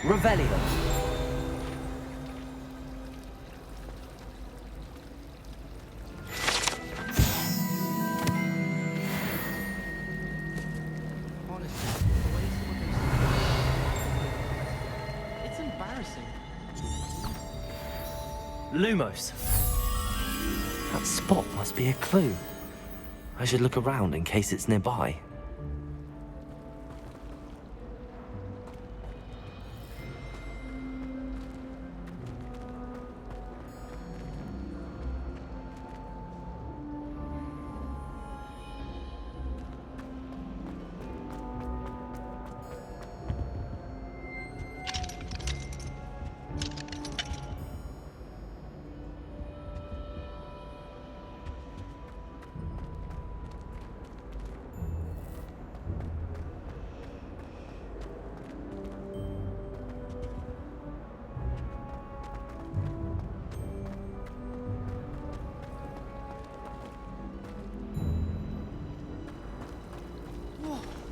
Revelio. Honestly, the way some of those it's embarrassing. Lumos. That spot must be a clue. I should look around in case it's nearby.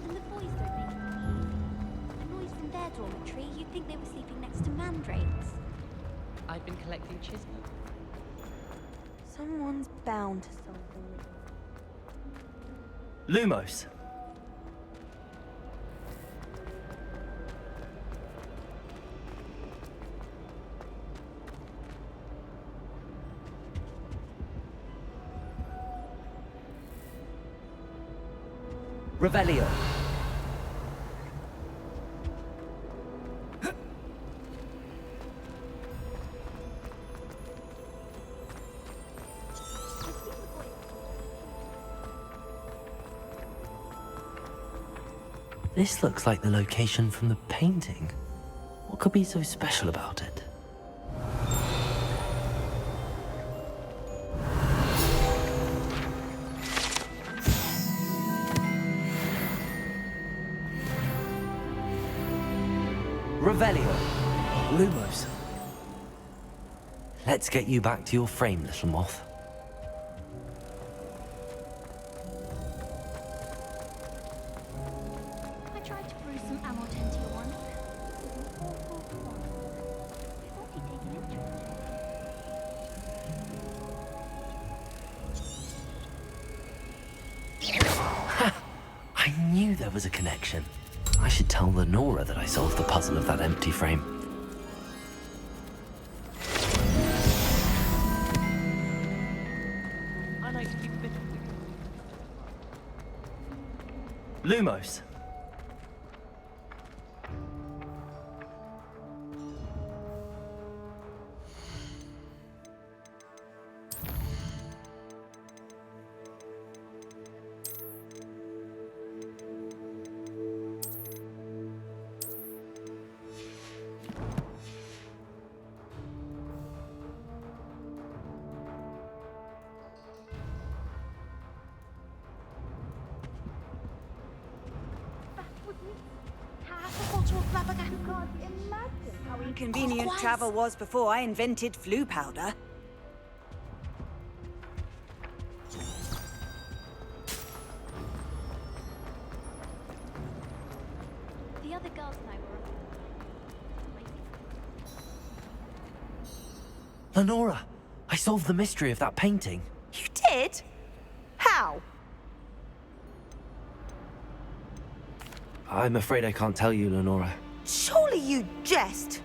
And the boys don't make any a noise from their dormitory. You'd think they were sleeping next to mandrakes. I've been collecting chisel. Someone's bound to something. Lumos. Revelio. This looks like the location from the painting. What could be so special about it? Revelio. Lumos. Let's get you back to your frame, little moth. I tried to brew some amortentia once. It was an awful fun. I thought he'd take an interest. I knew there was a connection. I should tell Lenora that I solved the puzzle of that empty frame. I like to keep a bit of Lumos. How inconvenient travel was before I invented flu powder. The other girls and I were Lenora, I solved the mystery of that painting. You did? How? I'm afraid I can't tell you, Lenora. Surely you jest.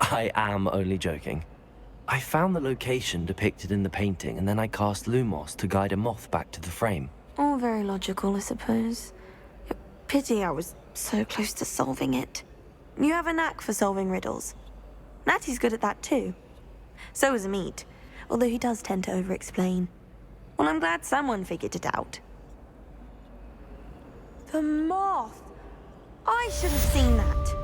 I am only joking. I found the location depicted in the painting, and then I cast Lumos to guide a moth back to the frame. All very logical, I suppose. Pity I was so close to solving it. You have a knack for solving riddles. Natty's good at that too. So is Amit, although he does tend to over-explain. Well, I'm glad someone figured it out. The moth! I should have seen that.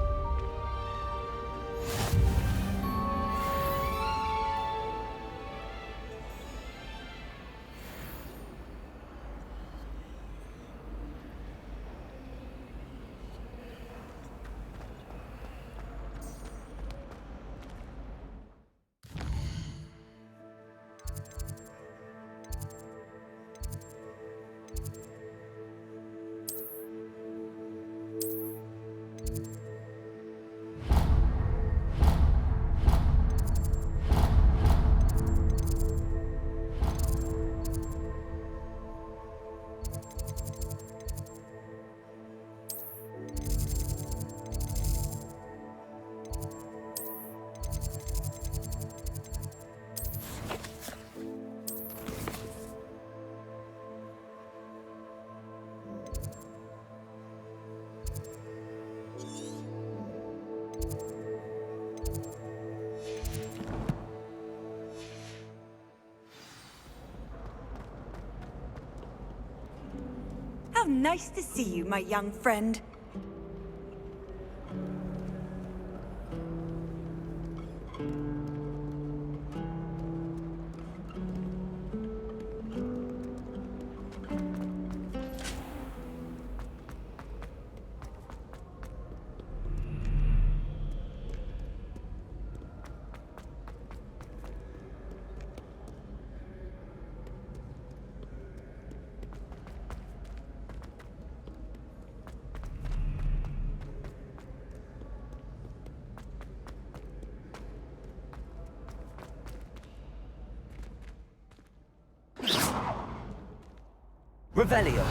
Nice to see you, my young friend. Revelio.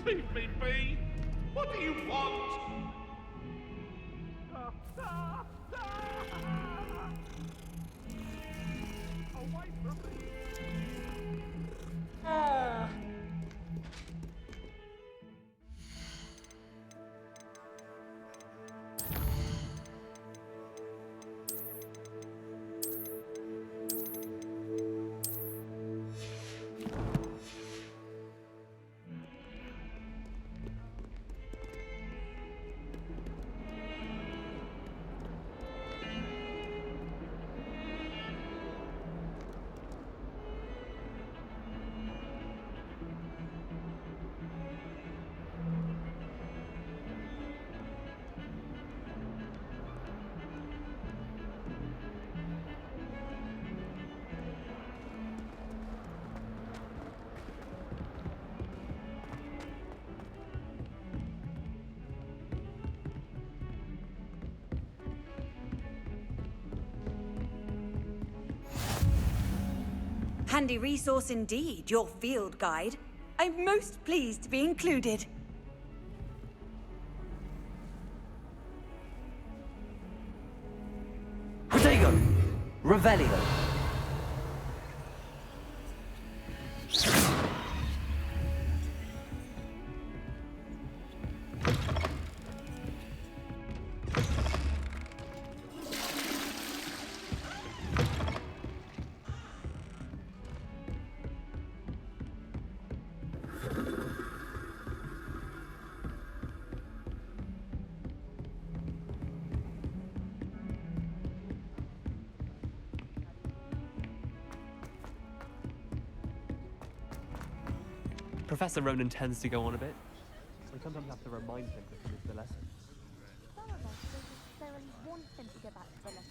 Leave me be! What do you want? Away from me! Handy resource indeed, your field guide. I'm most pleased to be included. Protego. Revelio. Professor Ronan tends to go on a bit, so I sometimes have to remind him to come into the lesson. Some of us don't necessarily want them to go back to the lesson.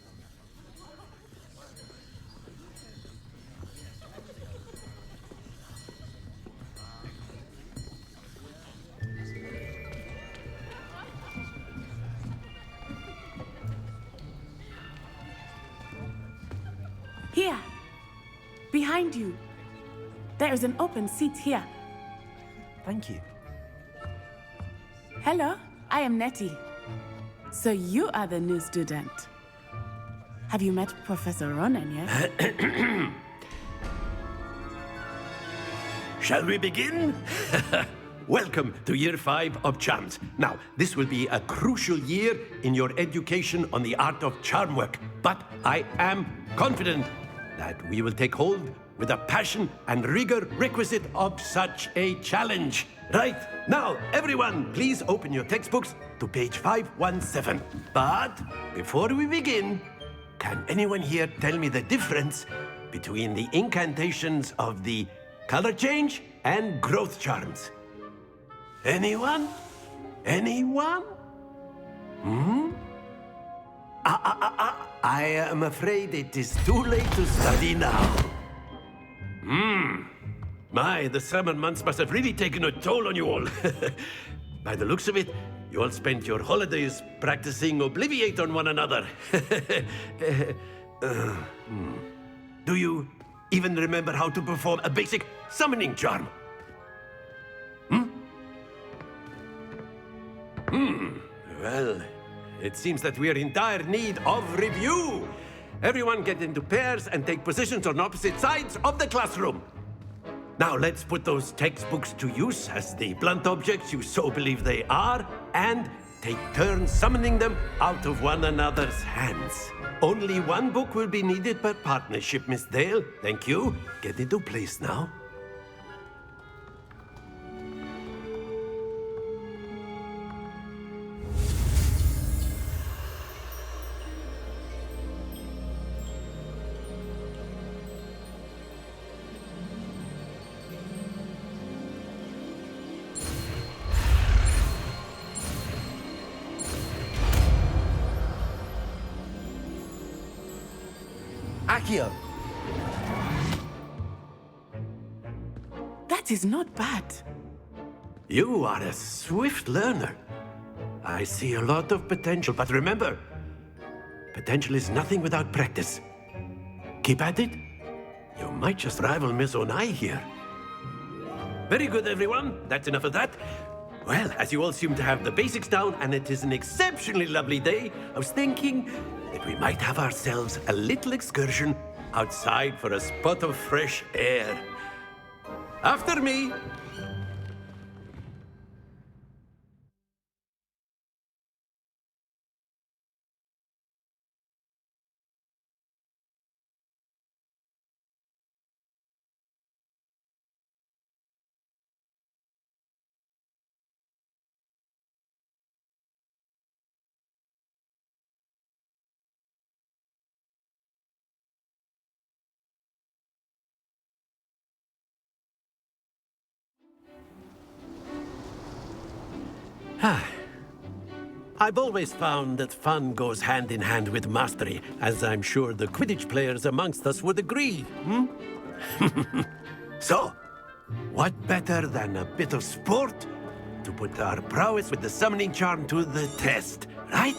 Here, behind behind you. There is an open seat here. Thank you. Hello, I am Nettie. So you are the new student. Have you met Professor Ronan yet? Shall we begin? Welcome to Year 5 of Charms. Now, this will be a crucial year in your education on the art of charm work, but I am confident that we will take hold with the passion and rigor requisite of such a challenge. Right, now, everyone, please open your textbooks to page 517. But before we begin, can anyone here tell me the difference between the incantations of the color change and growth charms? Anyone? Anyone? I am afraid it is too late to study now. My, the summer months must have really taken a toll on you all. By the looks of it, you all spent your holidays practicing Obliviate on one another. Do you even remember how to perform a basic summoning charm? Well, it seems that we are in dire need of review. Everyone get into pairs and take positions on opposite sides of the classroom. Now let's put those textbooks to use as the blunt objects you so believe they are, and take turns summoning them out of one another's hands. Only one book will be needed per partnership, Miss Dale. Thank you. Get into place now. Accio! That is not bad. You are a swift learner. I see a lot of potential, but remember, potential is nothing without practice. Keep at it. You might just rival Miss Onai here. Very good, everyone. That's enough of that. Well, as you all seem to have the basics down, and it is an exceptionally lovely day, I was thinking that we might have ourselves a little excursion outside for a spot of fresh air. After me. I've always found that fun goes hand in hand with mastery, as I'm sure the Quidditch players amongst us would agree, So, what better than a bit of sport to put our prowess with the summoning charm to the test, right?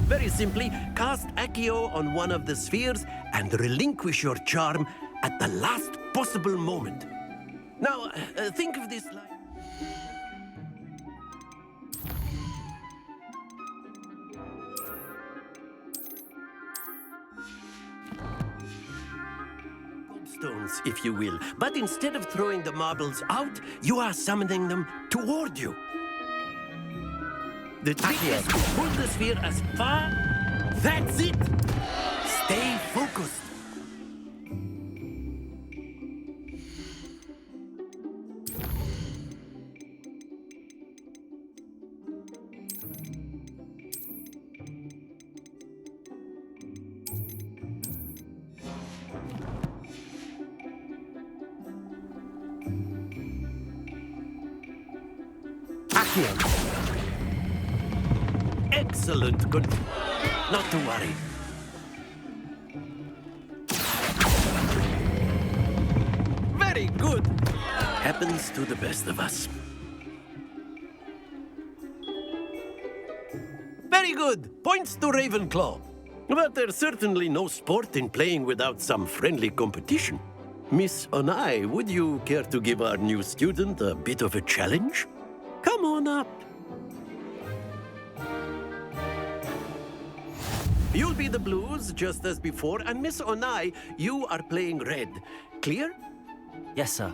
Very simply, cast Accio on one of the spheres and relinquish your charm at the last possible moment. Now, think of this like... stones, if you will. But instead of throwing the marbles out, you are summoning them toward you. The trick is to pull the sphere as far... That's it! Stay focused. Accio. Excellent. Good. Not to worry. Very good. Happens to the best of us. Very good. Points to Ravenclaw. But there's certainly no sport in playing without some friendly competition. Miss Onai, would you care to give our new student a bit of a challenge? Come on up. You'll be the blues, just as before, and Miss Onai, you are playing red. Clear? Yes, sir.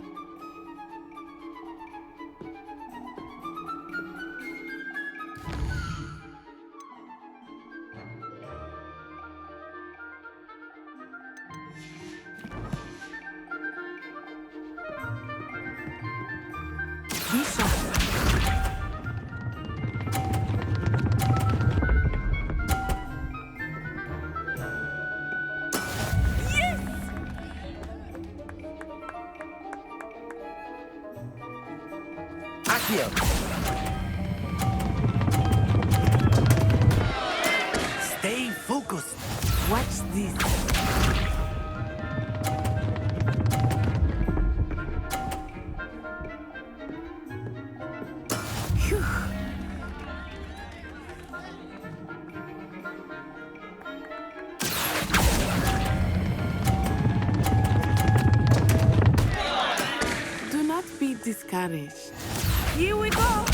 Be sharp. Accio. Stay focused. Watch this. Phew. Do not be discouraged. Here we go.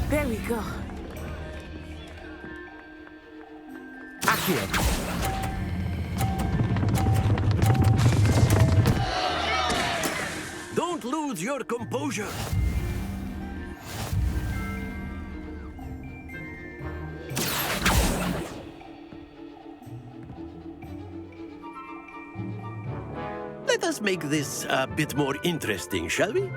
There we go. Accio. Don't lose your composure. Let us make this a bit more interesting, shall we?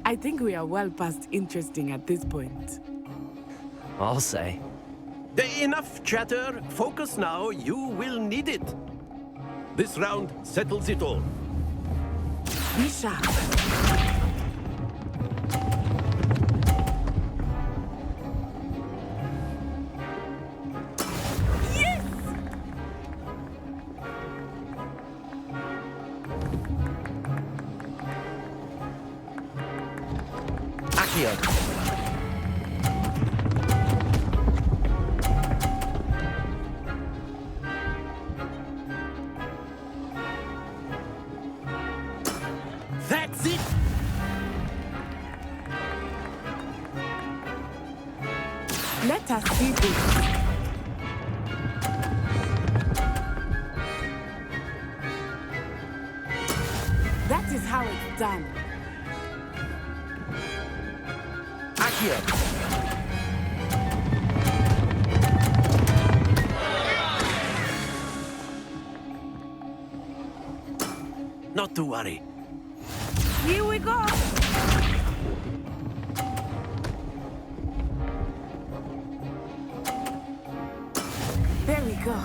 I think we are well past interesting at this point. I'll say. Enough chatter. Focus now. You will need it. This round settles it all. Be sharp. Accio. That's it. Let us see this. That is how it's done. Accio. Not to worry. Here we go. There we go.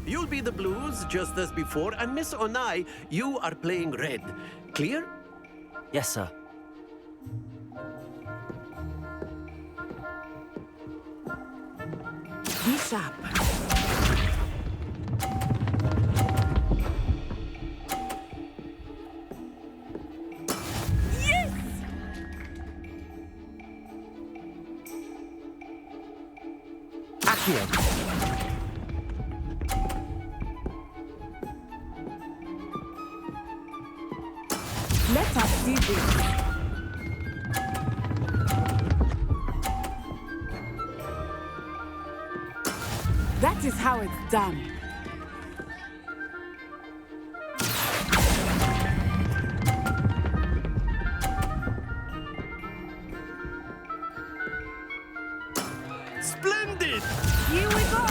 You'll be the blues, just as before, and Miss Onai, you are playing red. Clear? Yes, sir. Be sharp. see this. That is how it's done. Splendid! Here we go.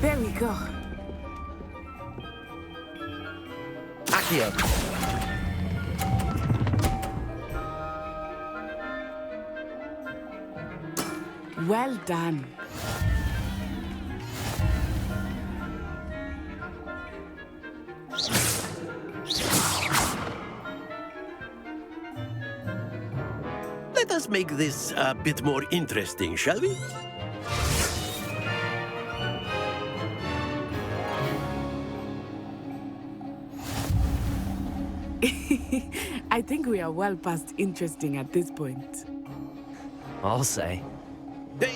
There we go. Accio. Well done. Let us make this a bit more interesting, shall we? I think we are well past interesting at this point. I'll say.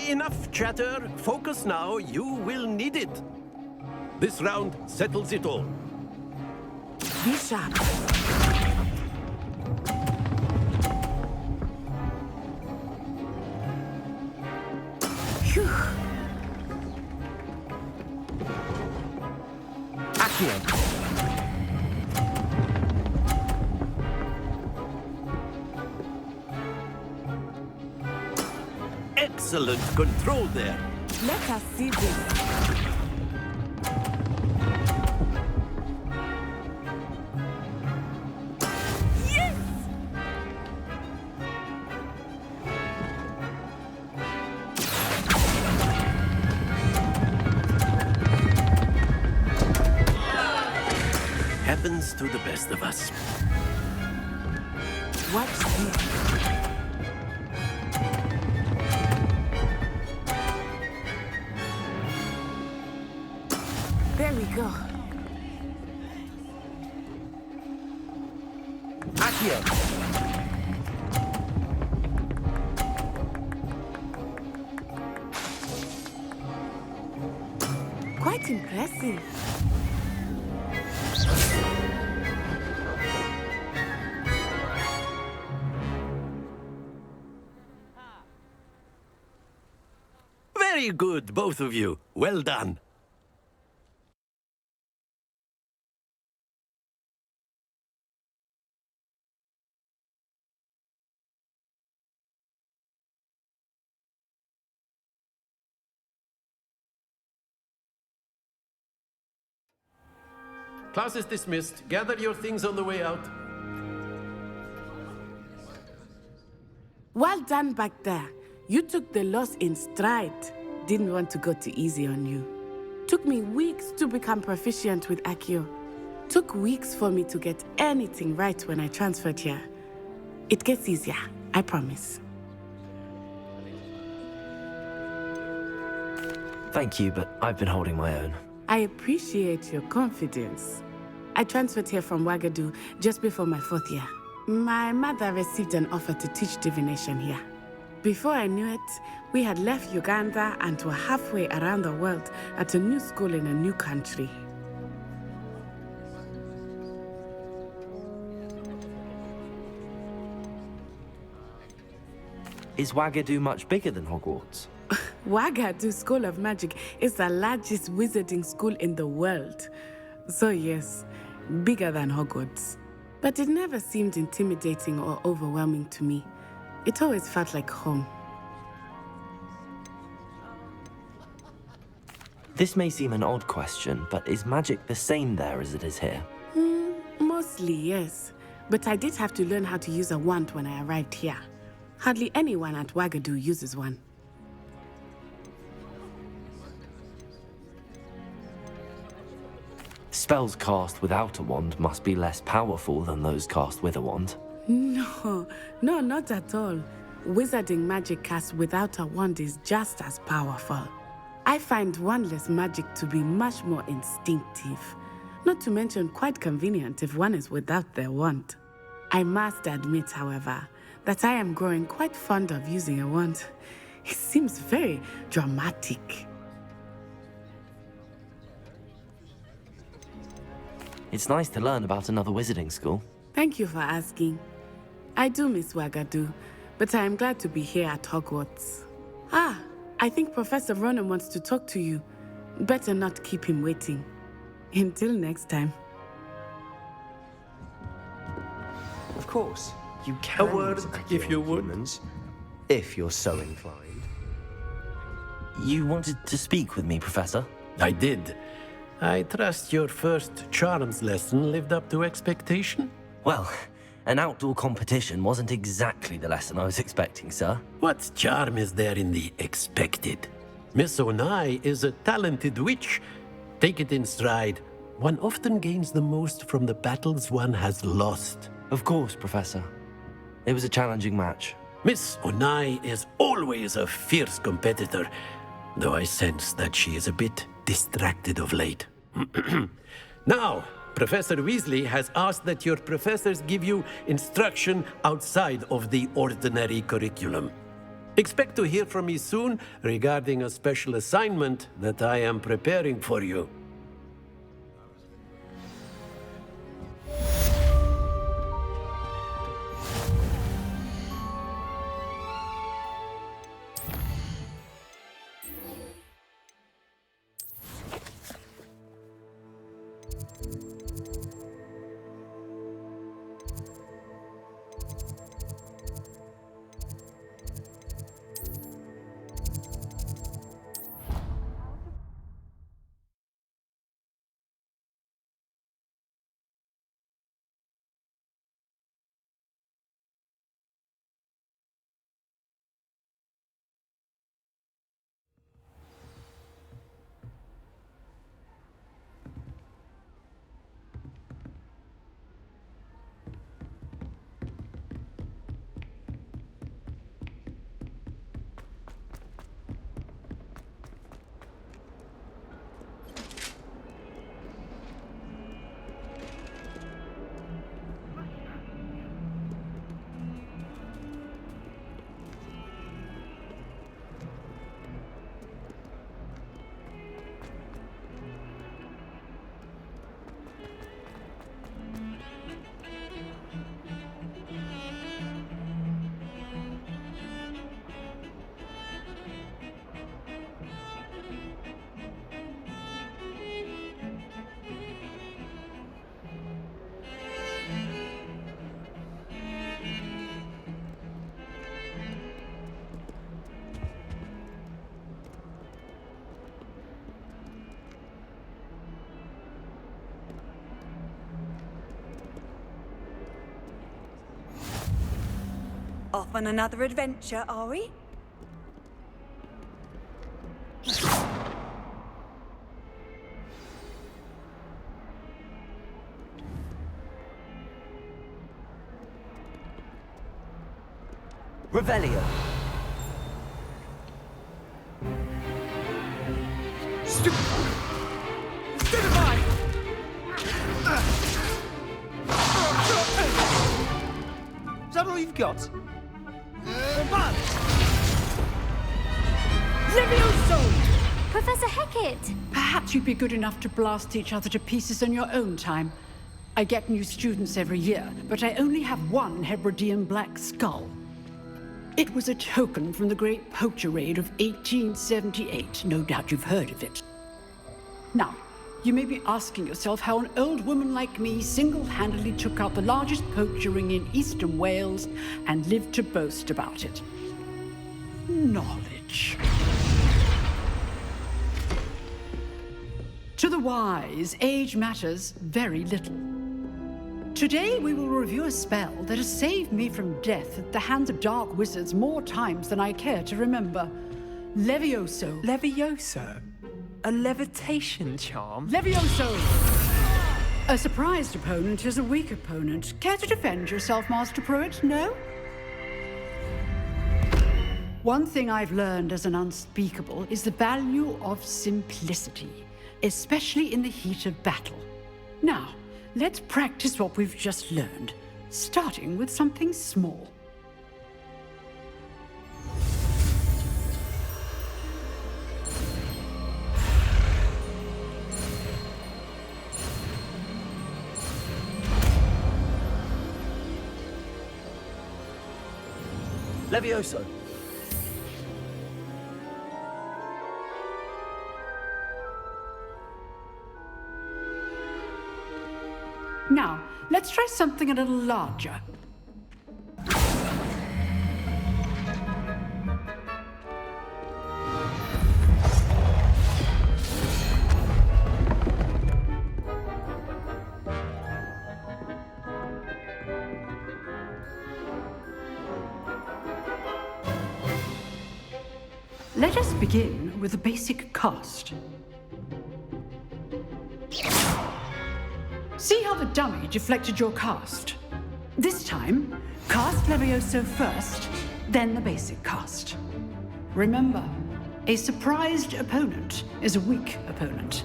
Enough chatter. Focus now. You will need it. This round settles it all. Be sharp. Phew. Accio. Excellent control there. Let us see this. Yes! Happens to the best of us. Watch this. There we go. Accio. Quite impressive. Very good, both of you. Well done. Class is dismissed. Gather your things on the way out. Well done back there. You took the loss in stride. Didn't want to go too easy on you. Took me weeks to become proficient with Accio. Took weeks for me to get anything right when I transferred here. It gets easier, I promise. Thank you, but I've been holding my own. I appreciate your confidence. I transferred here from Ouagadougou just before my 4th year. My mother received an offer to teach divination here. Before I knew it, we had left Uganda and were halfway around the world at a new school in a new country. Is Ouagadougou much bigger than Hogwarts? Ouagadougou School of Magic is the largest wizarding school in the world. So yes, bigger than Hogwarts. But it never seemed intimidating or overwhelming to me. It always felt like home. This may seem an odd question, but is magic the same there as it is here? Mostly, yes. But I did have to learn how to use a wand when I arrived here. Hardly anyone at Ouagadougou uses one. Spells cast without a wand must be less powerful than those cast with a wand. No, not at all. Wizarding magic cast without a wand is just as powerful. I find wandless magic to be much more instinctive. Not to mention quite convenient if one is without their wand. I must admit, however, that I am growing quite fond of using a wand. It seems very dramatic. It's nice to learn about another wizarding school. Thank you for asking. I do miss Wagadu, but I am glad to be here at Hogwarts. Ah, I think Professor Ronan wants to talk to you. Better not keep him waiting. Until next time. Of course, you can A word, use it if on you would. humans, if you're so inclined. You wanted to speak with me, Professor? I did. I trust your first charms lesson lived up to expectation? Well, an outdoor competition wasn't exactly the lesson I was expecting, sir. What charm is there in the expected? Miss Onai is a talented witch. Take it in stride. One often gains the most from the battles one has lost. Of course, Professor. It was a challenging match. Miss Onai is always a fierce competitor, though I sense that she is a bit distracted of late. Now, Professor Weasley has asked that your professors give you instruction outside of the ordinary curriculum. Expect to hear from me soon regarding a special assignment that I am preparing for you. Off on another adventure, are we? Revelio. Is that all you've got? Professor Hecat! Perhaps you'd be good enough to blast each other to pieces in your own time. I get new students every year, but I only have one Hebridean black skull. It was a token from the Great Poacher Raid of 1878. No doubt you've heard of it. Now, you may be asking yourself how an old woman like me single-handedly took out the largest poacher ring in eastern Wales and lived to boast about it. Knowledge. To the wise, age matters very little. Today we will review a spell that has saved me from death at the hands of dark wizards more times than I care to remember. Levioso. Levioso? A levitation charm? Levioso! A surprised opponent is a weak opponent. Care to defend yourself, Master Pruitt? No? One thing I've learned as an unspeakable is the value of simplicity, especially in the heat of battle. Now, let's practice what we've just learned, starting with something small. Levioso! Now, let's try something a little larger. Let us begin with the basic cast. See how the dummy deflected your cast? This time, cast Levioso first, then the basic cast. Remember, a surprised opponent is a weak opponent.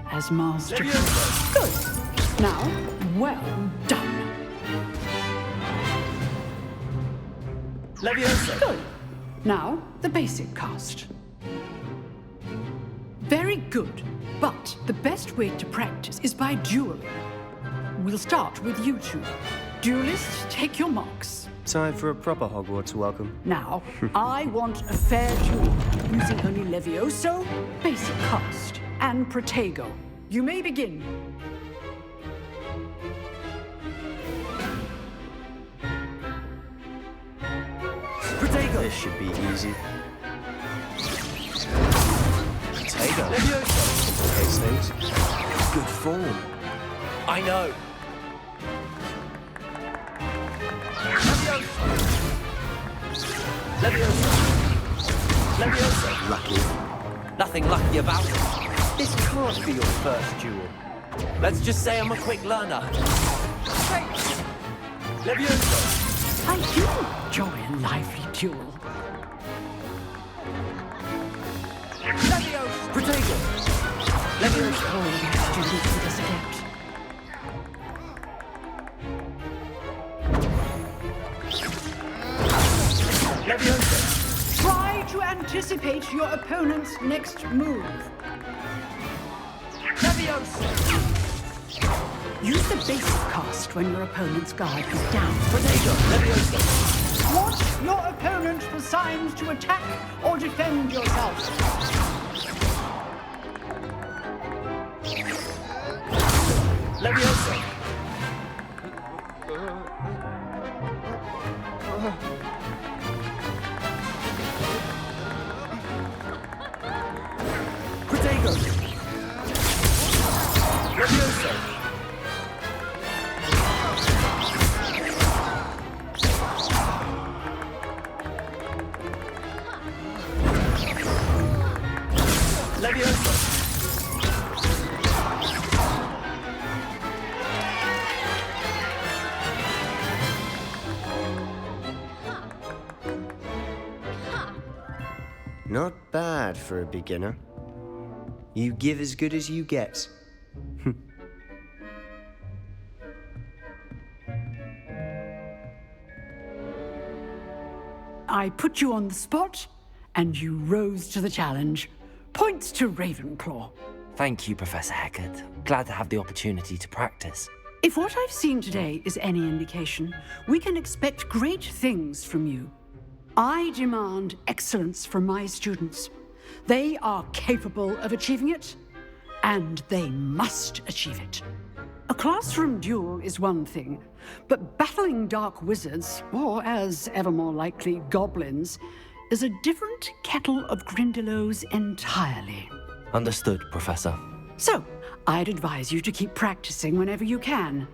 As master. Good. Now, well done. Levioso! Good. Now, the basic cast. Very good. But the best way to practice is by dueling. We'll start with you two. Duelists, take your marks. Time for a proper Hogwarts welcome. Now, I want a fair duel, using only Levioso, basic cast, and Protego. You may begin. Protego! This should be easy. Protego. Levioso! Complicates things. Good form. I know. Levioso! Levioso! Lucky. Nothing lucky about it. This can't be your first duel. Let's just say I'm a quick learner. Levioso! I do enjoy a lively duel. Levioso! Protego! Levioso! Oh, you students with us adept. Levioso! Try to anticipate your opponent's next move. Levioso! Use the basic cast when your opponent's guard is down. Protego! Levioso! Watch your opponent for signs to attack or defend yourself. Levioso! Protego! Levioso! Levioso! Not bad for a beginner. You give as good as you get. I put you on the spot, and you rose to the challenge. Points to Ravenclaw. Thank you, Professor Heckard. Glad to have the opportunity to practice. If what I've seen today is any indication, we can expect great things from you. I demand excellence from my students. They are capable of achieving it, and they must achieve it. A classroom duel is one thing, but battling dark wizards, or as ever more likely, goblins, is a different kettle of Grindylows entirely. Understood, Professor. So, I'd advise you to keep practicing whenever you can.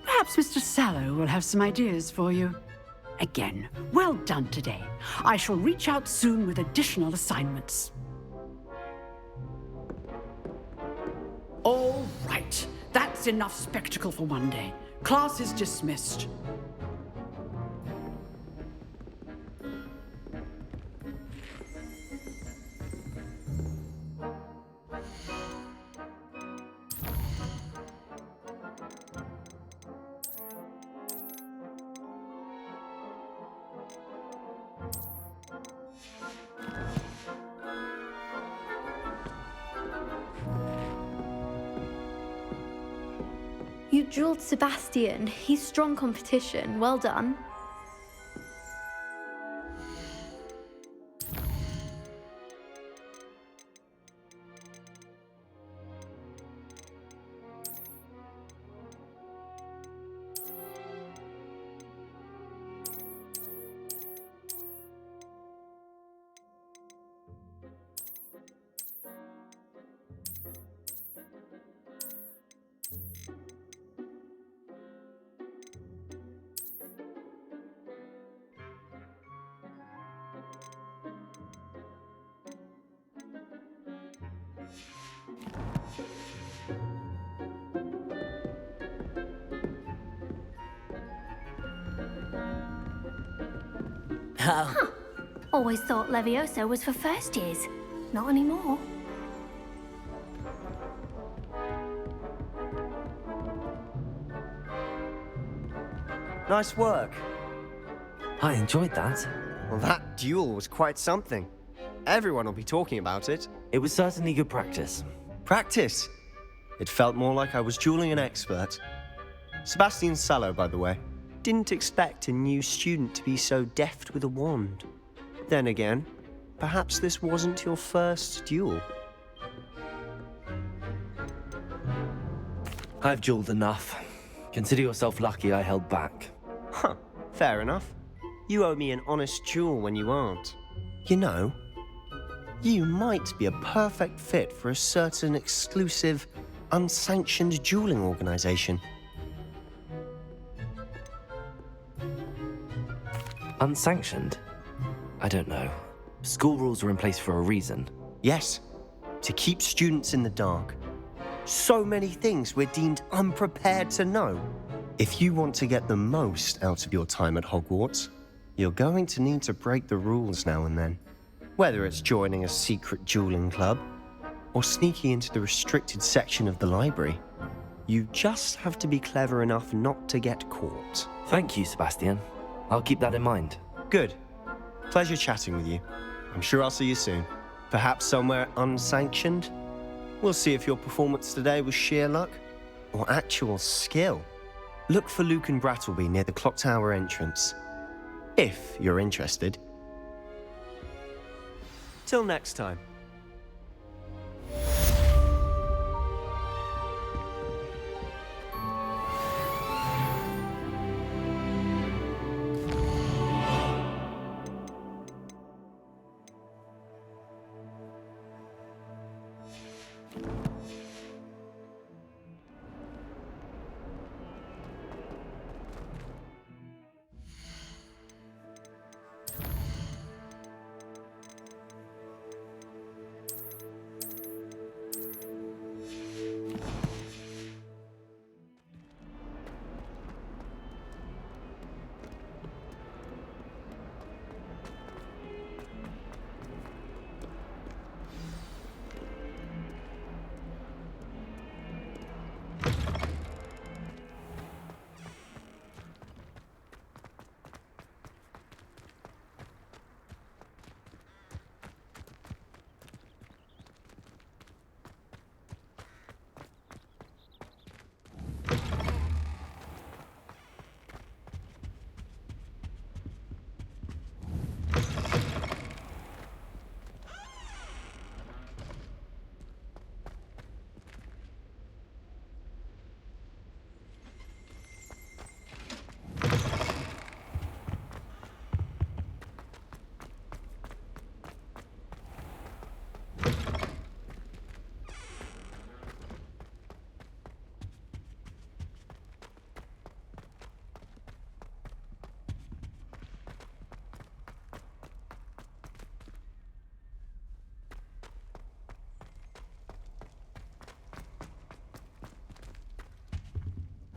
Perhaps Mr. Sallow will have some ideas for you. Again, well done today. I shall reach out soon with additional assignments. All right. That's enough spectacle for one day. Class is dismissed. You dueled Sebastian. He's strong competition. Well done. Huh. Always thought Levioso was for first years. Not anymore. Nice work. I enjoyed that. Well, that duel was quite something. Everyone will be talking about it. It was certainly good practice. Practice. It felt more like I was dueling an expert. Sebastian Sallow, by the way. Didn't expect a new student to be so deft with a wand. Then again, perhaps this wasn't your first duel. I've dueled enough. Consider yourself lucky I held back. Huh, fair enough. You owe me an honest duel when you aren't. You know, you might be a perfect fit for a certain exclusive, unsanctioned dueling organization. Unsanctioned? I don't know. School rules are in place for a reason. Yes, to keep students in the dark. So many things we're deemed unprepared to know. If you want to get the most out of your time at Hogwarts, you're going to need to break the rules now and then. Whether it's joining a secret dueling club, or sneaking into the restricted section of the library, you just have to be clever enough not to get caught. Thank you, Sebastian. I'll keep that in mind. Good. Pleasure chatting with you. I'm sure I'll see you soon. Perhaps somewhere unsanctioned? We'll see if your performance today was sheer luck or actual skill. Look for Luke and Brattleby near the clock tower entrance, if you're interested. Till next time.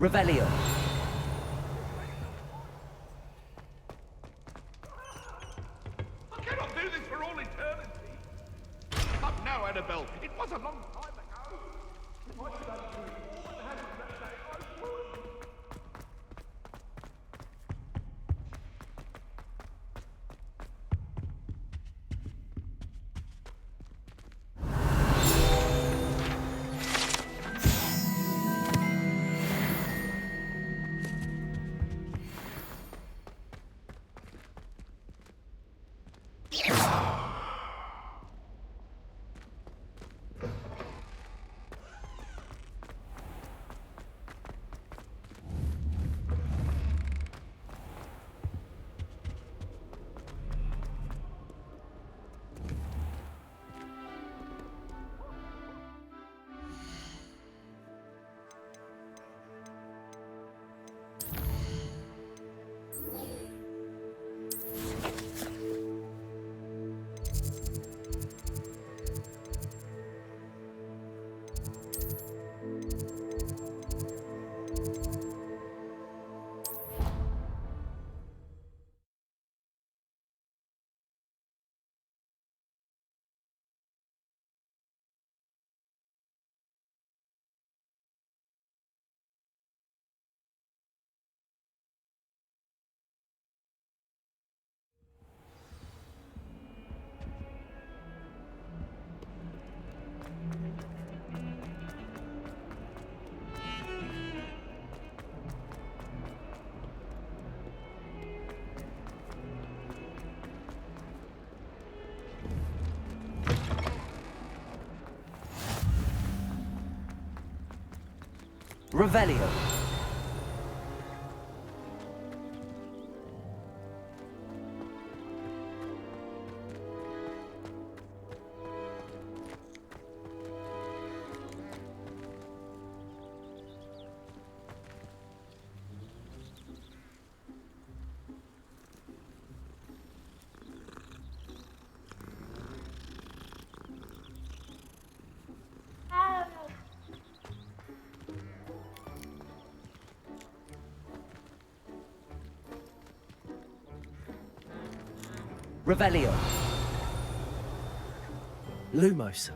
Revelio. I cannot do this for all eternity. Up now, Annabelle. It was a long time ago. What should I do? What happened that day? I would. Revelio. Revelio. Lumos.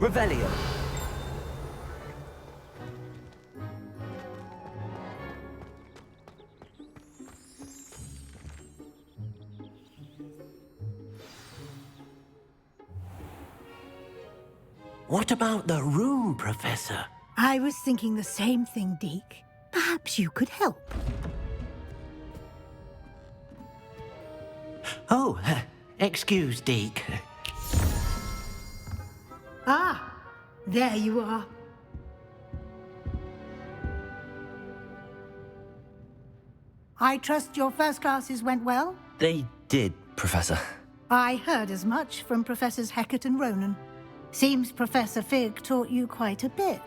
Revelio. What about the room, Professor? I was thinking the same thing, Deke. Perhaps you could help. Oh, excuse, Deke. Ah, there you are. I trust your first classes went well? They did, Professor. I heard as much from Professors Hecat and Ronan. Seems Professor Fig taught you quite a bit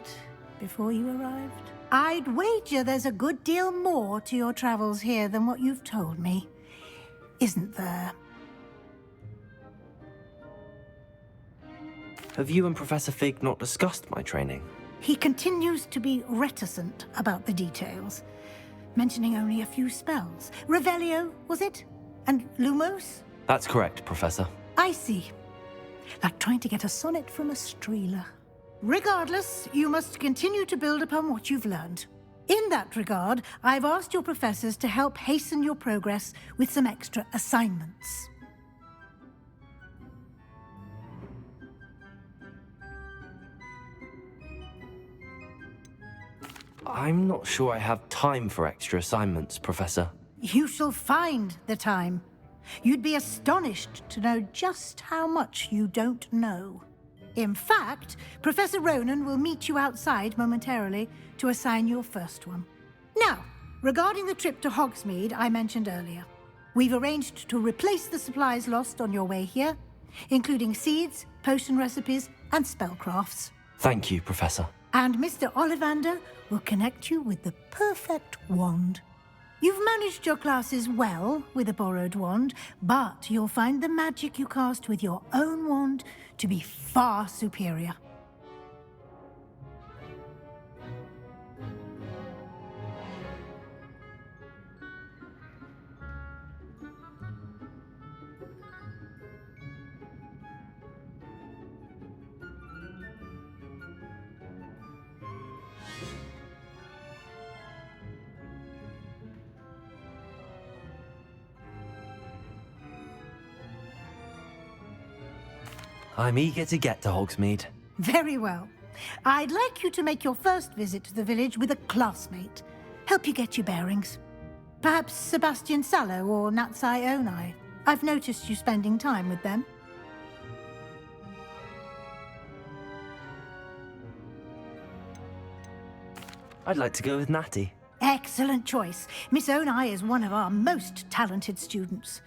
before you arrived. I'd wager there's a good deal more to your travels here than what you've told me. Isn't there? Have you and Professor Fig not discussed my training? He continues to be reticent about the details, mentioning only a few spells. Revelio, was it? And Lumos? That's correct, Professor. I see. Like trying to get a sonnet from a streeler. Regardless, you must continue to build upon what you've learned. In that regard, I've asked your professors to help hasten your progress with some extra assignments. I'm not sure I have time for extra assignments, Professor. You shall find the time. You'd be astonished to know just how much you don't know. In fact, Professor Ronan will meet you outside momentarily to assign your first one. Now, regarding the trip to Hogsmeade I mentioned earlier, we've arranged to replace the supplies lost on your way here, including seeds, potion recipes, and spellcrafts. Thank you, Professor. And Mr. Ollivander will connect you with the perfect wand. You've managed your classes well with a borrowed wand, but you'll find the magic you cast with your own wand to be far superior. I'm eager to get to Hogsmeade. Very well. I'd like you to make your first visit to the village with a classmate. Help you get your bearings. Perhaps Sebastian Sallow or Natsai Onai. I've noticed you spending time with them. I'd like to go with Natty. Excellent choice. Miss Onai is one of our most talented students.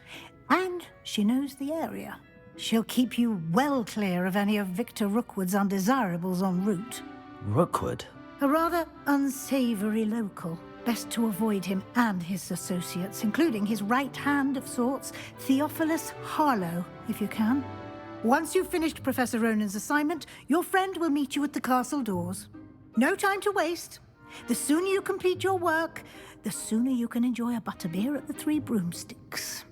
And she knows the area. She'll keep you well clear of any of Victor Rookwood's undesirables en route. Rookwood? A rather unsavory local. Best to avoid him and his associates, including his right hand of sorts, Theophilus Harlow, if you can. Once you've finished Professor Ronan's assignment, your friend will meet you at the castle doors. No time to waste. The sooner you complete your work, the sooner you can enjoy a butterbeer at the Three Broomsticks.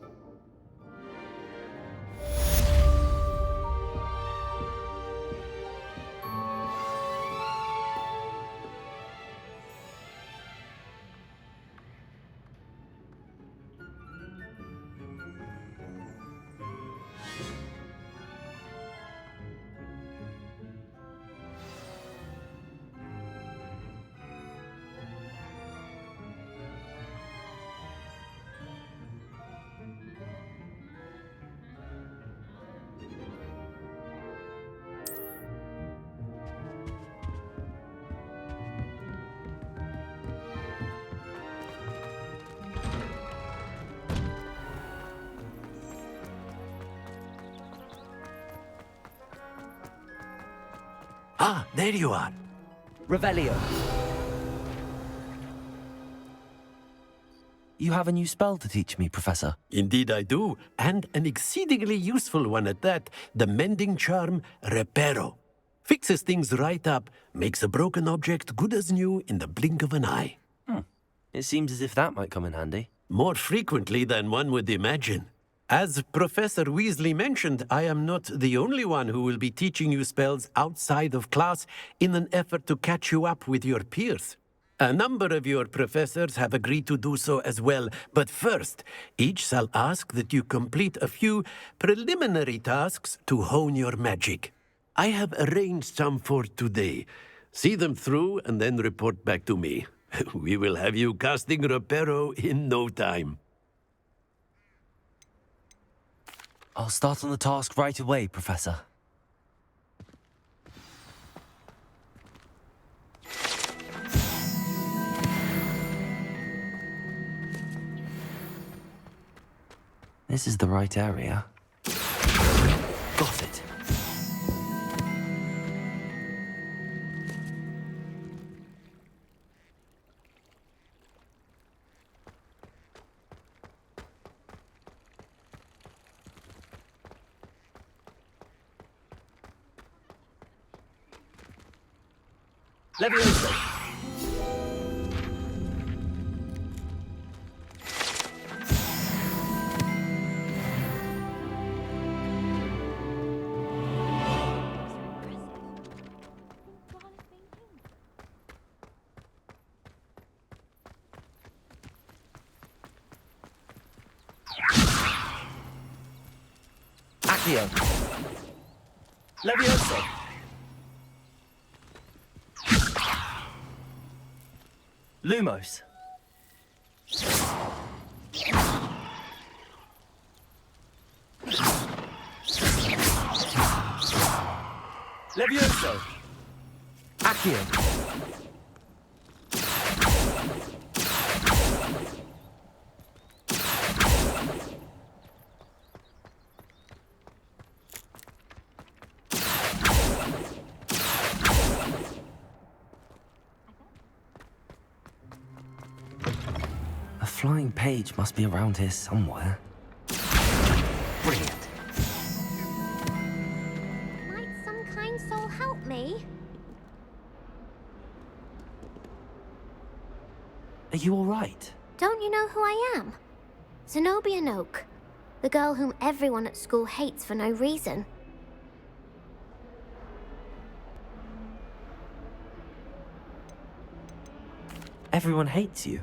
Ah, there you are. Revelio. You have a new spell to teach me, Professor. Indeed I do, and an exceedingly useful one at that. The mending charm, Reparo. Fixes things right up, makes a broken object good as new in the blink of an eye. It seems as if that might come in handy. More frequently than one would imagine. As Professor Weasley mentioned, I am not the only one who will be teaching you spells outside of class in an effort to catch you up with your peers. A number of your professors have agreed to do so as well, but first, each shall ask that you complete a few preliminary tasks to hone your magic. I have arranged some for today. See them through and then report back to me. We will have you casting Reparo in no time. I'll start on the task right away, Professor. This is the right area. Got it. Leviosa. Accio. Leviosa. Lumos. Levioso. Accio. A flying page must be around here somewhere. Brilliant. Might some kind soul help me? Are you all right? Don't you know who I am? Zenobia Noak, the girl whom everyone at school hates for no reason. Everyone hates you.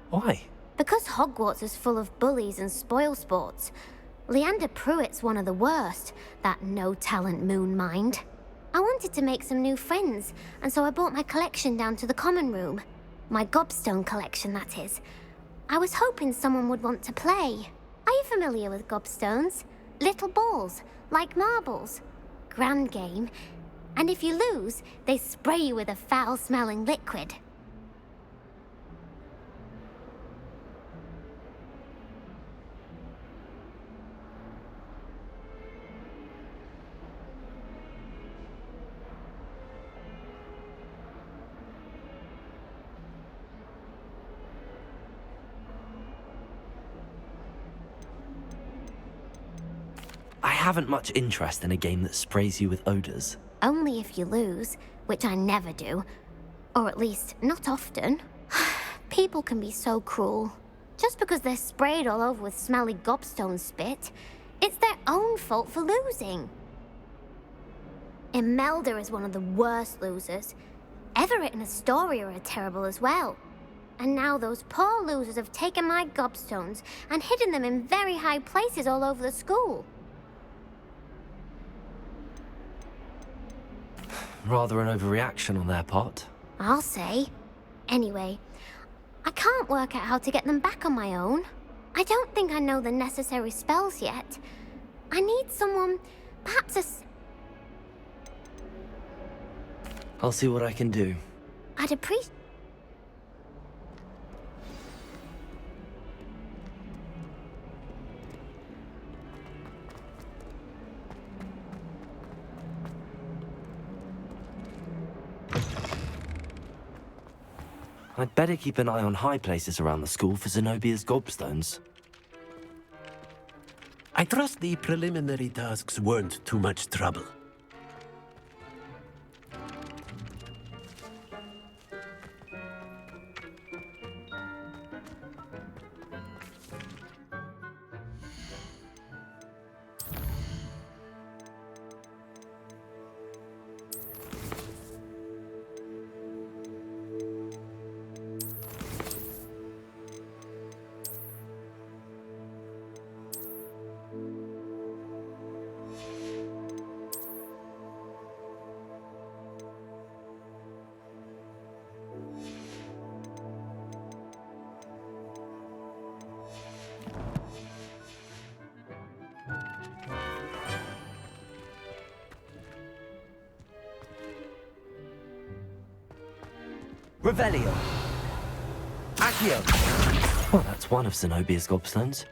Why? Because Hogwarts is full of bullies and spoilsports. Leander Pruitt's one of the worst, that no-talent moon mind. I wanted to make some new friends, and so I brought my collection down to the common room. My gobstone collection, that is. I was hoping someone would want to play. Are you familiar with gobstones? Little balls, like marbles. Grand game. And if you lose, they spray you with a foul-smelling liquid. I haven't much interest in a game that sprays you with odors. Only if you lose, which I never do. Or at least, not often. People can be so cruel. Just because they're sprayed all over with smelly gobstone spit, it's their own fault for losing. Imelda is one of the worst losers. Everett and Astoria are terrible as well. And now those poor losers have taken my gobstones and hidden them in very high places all over the school. Rather an overreaction on their part. I'll say. Anyway, I can't work out how to get them back on my own. I don't think I know the necessary spells yet. I need someone, perhaps I'll see what I can do. I'd appreciate... I'd better keep an eye on high places around the school for Zenobia's gobstones. I trust the preliminary tasks weren't too much trouble. Revelio! Accio! Well, that's one of Zenobia's gobstones.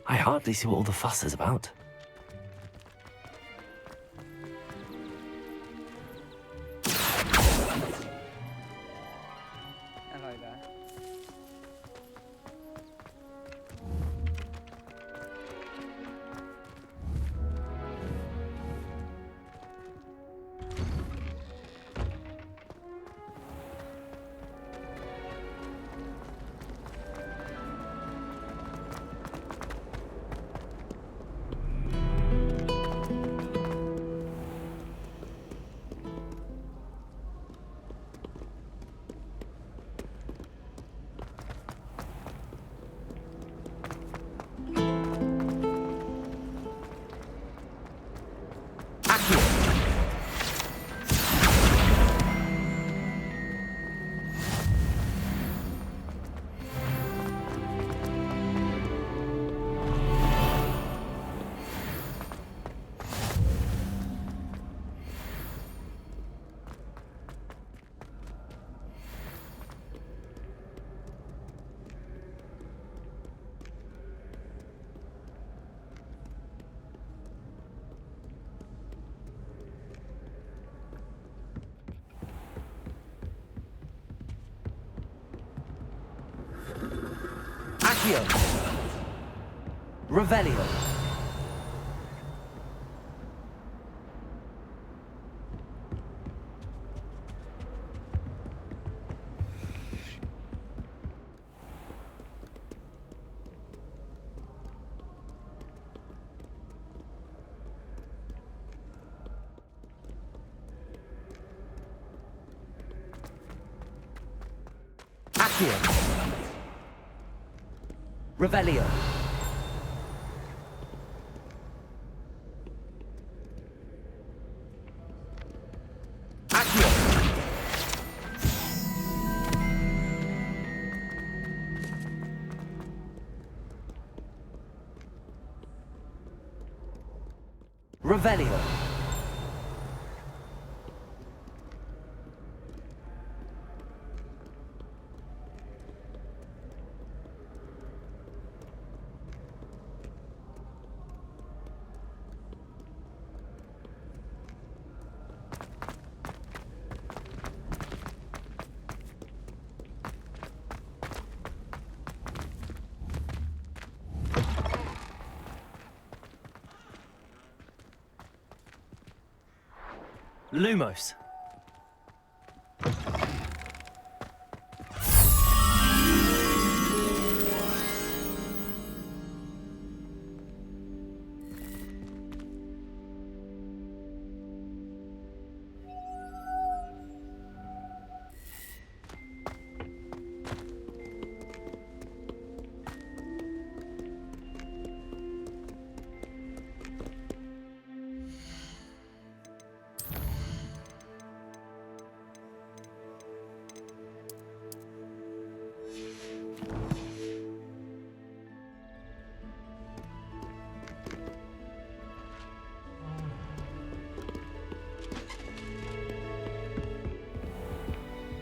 I hardly see what all the fuss is about. Hello there. Accio! Revelio! Accio! Revelio! Accio! Revelio! Lumos.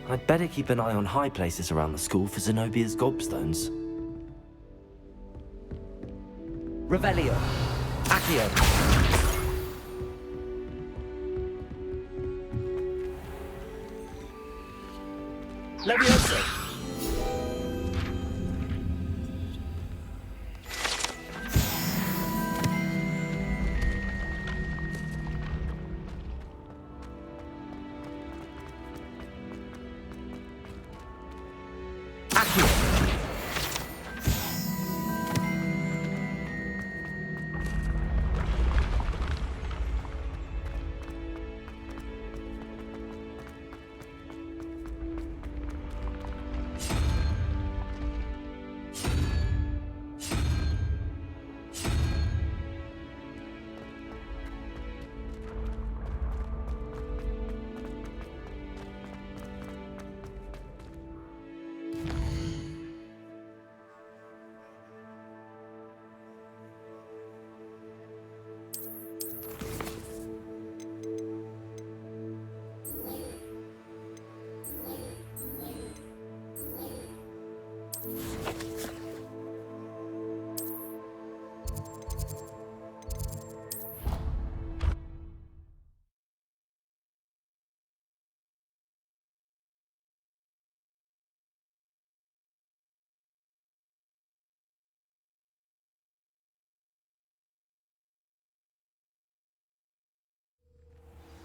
I'd better keep an eye on high places around the school for Zenobia's gobstones. Revelio! Accio! Levioso!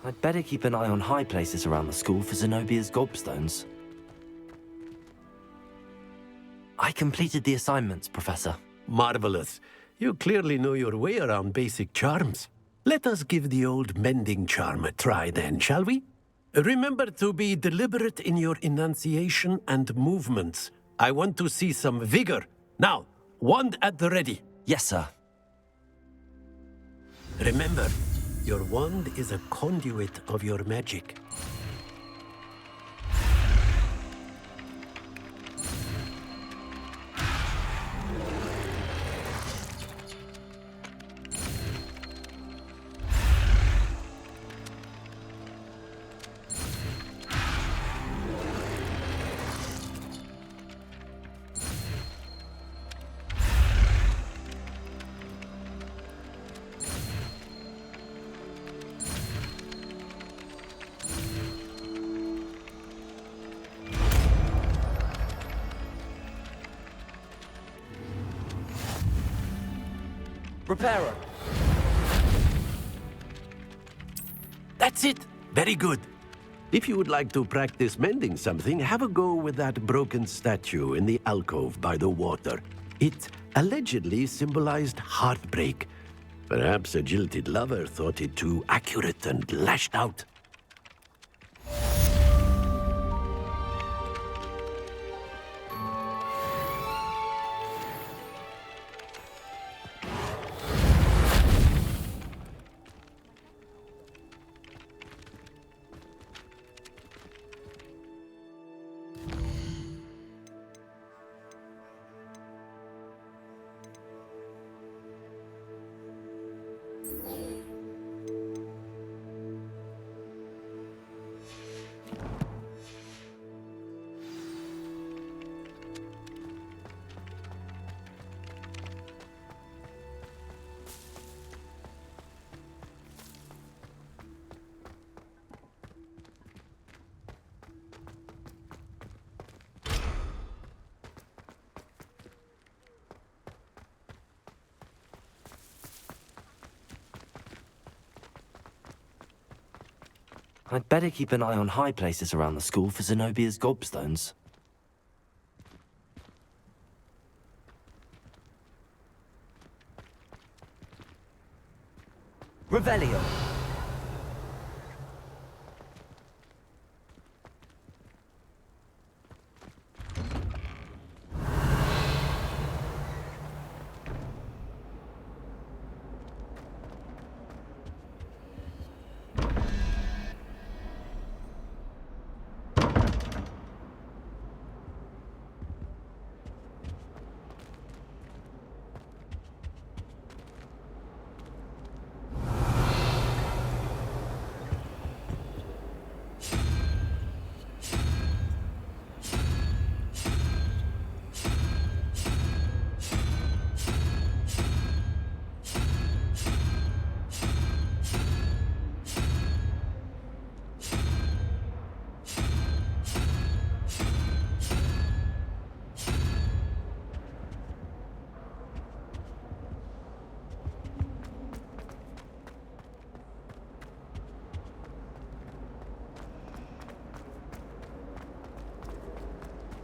I'd better keep an eye on high places around the school for Zenobia's gobstones. I completed the assignments, Professor. Marvelous. You clearly know your way around basic charms. Let us give the old mending charm a try then, shall we? Remember to be deliberate in your enunciation and movements. I want to see some vigor. Now, wand at the ready. Yes, sir. Remember, your wand is a conduit of your magic. Repairer. That's it. Very good. If you would like to practice mending something, have a go with that broken statue in the alcove by the water. It allegedly symbolized heartbreak. Perhaps a jilted lover thought it too accurate and lashed out. I'd better keep an eye on high places around the school for Zenobia's gobstones. Revelio.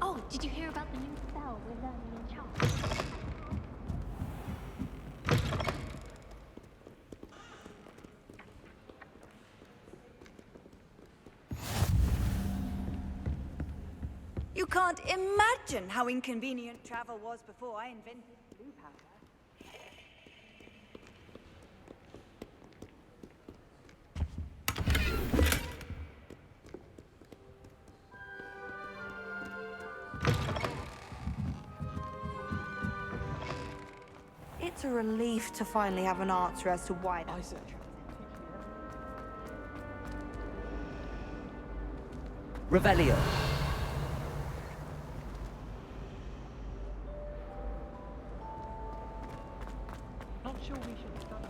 Oh, did you hear about the new spell we're learning in charms? You can't imagine how inconvenient travel was before I invented blue powder. It's a relief to finally have an answer as to why. Revelio. Not sure we should start.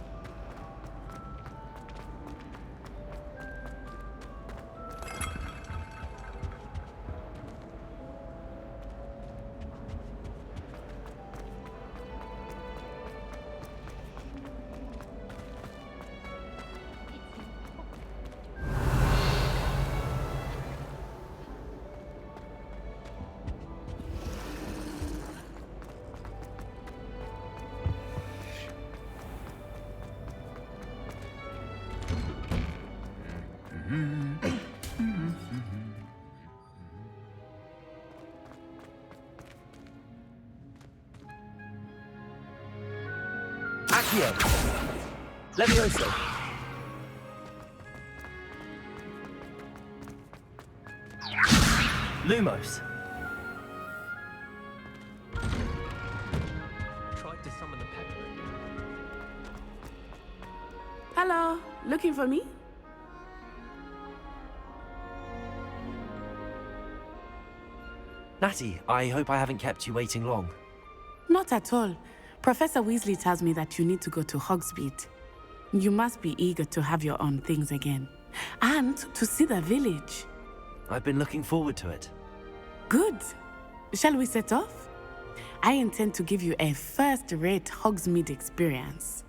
Accio! Levioso! Lumos! Tried to summon the pepper. Hello, looking for me? Natty, I hope I haven't kept you waiting long. Not at all. Professor Weasley tells me that you need to go to Hogsmeade. You must be eager to have your own things again. And to see the village. I've been looking forward to it. Good. Shall we set off? I intend to give you a first-rate Hogsmeade experience.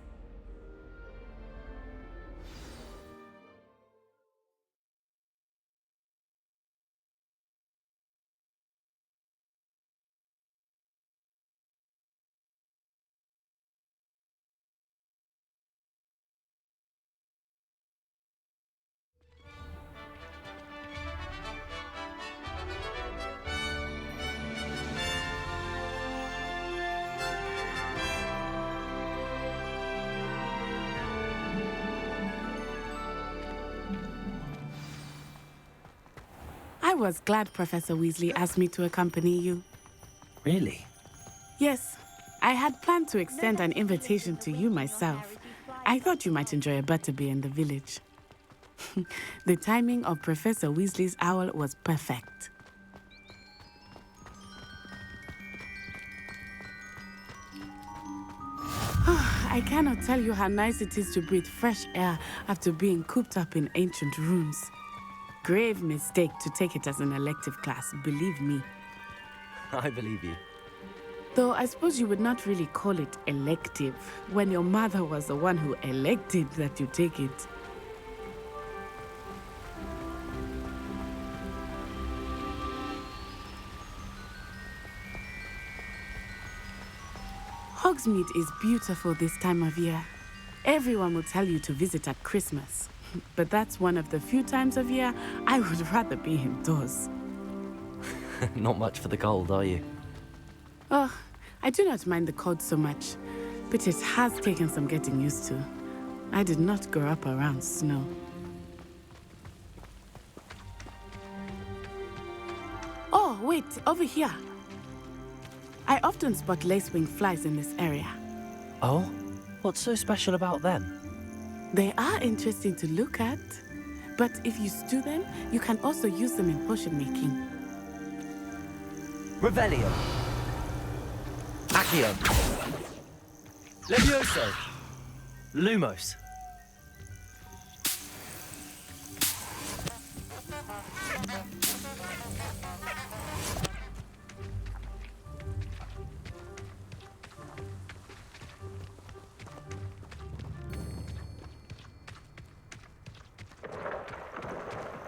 I was glad Professor Weasley asked me to accompany you. Really? Yes, I had planned to extend an invitation to you myself. I thought you might enjoy a butterbeer in the village. The timing of Professor Weasley's owl was perfect. I cannot tell you how nice it is to breathe fresh air after being cooped up in ancient rooms. Grave mistake to take it as an elective class, believe me. I believe you. Though I suppose you would not really call it elective when your mother was the one who elected that you take it. Hogsmeade is beautiful this time of year. Everyone will tell you to visit at Christmas. But that's one of the few times of year I would rather be indoors. Not much for the cold, are you? Oh, I do not mind the cold so much, but it has taken some getting used to. I did not grow up around snow. Oh, wait, over here. I often spot lacewing flies in this area. Oh? What's so special about them? They are interesting to look at, but if you stew them, you can also use them in potion making. Revelio. Accio. Levioso. Lumos.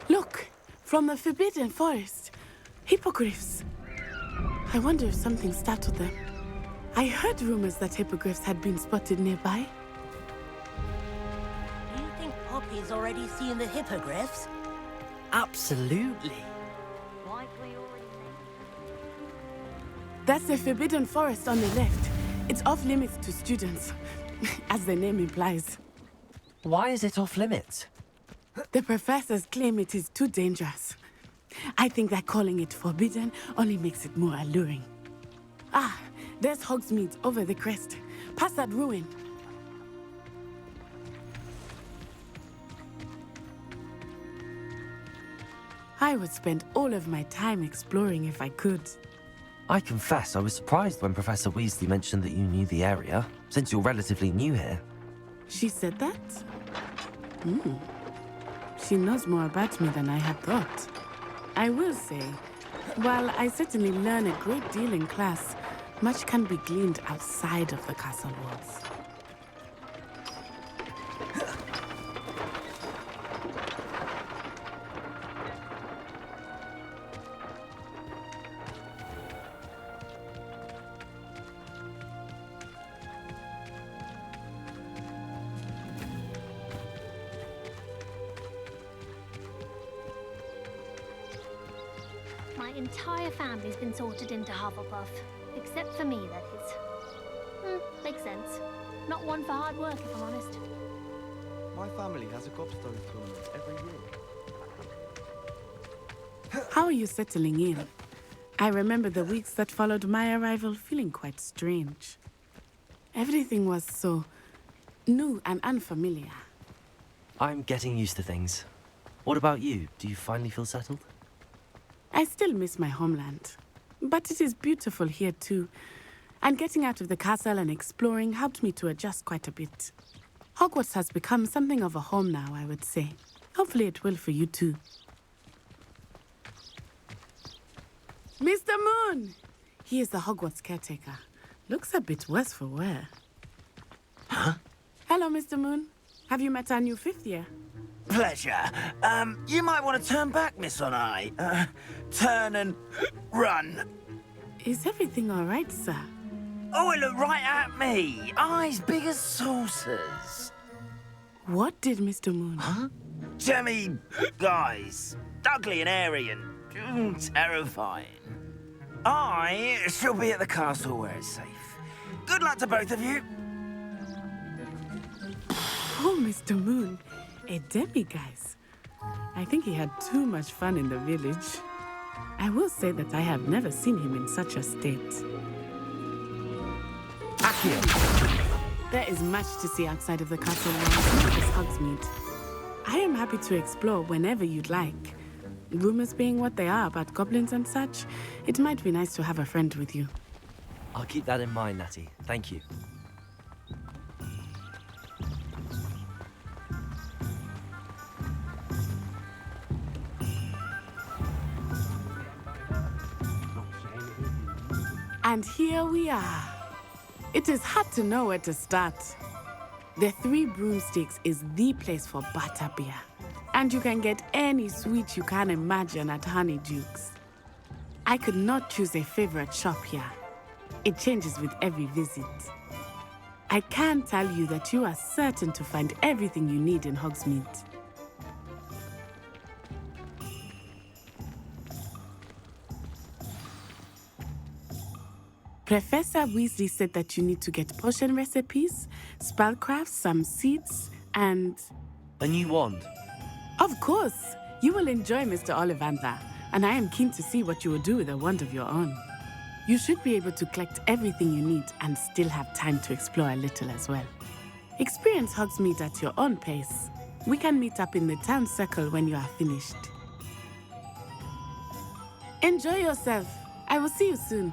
Look, from the Forbidden Forest. Hippogriffs. I wonder if something startled them. I heard rumors that hippogriffs had been spotted nearby. Do you think Poppy's already seen the hippogriffs? Absolutely. That's the Forbidden Forest on the left. It's off limits to students, as the name implies. Why is it off limits? The professors claim it is too dangerous. I think that calling it forbidden only makes it more alluring. Ah, there's Hogsmeade over the crest. Past that ruin. I would spend all of my time exploring if I could. I confess I was surprised when Professor Weasley mentioned that you knew the area, since you're relatively new here. She said that? She knows more about me than I had thought. I will say, while I certainly learn a great deal in class, much can be gleaned outside of the castle walls. My entire family's been sorted into Hufflepuff. Except for me, that is. Makes sense. Not one for hard work, if I'm honest. My family has a gobstone tournament every year. How are you settling in? I remember the weeks that followed my arrival feeling quite strange. Everything was so new and unfamiliar. I'm getting used to things. What about you? Do you finally feel settled? I still miss my homeland, but it is beautiful here too. And getting out of the castle and exploring helped me to adjust quite a bit. Hogwarts has become something of a home now, I would say. Hopefully it will for you too. Mr. Moon! He is the Hogwarts caretaker. Looks a bit worse for wear. Huh? Hello, Mr. Moon. Have you met our new fifth year? Pleasure. You might want to turn back, Miss Onai. Turn and run. Is everything all right, sir? Oh, it looked right at me. Eyes big as saucers. What did Mr. Moon? Huh? Jemmy guys. Ugly and airy and terrifying. I shall be at the castle where it's safe. Good luck to both of you. Oh, Mr. Moon. A demi-guise. I think he had too much fun in the village. I will say that I have never seen him in such a state. There is much to see outside of the castle walls, not just Hogsmeade. I am happy to explore whenever you'd like. Rumors being what they are about goblins and such, it might be nice to have a friend with you. I'll keep that in mind, Natty. Thank you. And here we are. It is hard to know where to start. The Three Broomsticks is the place for butterbeer. And you can get any sweet you can imagine at Honeydukes. I could not choose a favorite shop here. It changes with every visit. I can tell you that you are certain to find everything you need in Hogsmeade. Professor Weasley said that you need to get potion recipes, spellcrafts, some seeds, and... A new wand? Of course! You will enjoy Mr. Ollivander, and I am keen to see what you will do with a wand of your own. You should be able to collect everything you need and still have time to explore a little as well. Experience Hogsmeade at your own pace. We can meet up in the town circle when you are finished. Enjoy yourself. I will see you soon.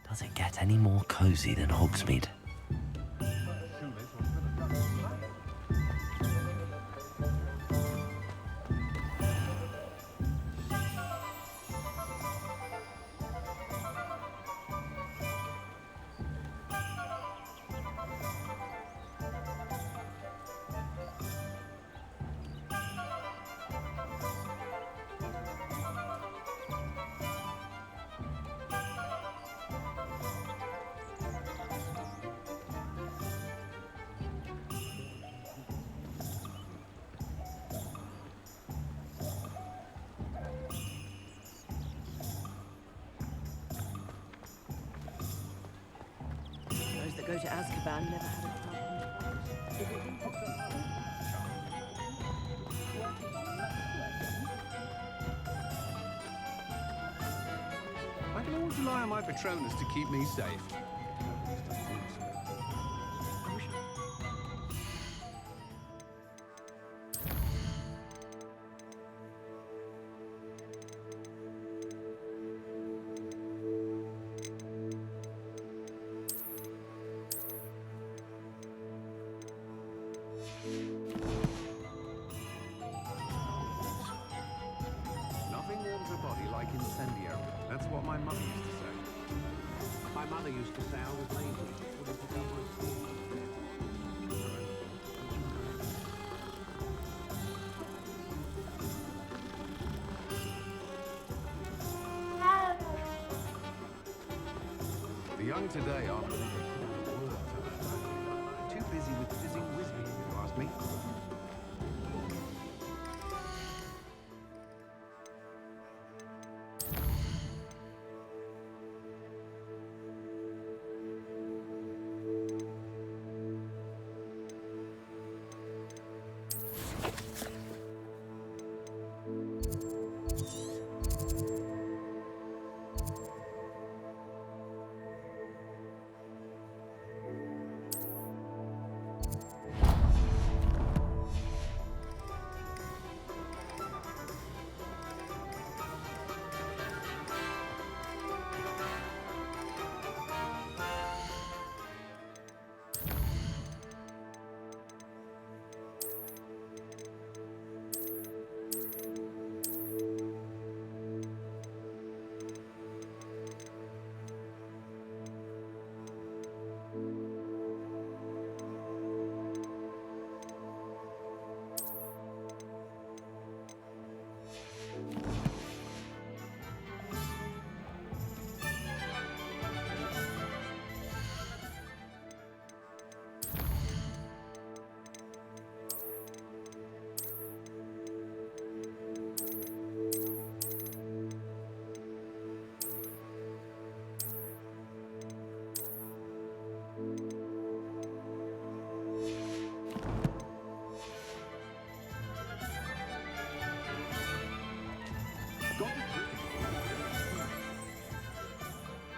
Does it get any more cozy than Hogsmeade? Those that go to Azkaban never had a I can always rely on my Patronus to keep me safe. Nothing warms a body like incendiary. That's what my mother used to say. My mother used to say I was lazy. Wouldn't pick up my school. The young today aren't really too busy with fizzing whiskey, if you ask me.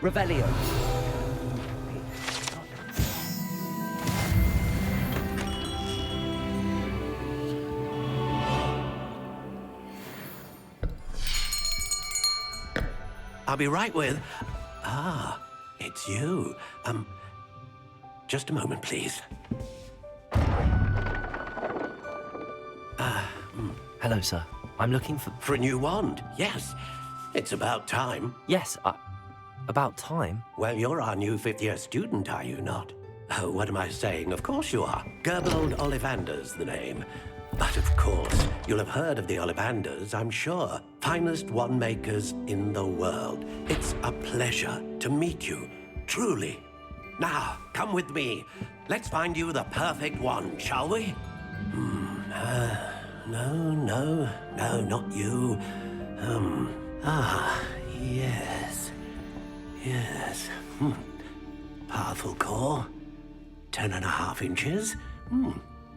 Revelio. I'll be right with... Ah, it's you. Just a moment, please. Hello, sir. I'm looking for... For a new wand, yes. It's about time. Yes, about time? Well, you're our new fifth-year student, are you not? Oh, what am I saying? Of course you are. Gerbold Ollivander's the name. But of course, you'll have heard of the Ollivanders, I'm sure. Finest wand makers in the world. It's a pleasure to meet you, truly. Now, come with me. Let's find you the perfect wand, shall we? No, not you. Yes. Powerful core. 10.5 inches.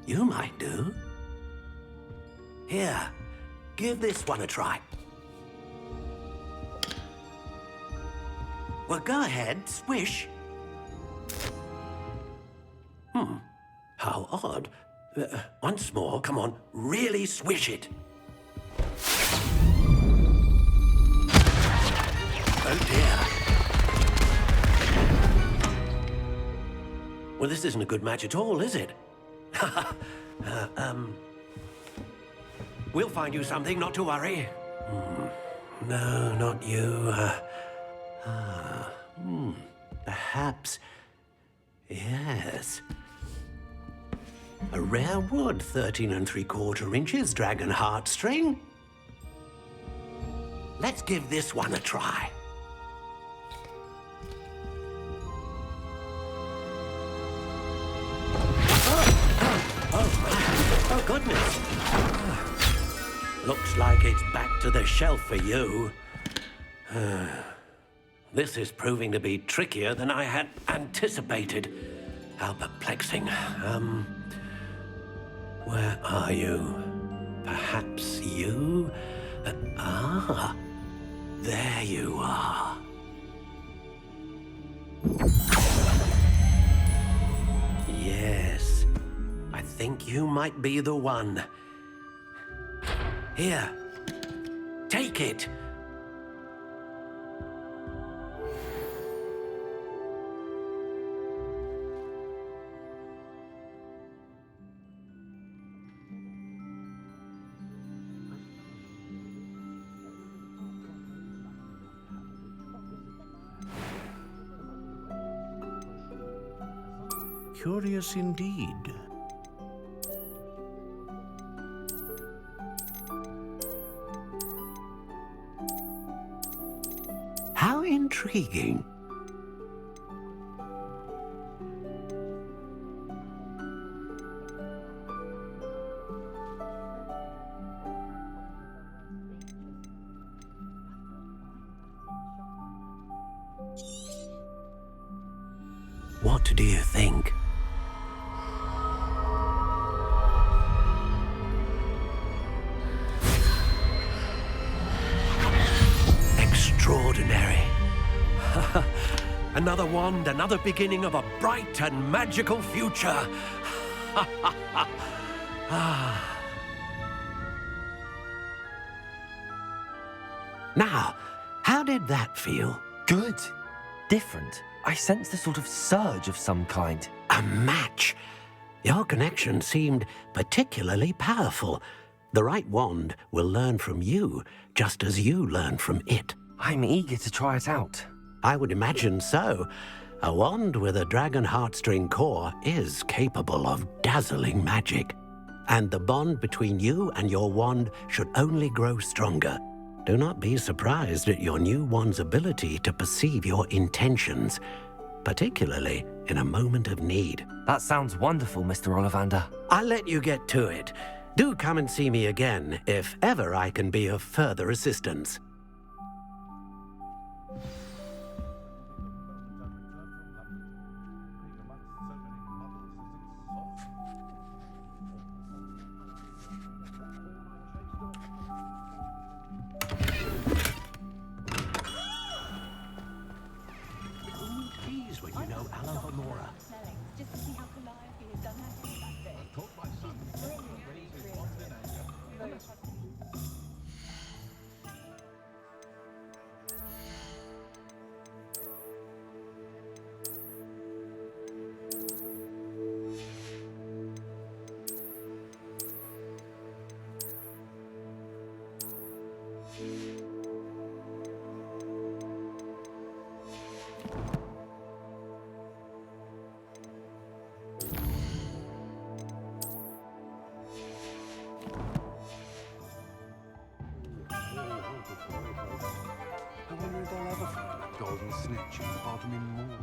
You might do. Here, give this one a try. Well, go ahead, swish. How odd. Once more, come on, really swish it. Oh dear. Well, this isn't a good match at all, is it? We'll find you something, not to worry. No, not you. Perhaps. Yes. A rare wood, 13 3/4 inches, dragon heartstring. Let's give this one a try. Oh, goodness. Looks like it's back to the shelf for you. This is proving to be trickier than I had anticipated. How perplexing. Where are you? Perhaps you? There you are. Yes, I think you might be the one. Here, take it. Curious indeed. How intriguing. What do you think? Extraordinary. Another wand, another beginning of a bright and magical future. Now, how did that feel? Good. Different. I sensed a sort of surge of some kind. A match. Your connection seemed particularly powerful. The right wand will learn from you, just as you learn from it. I'm eager to try it out. I would imagine so. A wand with a dragon heartstring core is capable of dazzling magic. And the bond between you and your wand should only grow stronger. Do not be surprised at your new wand's ability to perceive your intentions, particularly in a moment of need. That sounds wonderful, Mr. Ollivander. I'll let you get to it. Do come and see me again if ever I can be of further assistance. I wonder if they'll ever find that golden snitch in Bodmin Moor.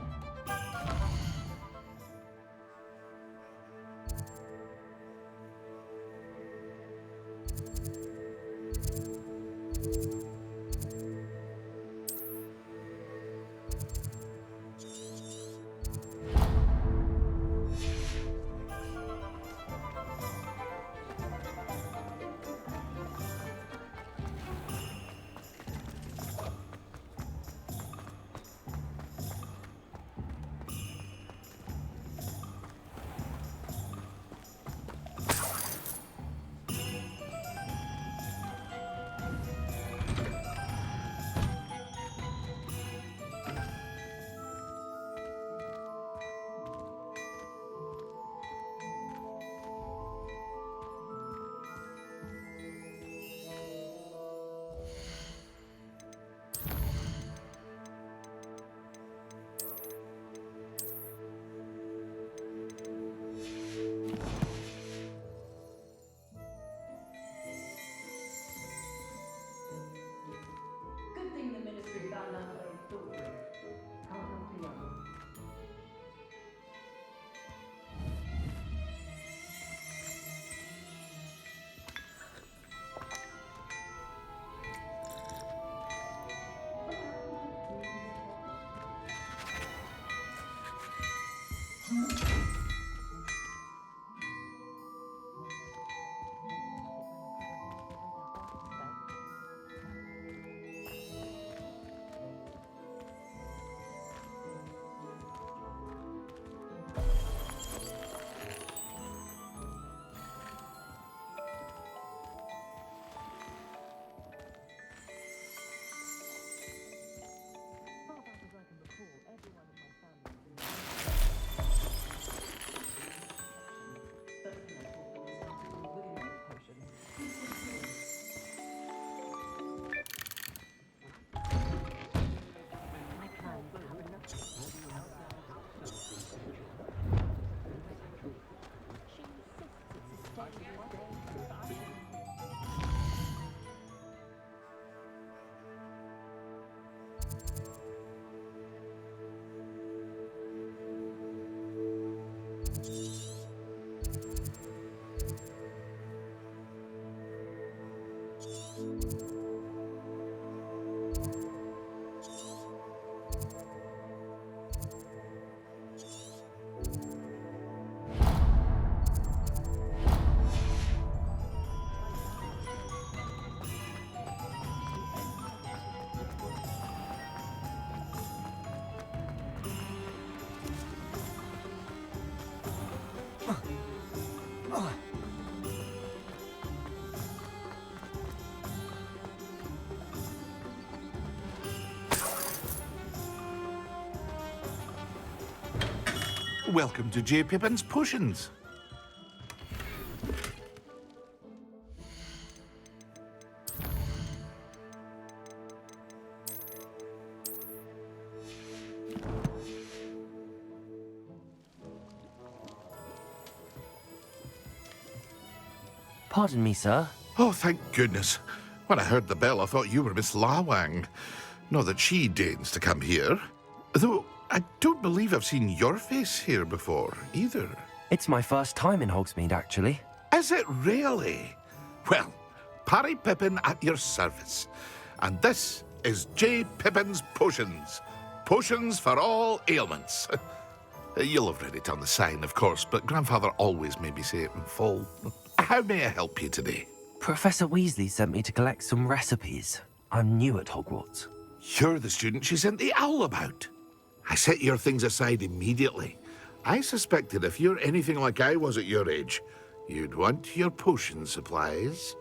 Welcome to J. Pippin's Potions. Pardon me, sir. Oh, thank goodness. When I heard the bell, I thought you were Miss Lawang. Not that she deigns to come here. Though I don't believe I've seen your face here before, either. It's my first time in Hogsmeade, actually. Is it really? Well, Parry Pippin at your service. And this is J. Pippin's Potions. Potions for all ailments. You'll have read it on the sign, of course, but Grandfather always made me say it in full. How may I help you today? Professor Weasley sent me to collect some recipes. I'm new at Hogwarts. You're the student she sent the owl about. I set your things aside immediately. I suspected if you're anything like I was at your age, you'd want your potion supplies.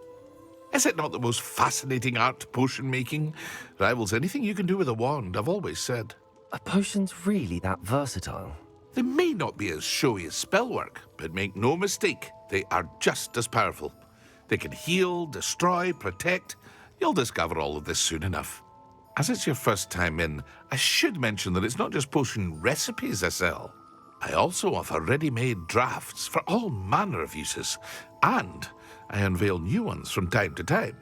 Is it not the most fascinating art, potion making? Rivals anything you can do with a wand, I've always said. Are potions really that versatile? They may not be as showy as spellwork, but make no mistake, they are just as powerful. They can heal, destroy, protect. You'll discover all of this soon enough. As it's your first time in, I should mention that it's not just potion recipes I sell. I also offer ready-made drafts for all manner of uses, and I unveil new ones from time to time.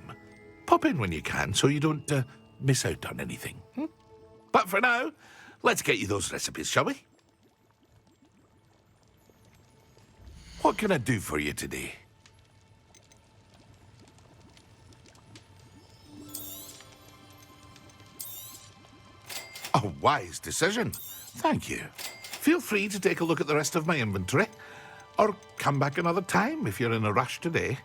Pop in when you can so you don't miss out on anything. But for now, let's get you those recipes, shall we? What can I do for you today? A wise decision. Thank you. Feel free to take a look at the rest of my inventory, or come back another time if you're in a rush today.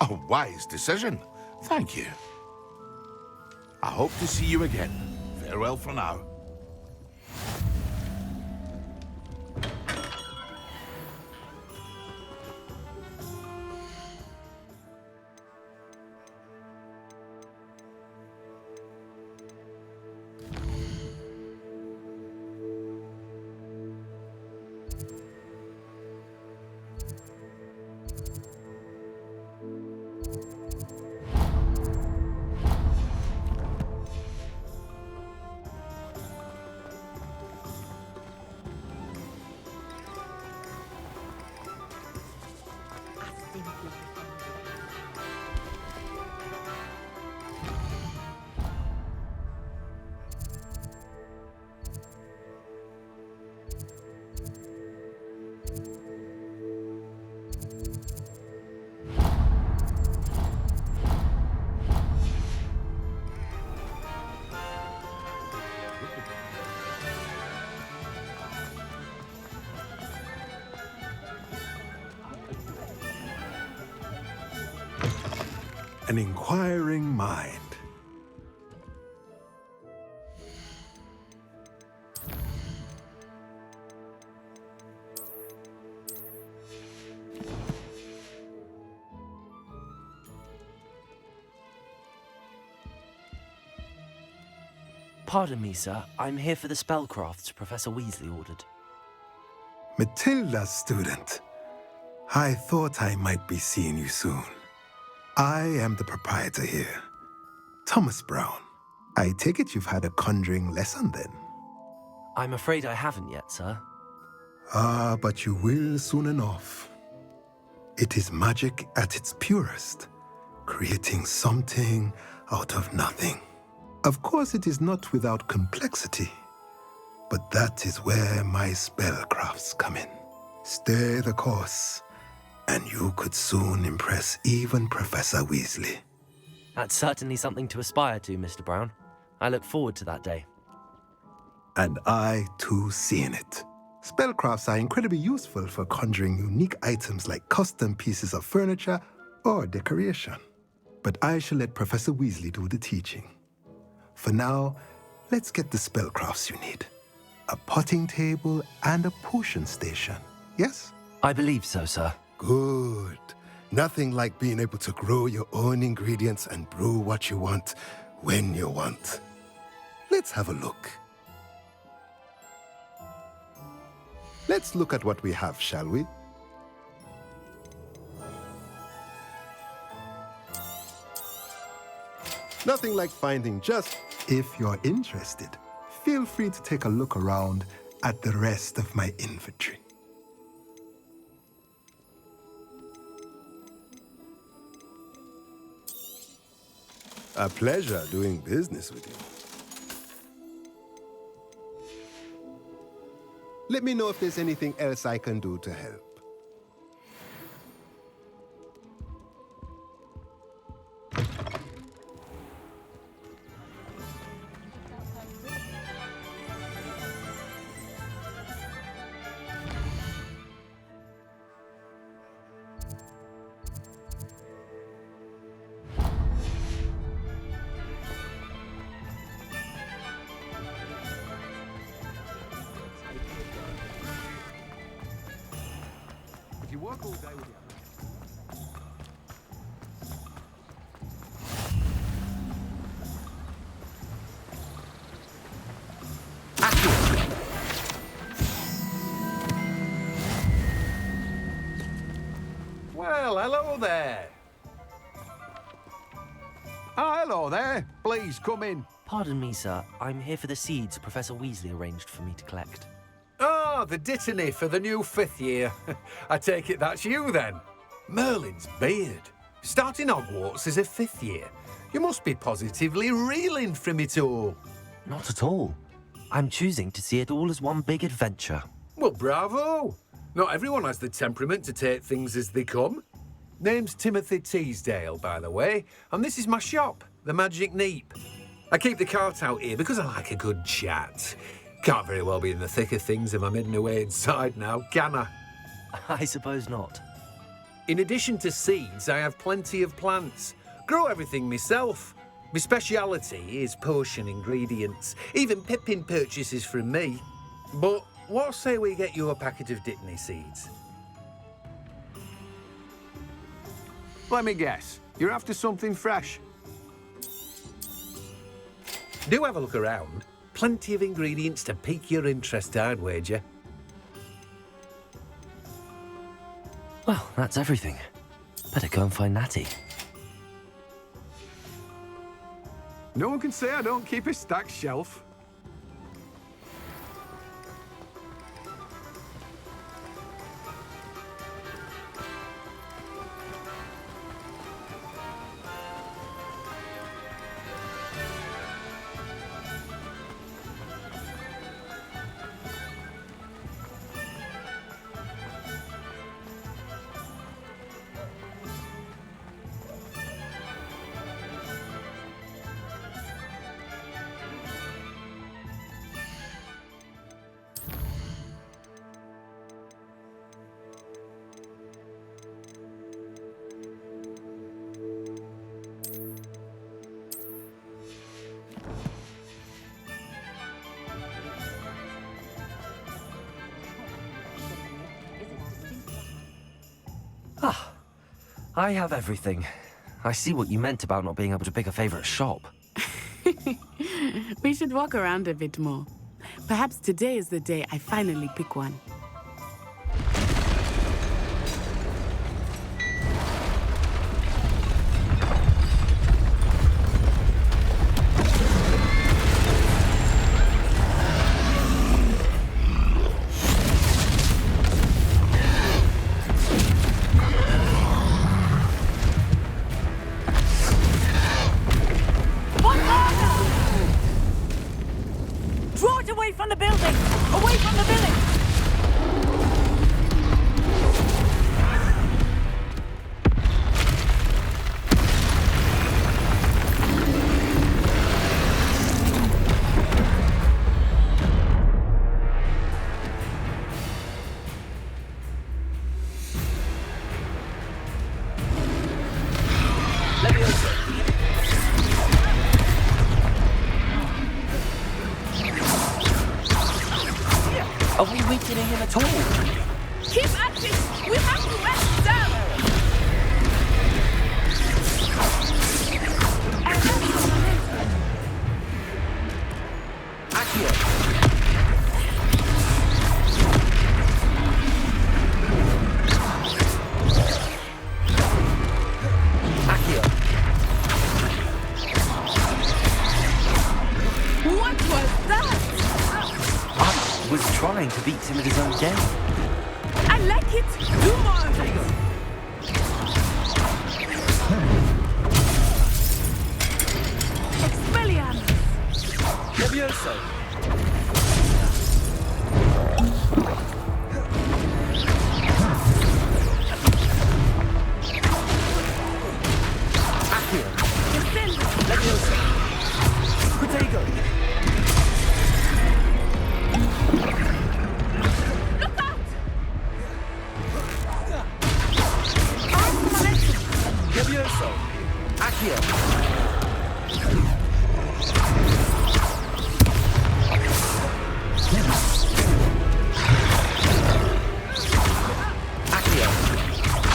A wise decision. Thank you. I hope to see you again. Farewell for now. An inquiring mind. Pardon me, sir. I'm here for the spellcrafts Professor Weasley ordered. Matilda's student. I thought I might be seeing you soon. I am the proprietor here, Thomas Brown. I take it you've had a conjuring lesson then? I'm afraid I haven't yet, sir. Ah, but you will soon enough. It is magic at its purest, creating something out of nothing. Of course, it is not without complexity, but that is where my spellcrafts come in. Stay the course, and you could soon impress even Professor Weasley. That's certainly something to aspire to, Mr. Brown. I look forward to that day. And I, too, seeing it. Spellcrafts are incredibly useful for conjuring unique items like custom pieces of furniture or decoration. But I shall let Professor Weasley do the teaching. For now, let's get the spellcrafts you need. A potting table and a potion station, yes? I believe so, sir. Good. Nothing like being able to grow your own ingredients and brew what you want when you want. Let's have a look. Let's look at what we have, shall we? Nothing like finding just, if you're interested, feel free to take a look around at the rest of my inventory. A pleasure doing business with you. Let me know if there's anything else I can do to help. If you work all day with your Well, hello there. Oh, hello there. Please, come in. Pardon me, sir. I'm here for the seeds Professor Weasley arranged for me to collect. Oh, the dittany for the new 5th year. I take it that's you, then. Merlin's beard. Starting Hogwarts as a 5th year. You must be positively reeling from it all. Not at all. I'm choosing to see it all as one big adventure. Well, bravo. Not everyone has the temperament to take things as they come. Name's Timothy Teasdale, by the way, and this is my shop, the Magic Neep. I keep the cart out here because I like a good chat. Can't very well be in the thick of things if I'm hidden away inside now, can I? I suppose not. In addition to seeds, I have plenty of plants. Grow everything myself. My speciality is potion ingredients. Even Pippin purchases from me. But what say we get you a packet of Dittany seeds? Let me guess. You're after something fresh. Do have a look around. Plenty of ingredients to pique your interest, I'd wager. Well, that's everything. Better go and find Natty. No one can say I don't keep a stacked shelf. Ah, I have everything. I see what you meant about not being able to pick a favorite shop. We should walk around a bit more. Perhaps today is the day I finally pick one. Draw it away from the building! Away from the village! Are we weakening him at all? Keep at it! We have to rest down! trying to beat him at his own game. I like it! Do more! Expelliarmus! Levioso! Accio! Levioso! Protego! Look out! Levioso! Accio! Accio!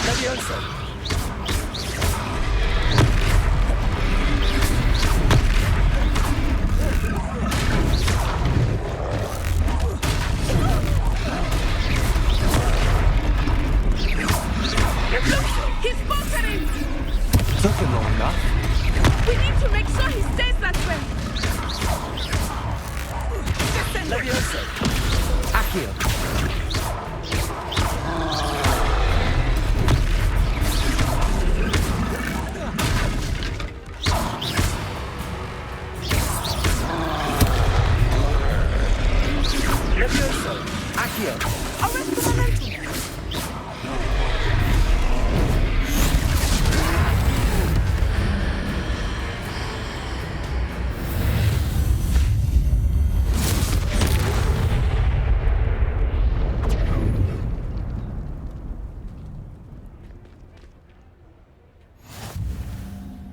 Levioso! He's bunkering! Took him long enough. We need to make sure he stays that way! Levioso! Accio! Levioso! Accio! Arrest the momentum!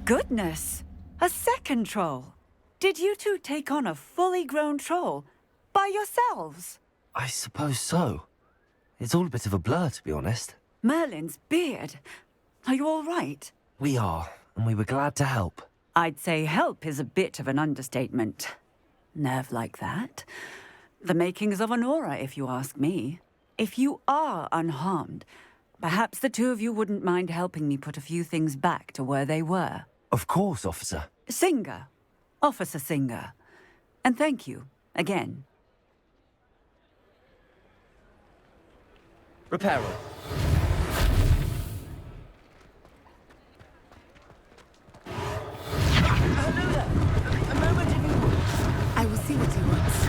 Goodness! A second troll! Did you two take on a fully grown troll? By yourselves? I suppose so. It's all a bit of a blur, to be honest. Merlin's beard. Are you all right? We are, and we were glad to help. I'd say help is a bit of an understatement. Nerve like that. The makings of an aura, if you ask me. If you are unharmed, perhaps the two of you wouldn't mind helping me put a few things back to where they were. Of course, officer. Singer. Officer Singer. And thank you, again. Reparo. I will see what he wants.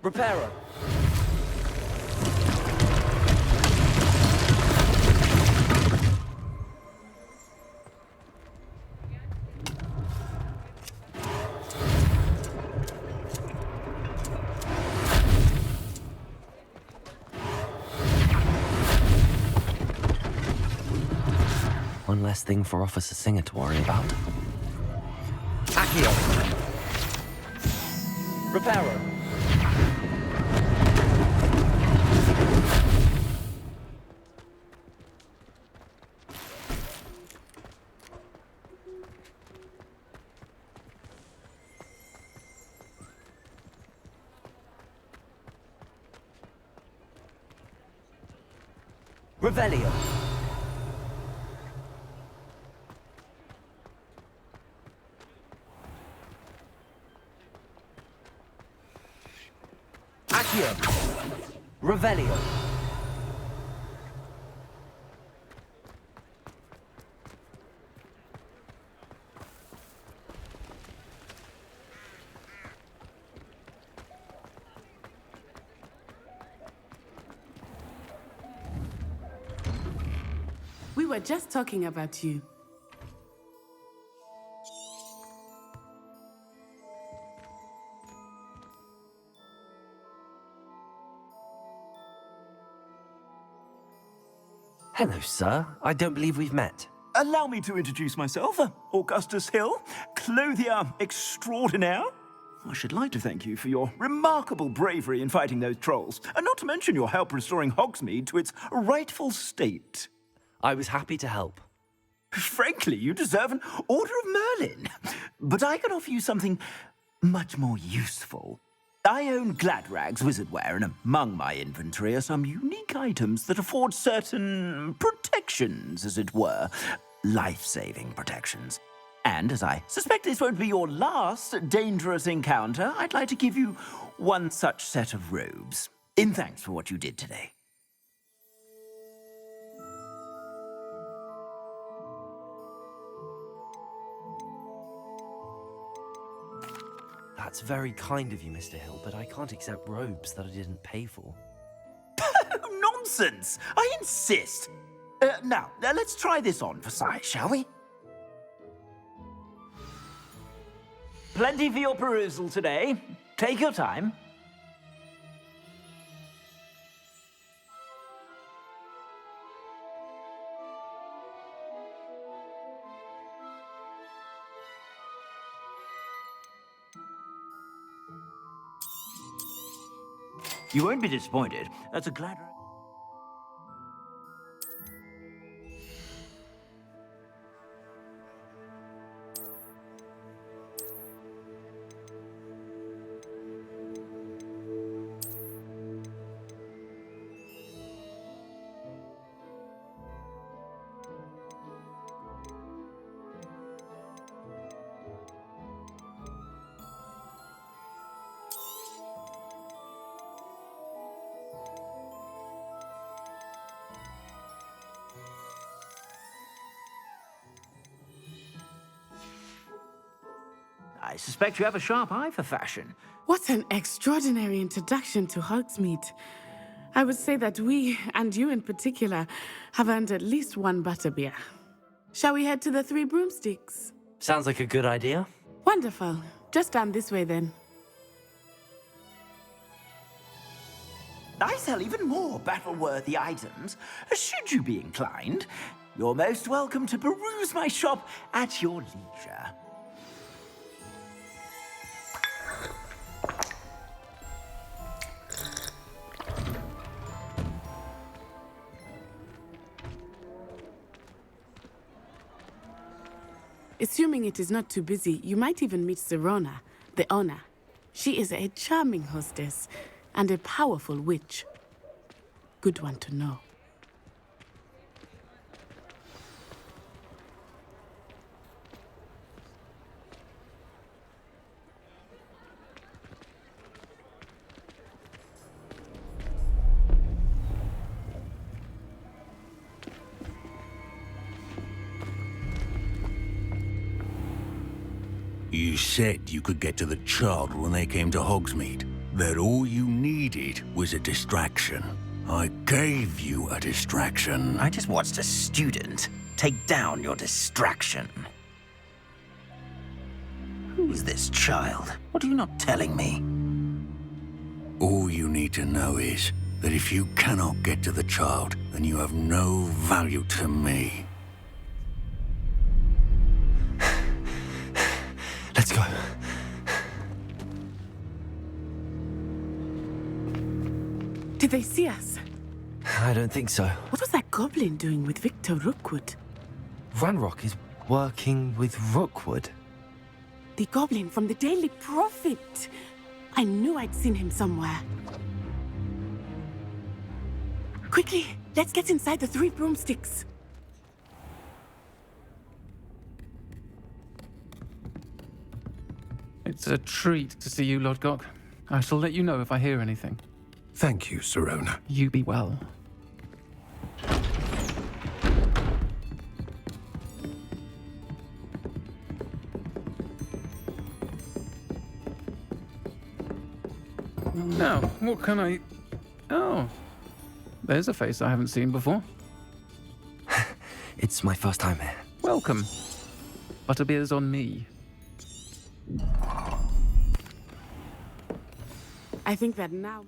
Reparo. One less thing for Officer Singer to worry about. Accio. Reparo. Revelio. Accio. Revelio. We were just talking about you. Hello, sir. I don't believe we've met. Allow me to introduce myself. Augustus Hill, clothier extraordinaire. I should like to thank you for your remarkable bravery in fighting those trolls, and not to mention your help restoring Hogsmeade to its rightful state. I was happy to help. Frankly, you deserve an Order of Merlin. But I can offer you something much more useful. I own Gladrag's wizardware, and among my inventory are some unique items that afford certain protections, as it were. Life-saving protections. And as I suspect this won't be your last dangerous encounter, I'd like to give you one such set of robes, in thanks for what you did today. That's very kind of you, Mr. Hill, but I can't accept robes that I didn't pay for. Nonsense! I insist! Now, let's try this on for size, shall we? Plenty for your perusal today. Take your time. You won't be disappointed. That's a glad... I suspect you have a sharp eye for fashion. What an extraordinary introduction to Hogsmeade. I would say that we, and you in particular, have earned at least one butterbeer. Shall we head to the Three Broomsticks? Sounds like a good idea. Wonderful. Just down this way then. I sell even more battle-worthy items. Should you be inclined, you're most welcome to peruse my shop at your leisure. Assuming it is not too busy, you might even meet Serona, the owner. She is a charming hostess and a powerful witch. Good one to know. You said you could get to the child when they came to Hogsmeade. That all you needed was a distraction. I gave you a distraction. I just watched a student take down your distraction. Who's this child? What are you not telling me? All you need to know is that if you cannot get to the child, then you have no value to me. Let's go. Did they see us? I don't think so. What was that goblin doing with Victor Rookwood? Ranrock is working with Rookwood. The goblin from the Daily Prophet. I knew I'd seen him somewhere. Quickly, let's get inside the Three Broomsticks. It's a treat to see you, Lodgok. I shall let you know if I hear anything. Thank you, Serona. You be well. Now, what can I... Oh, there's a face I haven't seen before. It's my first time here. Welcome. Butterbeer's on me. I think that now...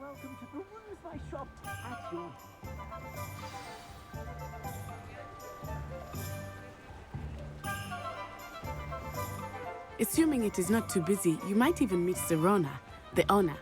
welcome to peruse my shop at your... Assuming it is not too busy, you might even meet Serona, the owner.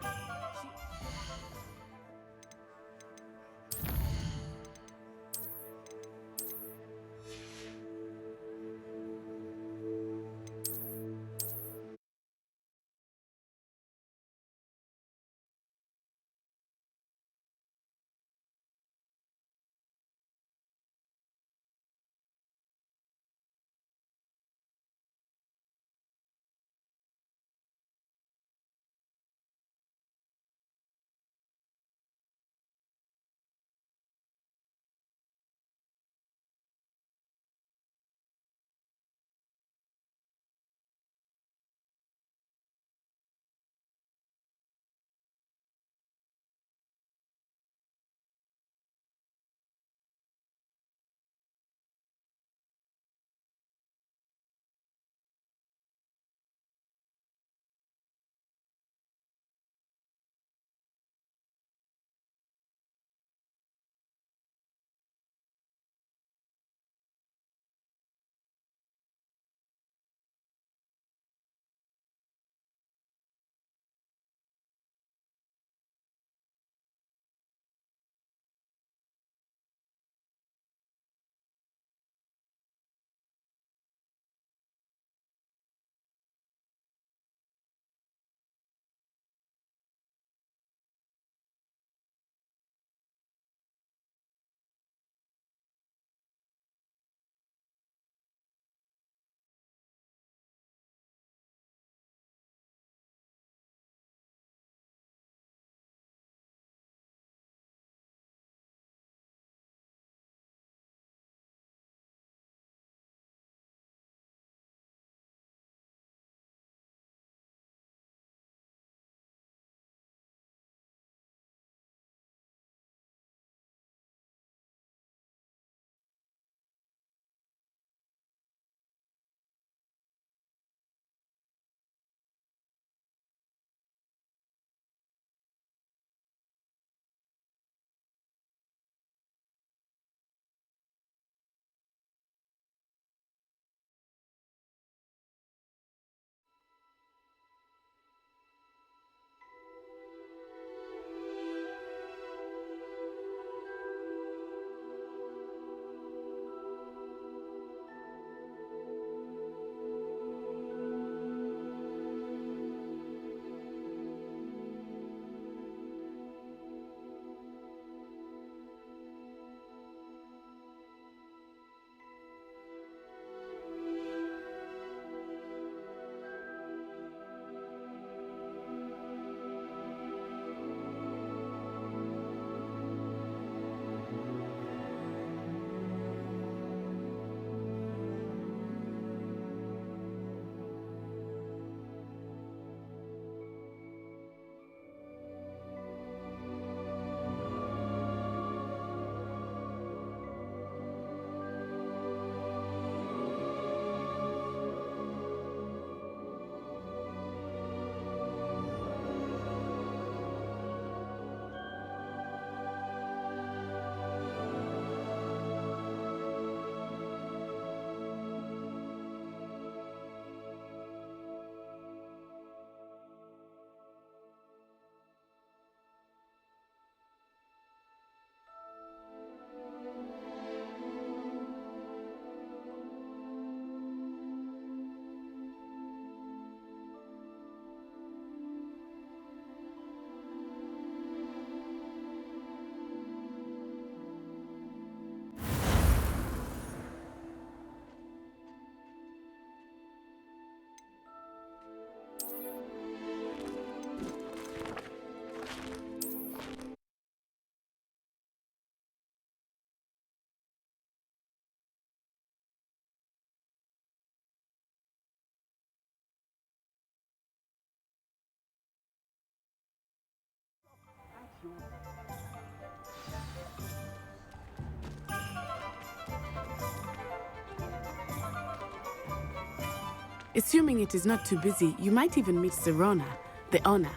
Assuming it is not too busy, you might even meet Serona, the owner.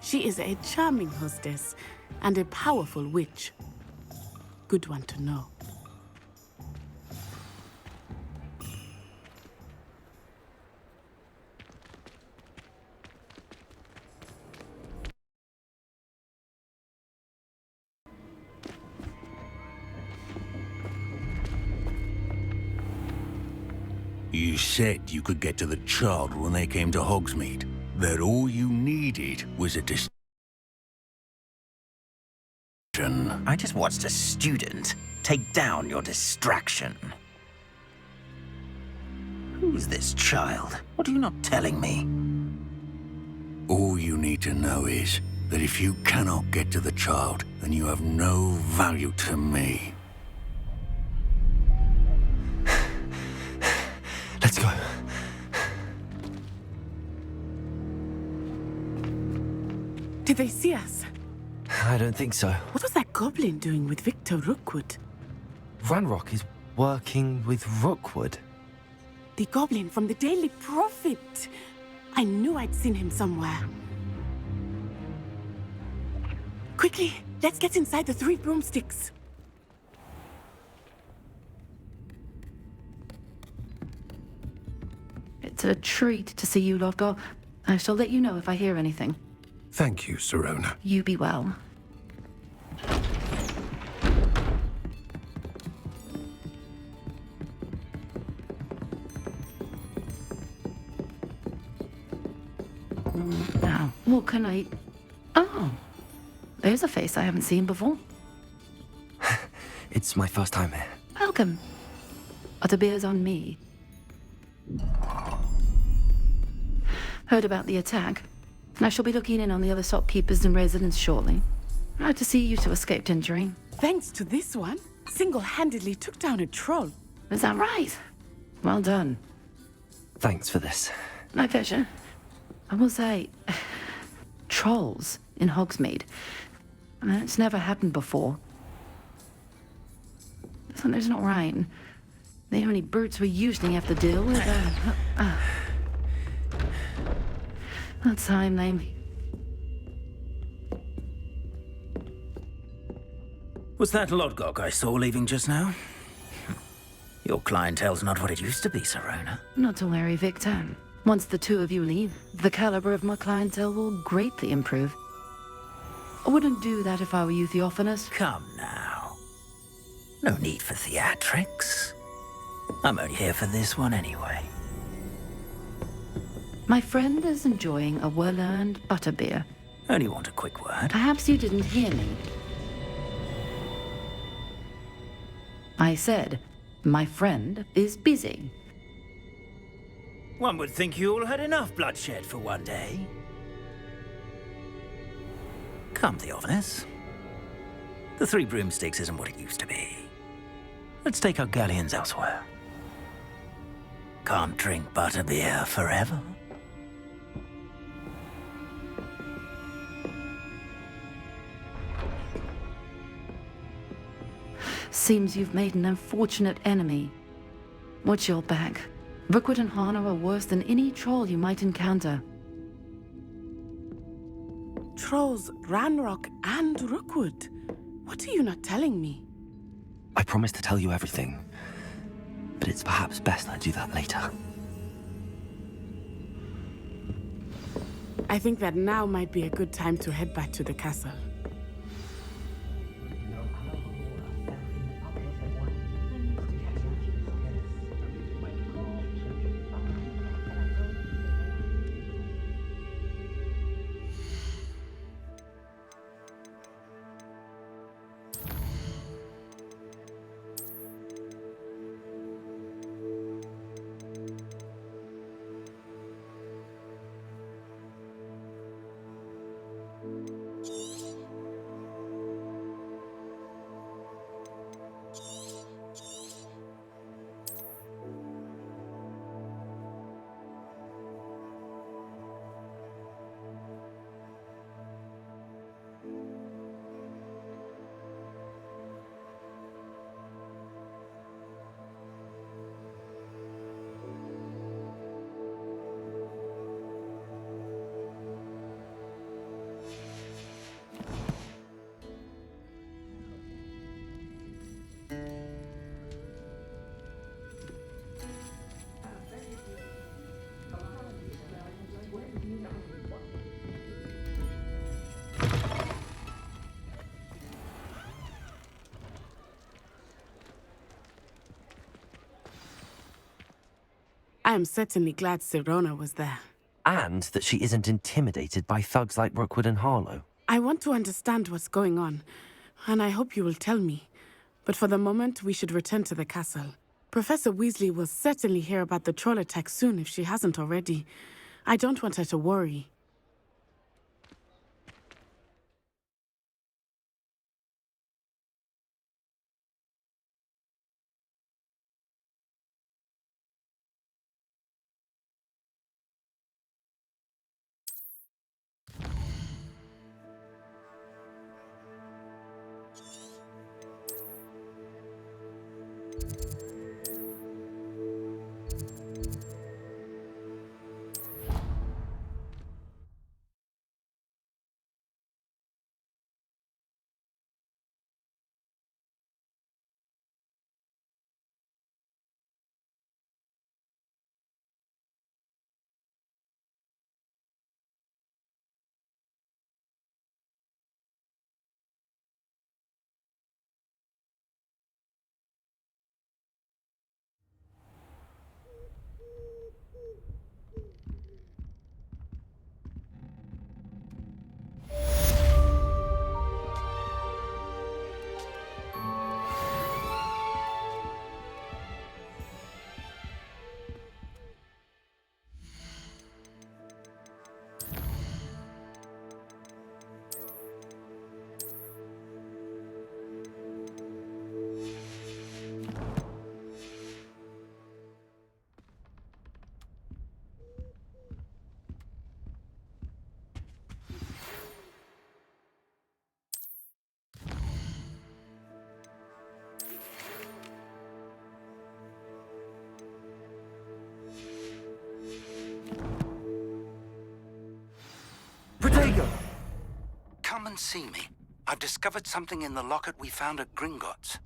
She is a charming hostess and a powerful witch. Good one to know. You said you could get to the child when they came to Hogsmeade. That all you needed was a distraction. I just watched a student take down your distraction. Who's this child? What are you not telling me? All you need to know is that if you cannot get to the child, then you have no value to me. Let's go. Did they see us? I don't think so. What was that goblin doing with Victor Rookwood? Ranrock is working with Rookwood. The goblin from the Daily Prophet. I knew I'd seen him somewhere. Quickly, let's get inside the 3 broomsticks. It's a treat to see you, Lodgar. I shall let you know if I hear anything. Thank you, Sirona. You be well. Now, what can I... Oh, there's a face I haven't seen before. It's my first time here. Welcome. The beer's on me. Heard about the attack. I shall be looking in on the other shopkeepers and residents shortly. Glad to see you two escaped injury. Thanks to this one, single-handedly took down a troll. Is that right? Well done. Thanks for this. My pleasure. I will say, trolls in Hogsmeade. I mean, it's never happened before. Something's not right. The only brutes we usually have to deal with are... That time name. Was that Lodgok I saw leaving just now? Your clientele's not what it used to be, Sirona. Not to worry, Victor. Once the two of you leave, the caliber of my clientele will greatly improve. I wouldn't do that if I were you, Theophanis. Come now. No need for theatrics. I'm only here for this one anyway. My friend is enjoying a well-earned butterbeer. Only want a quick word. Perhaps you didn't hear me. I said, my friend is busy. One would think you all had enough bloodshed for one day. Come, Theophanis. The 3 broomsticks isn't what it used to be. Let's take our galleons elsewhere. Can't drink butterbeer forever. Seems you've made an unfortunate enemy. Watch your back. Rookwood and Hana are worse than any troll you might encounter. Trolls, Ranrock, and Rookwood. What are you not telling me? I promised to tell you everything, but it's perhaps best I do that later. I think that now might be a good time to head back to the castle. I'm certainly glad Sirona was there. And that she isn't intimidated by thugs like Rookwood and Harlow. I want to understand what's going on, and I hope you will tell me. But for the moment, we should return to the castle. Professor Weasley will certainly hear about the troll attack soon if she hasn't already. I don't want her to worry. Protego! Come and see me. I've discovered something in the locket we found at Gringotts.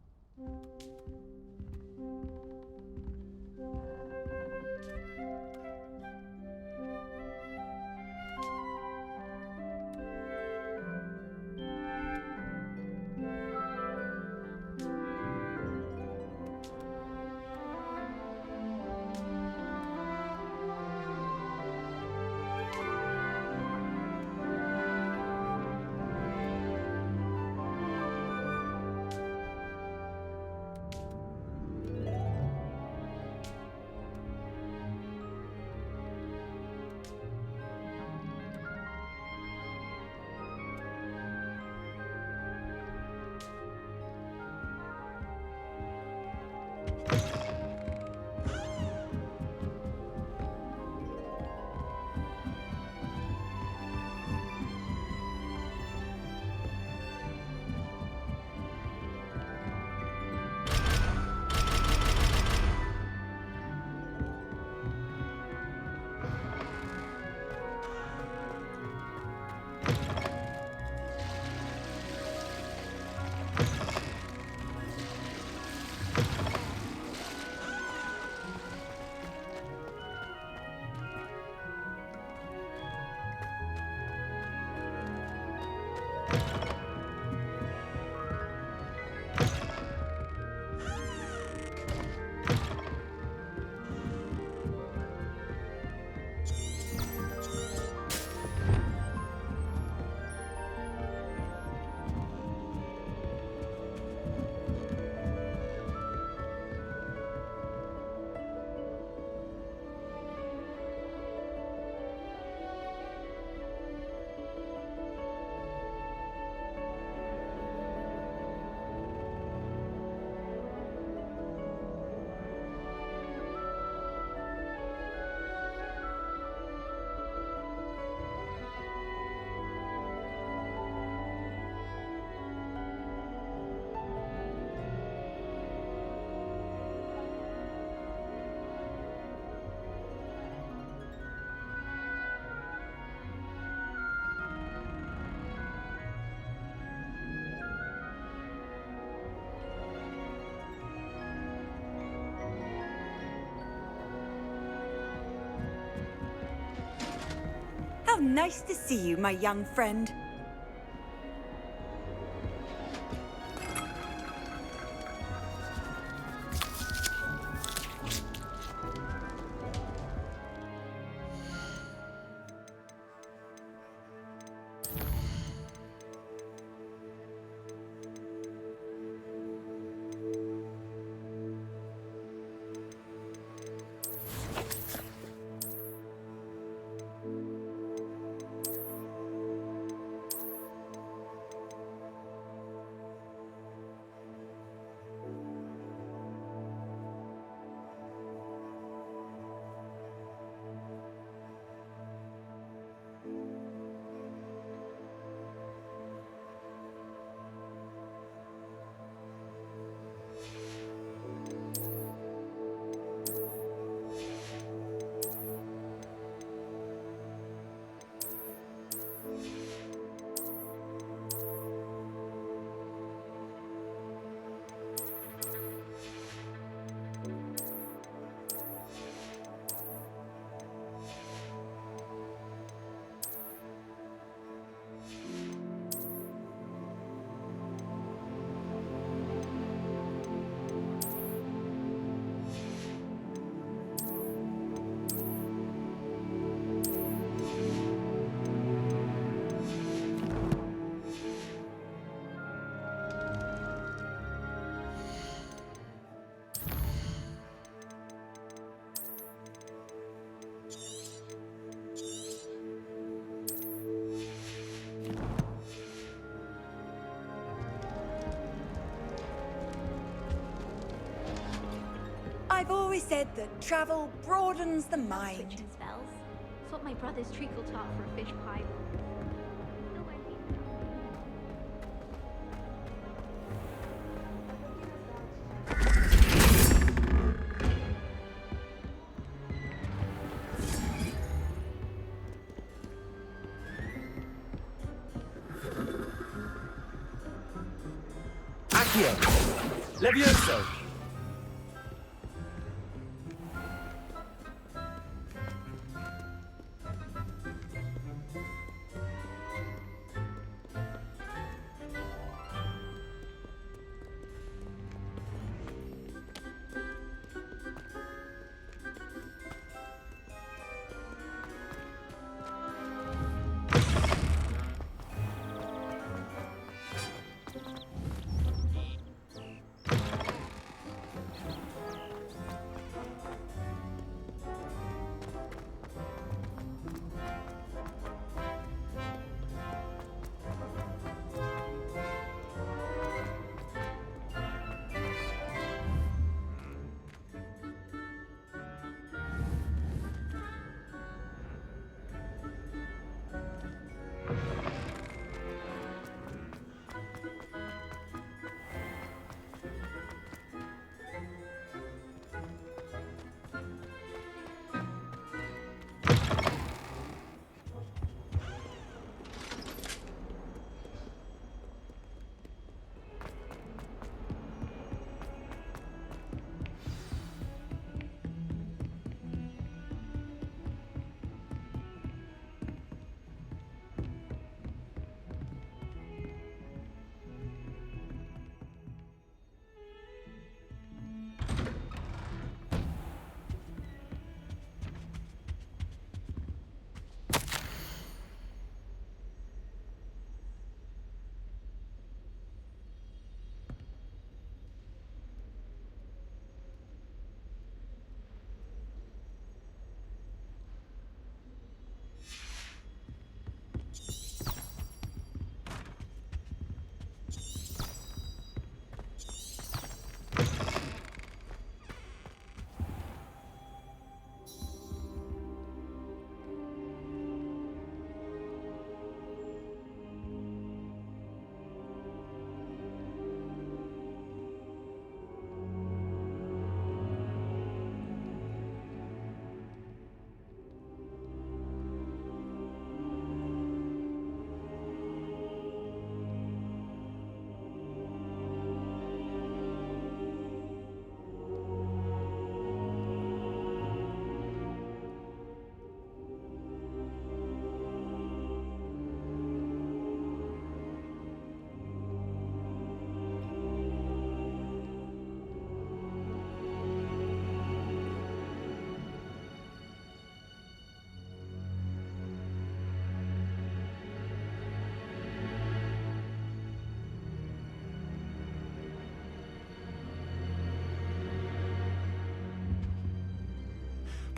How nice to see you, my young friend. said that travel broadens the mind. Switching spells. Swap my brother's treacle tart for a fish pie. Accio! Levioso!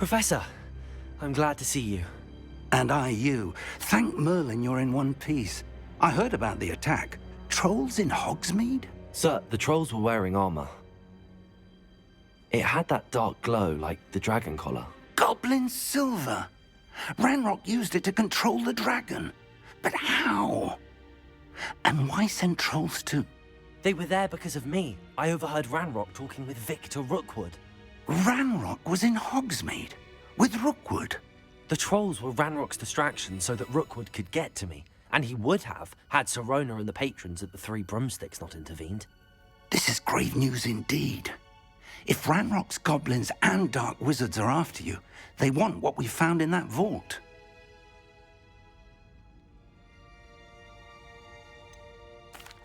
Professor, I'm glad to see you. And I you. Thank Merlin you're in one piece. I heard about the attack. Trolls in Hogsmeade? Sir, the trolls were wearing armor. It had that dark glow like the dragon collar. Goblin silver! Ranrock used it to control the dragon. But how? And why send trolls to... They were there because of me. I overheard Ranrock talking with Victor Rookwood. Ranrock was in Hogsmeade? With Rookwood? The trolls were Ranrock's distraction so that Rookwood could get to me. And he would have, had Sirona and the patrons at the Three Broomsticks not intervened. This is grave news indeed. If Ranrock's goblins and dark wizards are after you, they want what we found in that vault.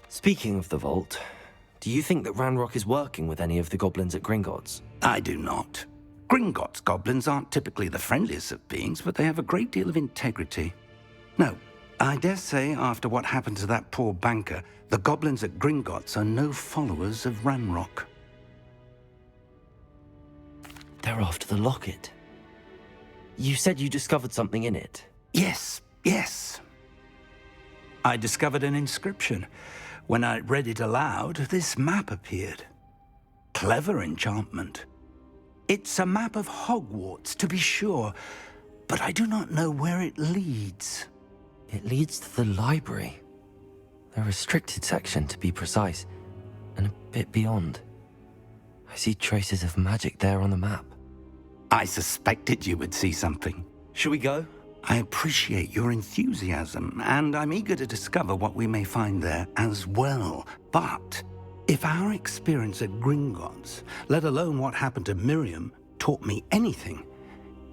Speaking of the vault, do you think that Ranrock is working with any of the goblins at Gringotts? I do not. Gringotts goblins aren't typically the friendliest of beings, but they have a great deal of integrity. No, I dare say after what happened to that poor banker, the goblins at Gringotts are no followers of Ranrock. They're after the locket. You said you discovered something in it. Yes. I discovered an inscription. When I read it aloud, this map appeared. Clever enchantment. It's a map of Hogwarts, to be sure, but I do not know where it leads. It leads to the library. The restricted section, to be precise, and a bit beyond. I see traces of magic there on the map. I suspected you would see something. Shall we go? I appreciate your enthusiasm, and I'm eager to discover what we may find there as well. But if our experience at Gringotts, let alone what happened to Miriam, taught me anything,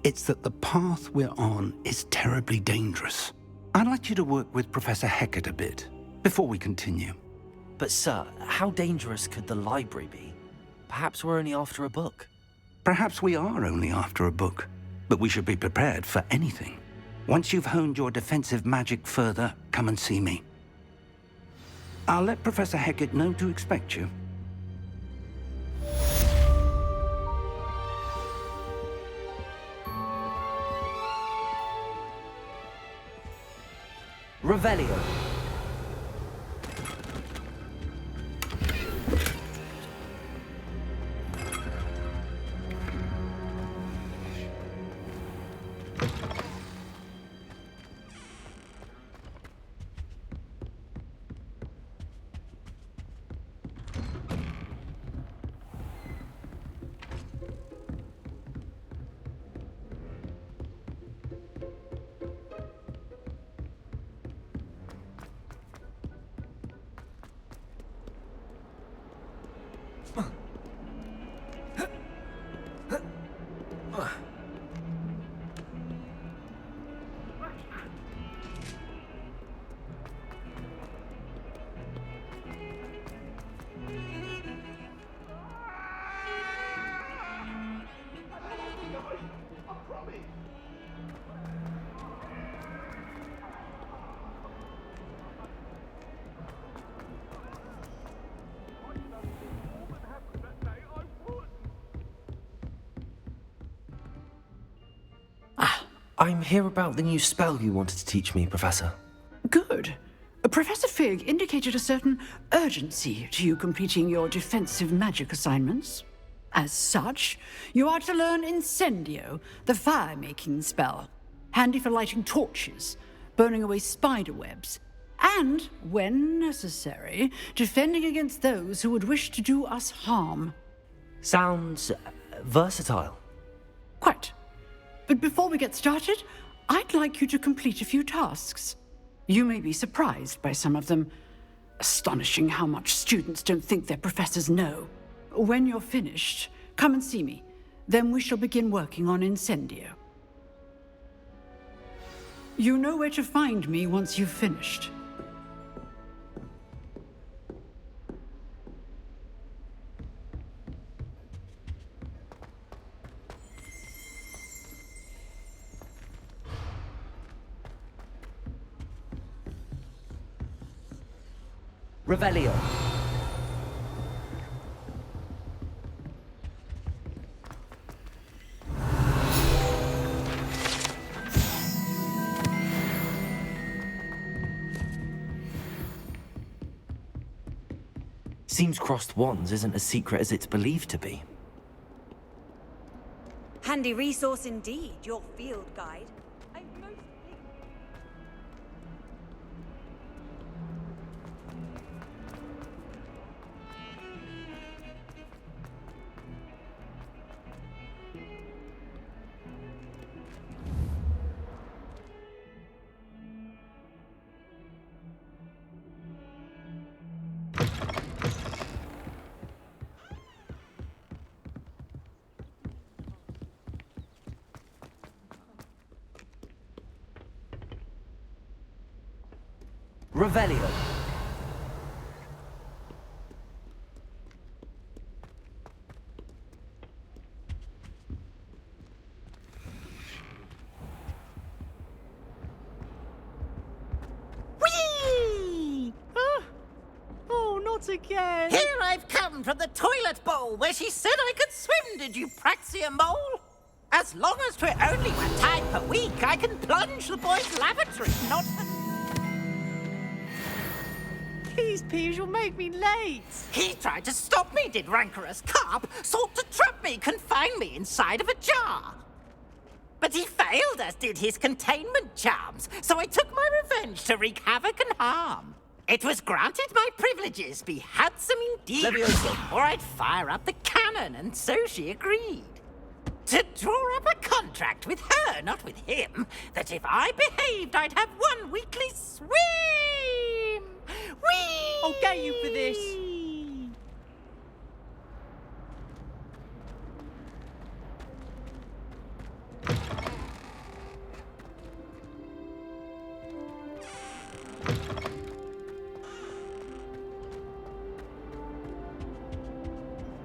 it's that the path we're on is terribly dangerous. I'd like you to work with Professor Hecat a bit before we continue. But sir, how dangerous could the library be? Perhaps we're only after a book. Perhaps we are only after a book, but we should be prepared for anything. Once you've honed your defensive magic further, come and see me. I'll let Professor Hecat know to expect you. Revelio. I'm here about the new spell you wanted to teach me, Professor. Good. Professor Fig indicated a certain urgency to you completing your defensive magic assignments. As such, you are to learn Incendio, the fire-making spell, handy for lighting torches, burning away spider webs, and, when necessary, defending against those who would wish to do us harm. Sounds versatile. Quite. But before we get started, I'd like you to complete a few tasks. You may be surprised by some of them. Astonishing how much students don't think their professors know. When you're finished, come and see me. Then we shall begin working on Incendio. You know where to find me once you've finished. Revelio. Seems crossed wands isn't as secret as it's believed to be. Handy resource indeed, your field guide. Revelio. Whee! Oh, not again! Here I've come from the toilet bowl where she said I could swim, did you praxia mole? As long as 'twere only 1 time per week, I can plunge the boys' lavatory, not the... these peeves will make me late. He tried to stop me, did rancorous carp. Sought to trap me, confine me inside of a jar. But he failed, as did his containment charms, so I took my revenge to wreak havoc and harm. It was granted my privileges be handsome indeed, Levioso. or I'd fire up the cannon, and so she agreed. To draw up a contract with her, not with him, that if I behaved, I'd have one weekly swim! Whee! I'll get you for this.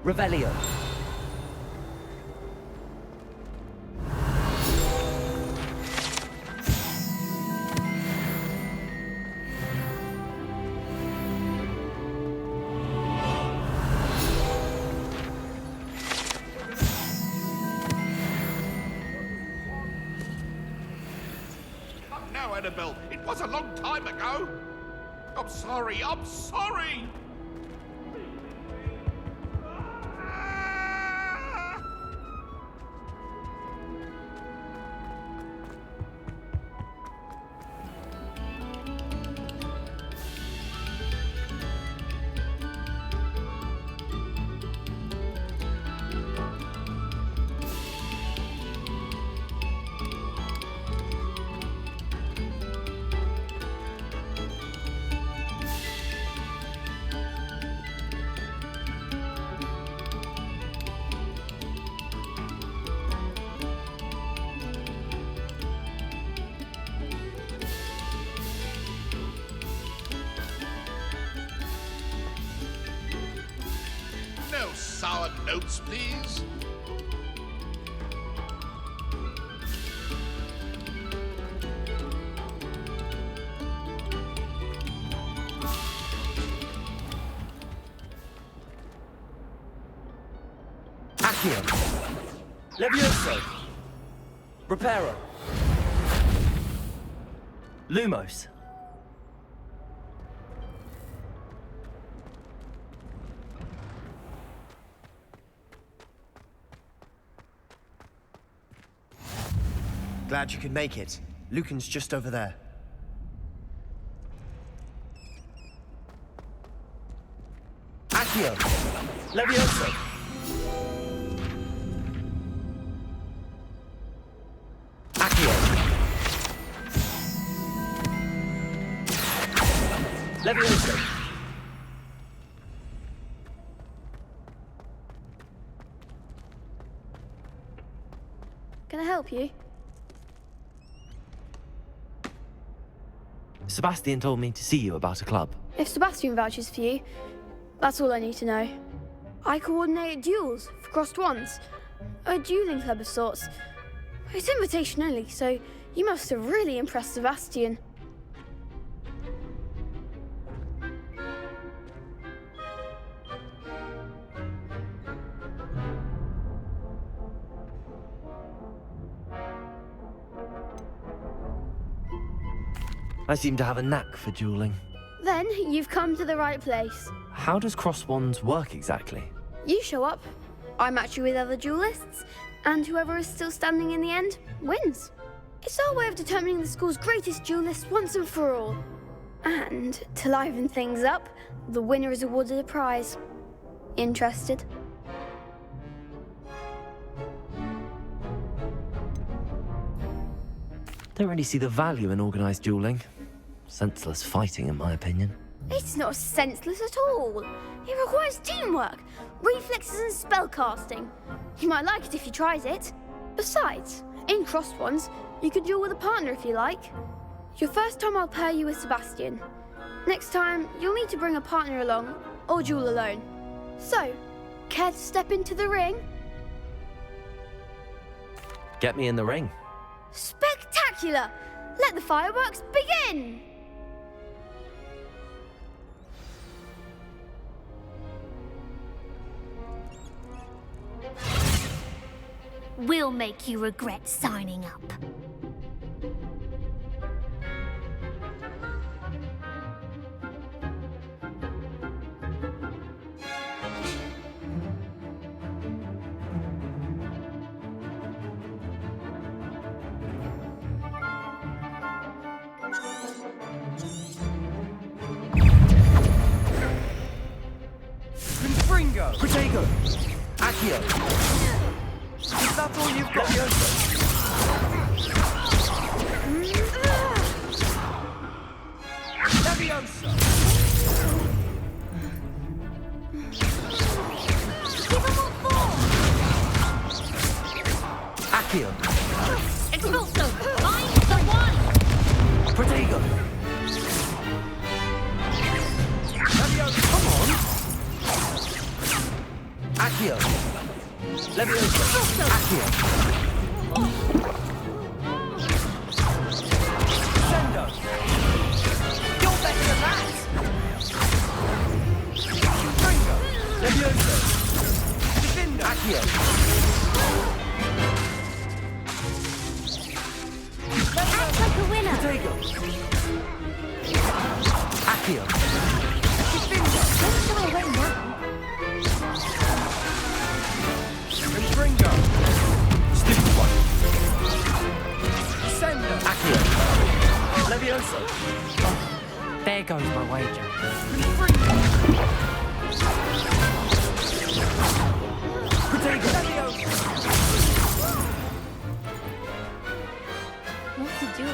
Revelio. Not now, Annabelle. It was a long time ago. I'm sorry. I'm sorry. No sour notes, please. Accio. Levioso. Reparo. Lumos. Glad you could make it. Lucan's just over there. Accio. Levioso. Accio. Levioso. Can I help you? Sebastian told me to see you about a club. If Sebastian vouches for you, that's all I need to know. I coordinate duels for crossed ones. A dueling club of sorts. It's invitation only, so you must have really impressed Sebastian. I seem to have a knack for dueling. Then you've come to the right place. How does cross wands work exactly? You show up, I match you with other duelists, and whoever is still standing in the end wins. It's our way of determining the school's greatest duelist once and for all. And to liven things up, the winner is awarded a prize. Interested? Don't really see the value in organised dueling. Senseless fighting, in my opinion. It's not senseless at all. It requires teamwork, reflexes and spellcasting. You might like it if you tried it. Besides, in crossed ones, you could duel with a partner if you like. Your first time I'll pair you with Sebastian. Next time, you'll need to bring a partner along, or duel alone. So, care to step into the ring? Get me in the ring. Spectacular! Let the fireworks begin! We'll make you regret signing up. Sendo. You're better than that! Ringo. Levioso. Defendo. Accio. Act like a winner! Protego. Accio. Don't shy away now. Ringo. Stupid one. Sendo. Accio. Levioso. There goes my wager. Protego. Levioso. What to do?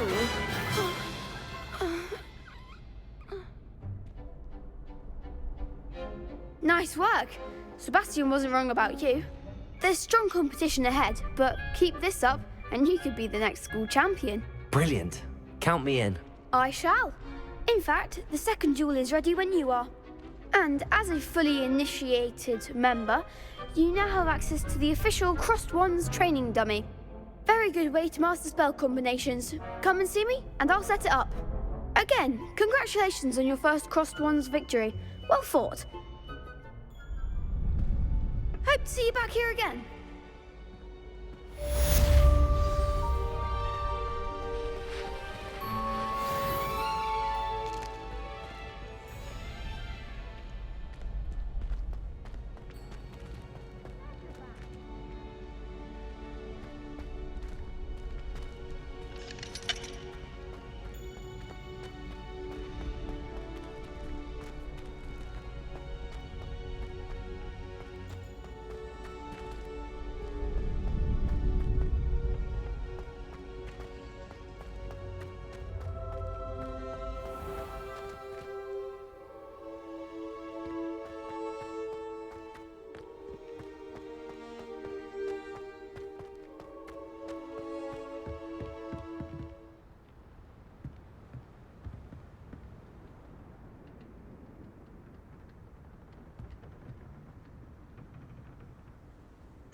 Nice work. Sebastian wasn't wrong about you. There's strong competition ahead, but keep this up and you could be the next school champion. Brilliant. Count me in. I shall. In fact, the second duel is ready when you are. And as a fully initiated member, you now have access to the official Crossed Wands training dummy. Very good way to master spell combinations. Come and see me, and I'll set it up. Again, congratulations on your first Crossed Wands victory. Well fought. Hope to see you back here again.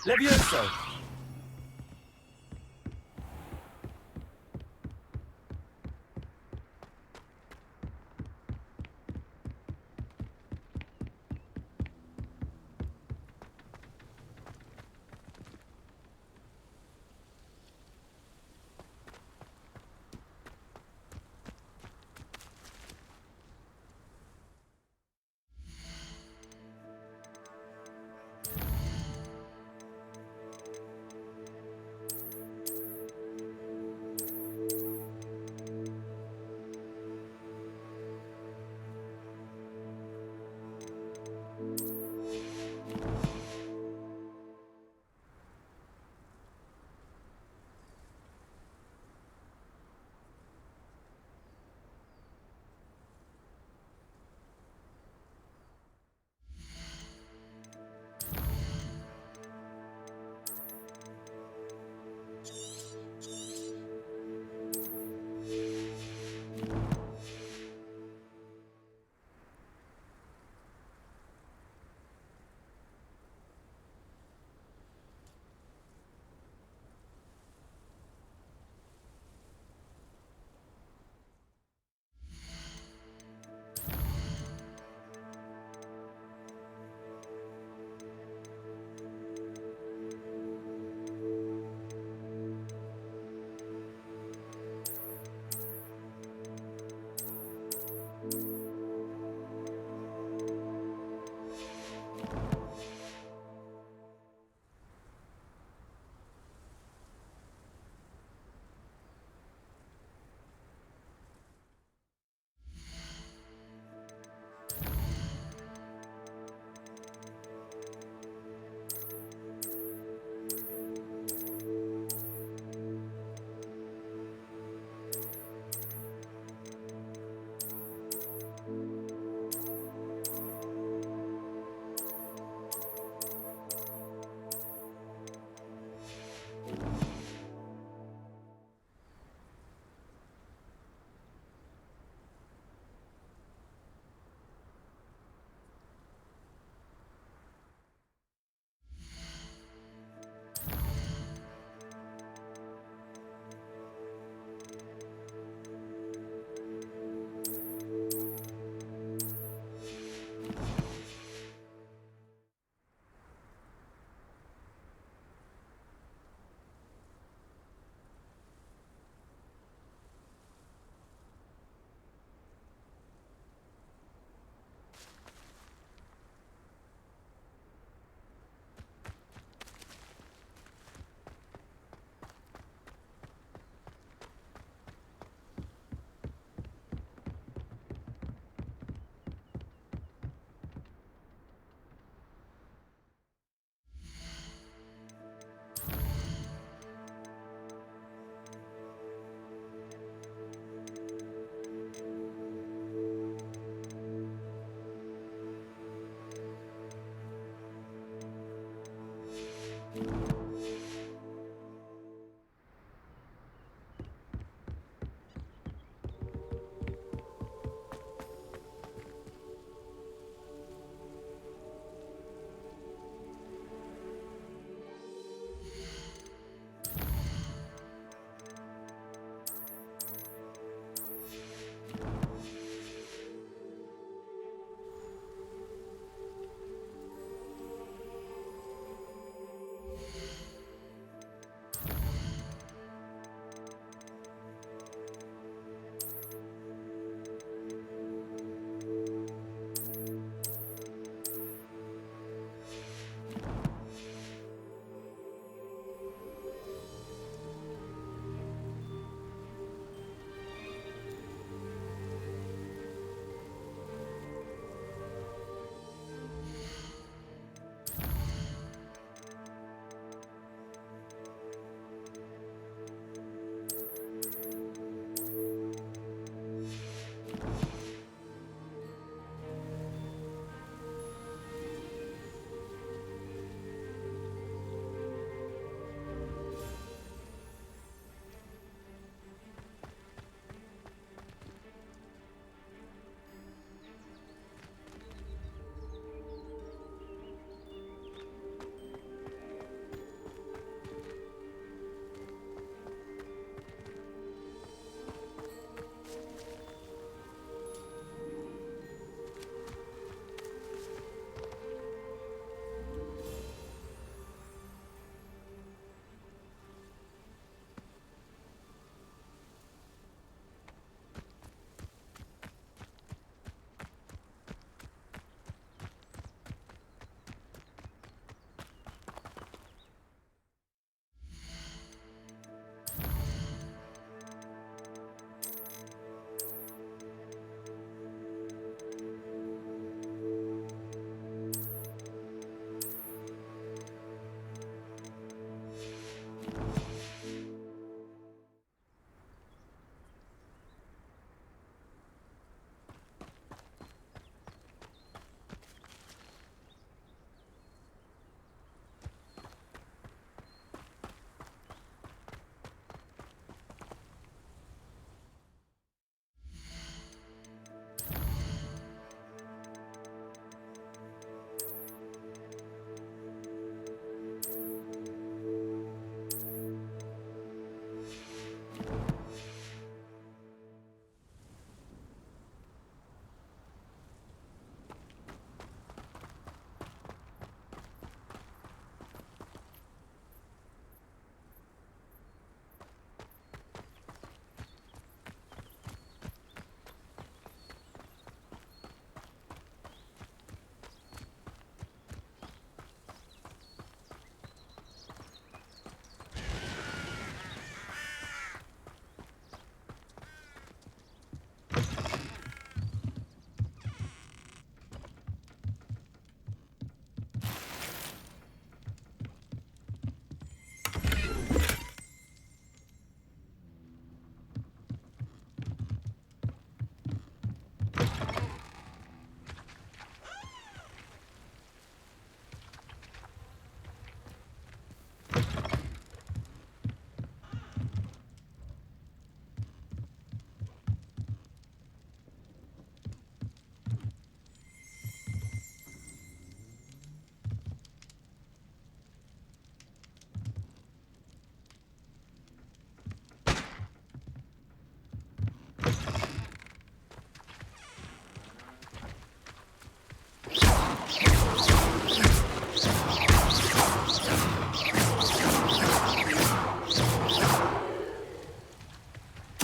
Levioso.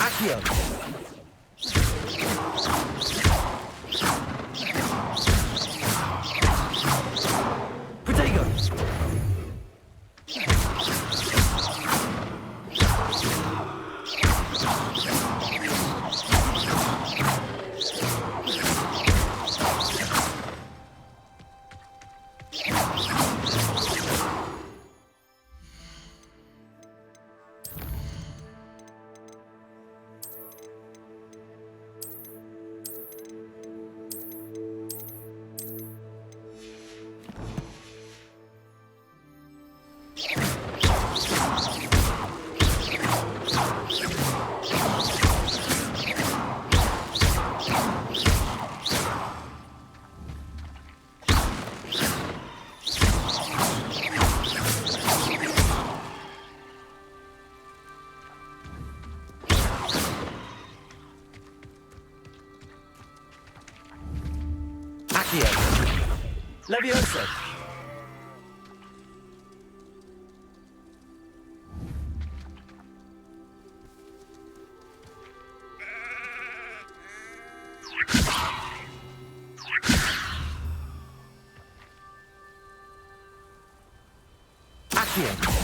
Accio. Protego. Leviosa. Accio.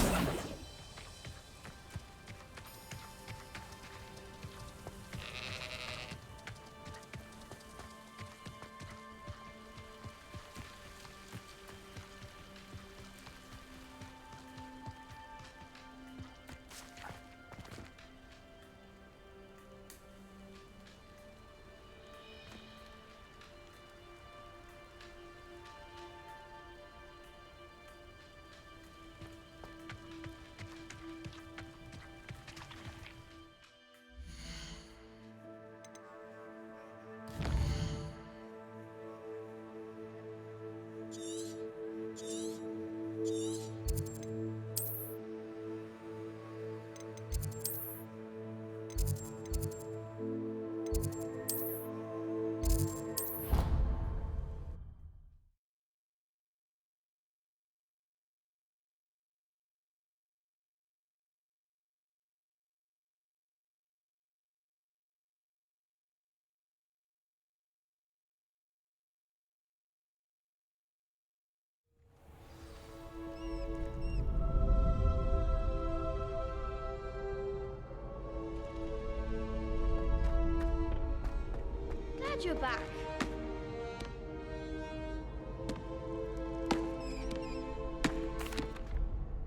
Glad you're back.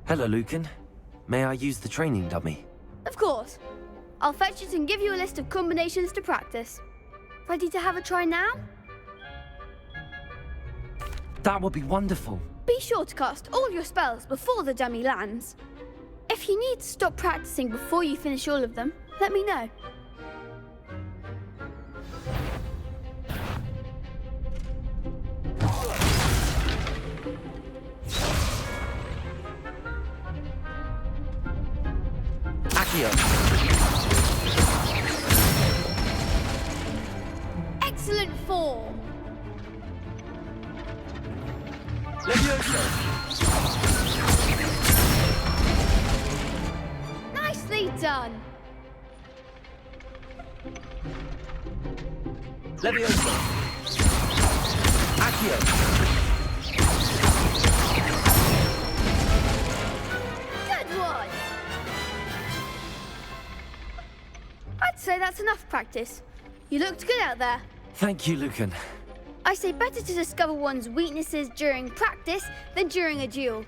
Hello, Lucan. May I use the training dummy? Of course. I'll fetch it and give you a list of combinations to practice. Ready to have a try now? That would be wonderful. Be sure to cast all your spells before the dummy lands. If you need to stop practicing before you finish all of them, let me know. Excellent form. Leviosa. Nicely done. Leviosa. Accio. Good one. I'd say that's enough practice. You looked good out there. Thank you, Lucan. I say better to discover one's weaknesses during practice than during a duel.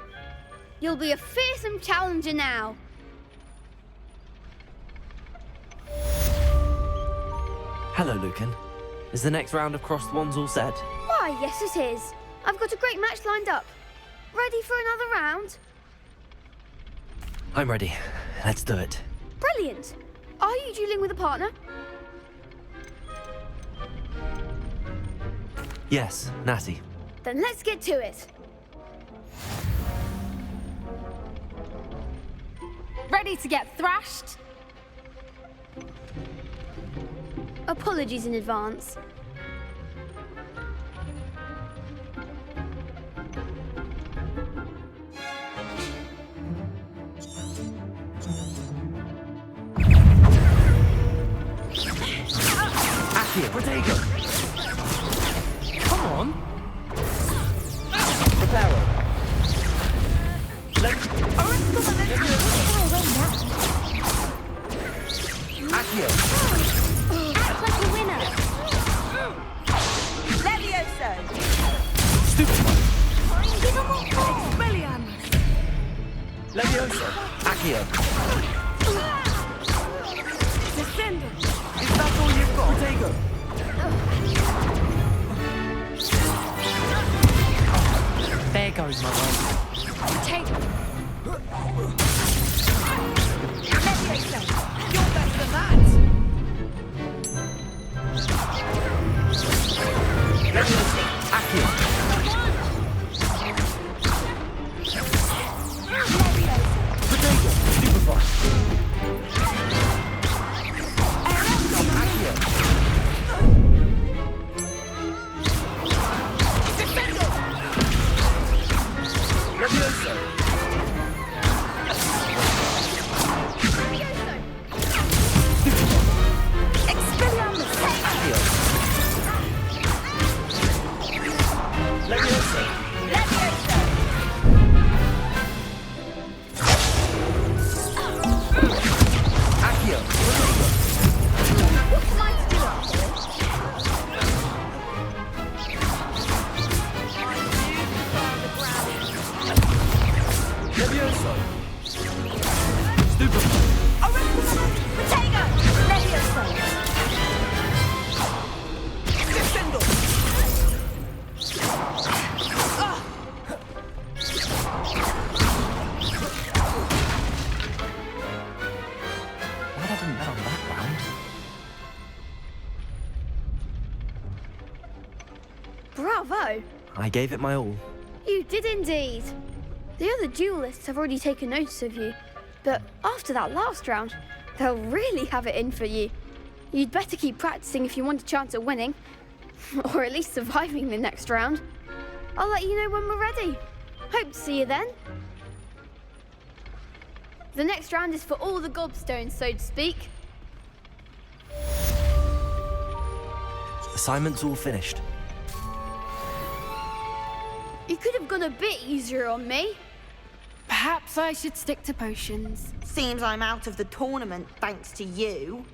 You'll be a fearsome challenger now. Hello, Lucan. Is the next round of Crossed Wands all set? Why, yes it is. I've got a great match lined up. Ready for another round? I'm ready. Let's do it. Brilliant. Are you dueling with a partner? Yes, Natty. Then let's get to it. Ready to get thrashed? Apologies in advance. Accio. Protego. Come on. Reparo. Accio. Act like a winner. Levioso! Stupefy. Give him more force. Expelliarmus! Levioso. Accio. Descendant! Is that all you've got? Protego. There goes my way. Take Levioso! You're better than that! Levioso. Accio. Protego. Stupefy. Accio. Levioso. Expelliarmus! Accio. Levioso. Levioso! Accio. What am I to do up here? Levioso. Stupefy. Protego! Levioso! Descendo! Why didn't I bet on that round? Bravo! I gave it my all. You did indeed. The other duelists have already taken notice of you, but after that last round, they'll really have it in for you. You'd better keep practicing if you want a chance at winning, or at least surviving the next round. I'll let you know when we're ready. Hope to see you then. The next round is for all the gobstones, so to speak. Assignment's all finished. You could have gone a bit easier on me. Perhaps I should stick to potions. Seems I'm out of the tournament thanks to you.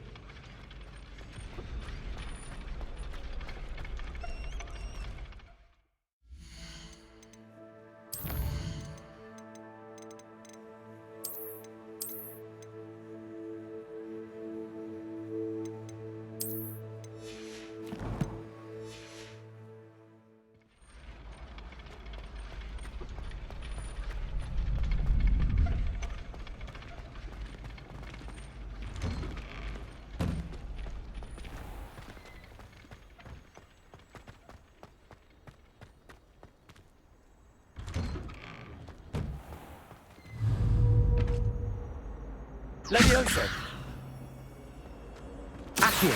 Levioso. Accio.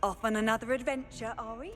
Off on another adventure, are we?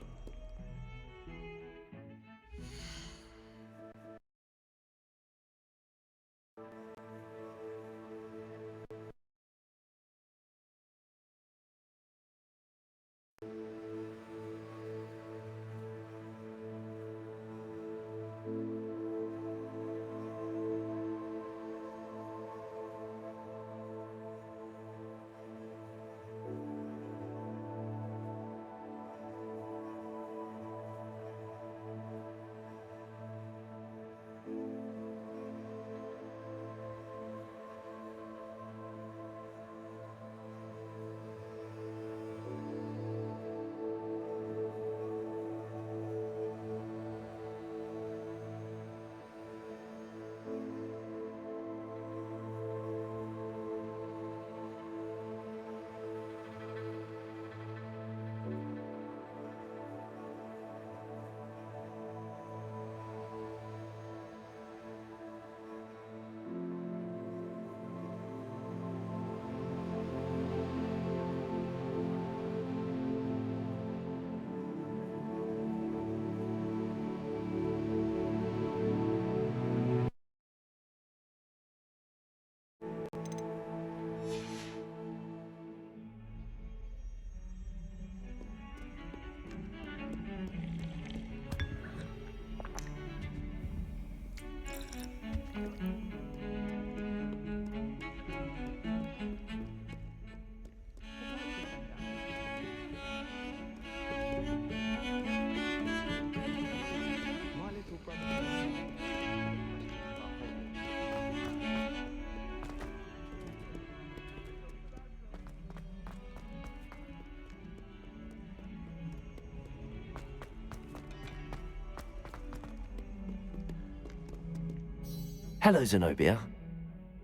Hello, Zenobia.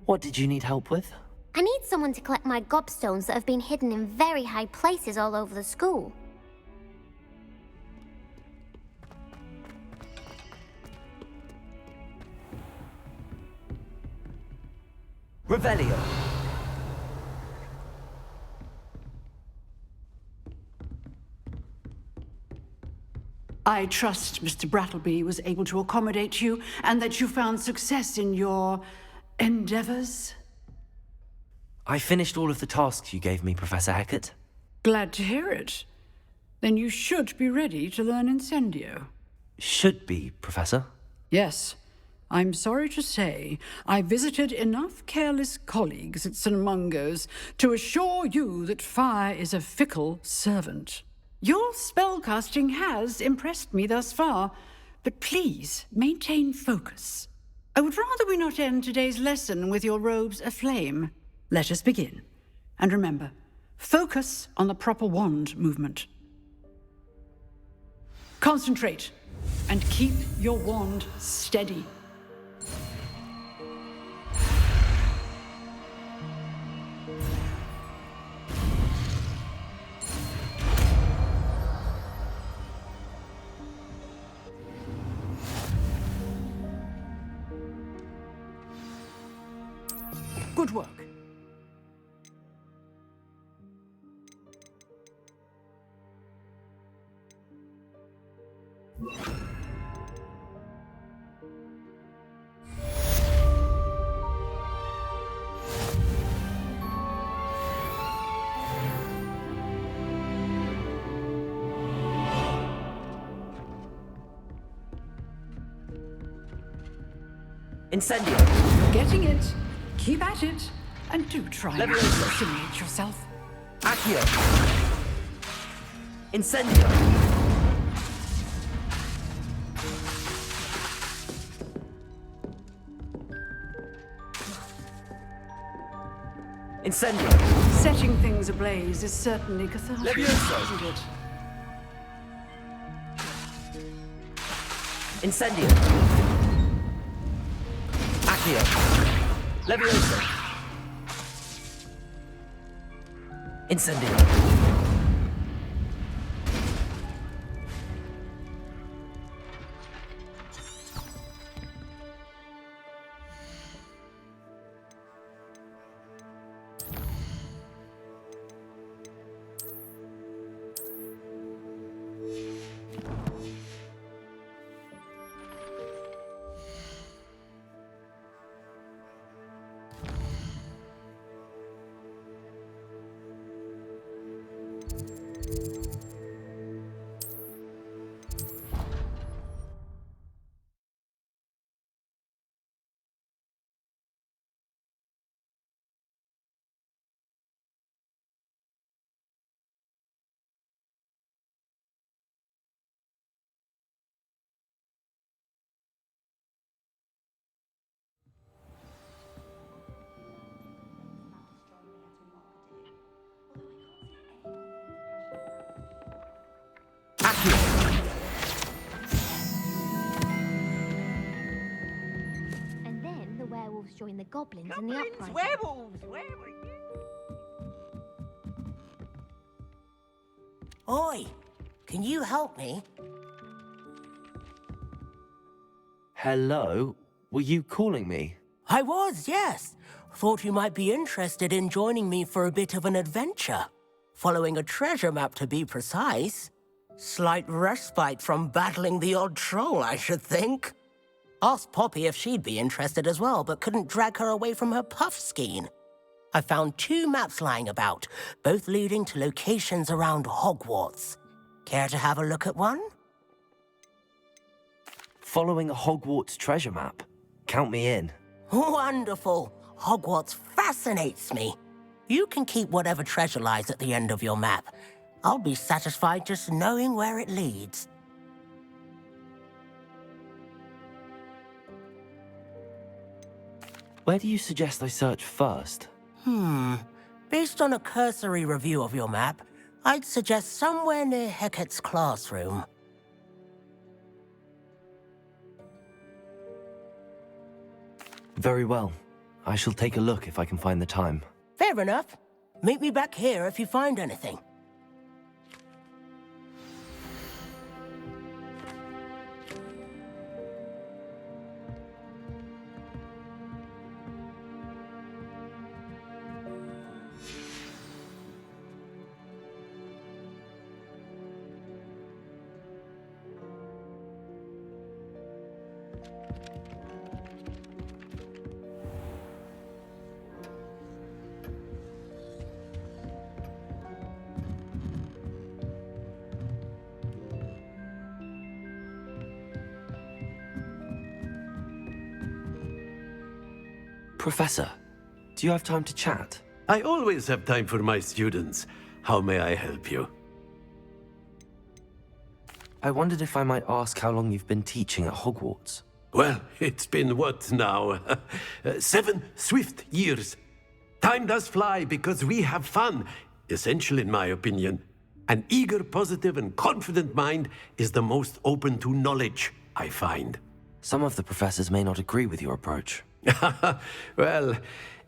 What did you need help with? I need someone to collect my gobstones that have been hidden in very high places all over the school. Revelio. I trust Mr. Brattleby was able to accommodate you and that you found success in your endeavors. I finished all of the tasks you gave me, Professor Hecat. Glad to hear it. Then you should be ready to learn Incendio. Should be, Professor. Yes. I'm sorry to say, I visited enough careless colleagues at St. Mungo's to assure you that fire is a fickle servant. Your spellcasting has impressed me thus far, but please maintain focus. I would rather we not end today's lesson with your robes aflame. Let us begin. And remember, focus on the proper wand movement. Concentrate, and keep your wand steady. Good work. Incendio. Getting it. Keep at it. And do try not to simulate yourself. Accio. Incendio. Incendio. Setting things ablaze is certainly cathartic, Levioso. isn't it? Incendio. Accio. Levioso. Incendio. And then the werewolves join the goblins in the Goblins, uprising. werewolves, where were you? Oi, can you help me? Hello? Were you calling me? I was, yes. Thought you might be interested in joining me for a bit of an adventure. Following a treasure map, to be precise. Slight respite from battling the odd troll, I should think. Asked Poppy if she'd be interested as well, but couldn't drag her away from her puff skein. I found 2 maps lying about, both leading to locations around Hogwarts. Care to have a look at one? Following a Hogwarts treasure map. Count me in. Wonderful. Hogwarts fascinates me. You can keep whatever treasure lies at the end of your map. I'll be satisfied just knowing where it leads. Where do you suggest I search first? Based on a cursory review of your map, I'd suggest somewhere near Hecat's classroom. Very well. I shall take a look if I can find the time. Fair enough. Meet me back here if you find anything. Professor, do you have time to chat? I always have time for my students. How may I help you? I wondered if I might ask how long you've been teaching at Hogwarts. Well, it's been what now? 7 swift years. Time does fly because we have fun, essential in my opinion. An eager, positive, and confident mind is the most open to knowledge, I find. Some of the professors may not agree with your approach. Well,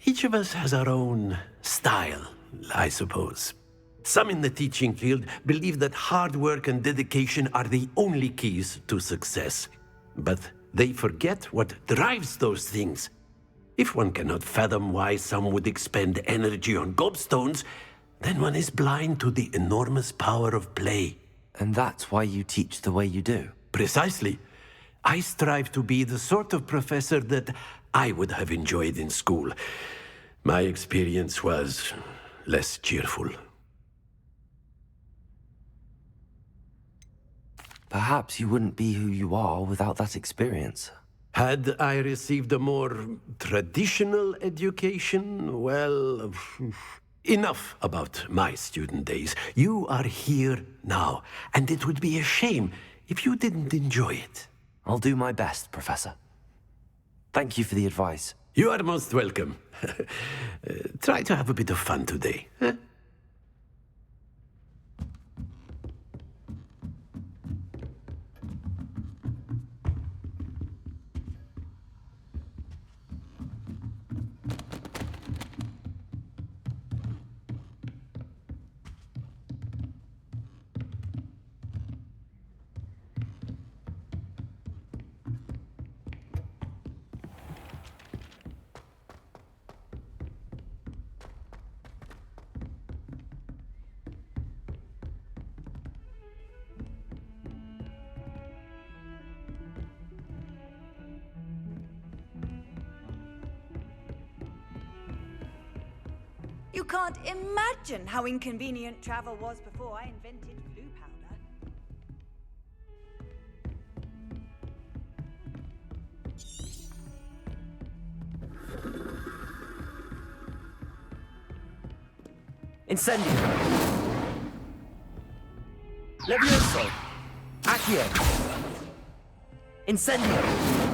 each of us has our own style, I suppose. Some in the teaching field believe that hard work and dedication are the only keys to success. But they forget what drives those things. If one cannot fathom why some would expend energy on gobstones, then one is blind to the enormous power of play. And that's why you teach the way you do? Precisely. I strive to be the sort of professor that I would have enjoyed in school. My experience was less cheerful. Perhaps you wouldn't be who you are without that experience. Had I received a more traditional education, well, enough about my student days. You are here now, and it would be a shame if you didn't enjoy it. I'll do my best, Professor. Thank you for the advice. You are most welcome. Try to have a bit of fun today. Huh? You can't imagine how inconvenient travel was before I invented blue powder. Incendio. Levioso. Accio. Incendio.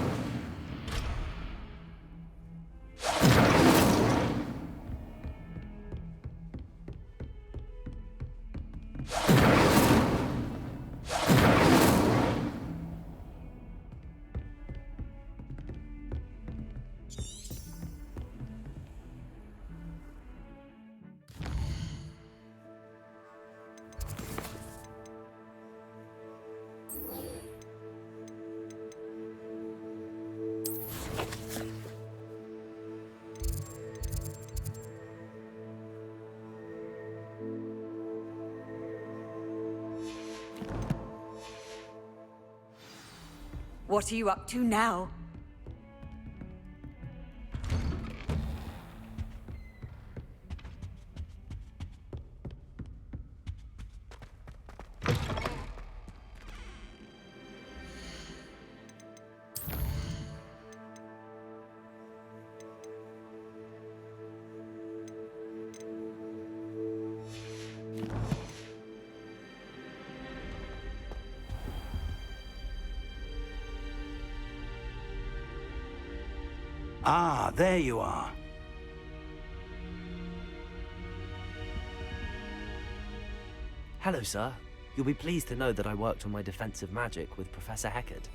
What are you up to now? Ah, there you are. Hello, sir. You'll be pleased to know that I worked on my defensive magic with Professor Heckard.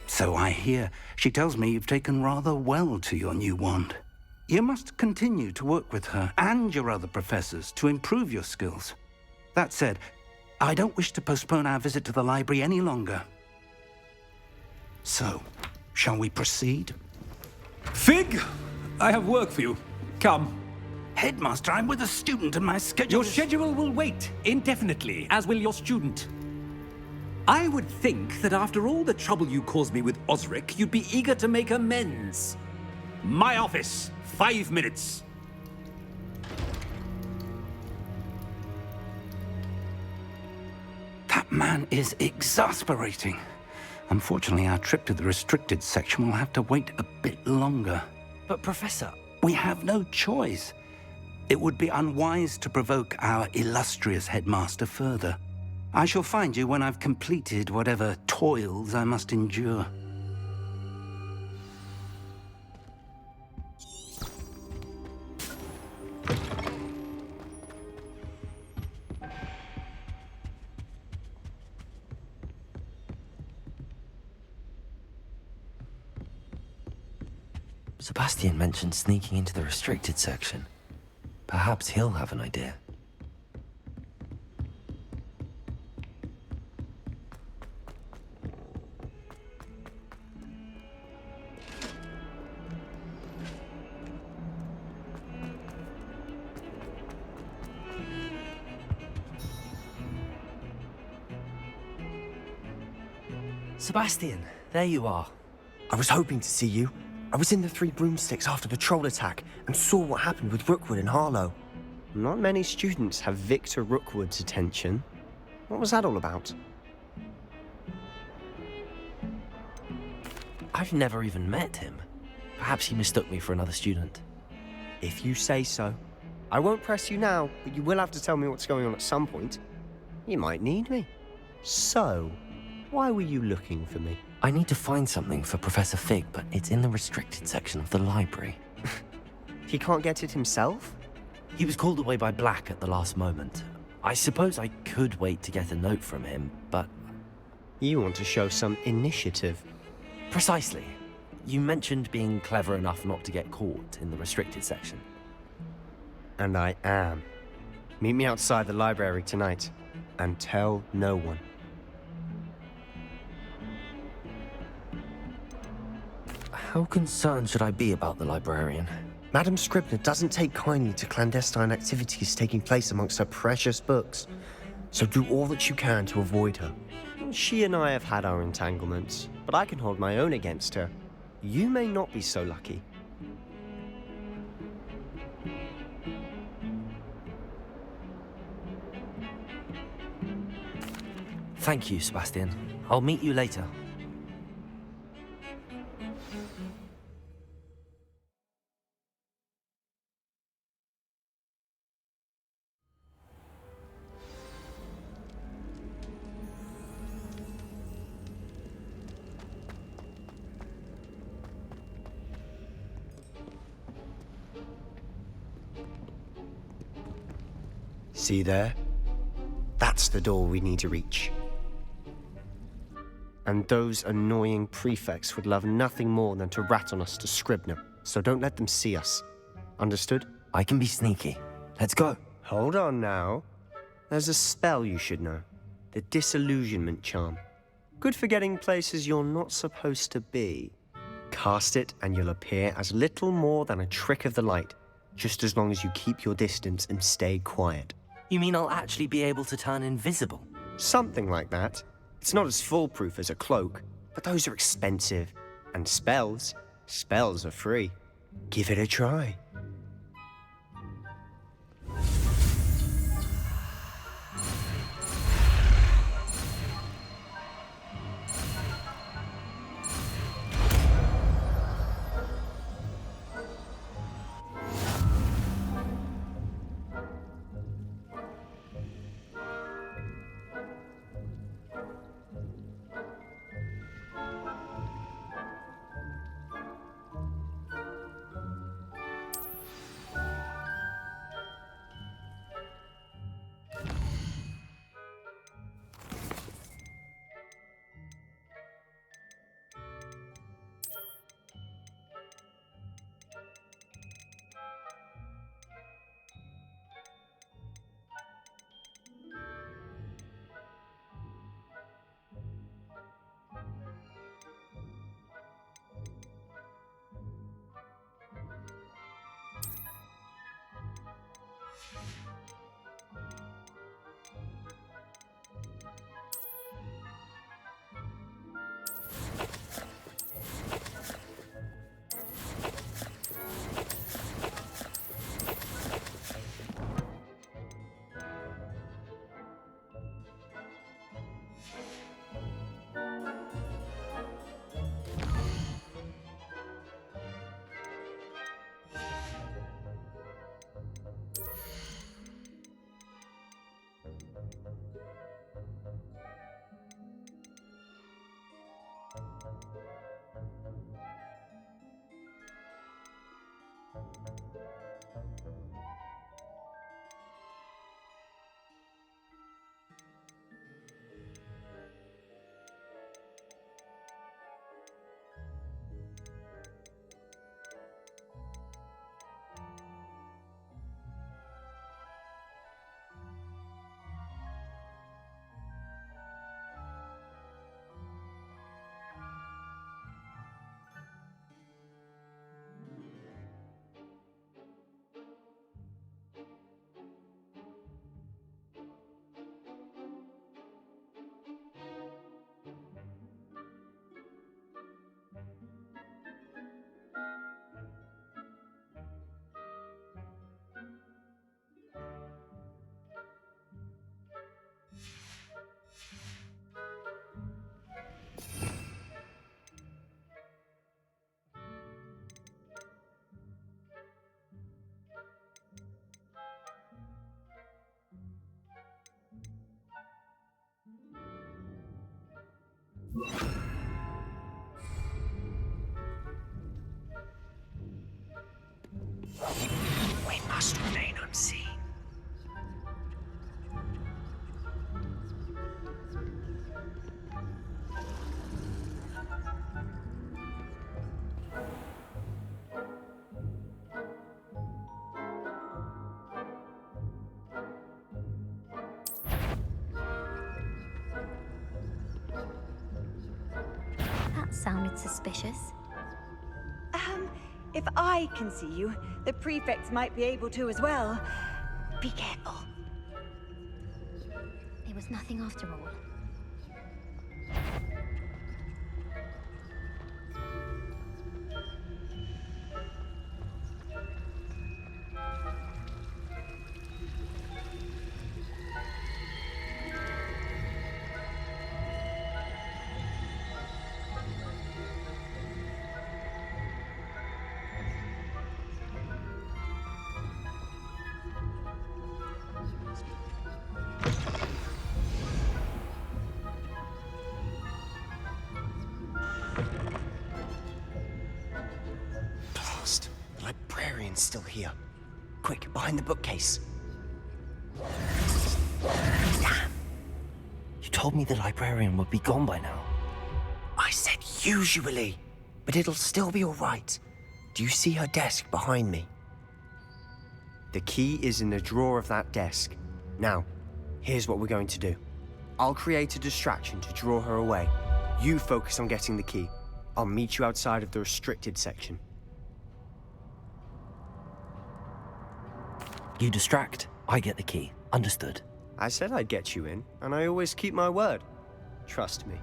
So I hear. She tells me you've taken rather well to your new wand. You must continue to work with her and your other professors to improve your skills. That said, I don't wish to postpone our visit to the library any longer. So, shall we proceed? Fig, I have work for you. Come. Headmaster, I'm with a student and my schedule Your schedule will wait indefinitely, as will your student. I would think that after all the trouble you caused me with Osric, you'd be eager to make amends. My office, 5 minutes. That man is exasperating. Unfortunately, our trip to the restricted section will have to wait a bit longer. But Professor... We have no choice. It would be unwise to provoke our illustrious headmaster further. I shall find you when I've completed whatever toils I must endure. Sebastian mentioned sneaking into the restricted section. Perhaps he'll have an idea. Sebastian, there you are. I was hoping to see you. I was in the Three Broomsticks after the troll attack and saw what happened with Rookwood and Harlow. Not many students have Victor Rookwood's attention. What was that all about? I've never even met him. Perhaps he mistook me for another student. If you say so. I won't press you now, but you will have to tell me what's going on at some point. You might need me. So, why were you looking for me? I need to find something for Professor Fig, but it's in the restricted section of the library. He can't get it himself? He was called away by Black at the last moment. I suppose I could wait to get a note from him, but... You want to show some initiative. Precisely. You mentioned being clever enough not to get caught in the restricted section. And I am. Meet me outside the library tonight, and tell no one. How concerned should I be about the librarian? Madam Scribner doesn't take kindly to clandestine activities taking place amongst her precious books. So do all that you can to avoid her. She and I have had our entanglements, but I can hold my own against her. You may not be so lucky. Thank you, Sebastian. I'll meet you later. See there? That's the door we need to reach. And those annoying prefects would love nothing more than to rat on us to Scribner, so don't let them see us. Understood? I can be sneaky. Let's go. Hold on now. There's a spell you should know. The Disillusionment Charm. Good for getting places you're not supposed to be. Cast it and you'll appear as little more than a trick of the light, just as long as you keep your distance and stay quiet. You mean I'll actually be able to turn invisible? Something like that. It's not as foolproof as a cloak, but those are expensive. And spells are free. Give it a try. We must remain unseen. That sounded suspicious. If I can see you, the prefects might be able to as well. Be careful. It was nothing after all. Blast! The librarian's still here. Quick, behind the bookcase. Damn! You told me the librarian would be gone by now. I said usually, but it'll still be all right. Do you see her desk behind me? The key is in the drawer of that desk. Now, here's what we're going to do. I'll create a distraction to draw her away. You focus on getting the key. I'll meet you outside of the restricted section. You distract, I get the key. Understood. I said I'd get you in, and I always keep my word. Trust me.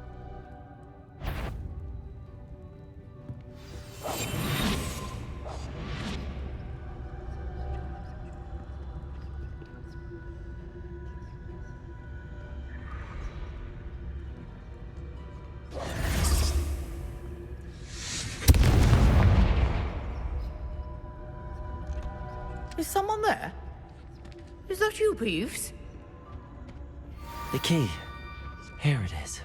Is someone there? Is that you, Peeves? The key. Here it is.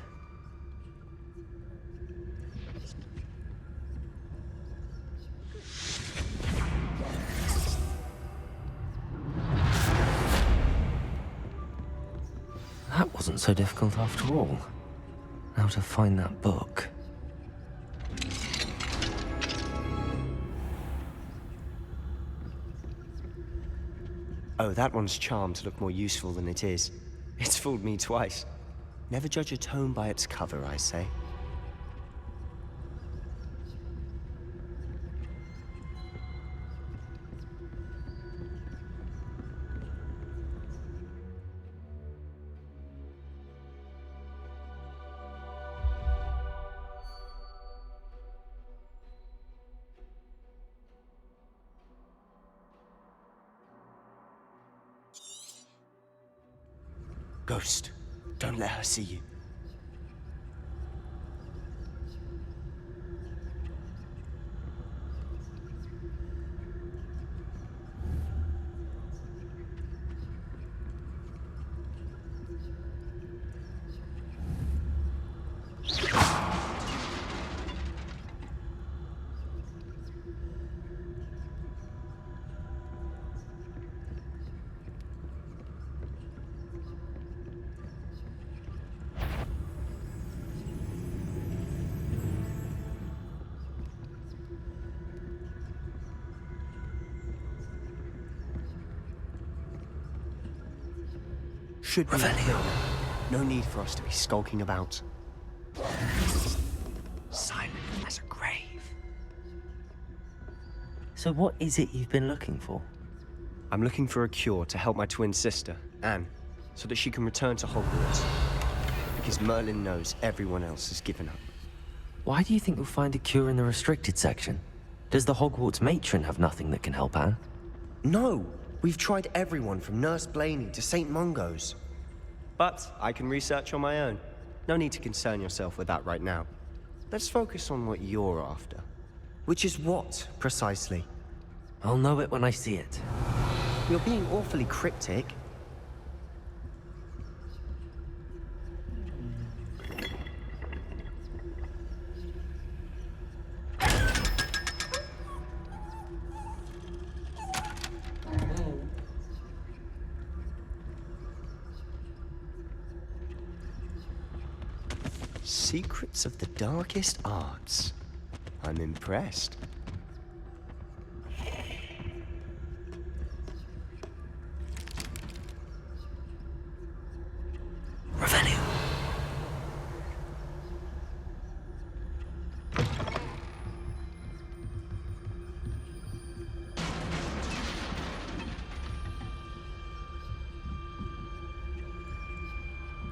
That wasn't so difficult after all. Now to find that book. Oh, that one's charmed to look more useful than it is. It's fooled me twice. Never judge a tome by its cover, I say. Ghost, don't let her see you. Should be. No need for us to be skulking about. Silent as a grave. So what is it you've been looking for? I'm looking for a cure to help my twin sister, Anne, so that she can return to Hogwarts. Because Merlin knows everyone else has given up. Why do you think you'll find a cure in the restricted section? Does the Hogwarts matron have nothing that can help Anne? No! We've tried everyone from Nurse Blaney to St. Mungo's. But I can research on my own. No need to concern yourself with that right now. Let's focus on what you're after. Which is what, precisely? I'll know it when I see it. You're being awfully cryptic. Secrets of the darkest arts. I'm impressed. Revelio.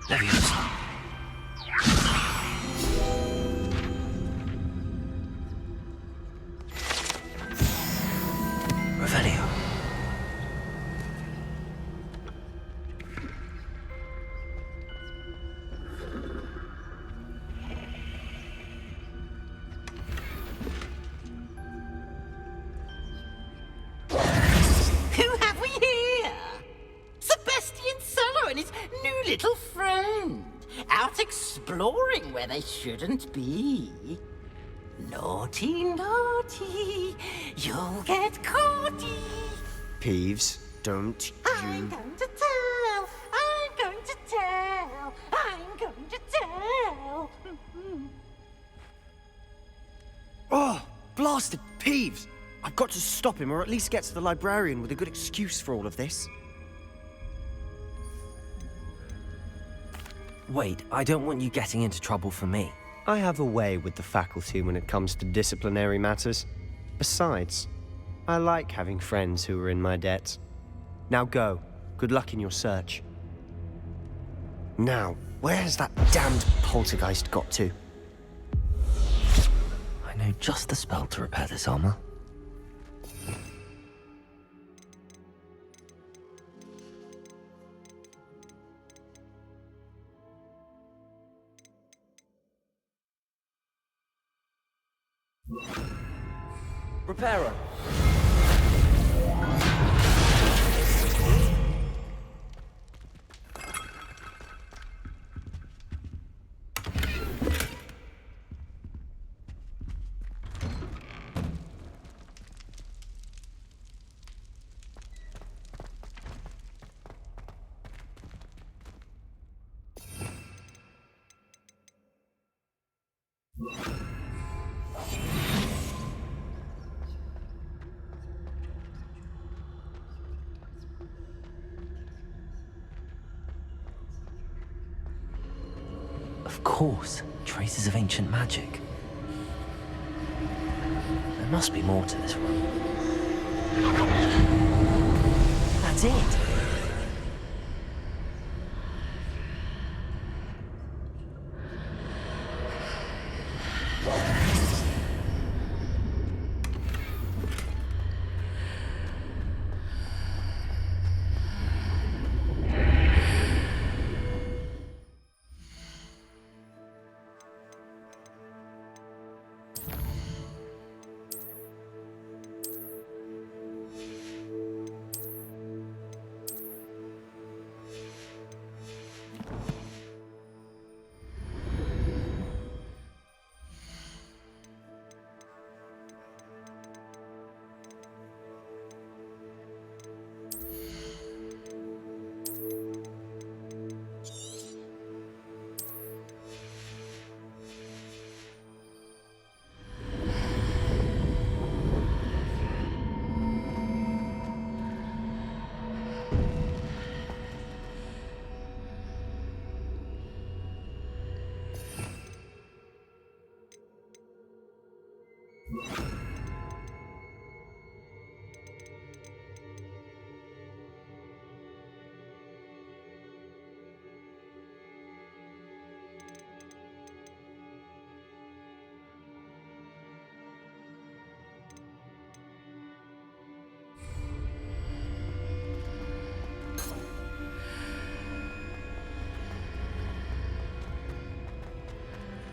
Leviosa. Revelio. Who have we here? Sebastian Cello and his new little friend. Out exploring where they shouldn't be. Naughty, naughty, you'll get caughty. Peeves, don't I'm going to tell, I'm going to tell, I'm going to tell. Oh, blasted Peeves! I've got to stop him, or at least get to the librarian with a good excuse for all of this. Wait, I don't want you getting into trouble for me. I have a way with the faculty when it comes to disciplinary matters. Besides, I like having friends who are in my debt. Now go. Good luck in your search. Now, where's that damned poltergeist got to? I know just the spell to repair this armor. Reparo. Of course, traces of ancient magic. There must be more to this room. That's it!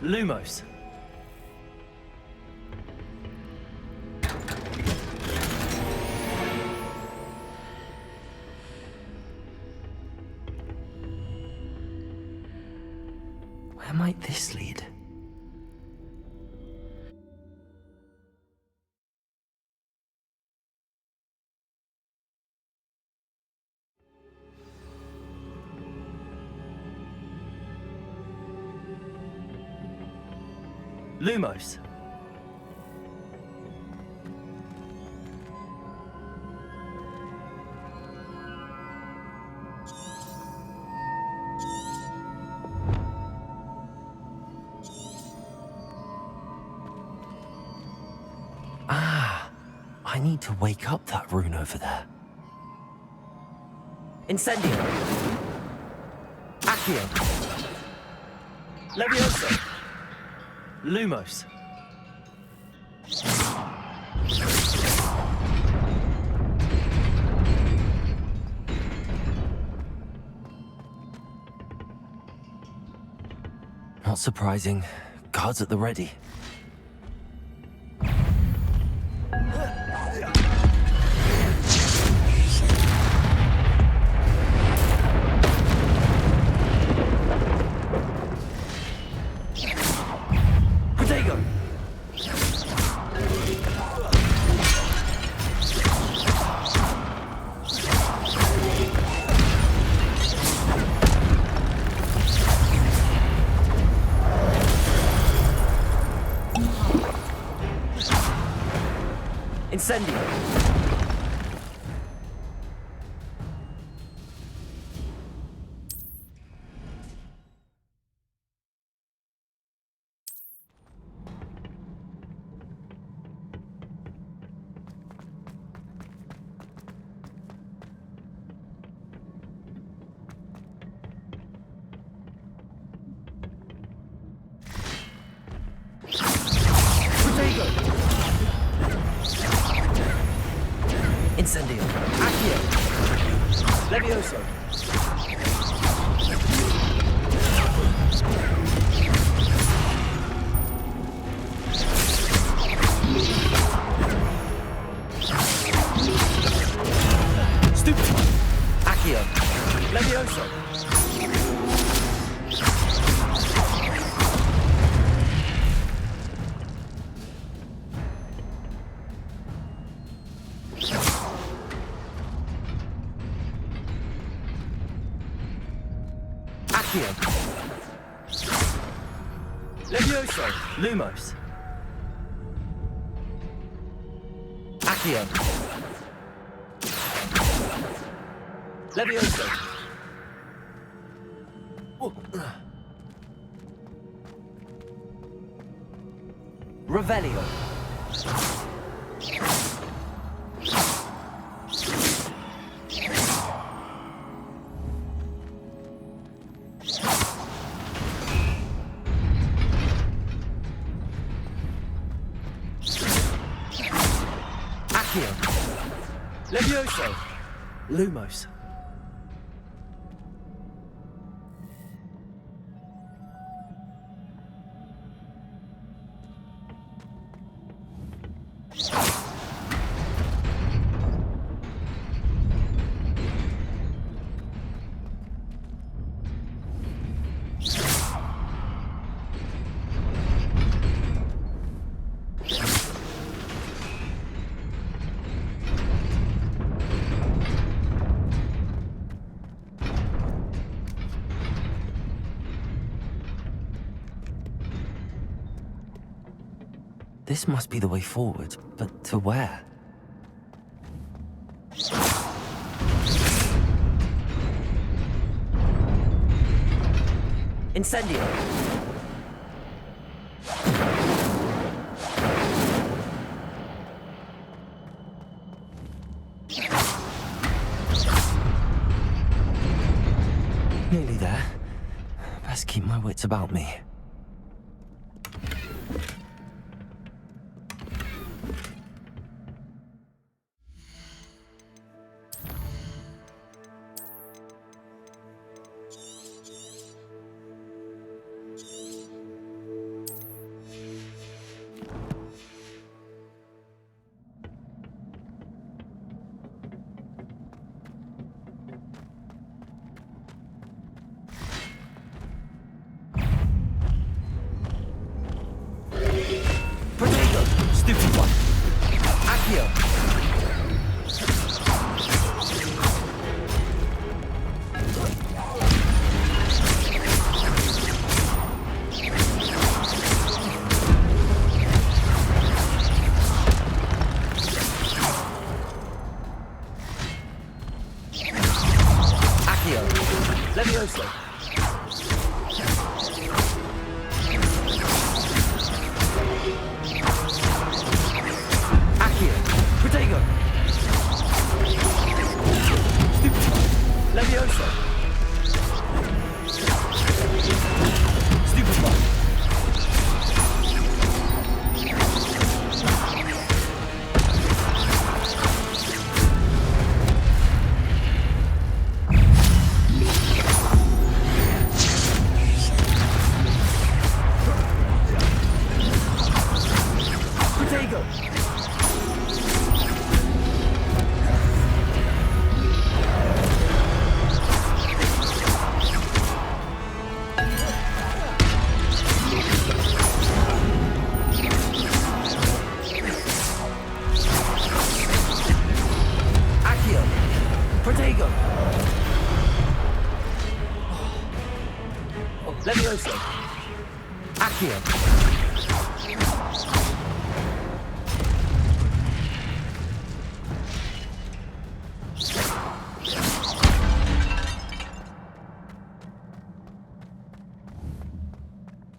Lumos. Where might this lead? Lumos. Ah, I need to wake up that rune over there. Incendio. Accio. Levioso. Lumos. Not surprising. Guards at the ready. Protego! Incendio! Incendio. Accio. Levioso. Stupid. Accio. Levioso. Accio. Levioso. Lumos. Accio. Levioso. Revelio. Accio. Levioso. Lumos. This must be the way forward, but to where? Incendio! Nearly there. Best keep my wits about me. Accio! Protego! Oh, Levioso! Accio!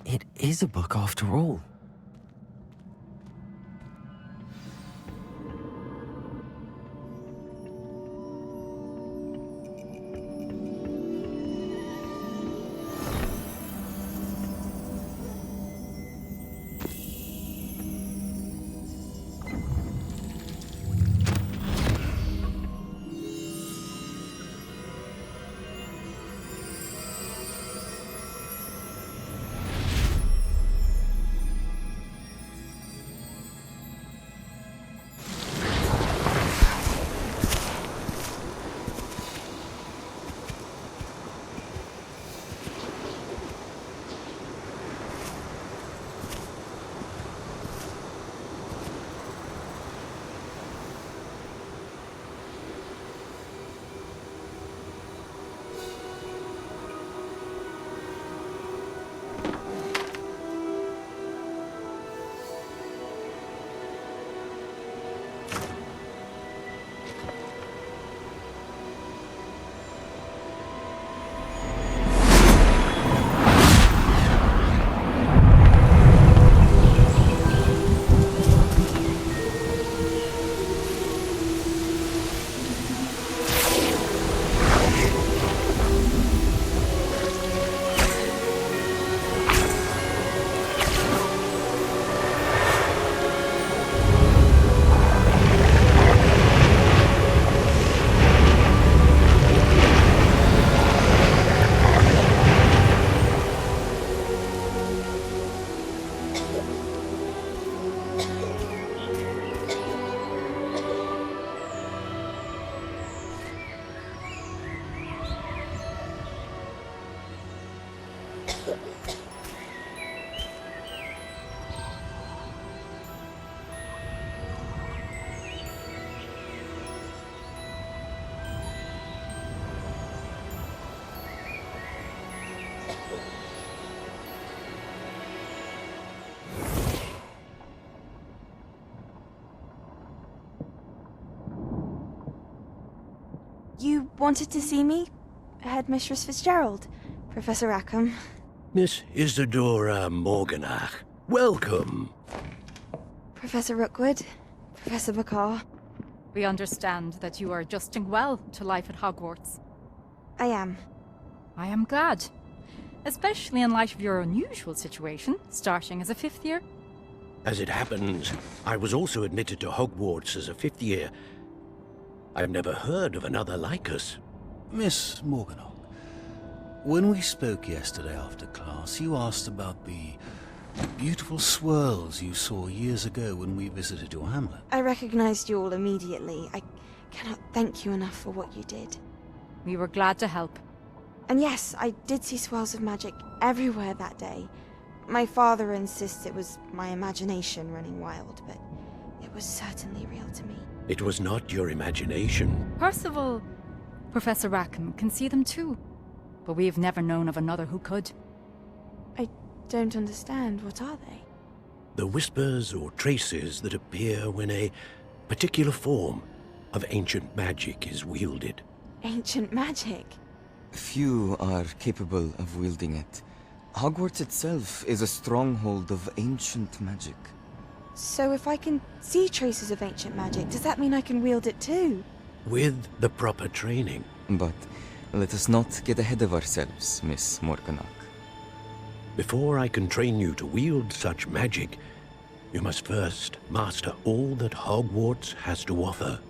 It is a book after all. You wanted to see me? Headmistress Fitzgerald, Professor Rackham. Miss Isadora Morganach, welcome. Professor Rookwood, Professor Bakar. We understand that you are adjusting well to life at Hogwarts. I am. I am glad. Especially in light of your unusual situation, starting as a 5th year. As it happens, I was also admitted to Hogwarts as a 5th year. I've never heard of another like us. Miss Morganach, when we spoke yesterday after class, you asked about the beautiful swirls you saw years ago when we visited your hamlet. I recognized you all immediately. I cannot thank you enough for what you did. We were glad to help. And yes, I did see swirls of magic everywhere that day. My father insists it was my imagination running wild, but it was certainly real to me. It was not your imagination. Percival, Professor Rackham can see them too. But we have never known of another who could. I don't understand. What are they? The whispers or traces that appear when a particular form of ancient magic is wielded. Ancient magic? Few are capable of wielding it. Hogwarts itself is a stronghold of ancient magic. So if I can see traces of ancient magic, does that mean I can wield it too? With the proper training. But let us not get ahead of ourselves, Miss Morganach. Before I can train you to wield such magic, you must first master all that Hogwarts has to offer.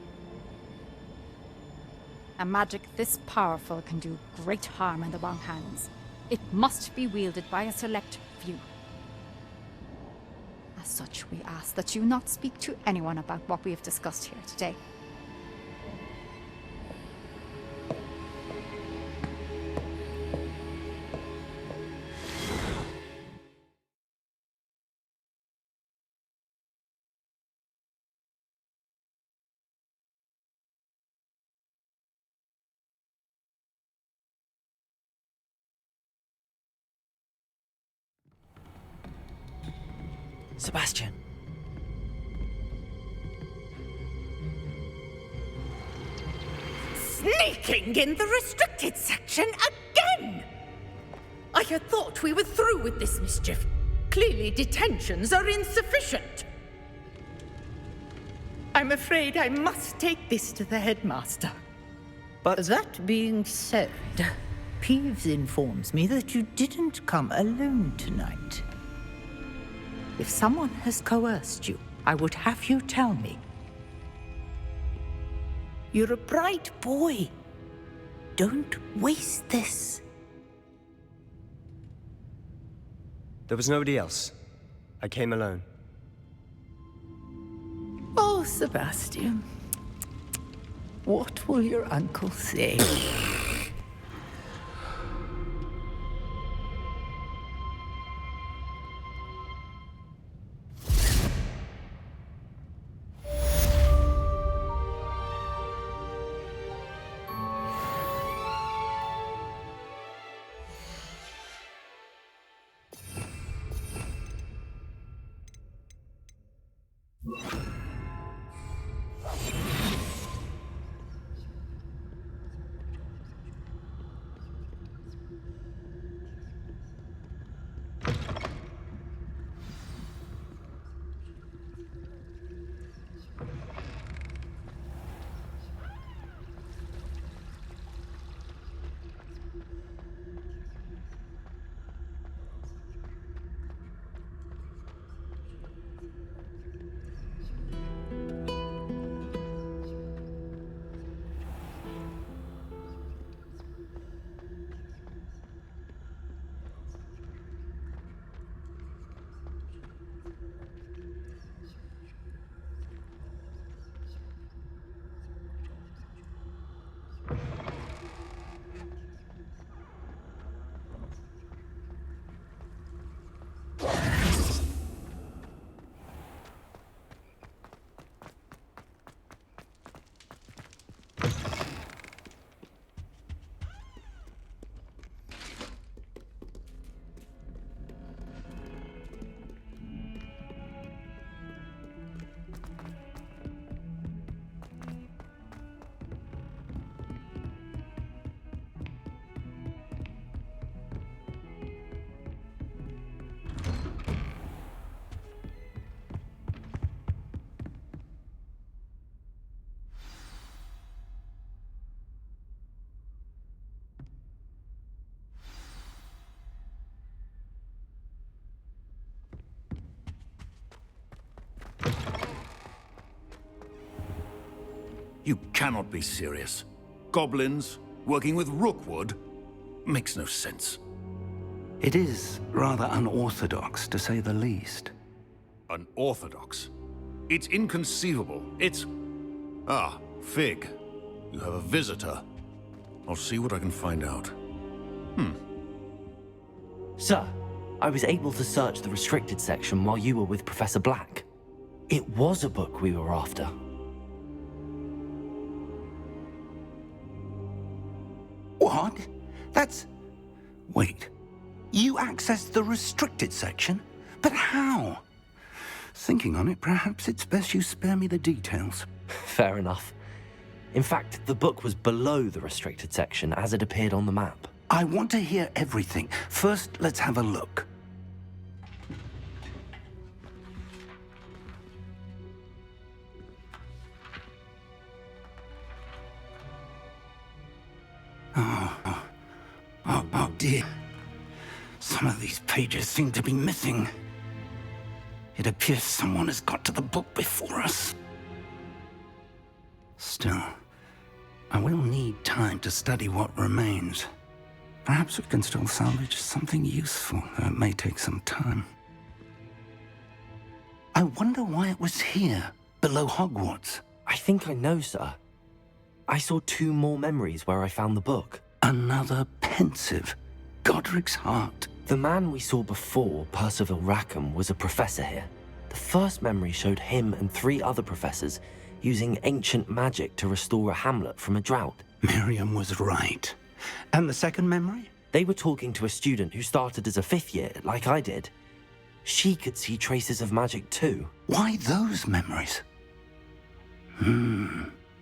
A magic this powerful can do great harm in the wrong hands. It must be wielded by a select few. As such, we ask that you not speak to anyone about what we have discussed here today. Sebastian. Sneaking in the restricted section again! I had thought we were through with this mischief. Clearly detentions are insufficient. I'm afraid I must take this to the headmaster. But that being said, Peeves informs me that you didn't come alone tonight. If someone has coerced you, I would have you tell me. You're a bright boy. Don't waste this. There was nobody else. I came alone. Oh, Sebastian. What will your uncle say? You cannot be serious. Goblins working with Rookwood? Makes no sense. It is rather unorthodox, to say the least. Unorthodox? It's inconceivable. It's... Ah, Fig. You have a visitor. I'll see what I can find out. Sir, I was able to search the restricted section while you were with Professor Black. It was a book we were after. What? That's... Wait. You accessed the restricted section? But how? Thinking on it, perhaps it's best you spare me the details. Fair enough. In fact, the book was below the restricted section as it appeared on the map. I want to hear everything. First, let's have a look. Oh dear. Some of these pages seem to be missing. It appears someone has got to the book before us. Still, I will need time to study what remains. Perhaps we can still salvage something useful, though it may take some time. I wonder why it was here, below Hogwarts. I think I know, sir. I saw 2 more memories where I found the book. Another pensive. Godric's heart. The man we saw before, Percival Rackham, was a professor here. The first memory showed him and 3 other professors using ancient magic to restore a hamlet from a drought. Miriam was right. And the second memory? They were talking to a student who started as a 5th year, like I did. She could see traces of magic too. Why those memories?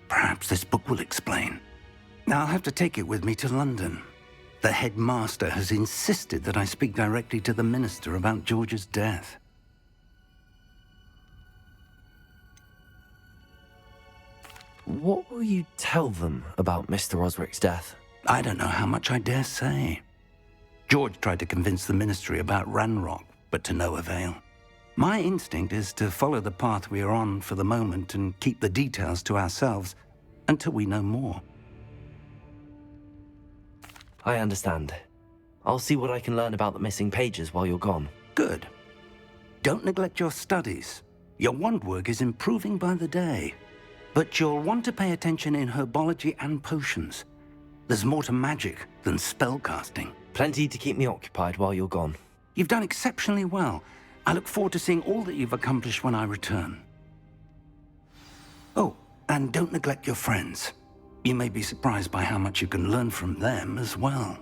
Perhaps this book will explain. Now I'll have to take it with me to London. The headmaster has insisted that I speak directly to the minister about George's death. What will you tell them about Mr. Osric's death? I don't know how much I dare say. George tried to convince the ministry about Ranrock, but to no avail. My instinct is to follow the path we are on for the moment and keep the details to ourselves until we know more. I understand. I'll see what I can learn about the missing pages while you're gone. Good. Don't neglect your studies. Your wand work is improving by the day. But you'll want to pay attention in herbology and potions. There's more to magic than spellcasting. Plenty to keep me occupied while you're gone. You've done exceptionally well. I look forward to seeing all that you've accomplished when I return. Oh, and don't neglect your friends. You may be surprised by how much you can learn from them as well.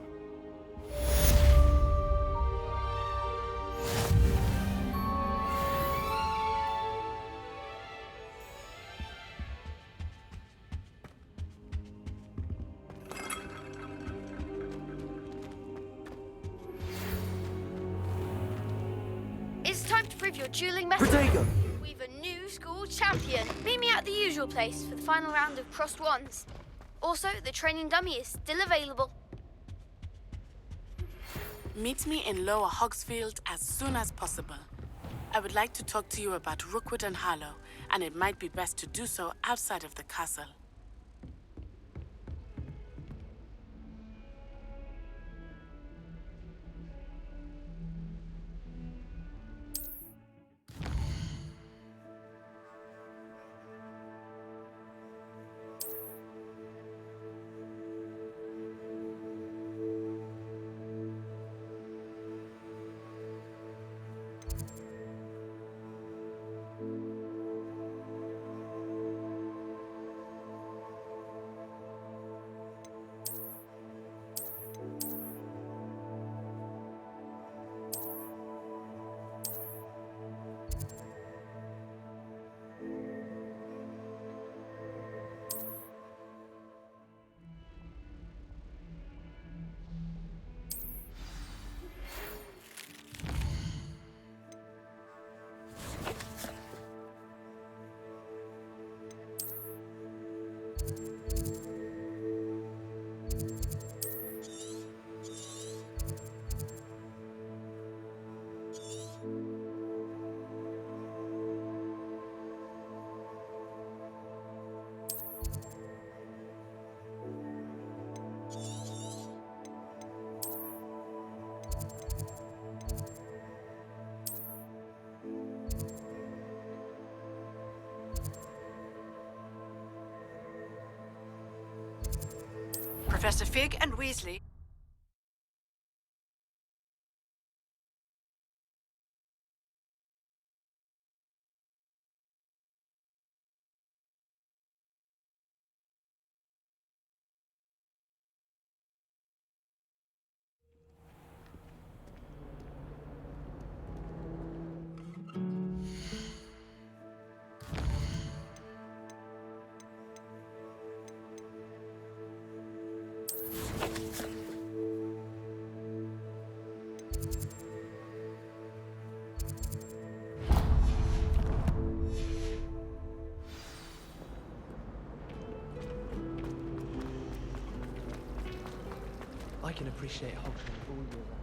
It's time to prove your dueling mettle. Protego! We've a new school champion. Meet me at the usual place for the final round of crossed wands. Also, the training dummy is still available. Meet me in Lower Hogsfield as soon as possible. I would like to talk to you about Rookwood and Harlow, and it might be best to do so outside of the castle. Professor Fig and Weasley. I can appreciate Hogwarts all year round.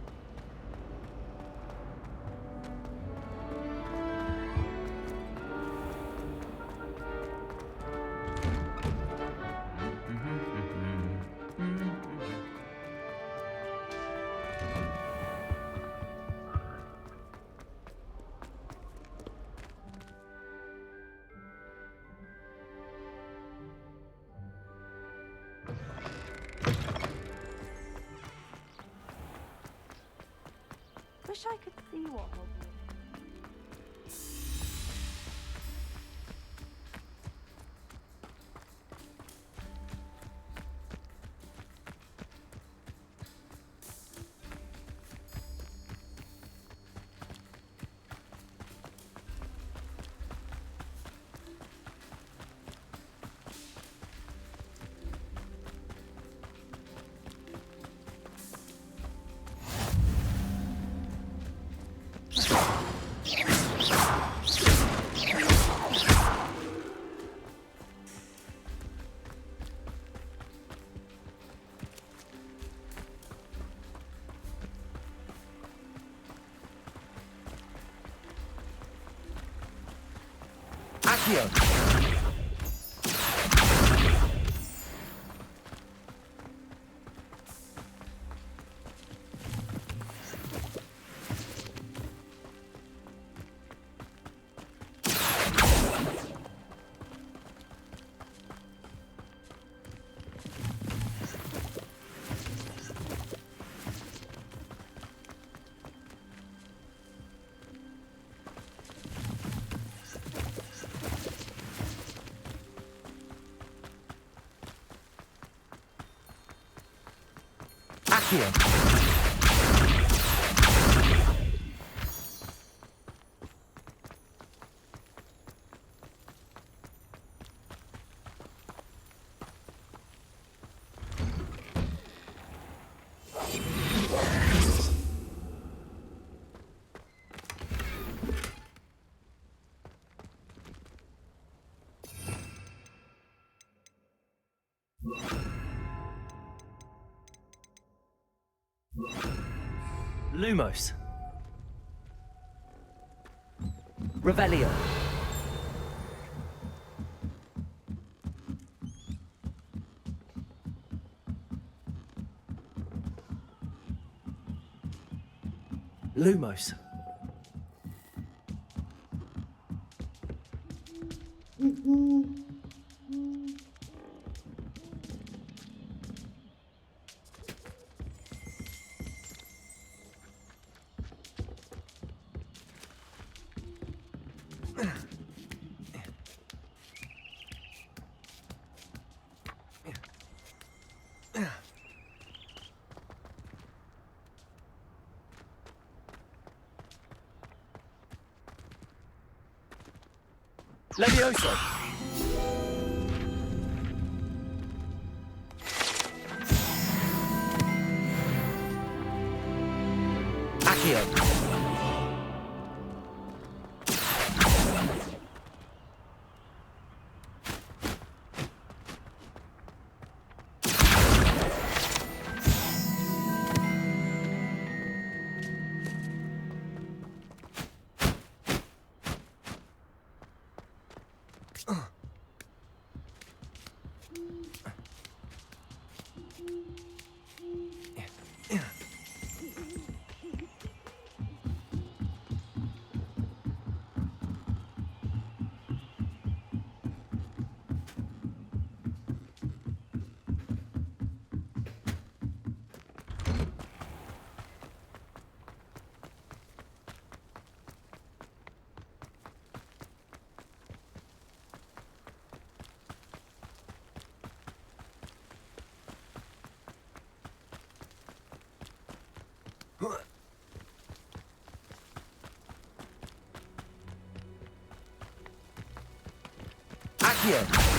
Wish I could see what Hogwarts. Accio! Accio! Lumos. Revelio. Lumos. Levioso. Accio. Accio.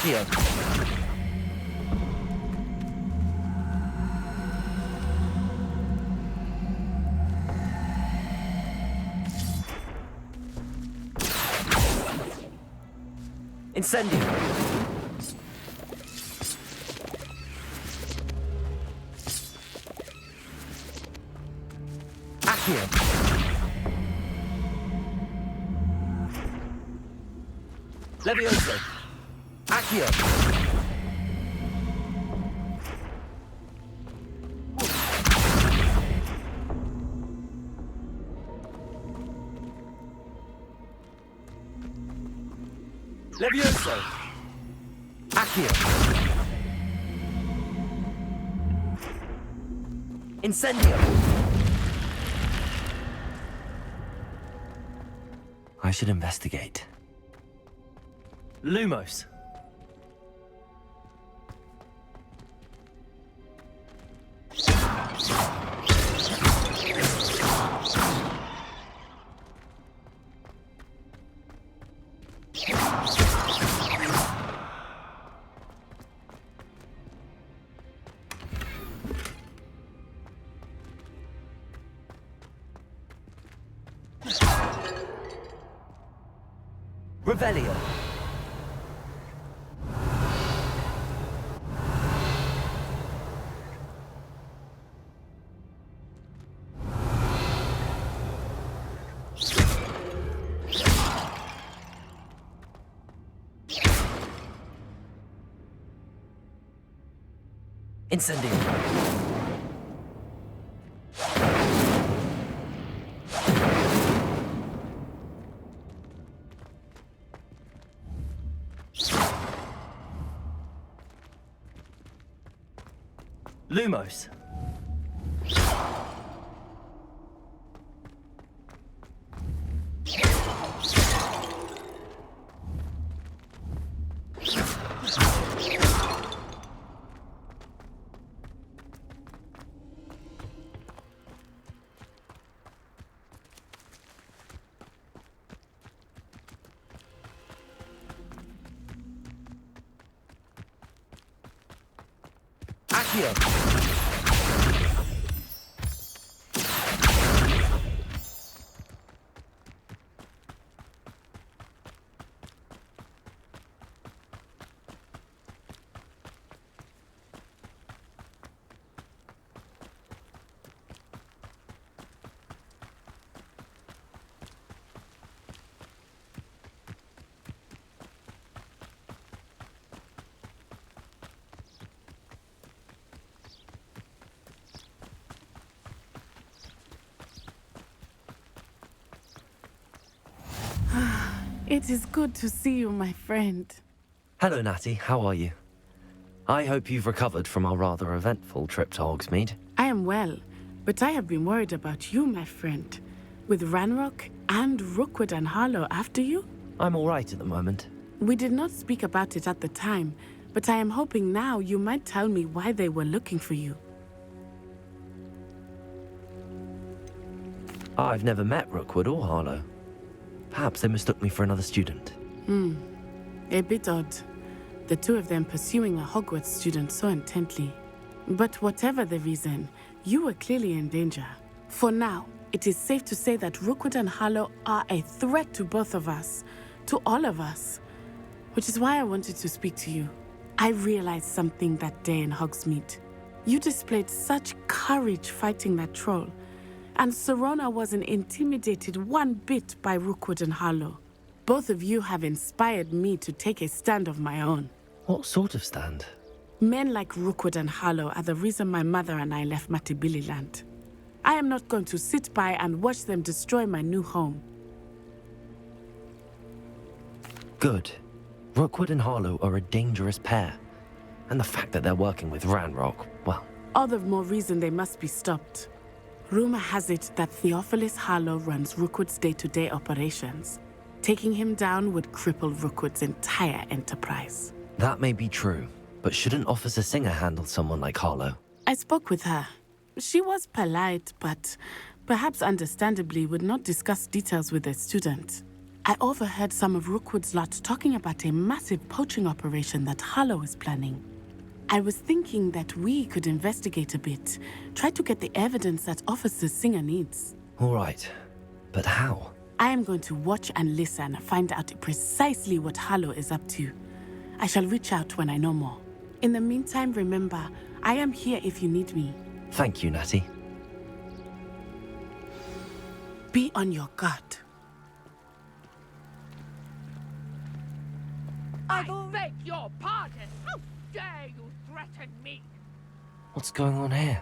Accio. Incendio. Accio. Levioso. Accio. Levioso. Accio. Incendio. should investigate. Lumos. Revelio. Incendio. Lumos. Accio. It is good to see you, my friend. Hello, Natty. How are you? I hope you've recovered from our rather eventful trip to Hogsmeade. I am well, but I have been worried about you, my friend. With Ranrock and Rookwood and Harlow after you? I'm all right at the moment. We did not speak about it at the time, but I am hoping now you might tell me why they were looking for you. I've never met Rookwood or Harlow. Perhaps they mistook me for another student. A bit odd. The two of them pursuing a Hogwarts student so intently. But whatever the reason, you were clearly in danger. For now, it is safe to say that Rookwood and Harlow are a threat to both of us, to all of us. Which is why I wanted to speak to you. I realized something that day in Hogsmeade. You displayed such courage fighting that troll. And Serona wasn't intimidated one bit by Rookwood and Harlow. Both of you have inspired me to take a stand of my own. What sort of stand? Men like Rookwood and Harlow are the reason my mother and I left Matibili Land. I am not going to sit by and watch them destroy my new home. Good. Rookwood and Harlow are a dangerous pair. And the fact that they're working with Ranrock, well... All the more reason they must be stopped. Rumor has it that Theophilus Harlow runs Rookwood's day-to-day operations. Taking him down would cripple Rookwood's entire enterprise. That may be true, but shouldn't Officer Singer handle someone like Harlow? I spoke with her. She was polite, but perhaps understandably would not discuss details with a student. I overheard some of Rookwood's lot talking about a massive poaching operation that Harlow is planning. I was thinking that we could investigate a bit, try to get the evidence that Officer Singer needs. All right, but how? I am going to watch and listen, find out precisely what Harlow is up to. I shall reach out when I know more. In the meantime, remember, I am here if you need me. Thank you, Natty. Be on your guard. I beg your pardon. How dare you threaten me? What's going on here?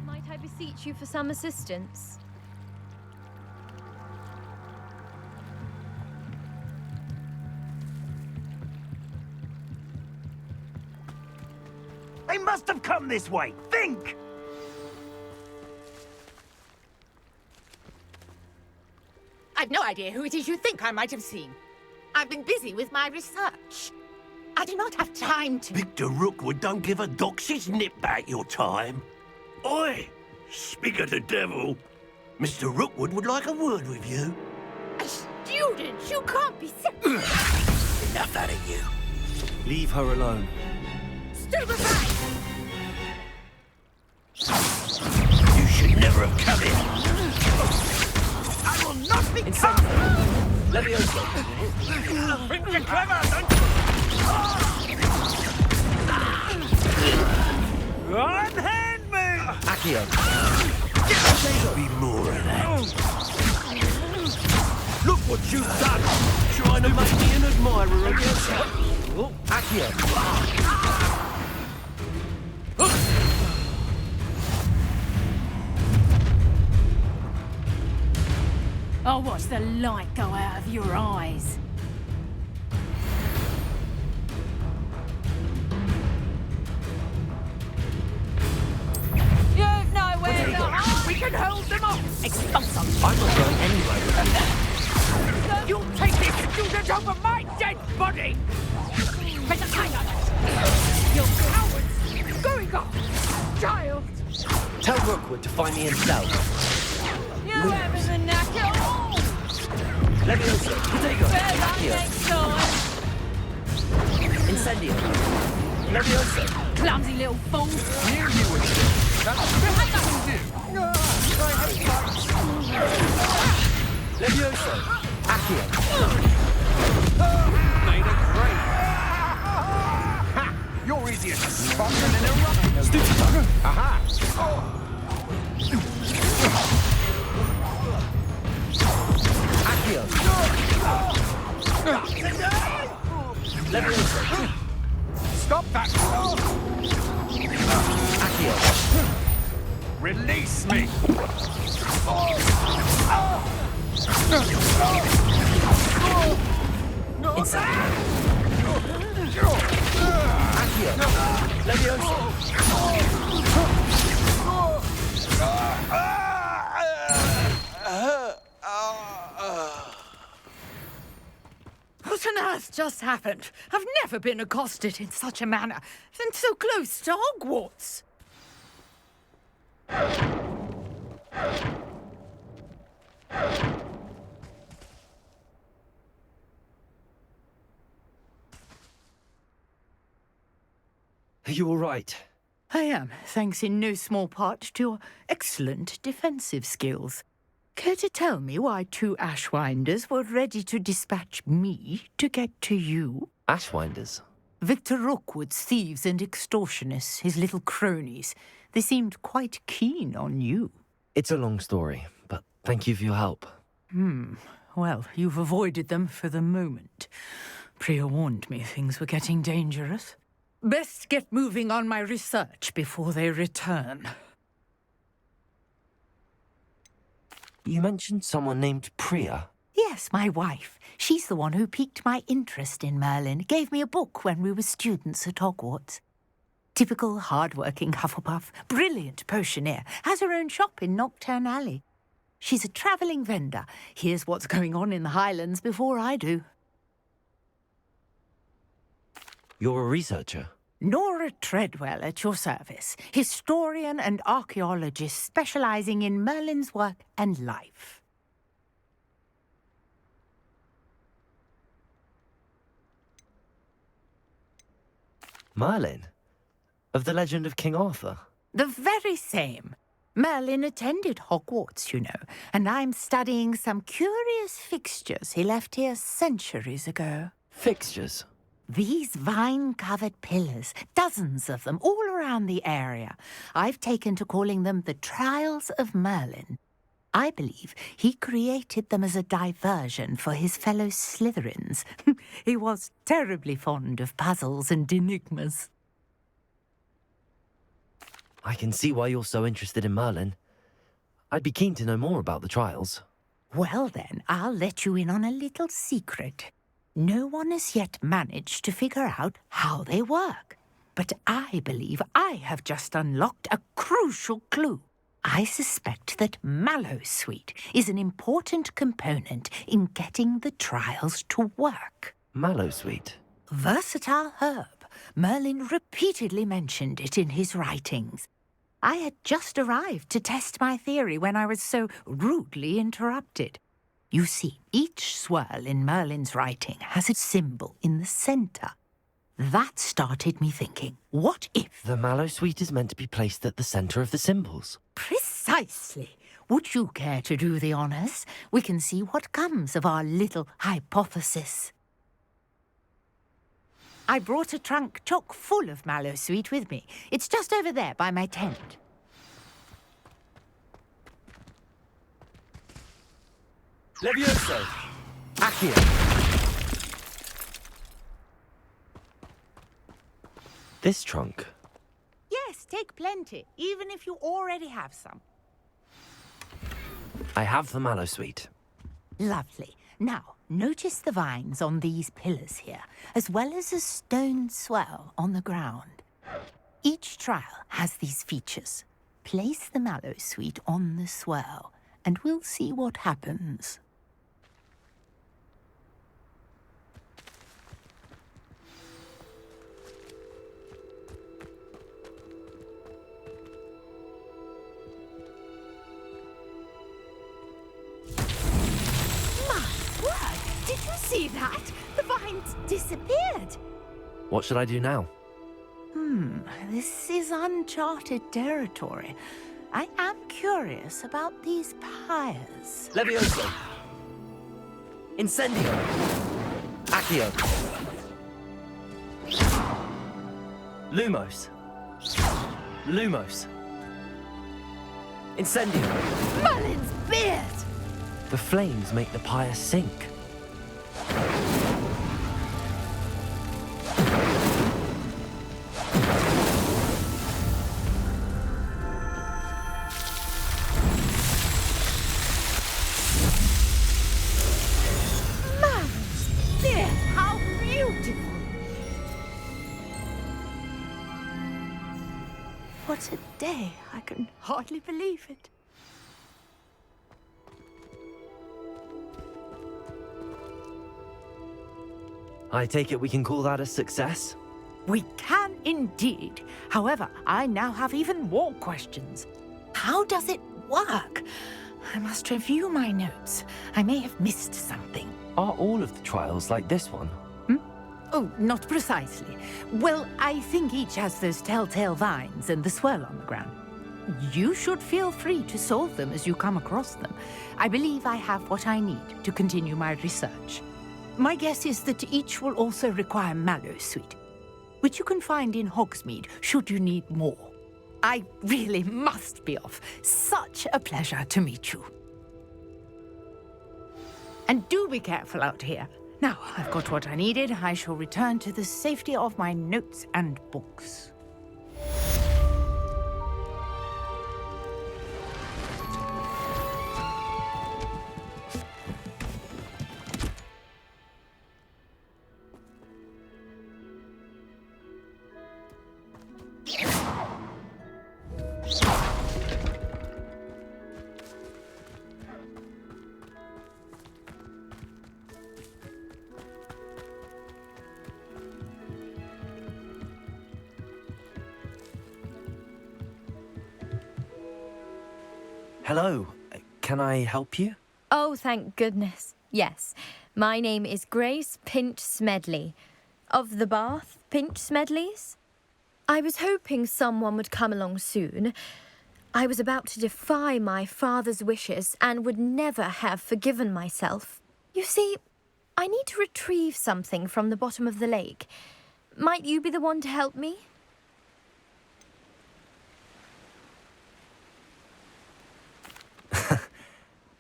Might I beseech you for some assistance? must have come this way. Think! I've no idea who it is you think I might have seen. I've been busy with my research. I do not have time to... Victor Rookwood don't give a doxy's nip back your time. Oi! Speak of the devil. Mr. Rookwood would like a word with you. A student? You can't be so... Enough out of you. Leave her alone. Stand aside! You should never have come in. I will not be caught! Levioso! Think you're clever, don't you? Unhand me! Accio! Be more of that. Look what you've done! Trying to make me an admirer of yourself. Accio! I'll watch the light go out of your eyes. You've nowhere to hide! We can hold them off! Expulso! I'm not going anywhere with you. You take this student over my dead body! You cowards! Going off! Child! Tell Rookwood to find me himself. You having the knack at all? Levioso! Potato! Accio! Next time. Incendio! Levioso! Clumsy little fool. Knew you would do. That's what you do. Levioso! Accio! Made it great. Ha! You're easier to spot than an eruption. Stupid! Aha! Accio! Levioso! Stop that! Accio! Release me! Incendio! Accio! Levioso! What on earth just happened? I've never been accosted in such a manner, and so close to Hogwarts. Are you all right? I am, thanks in no small part to your excellent defensive skills. Care to tell me why two Ashwinders were ready to dispatch me to get to you? Ashwinders? Victor Rookwood's thieves and extortionists, his little cronies. They seemed quite keen on you. It's a long story, but thank you for your help. Well, you've avoided them for the moment. Priya warned me things were getting dangerous. Best get moving on my research before they return. You mentioned someone named Priya. Yes, my wife. She's the one who piqued my interest in Merlin. Gave me a book when we were students at Hogwarts. Typical hard-working Hufflepuff, brilliant potioneer, has her own shop in Nocturne Alley. She's a travelling vendor. Hears what's going on in the Highlands before I do. You're a researcher? Nora Treadwell at your service, historian and archaeologist specialising in Merlin's work and life. Merlin? Of the legend of King Arthur? The very same. Merlin attended Hogwarts, you know, and I'm studying some curious fixtures he left here centuries ago. Fixtures? These vine-covered pillars, dozens of them, all around the area. I've taken to calling them the Trials of Merlin. I believe he created them as a diversion for his fellow Slytherins. He was terribly fond of puzzles and enigmas. I can see why you're so interested in Merlin. I'd be keen to know more about the trials. Well then, I'll let you in on a little secret. No one has yet managed to figure out how they work. but I believe I have just unlocked a crucial clue. I suspect that mallowsweet is an important component in getting the trials to work. Mallowsweet? Versatile herb. Merlin repeatedly mentioned it in his writings. I had just arrived to test my theory when I was so rudely interrupted. You see, each swirl in Merlin's writing has a symbol in the center. That started me thinking, what if... The mallowsweet is meant to be placed at the center of the symbols. Precisely. Would you care to do the honors? We can see what comes of our little hypothesis. I brought a trunk chock full of mallowsweet with me. It's just over there by my tent. Levioso! Accio! This trunk? Yes, take plenty, even if you already have some. I have the mallowsweet. Lovely. Now, notice the vines on these pillars here, as well as a stone swell on the ground. Each trial has these features. Place the mallowsweet on the swell, and we'll see what happens. Did you see that? The vines disappeared. What should I do now? This is uncharted territory. I am curious about these pyres. Levioso! Incendio! Accio! Lumos! Lumos! Incendio! Merlin's beard! The flames make the pyre sink. How beautiful! What a day! I can hardly believe it. I take it we can call that a success? We can indeed. However, I now have even more questions. How does it work? I must review my notes. I may have missed something. Are all of the trials like this one? Oh, not precisely. Well, I think each has those telltale vines and the swirl on the ground. You should feel free to solve them as you come across them. I believe I have what I need to continue my research. My guess is that each will also require mallowsweet, which you can find in Hogsmeade should you need more. I really must be off. Such a pleasure to meet you. And do be careful out here. Now, I've got what I needed. I shall return to the safety of my notes and books. Hello. Can I help you? Oh, thank goodness. Yes. My name is Grace Pinch Smedley. Of the Bath Pinch Smedleys. I was hoping someone would come along soon. I was about to defy my father's wishes and would never have forgiven myself. You see, I need to retrieve something from the bottom of the lake. Might you be the one to help me?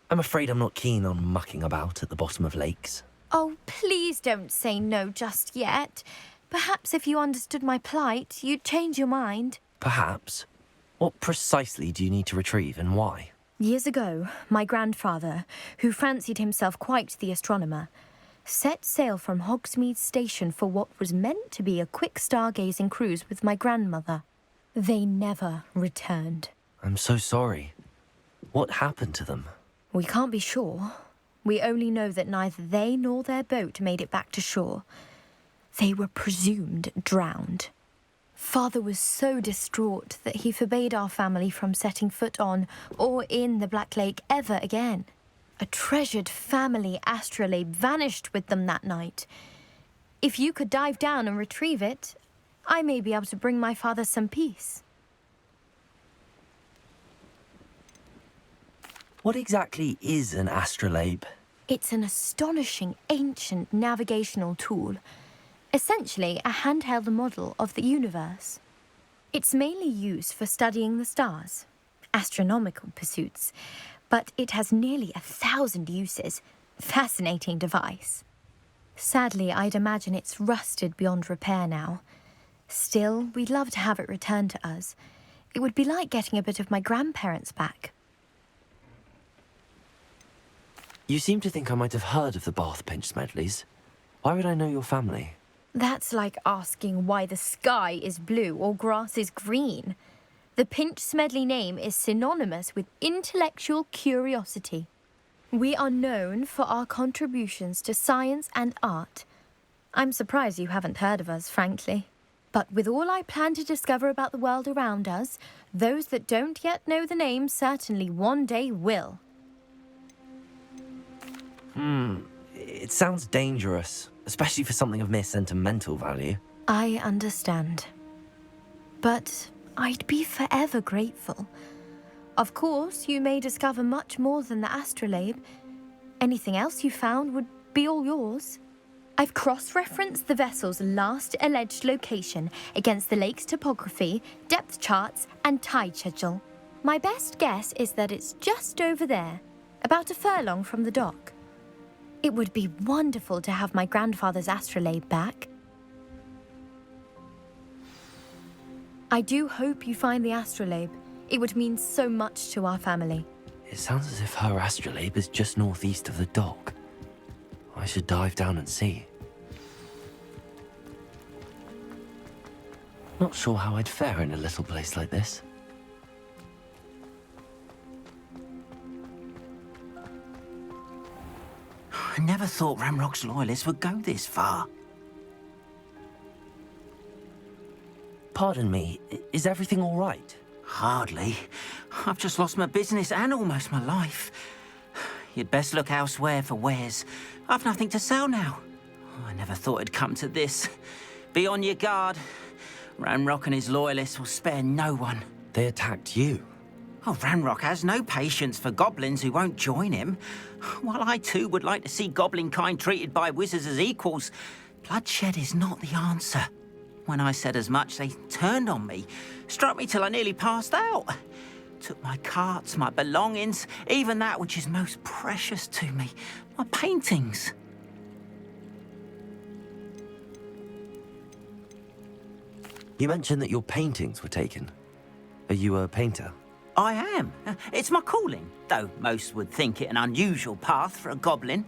I'm afraid I'm not keen on mucking about at the bottom of lakes. Oh, please don't say no just yet. Perhaps if you understood my plight, you'd change your mind. Perhaps. What precisely do you need to retrieve and why? Years ago, my grandfather, who fancied himself quite the astronomer, set sail from Hogsmeade Station for what was meant to be a quick stargazing cruise with my grandmother. They never returned. I'm so sorry. What happened to them? We can't be sure. We only know that neither they nor their boat made it back to shore. They were presumed drowned. Father was so distraught that he forbade our family from setting foot on or in the Black Lake ever again. A treasured family astrolabe vanished with them that night. If you could dive down and retrieve it, I may be able to bring my father some peace. What exactly is an astrolabe? It's an astonishing ancient navigational tool. Essentially a handheld model of the universe. It's mainly used for studying the stars, astronomical pursuits, but it has nearly 1,000 uses. Fascinating device. Sadly, I'd imagine it's rusted beyond repair now. Still, we'd love to have it returned to us. It would be like getting a bit of my grandparents back. You seem to think I might have heard of the Bath Pinch Smedleys. Why would I know your family? That's like asking why the sky is blue or grass is green. The Pinch Smedley name is synonymous with intellectual curiosity. We are known for our contributions to science and art. I'm surprised you haven't heard of us, frankly. But with all I plan to discover about the world around us, those that don't yet know the name certainly one day will. It sounds dangerous, especially for something of mere sentimental value. I understand. But I'd be forever grateful. Of course, you may discover much more than the astrolabe. Anything else you found would be all yours. I've cross-referenced the vessel's last alleged location against the lake's topography, depth charts, and tide schedule. My best guess is that it's just over there, about a furlong from the dock. It would be wonderful to have my grandfather's astrolabe back. I do hope you find the astrolabe. It would mean so much to our family. It sounds as if her astrolabe is just northeast of the dock. I should dive down and see. Not sure how I'd fare in a little place like this. I never thought Ramrock's loyalists would go this far. Pardon me, is everything all right? Hardly. I've just lost my business and almost my life. You'd best look elsewhere for wares. I've nothing to sell now. I never thought it'd come to this. Be on your guard. Ramrock and his loyalists will spare no one. They attacked you? Oh, Ramrock has no patience for goblins who won't join him. While I too would like to see goblin kind treated by wizards as equals, bloodshed is not the answer. When I said as much, they turned on me, struck me till I nearly passed out. Took my carts, my belongings, even that which is most precious to me, my paintings. You mentioned that your paintings were taken. Are you a painter? I am. It's my calling, though most would think it an unusual path for a goblin.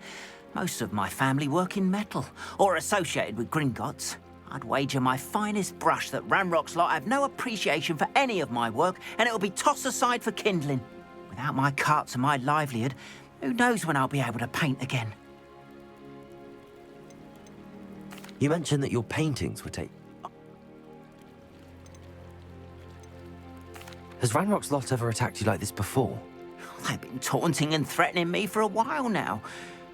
Most of my family work in metal, or associated with Gringotts. I'd wager my finest brush that Ramrock's lot have no appreciation for any of my work, and it'll be tossed aside for kindling. Without my carts and my livelihood, who knows when I'll be able to paint again? You mentioned that your paintings were taken. Has Ranrock's lot ever attacked you like this before? They've been taunting and threatening me for a while now.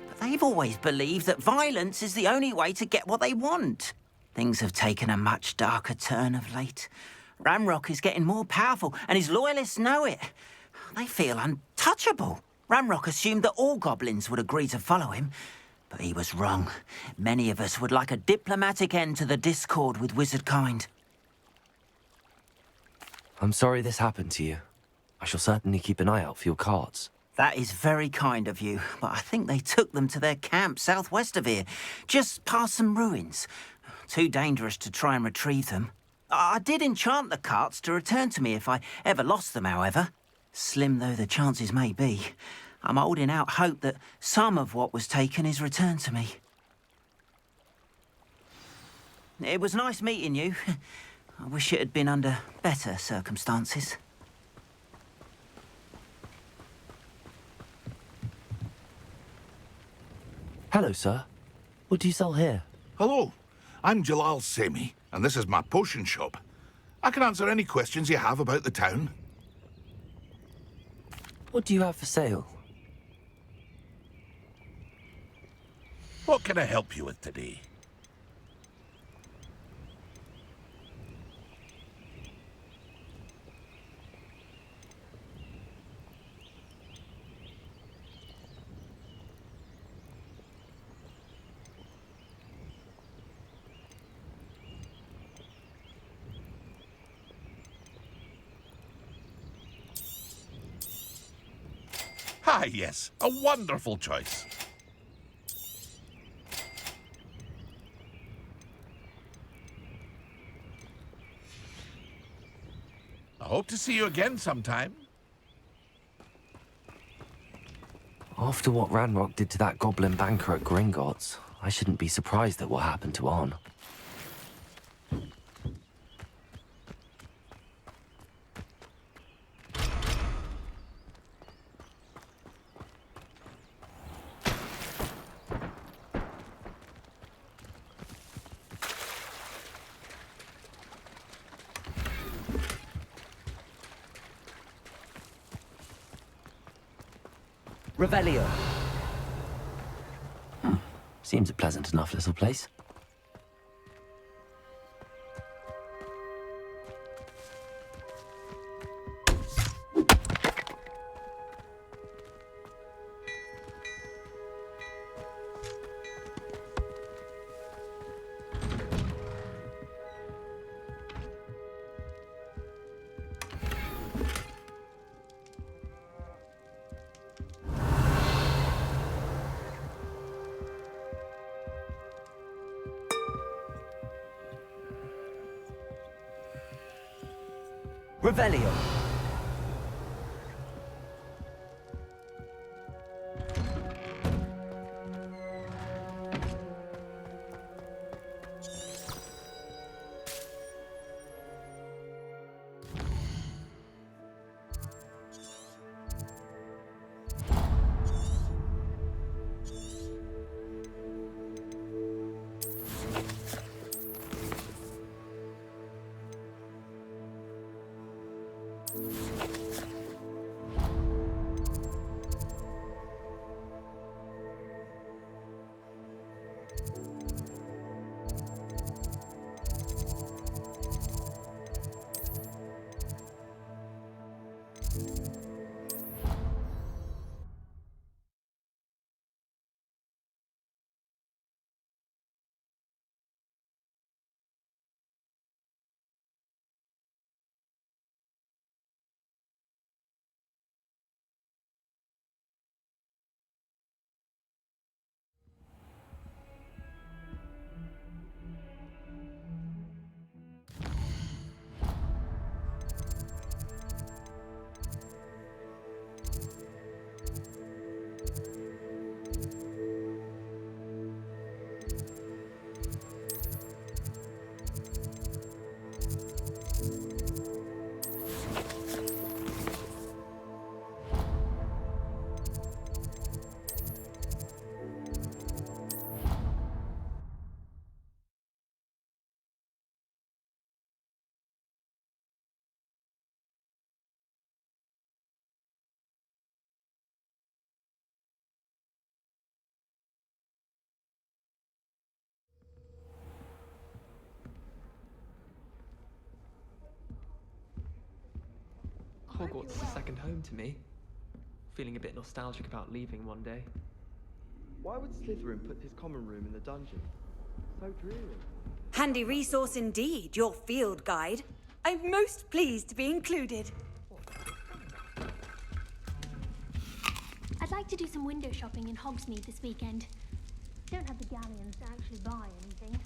But they've always believed that violence is the only way to get what they want. Things have taken a much darker turn of late. Ramrock is getting more powerful, and his loyalists know it. They feel untouchable. Ramrock assumed that all goblins would agree to follow him, but he was wrong. Many of us would like a diplomatic end to the discord with wizard kind. I'm sorry this happened to you. I shall certainly keep an eye out for your carts. That is very kind of you, but I think they took them to their camp southwest of here, just past some ruins. Too dangerous to try and retrieve them. I did enchant the carts to return to me if I ever lost them, however. Slim though the chances may be, I'm holding out hope that some of what was taken is returned to me. It was nice meeting you. I wish it had been under better circumstances. Hello, sir. What do you sell here? Hello, I'm Jalal Semi, and this is my potion shop. I can answer any questions you have about the town. What do you have for sale? What can I help you with today? Ah, yes, a wonderful choice. I hope to see you again sometime. After what Ranrock did to that goblin banker at Gringotts, I shouldn't be surprised at what happened to On. Revelio. Seems a pleasant enough little place. Revelio. Hogwarts is a second home to me. Feeling a bit nostalgic about leaving one day. Why would Slytherin put his common room in the dungeon? So dreary. Handy resource indeed, your field guide. I'm most pleased to be included. I'd like to do some window shopping in Hogsmeade this weekend. Don't have the galleons to actually buy anything.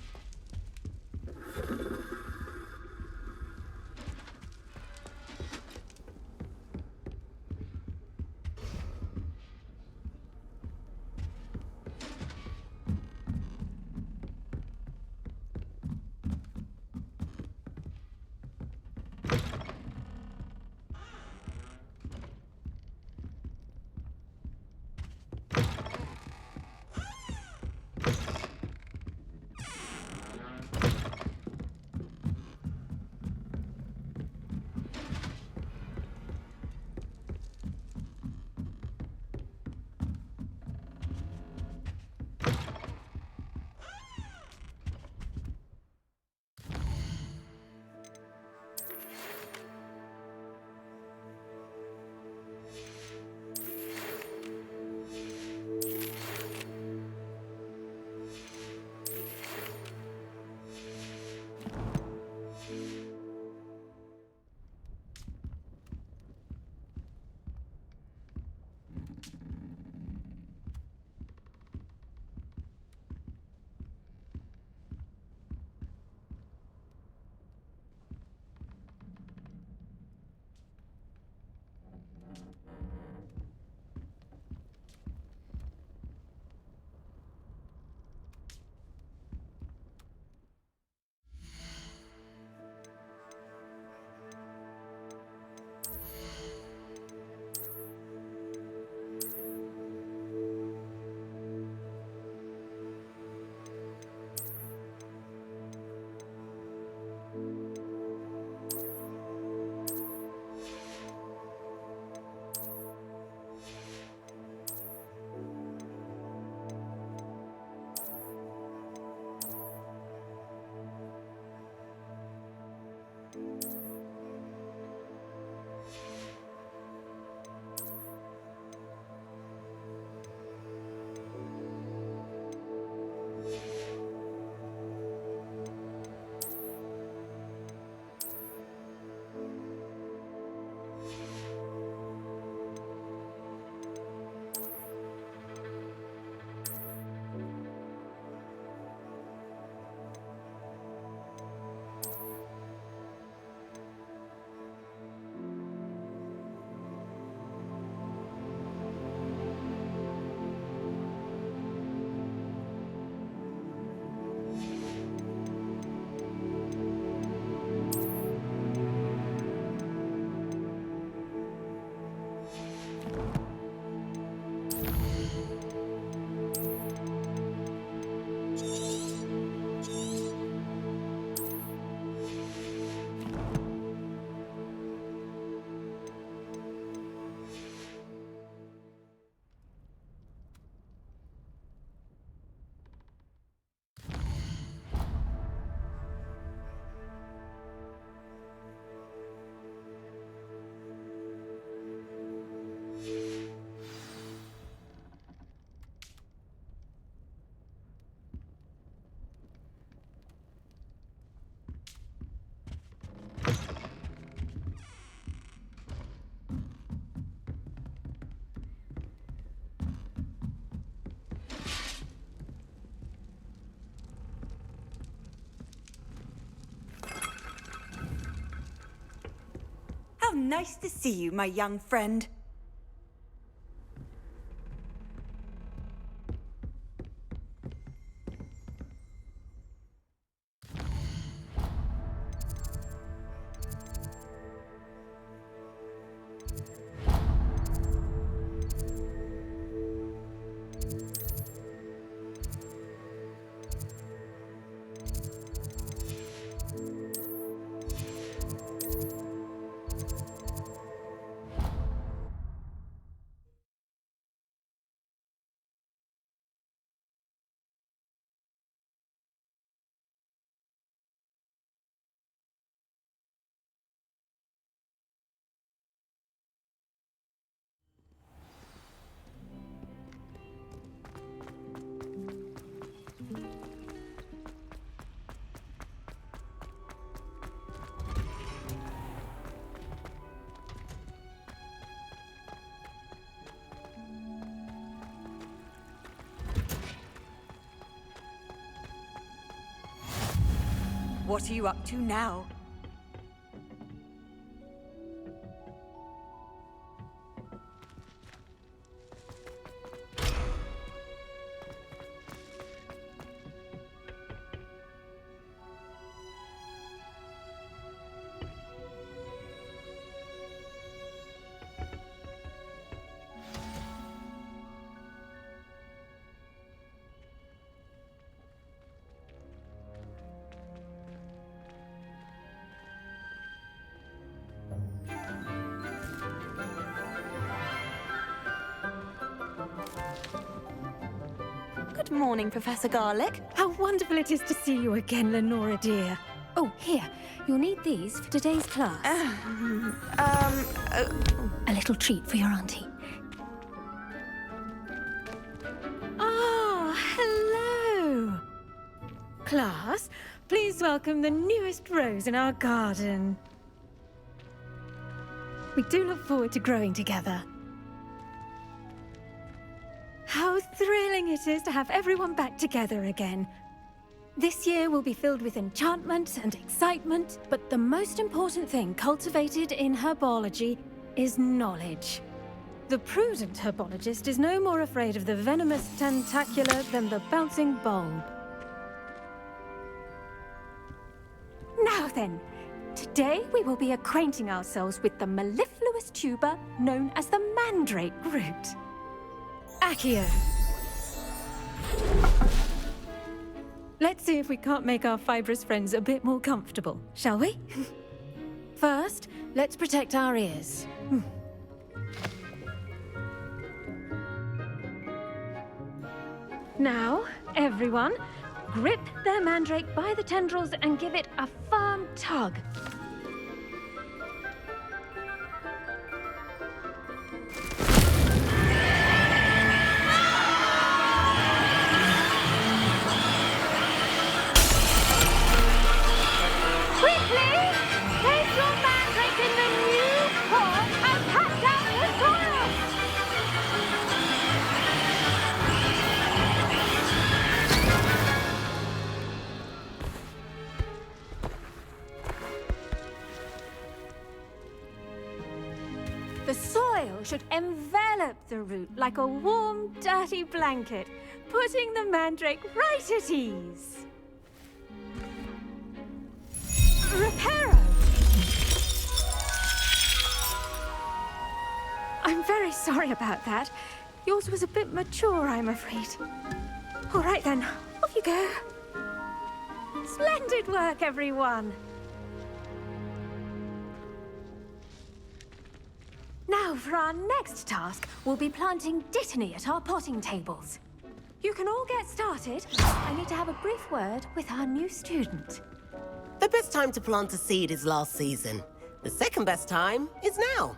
Nice to see you, my young friend. What are you up to now? Good morning, Professor Garlick. How wonderful it is to see you again, Lenora dear. Oh, here. You'll need these for today's class. A little treat for your auntie. Oh, hello. Class, please welcome the newest rose in our garden. We do look forward to growing together. How thrilling it is to have everyone back together again. This year will be filled with enchantment and excitement, but the most important thing cultivated in herbology is knowledge. The prudent herbologist is no more afraid of the venomous tentacula than the bouncing bulb. Now then, today we will be acquainting ourselves with the mellifluous tuber known as the mandrake root. Accio. Let's see if we can't make our fibrous friends a bit more comfortable, shall we? First, let's protect our ears. Now, everyone, grip their mandrake by the tendrils and give it a firm tug. The soil should envelop the root like a warm, dirty blanket, putting the mandrake right at ease. Reparo! I'm very sorry about that. Yours was a bit mature, I'm afraid. All right then, off you go. Splendid work, everyone! Now, for our next task, we'll be planting Dittany at our potting tables. You can all get started. I need to have a brief word with our new student. The best time to plant a seed is last season. The second best time is now.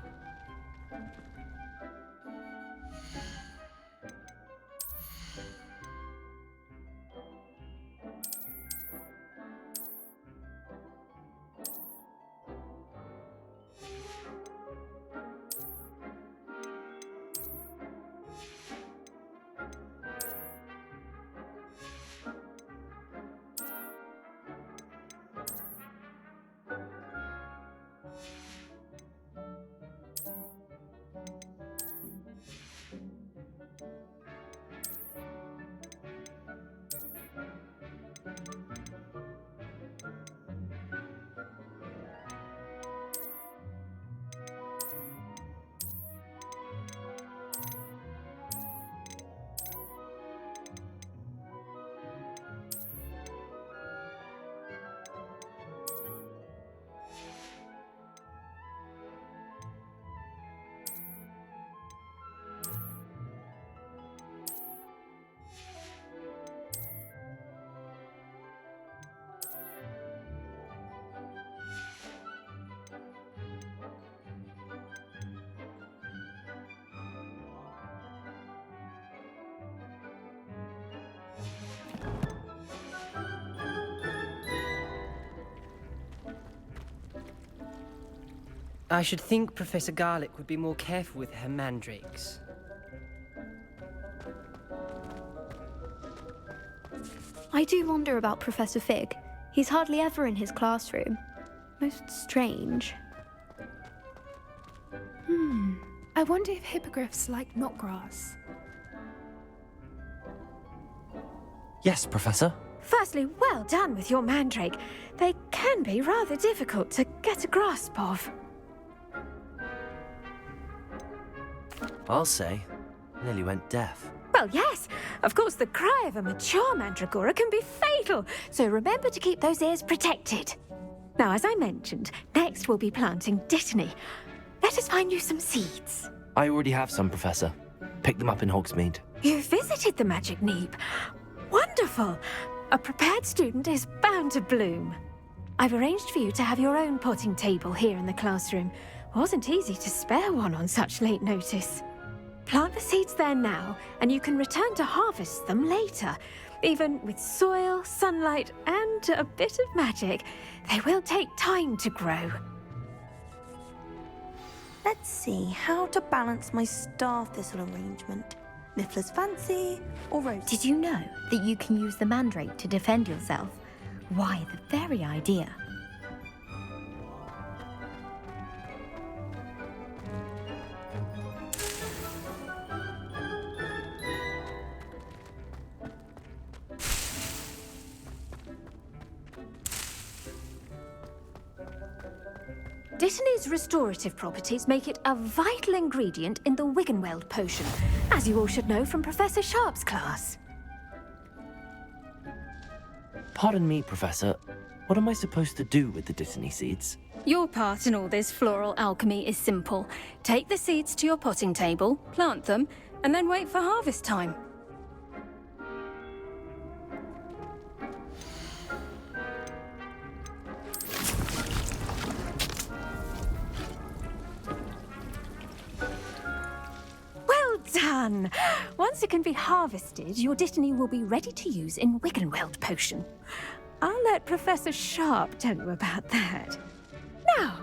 I should think Professor Garlick would be more careful with her mandrakes. I do wonder about Professor Fig. He's hardly ever in his classroom. Most strange. I wonder if hippogriffs like knotgrass. Yes, Professor. Firstly, well done with your mandrake. They can be rather difficult to get a grasp of. I'll say, nearly went deaf. Well, yes. Of course, the cry of a mature mandragora can be fatal, so remember to keep those ears protected. Now, as I mentioned, next we'll be planting dittany. Let us find you some seeds. I already have some, Professor. Picked them up in Hogsmeade. You visited the Magic Neep. Wonderful. A prepared student is bound to bloom. I've arranged for you to have your own potting table here in the classroom. Wasn't easy to spare one on such late notice. Plant the seeds there now, and you can return to harvest them later. Even with soil, sunlight, and a bit of magic, they will take time to grow. Let's see how to balance my star thistle arrangement. Niffler's fancy or rose? Did you know that you can use the mandrake to defend yourself? Why, the very idea. Dittany's restorative properties make it a vital ingredient in the Wiggenweld potion, as you all should know from Professor Sharp's class. Pardon me, Professor. What am I supposed to do with the dittany seeds? Your part in all this floral alchemy is simple. Take the seeds to your potting table, plant them, and then wait for harvest time. Done! Once it can be harvested, your dittany will be ready to use in Wiggenweld potion. I'll let Professor Sharp tell you about that. Now,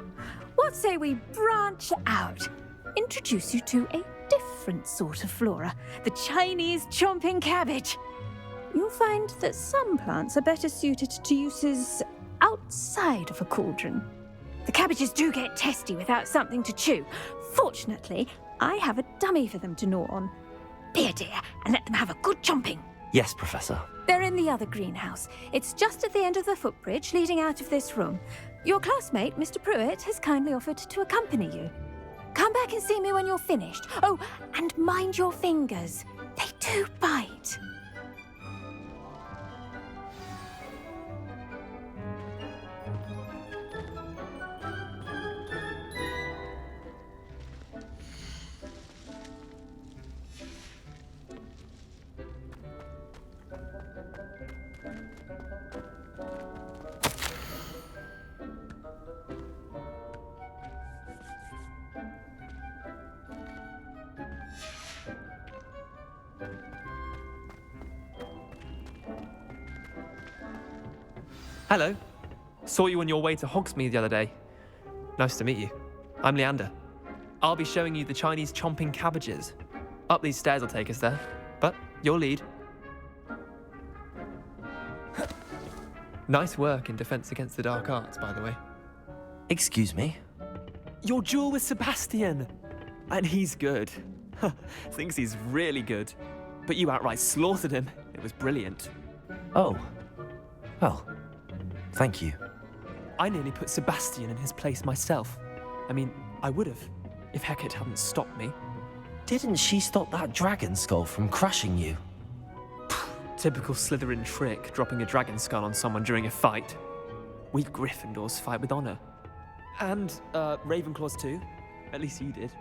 what say we branch out? Introduce you to a different sort of flora, the Chinese chomping cabbage. You'll find that some plants are better suited to uses outside of a cauldron. The cabbages do get testy without something to chew. Fortunately, I have a dummy for them to gnaw on. Be a dear and let them have a good chomping. Yes, Professor. They're in the other greenhouse. It's just at the end of the footbridge leading out of this room. Your classmate, Mr. Pruitt, has kindly offered to accompany you. Come back and see me when you're finished. Oh, and mind your fingers. They do bite. Hello. Saw you on your way to Hogsmeade the other day. Nice to meet you. I'm Leander. I'll be showing you the Chinese chomping cabbages. Up these stairs will take us there, but your lead. Nice work in Defense Against the Dark Arts, by the way. Excuse me? Your duel with Sebastian! And he's good. Thinks he's really good. But you outright slaughtered him. It was brilliant. Oh. Well, thank you. I nearly put Sebastian in his place myself. I mean, I would have, if Hecate hadn't stopped me. Didn't she stop that dragon skull from crushing you? Typical Slytherin trick, dropping a dragon skull on someone during a fight. We Gryffindors fight with honor. And, Ravenclaws too. At least you did.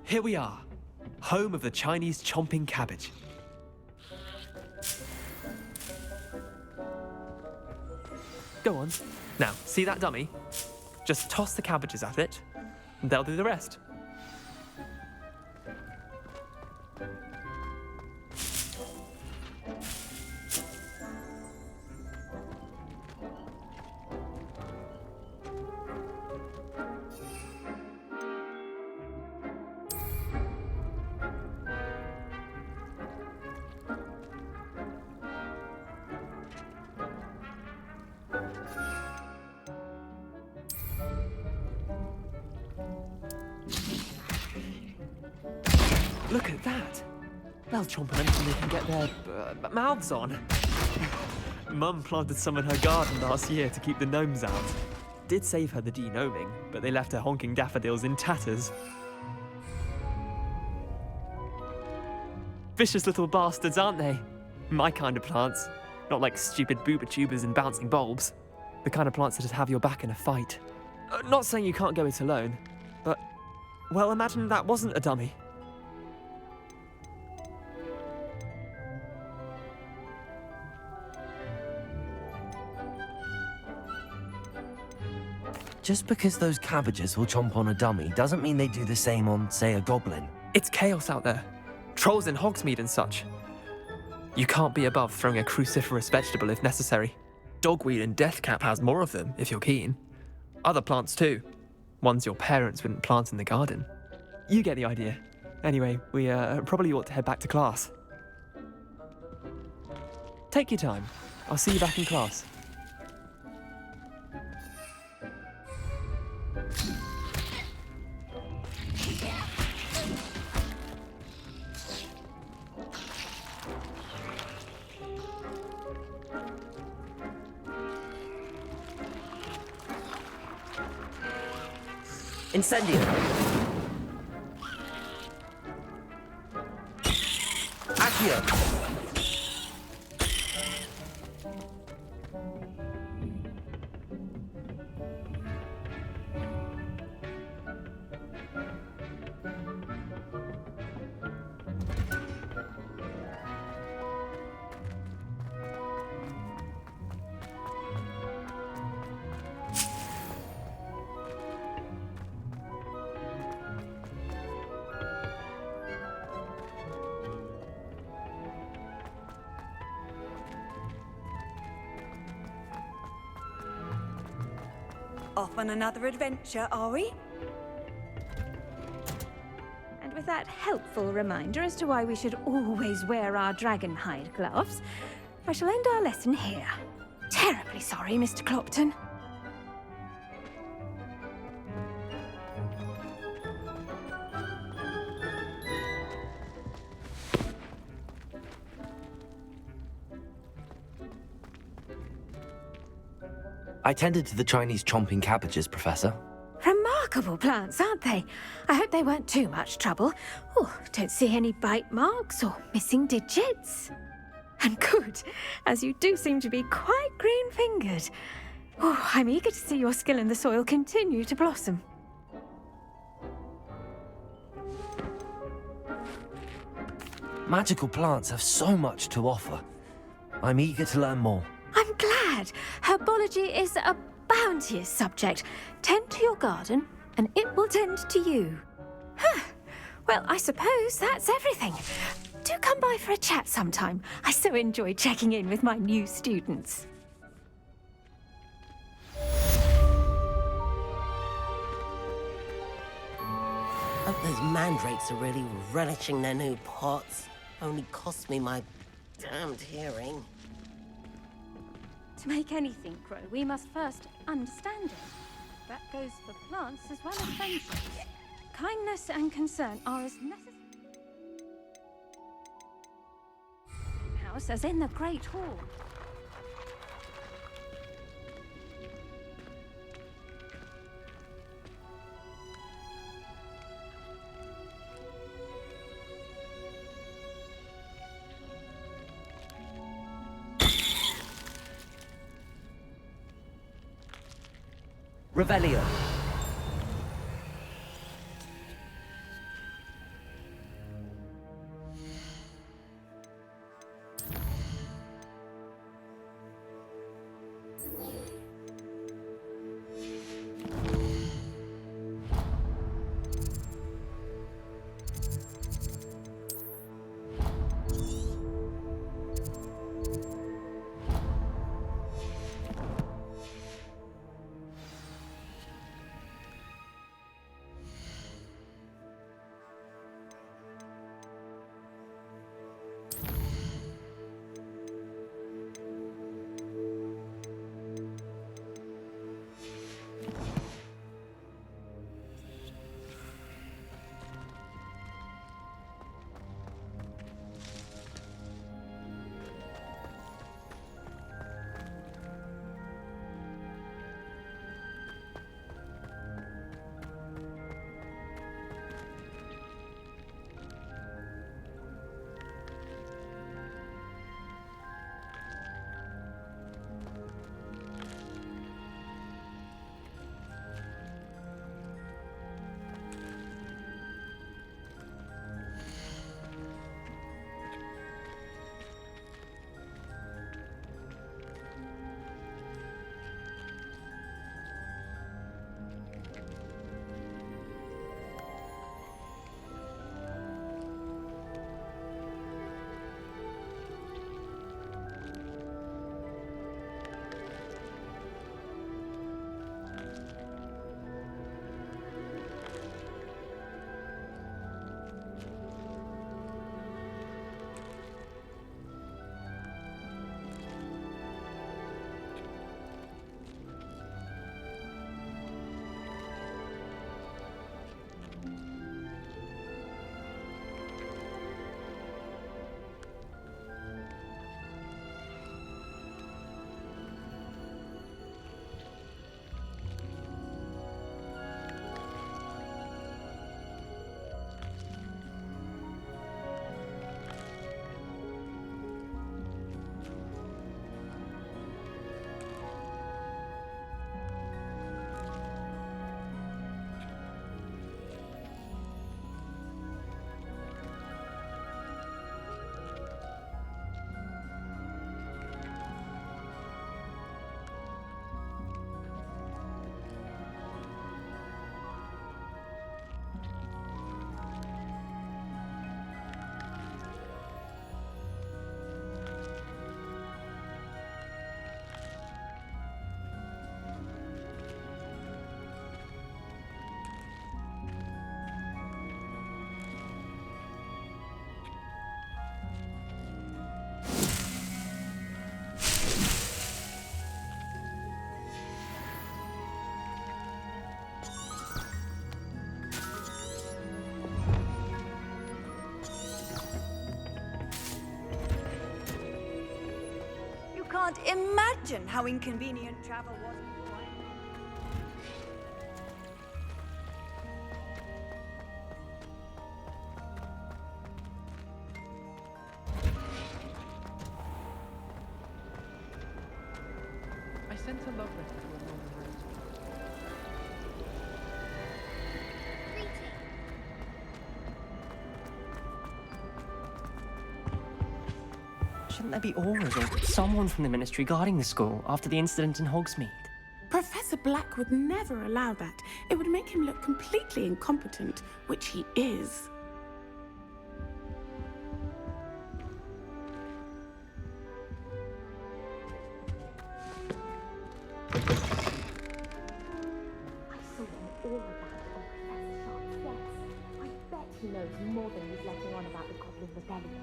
Here we are, home of the Chinese chomping cabbage. Go on. Now, see that dummy? Just toss the cabbages at it, and they'll do the rest. Look at that! They'll chomp on anything they can get their mouths on. Mum planted some in her garden last year to keep the gnomes out. Did save her the de-gnoming, but they left her honking daffodils in tatters. Vicious little bastards, aren't they? My kind of plants. Not like stupid booba tubers and bouncing bulbs. The kind of plants that'd have your back in a fight. Not saying you can't go it alone, but, well, imagine that wasn't a dummy. Just because those cabbages will chomp on a dummy doesn't mean they do the same on, say, a goblin. It's chaos out there. Trolls in Hogsmeade and such. You can't be above throwing a cruciferous vegetable if necessary. Dogweed and deathcap has more of them, if you're keen. Other plants too. Ones your parents wouldn't plant in the garden. You get the idea. Anyway, we probably ought to head back to class. Take your time. I'll see you back in class. Incendio. Accio. Off on another adventure, are we? And with that helpful reminder as to why we should always wear our dragon hide gloves, I shall end our lesson here. Terribly sorry, Mr. Clopton. I tended to the Chinese chomping cabbages, Professor. Remarkable plants, aren't they? I hope they weren't too much trouble. Oh, don't see any bite marks or missing digits. And good, as you do seem to be quite green-fingered. Oh, I'm eager to see your skill in the soil continue to blossom. Magical plants have so much to offer. I'm eager to learn more. I'm glad. Herbology is a bounteous subject. Tend to your garden, and it will tend to you. Huh. Well, I suppose that's everything. Do come by for a chat sometime. I so enjoy checking in with my new students. Hope those mandrakes are really relishing their new pots. Only cost me my damned hearing. To make anything grow, we must first understand it. That goes for plants as well as friendship. Kindness and concern are as necessary in the house as in the Great Hall. Revelio. can't imagine how inconvenient travel was before I... I sent a love letter to a Norman Rose. Shouldn't there be auras or someone from the Ministry guarding the school after the incident in Hogsmeade? Professor Black would never allow that. It would make him look completely incompetent, which he is. I saw him all about on Professor Sharp's desk. I bet he knows more than he's letting on about the Goblin Rebellion.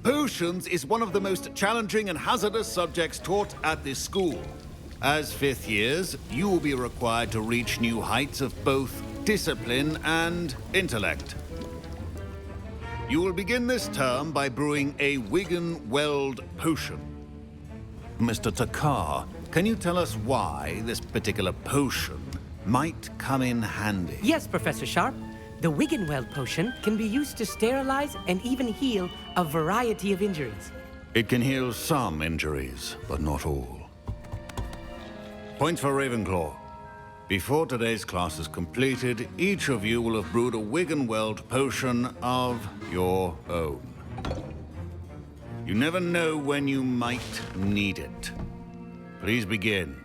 Potions is one of the most challenging and hazardous subjects taught at this school. As fifth years, you will be required to reach new heights of both discipline and intellect. You will begin this term by brewing a Wigan Weld potion. Mr. Takar, can you tell us why this particular potion might come in handy? Yes, Professor Sharp. The Wiggenweld potion can be used to sterilize and even heal a variety of injuries. It can heal some injuries, but not all. Points for Ravenclaw. Before today's class is completed, each of you will have brewed a Wiggenweld potion of your own. You never know when you might need it. Please begin.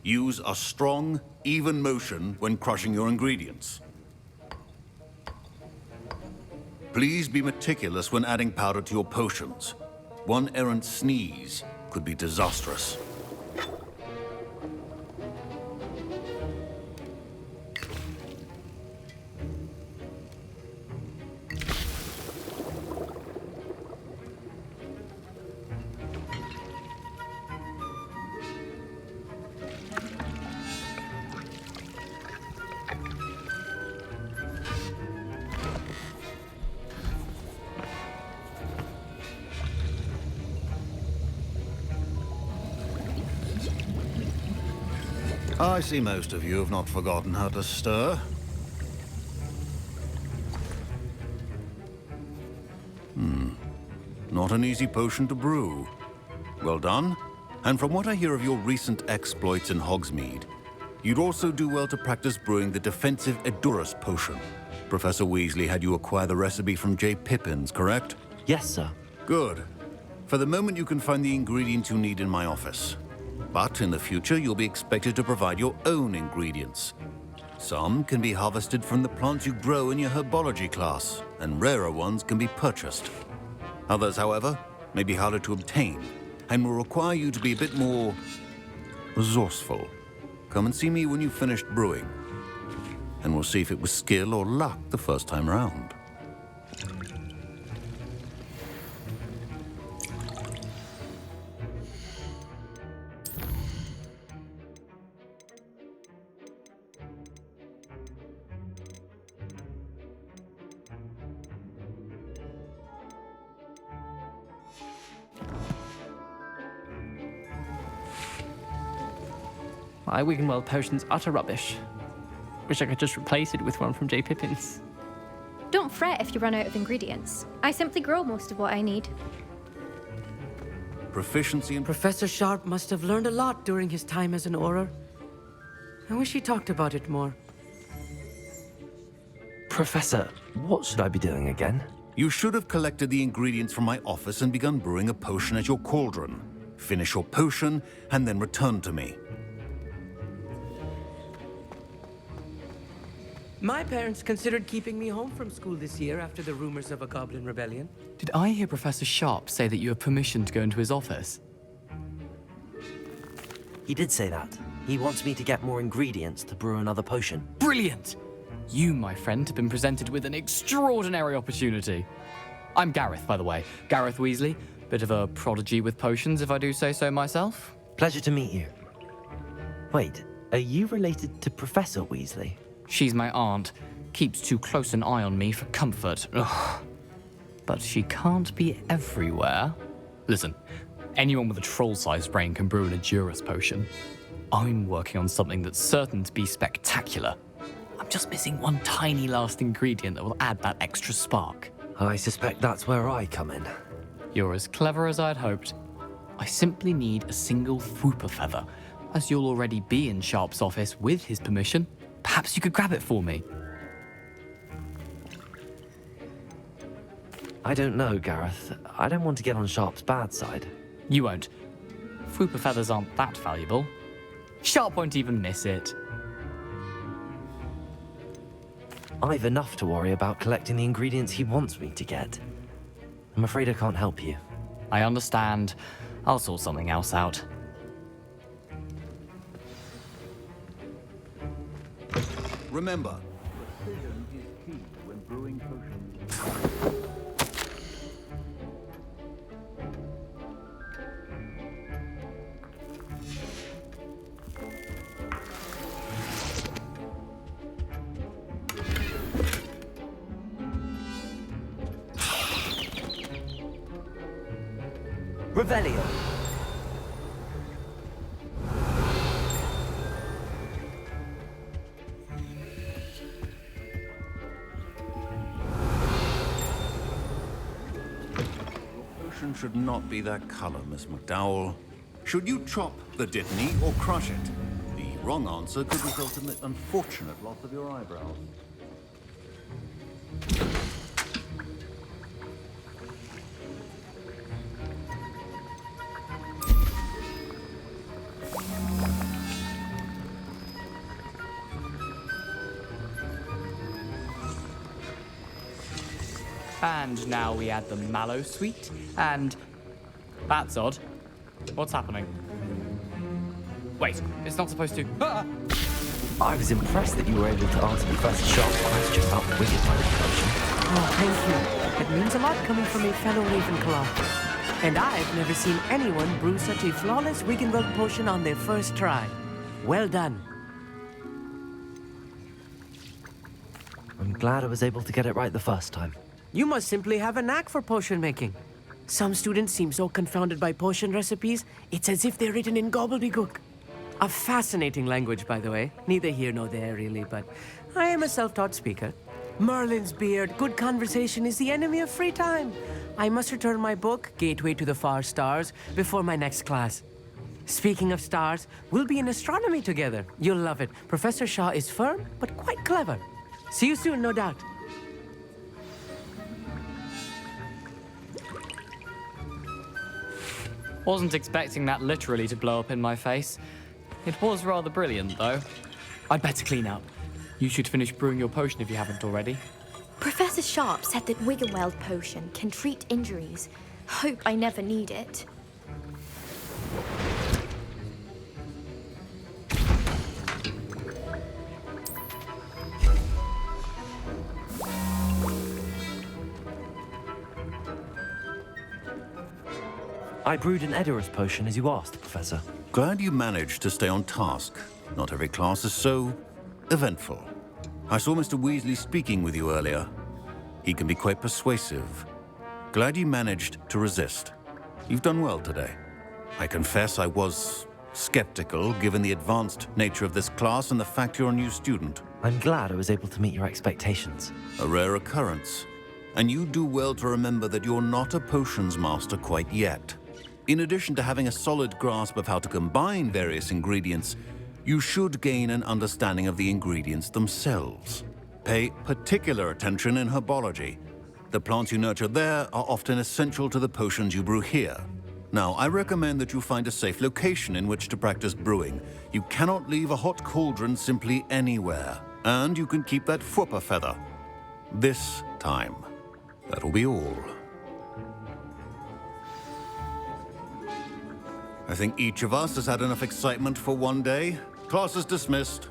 Use a strong, even motion when crushing your ingredients. Please be meticulous when adding powder to your potions. One errant sneeze could be disastrous. I see most of you have not forgotten how to stir. Not an easy potion to brew. Well done. And from what I hear of your recent exploits in Hogsmeade, you'd also do well to practice brewing the defensive Edurus potion. Professor Weasley had you acquire the recipe from J. Pippin's, correct? Yes, sir. Good. For the moment, you can find the ingredients you need in my office. But in the future, you'll be expected to provide your own ingredients. Some can be harvested from the plants you grow in your herbology class, and rarer ones can be purchased. Others, however, may be harder to obtain, and will require you to be a bit more resourceful. Come and see me when you've finished brewing, and we'll see if it was skill or luck the first time round. My Wiggenweld potion's utter rubbish. Wish I could just replace it with one from J. Pippin's. Don't fret if you run out of ingredients. I simply grow most of what I need. Proficiency in... Professor Sharp must have learned a lot during his time as an Auror. I wish he talked about it more. Professor, what should I be doing again? You should have collected the ingredients from my office and begun brewing a potion at your cauldron. Finish your potion, and then return to me. My parents considered keeping me home from school this year after the rumors of a goblin rebellion. Did I hear Professor Sharp say that you have permission to go into his office? He did say that. He wants me to get more ingredients to brew another potion. Brilliant! You, my friend, have been presented with an extraordinary opportunity. I'm Gareth, by the way. Gareth Weasley. Bit of a prodigy with potions, if I do say so myself. Pleasure to meet you. Wait, are you related to Professor Weasley? She's my aunt. Keeps too close an eye on me for comfort. Ugh. But she can't be everywhere. Listen, anyone with a troll-sized brain can brew an Edurus potion. I'm working on something that's certain to be spectacular. I'm just missing one tiny last ingredient that will add that extra spark. I suspect that's where I come in. You're as clever as I'd hoped. I simply need a single Fwooper feather. As you'll already be in Sharp's office with his permission, perhaps you could grab it for me. I don't know, Gareth. I don't want to get on Sharp's bad side. You won't. Fwooper feathers aren't that valuable. Sharp won't even miss it. I've enough to worry about collecting the ingredients he wants me to get. I'm afraid I can't help you. I understand. I'll sort something else out. Remember, precision is key when brewing potions. Revelio. Potion should not be that color, Miss McDowell. Should you chop the Dittany or crush it? The wrong answer could result in the unfortunate loss of your eyebrows. And now we add the mallow sweet, and... That's odd. What's happening? Wait, it's not supposed to... Ah! I was impressed that you were able to answer Professor Sharp's question about the Wiggenweld potion. Oh, thank you. It means a lot coming from a fellow Ravenclaw. And I've never seen anyone brew such a flawless Wiggenweld potion on their first try. Well done. I'm glad I was able to get it right the first time. You must simply have a knack for potion making. Some students seem so confounded by potion recipes, it's as if they're written in gobbledygook. A fascinating language, by the way. Neither here nor there, really, but I am a self-taught speaker. Merlin's beard, good conversation is the enemy of free time. I must return my book, Gateway to the Far Stars, before my next class. Speaking of stars, we'll be in astronomy together. You'll love it. Professor Shaw is firm, but quite clever. See you soon, no doubt. Wasn't expecting that literally to blow up in my face. It was rather brilliant, though. I'd better clean up. You should finish brewing your potion if you haven't already. Professor Sharp said that Wiggenweld potion can treat injuries. Hope I never need it. I brewed an Edurus potion as you asked, Professor. Glad you managed to stay on task. Not every class is so eventful. I saw Mr. Weasley speaking with you earlier. He can be quite persuasive. Glad you managed to resist. You've done well today. I confess I was skeptical, given the advanced nature of this class and the fact you're a new student. I'm glad I was able to meet your expectations. A rare occurrence. And you do well to remember that you're not a potions master quite yet. In addition to having a solid grasp of how to combine various ingredients, you should gain an understanding of the ingredients themselves. Pay particular attention in herbology. The plants you nurture there are often essential to the potions you brew here. Now, I recommend that you find a safe location in which to practice brewing. You cannot leave a hot cauldron simply anywhere. And you can keep that Fwooper feather. This time. That'll be all. I think each of us has had enough excitement for one day. Class is dismissed.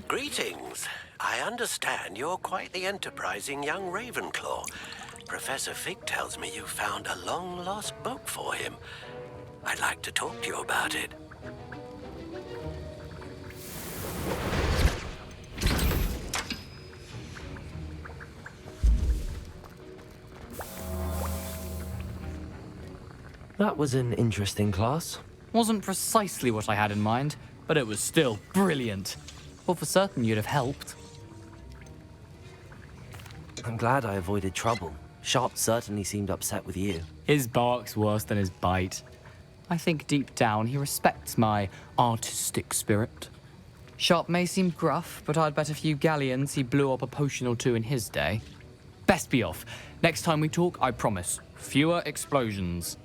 Greetings. I understand you're quite the enterprising young Ravenclaw. Professor Fig tells me you found a long-lost book for him. I'd like to talk to you about it. That was an interesting class. Wasn't precisely what I had in mind, but it was still brilliant. Well, for certain you'd have helped. I'm glad I avoided trouble. Sharp certainly seemed upset with you. His bark's worse than his bite. I think deep down he respects my artistic spirit. Sharp may seem gruff, but I'd bet a few galleons he blew up a potion or two in his day. Best be off. Next time we talk, I promise, fewer explosions.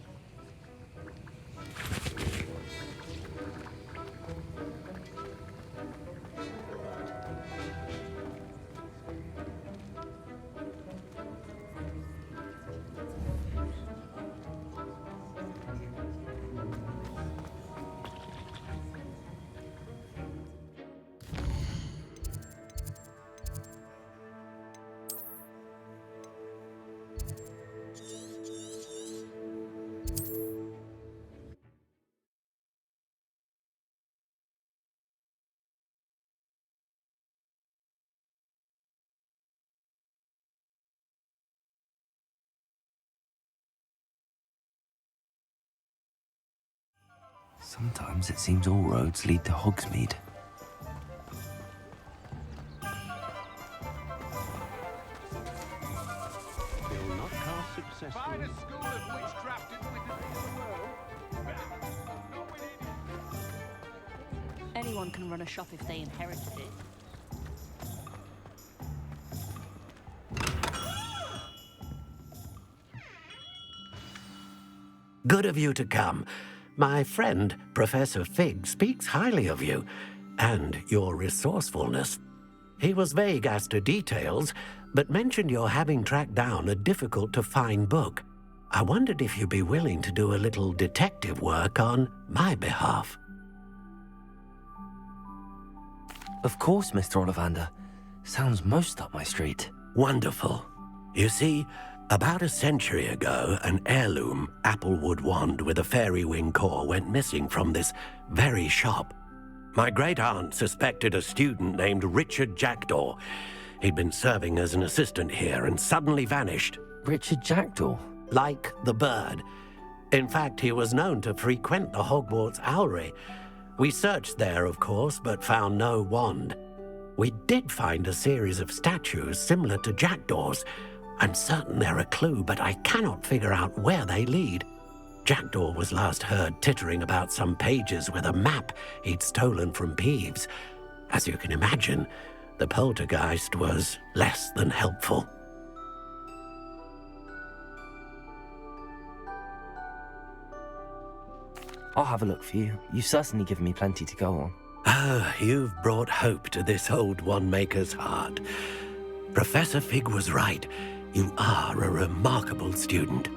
Sometimes it seems all roads lead to Hogsmeade. Anyone can run a shop if they inherited it. Good of you to come. My friend, Professor Fig, speaks highly of you and your resourcefulness. He was vague as to details, but mentioned your having tracked down a difficult-to-find book. I wondered if you'd be willing to do a little detective work on my behalf. Of course, Mr. Ollivander. Sounds most up my street. Wonderful. You see, about a century ago, an heirloom applewood wand with a fairy wing core went missing from this very shop. My great-aunt suspected a student named Richard Jackdaw. He'd been serving as an assistant here and suddenly vanished. Richard Jackdaw? Like the bird. In fact, he was known to frequent the Hogwarts Owlery. We searched there, of course, but found no wand. We did find a series of statues similar to Jackdaw's. I'm certain they're a clue, but I cannot figure out where they lead. Jackdaw was last heard tittering about some pages with a map he'd stolen from Peeves. As you can imagine, the poltergeist was less than helpful. I'll have a look for you. You've certainly given me plenty to go on. Ah, you've brought hope to this old one-maker's heart. Professor Fig was right. You are a remarkable student.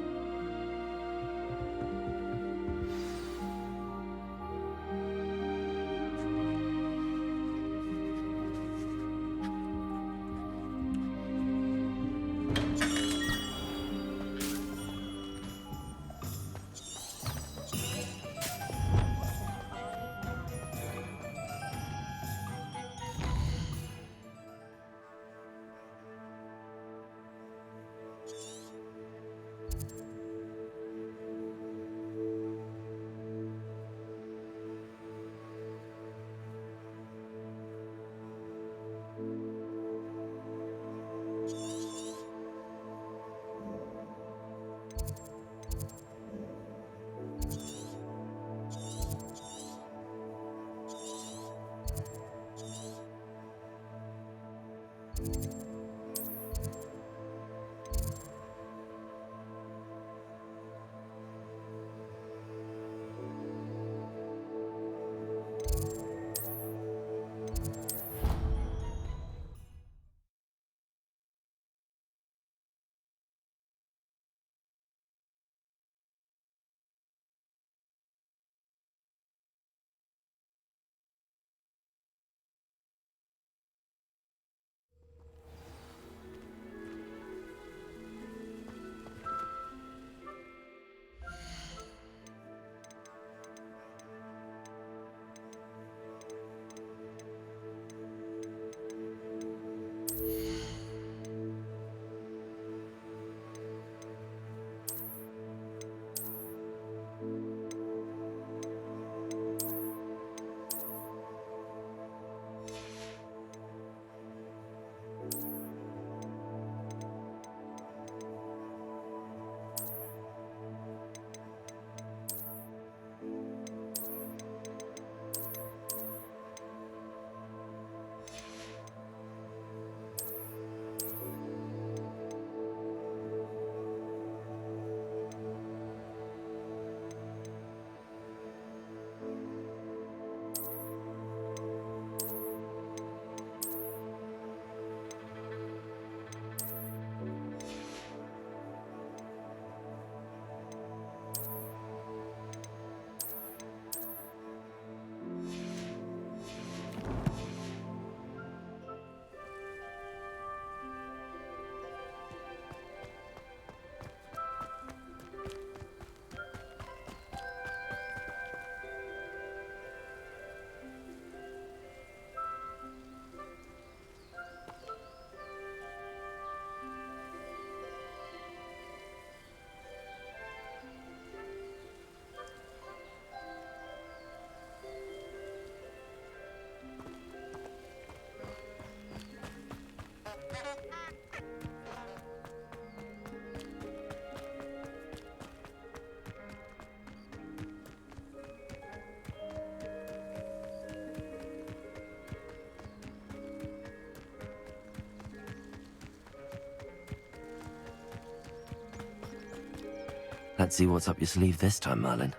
Let's see what's up your sleeve this time, Merlin.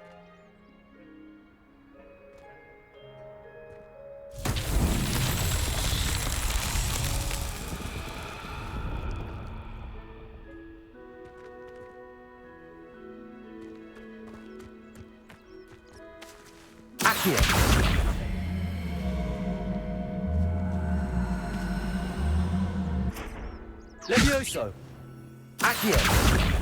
Levioso! Accio!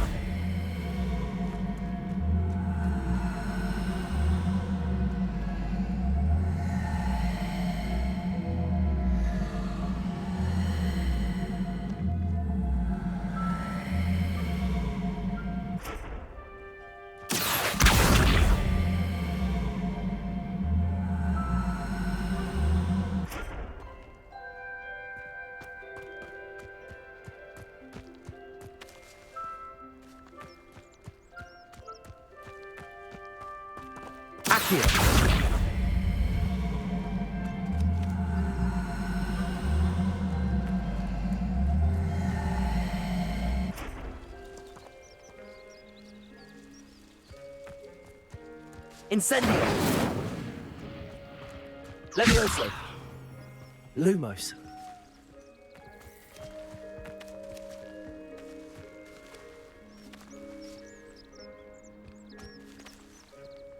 Incendio! Levioso! Lumos.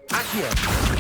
Accio!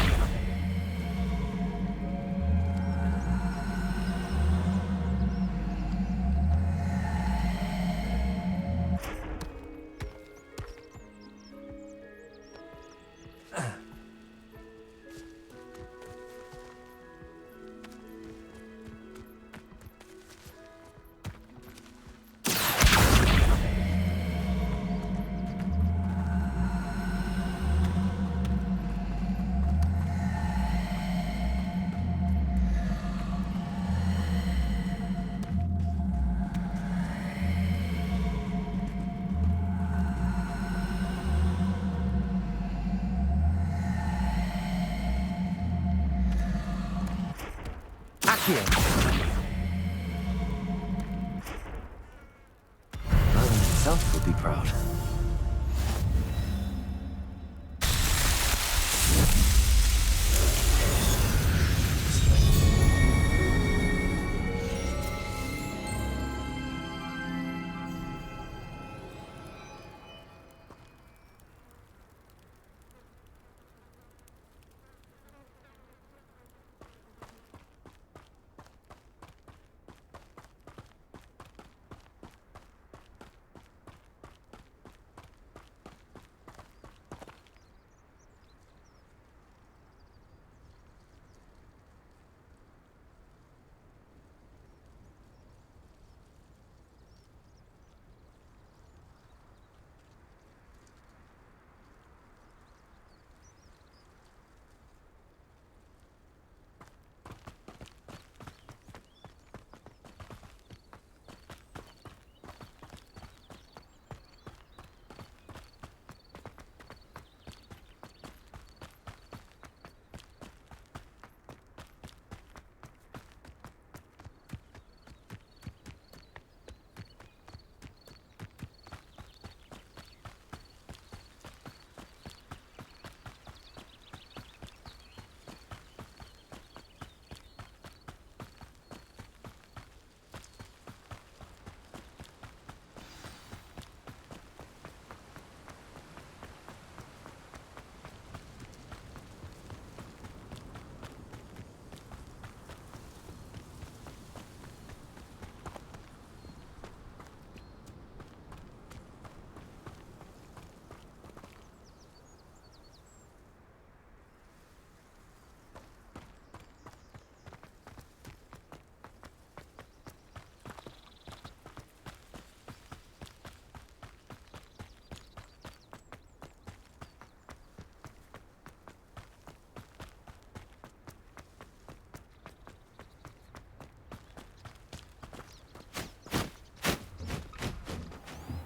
Merlin himself would be proud.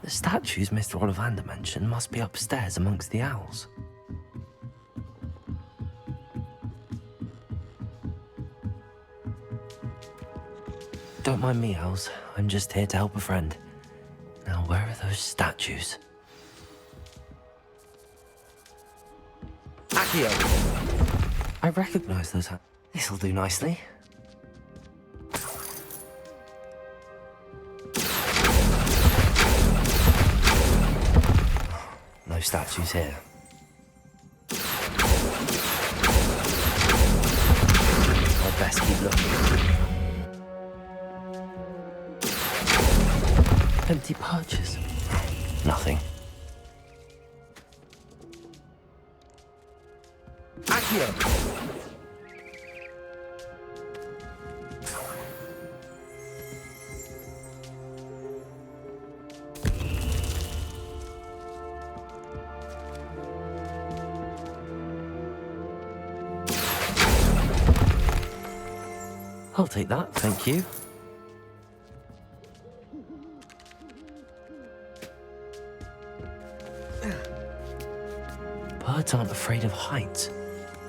The statues Mr. Ollivander mentioned must be upstairs amongst the owls. Don't mind me, owls. I'm just here to help a friend. Now, where are those statues? Accio. I recognize those. This'll do nicely. No statues here. I'd best keep looking. Empty perches. Nothing. Accio. I'll take that, thank you. Birds aren't afraid of heights.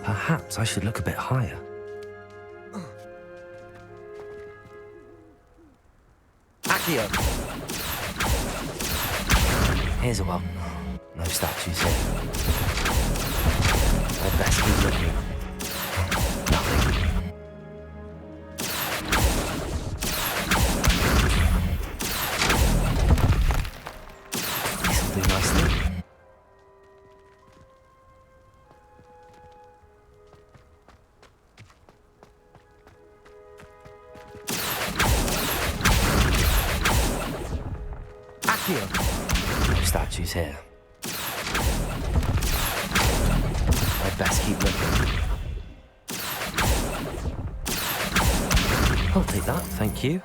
Perhaps I should look a bit higher. Accio. Here's a well. No statues here. I'd best keep looking. Nothing. This'll do nicely. No statues here. I'd best keep looking. I'll take that, thank you.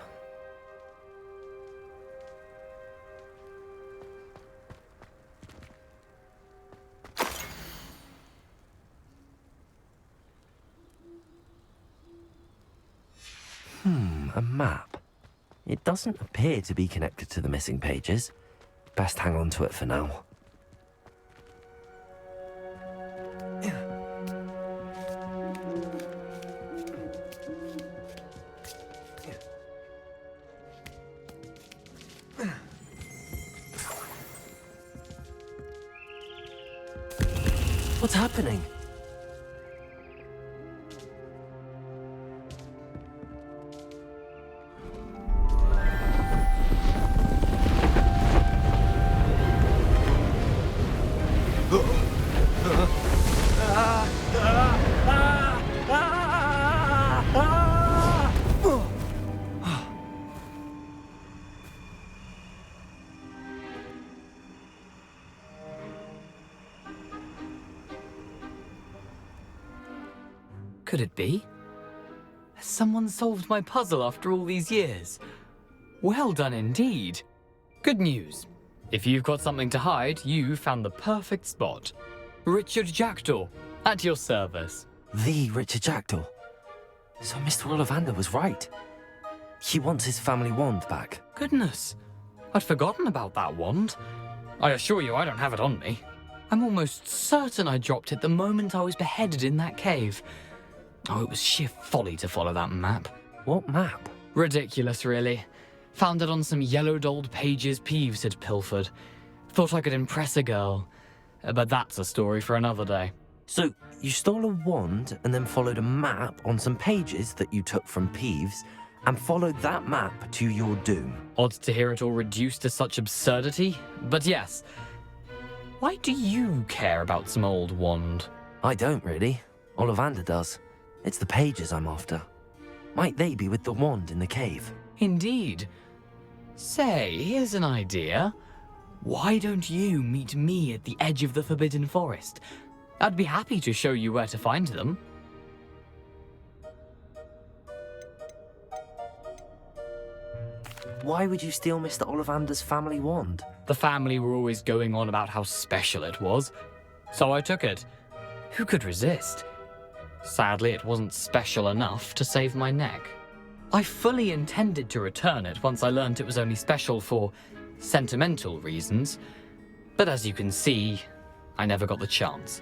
A map. It doesn't appear to be connected to the missing pages. Best hang on to it for now. What's happening? Could it be? Has someone solved my puzzle after all these years? Well done indeed. Good news. If you've got something to hide, you found the perfect spot. Richard Jackdaw, at your service. The Richard Jackdaw. So Mr. Ollivander was right. He wants his family wand back. Goodness, I'd forgotten about that wand. I assure you I don't have it on me. I'm almost certain I dropped it the moment I was beheaded in that cave. Oh, it was sheer folly to follow that map. What map? Ridiculous, really. Found it on some yellowed old pages Peeves had pilfered. Thought I could impress a girl. But that's a story for another day. So, you stole a wand and then followed a map on some pages that you took from Peeves and followed that map to your doom. Odd to hear it all reduced to such absurdity, but yes. Why do you care about some old wand? I don't really. Ollivander does. It's the pages I'm after. Might they be with the wand in the cave? Indeed. Say, here's an idea. Why don't you meet me at the edge of the Forbidden Forest? I'd be happy to show you where to find them. Why would you steal Mr. Ollivander's family wand? The family were always going on about how special it was, so I took it. Who could resist? Sadly, it wasn't special enough to save my neck. I fully intended to return it once I learned it was only special for sentimental reasons, but as you can see, I never got the chance.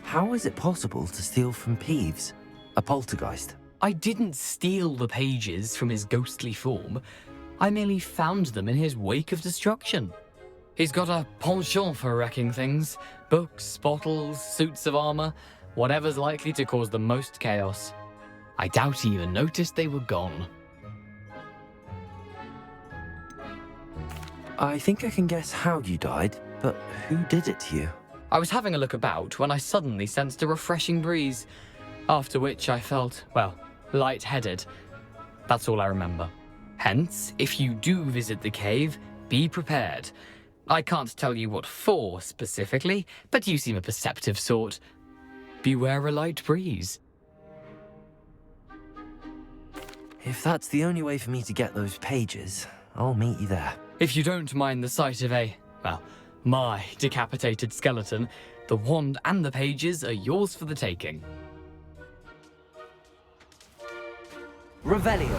How is it possible to steal from Peeves, a poltergeist? I didn't steal the pages from his ghostly form. I merely found them in his wake of destruction. He's got a penchant for wrecking things. Books, bottles, suits of armor, whatever's likely to cause the most chaos. I doubt he even noticed they were gone. I think I can guess how you died, but who did it to you? I was having a look about when I suddenly sensed a refreshing breeze, after which I felt, well, lightheaded. That's all I remember. Hence, if you do visit the cave, be prepared. I can't tell you what for specifically, but you seem a perceptive sort. Beware a light breeze. If that's the only way for me to get those pages, I'll meet you there. If you don't mind the sight of my decapitated skeleton, the wand and the pages are yours for the taking. Revelio.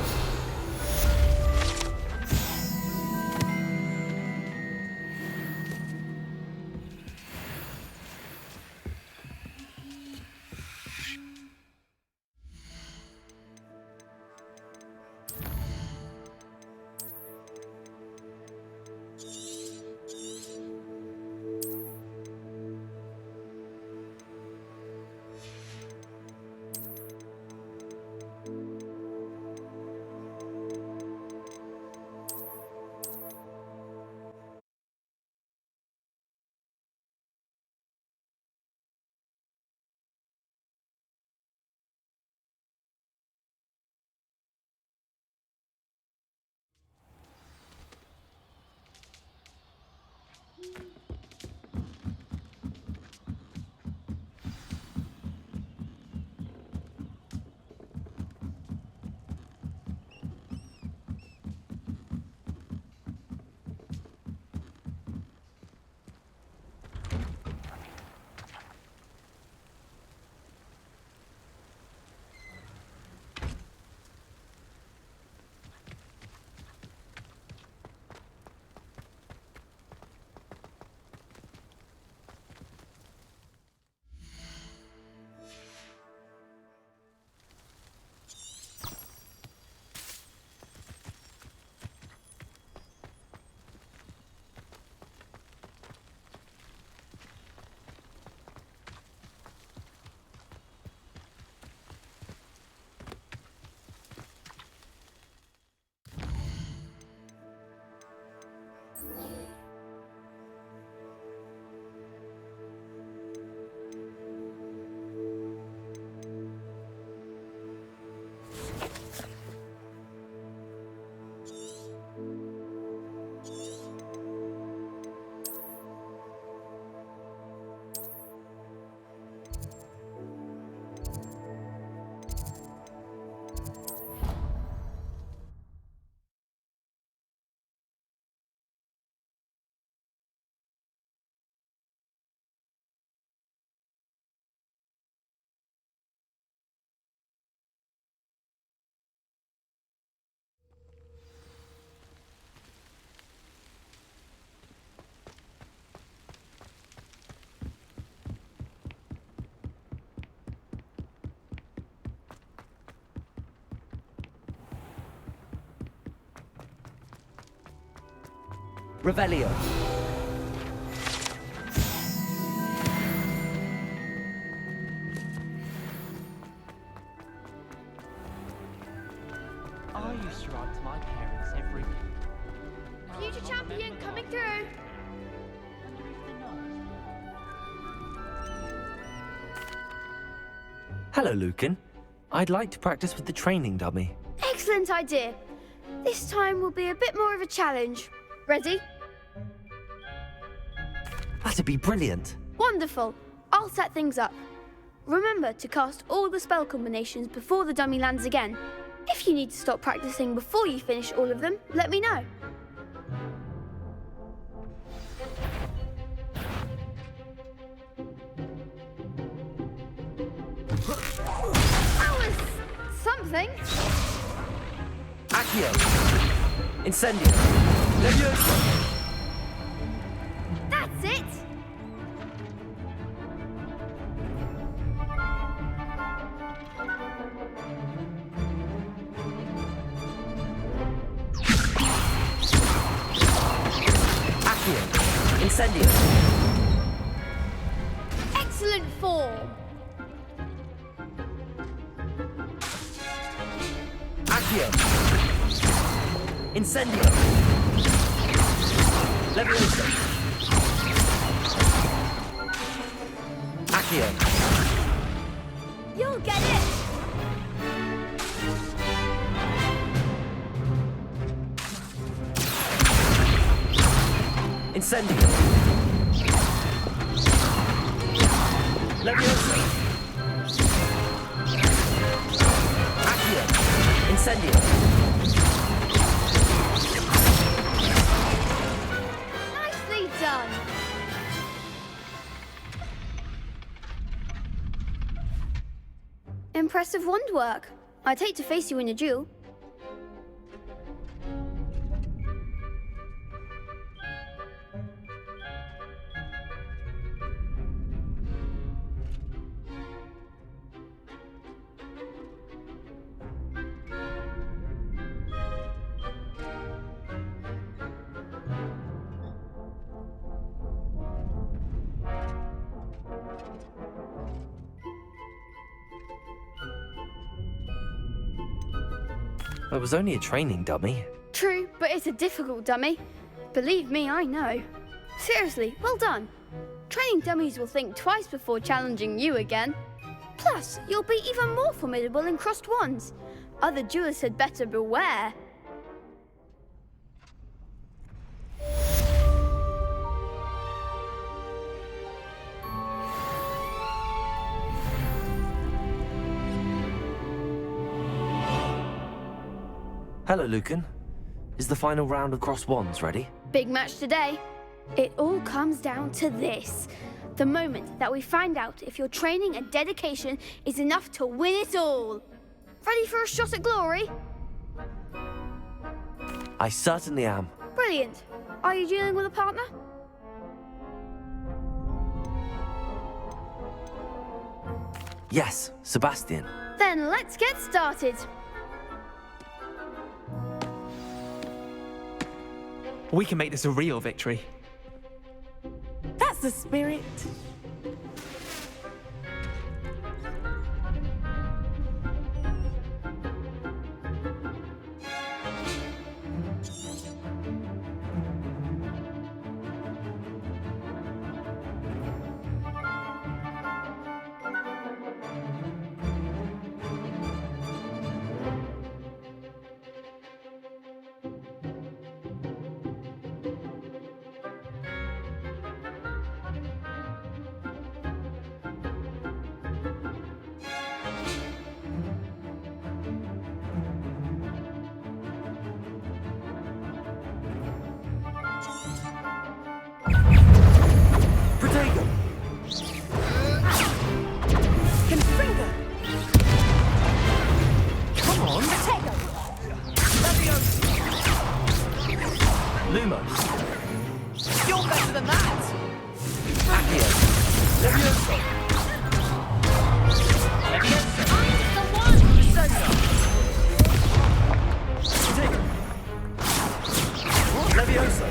Revelio. I used to write to my parents every... Future champion coming through. Hello, Lucan. I'd like to practice with the training dummy. Excellent idea. This time will be a bit more of a challenge. Ready? That'd be brilliant. Wonderful. I'll set things up. Remember to cast all the spell combinations before the dummy lands again. If you need to stop practicing before you finish all of them, let me know. That was something. Accio. Incendio. Levioso. That's it. Accio. Incendio. Excellent form. Accio. Incendio. Leviosa. Accio. You'll get it. Incendio. Leviosa. Accio. Incendio. Nicely done. Impressive wand work. I'd hate to face you in a duel. It was only a training dummy. True, but it's a difficult dummy. Believe me, I know. Seriously, well done. Training dummies will think twice before challenging you again. Plus, you'll be even more formidable in crossed wands. Other duelists had better beware. Hello, Lucan. Is the final round of cross wands ready? Big match today. It all comes down to this. The moment that we find out if your training and dedication is enough to win it all. Ready for a shot at glory? I certainly am. Brilliant. Are you dealing with a partner? Yes, Sebastian. Then let's get started. We can make this a real victory. That's the spirit. Lumo. You're better than that! Accio. Leviosa. Leviosa. I'm the one! Incendio. Leviosa.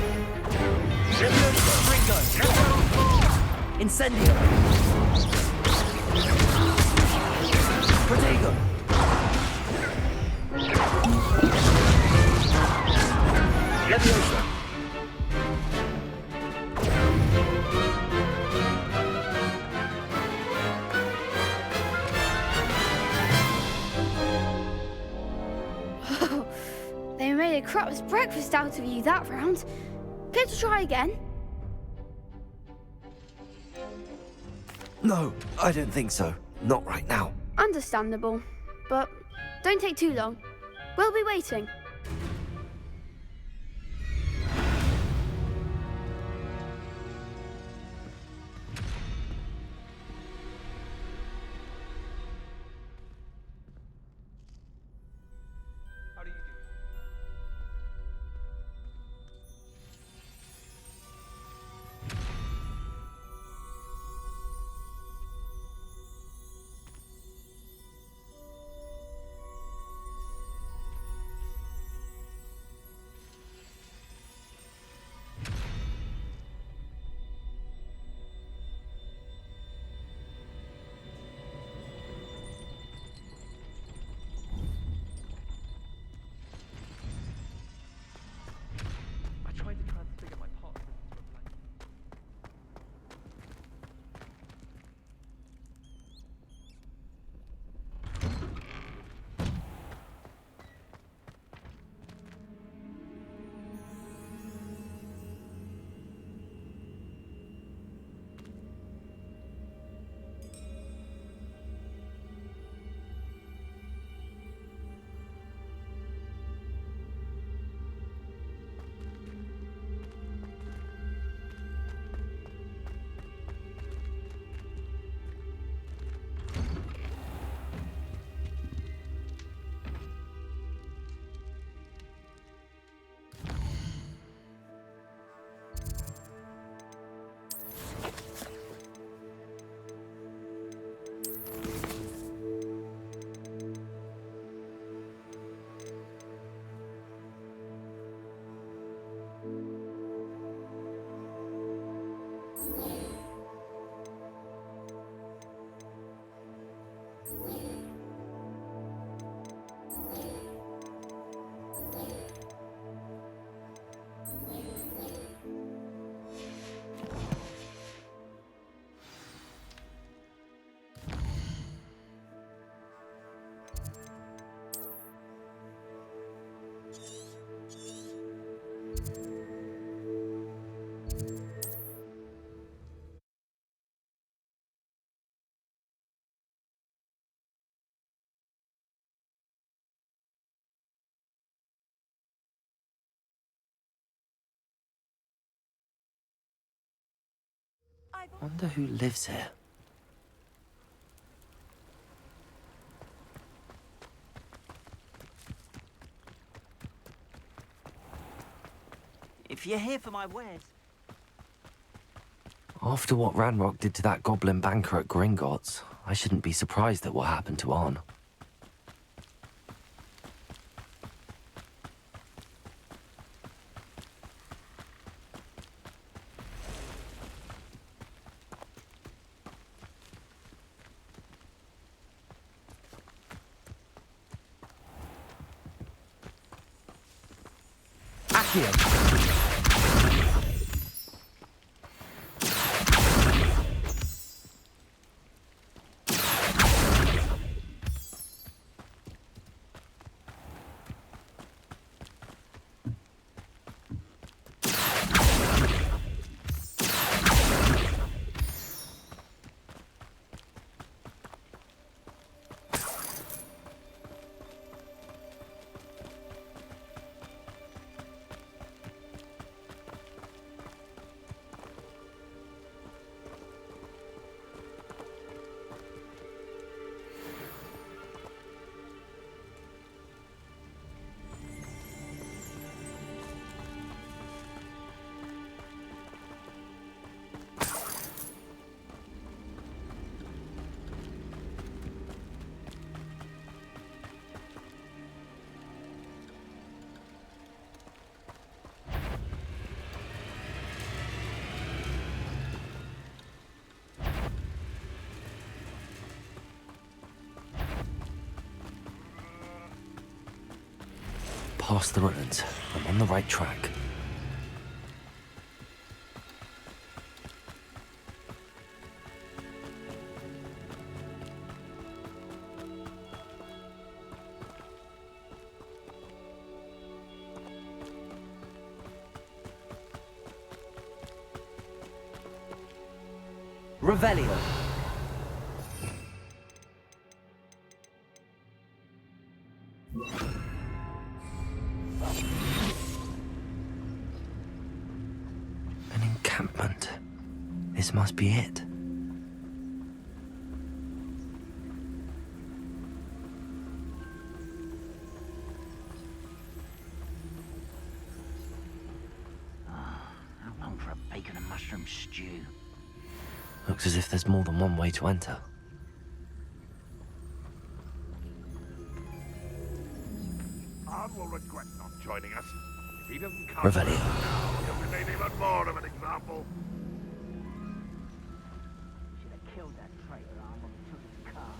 Leviosa. Ringo. Incendio. Protego. Leviosa. They made a crap's breakfast out of you that round. Care to try again? No, I don't think so. Not right now. Understandable. But don't take too long. We'll be waiting. Wonder who lives here. If you're here for my wares... After what Ranrock did to that goblin banker at Gringotts, I shouldn't be surprised at what happened to Arn. Past the ruins. I'm on the right track. Revelio. An encampment. This must be it. How long for a bacon and mushroom stew? Looks as if there's more than one way to enter. Arn will regret not joining us. If he doesn't come Revelio. he'll be made even more of an example. Should have killed that traitor Arn when we took his car.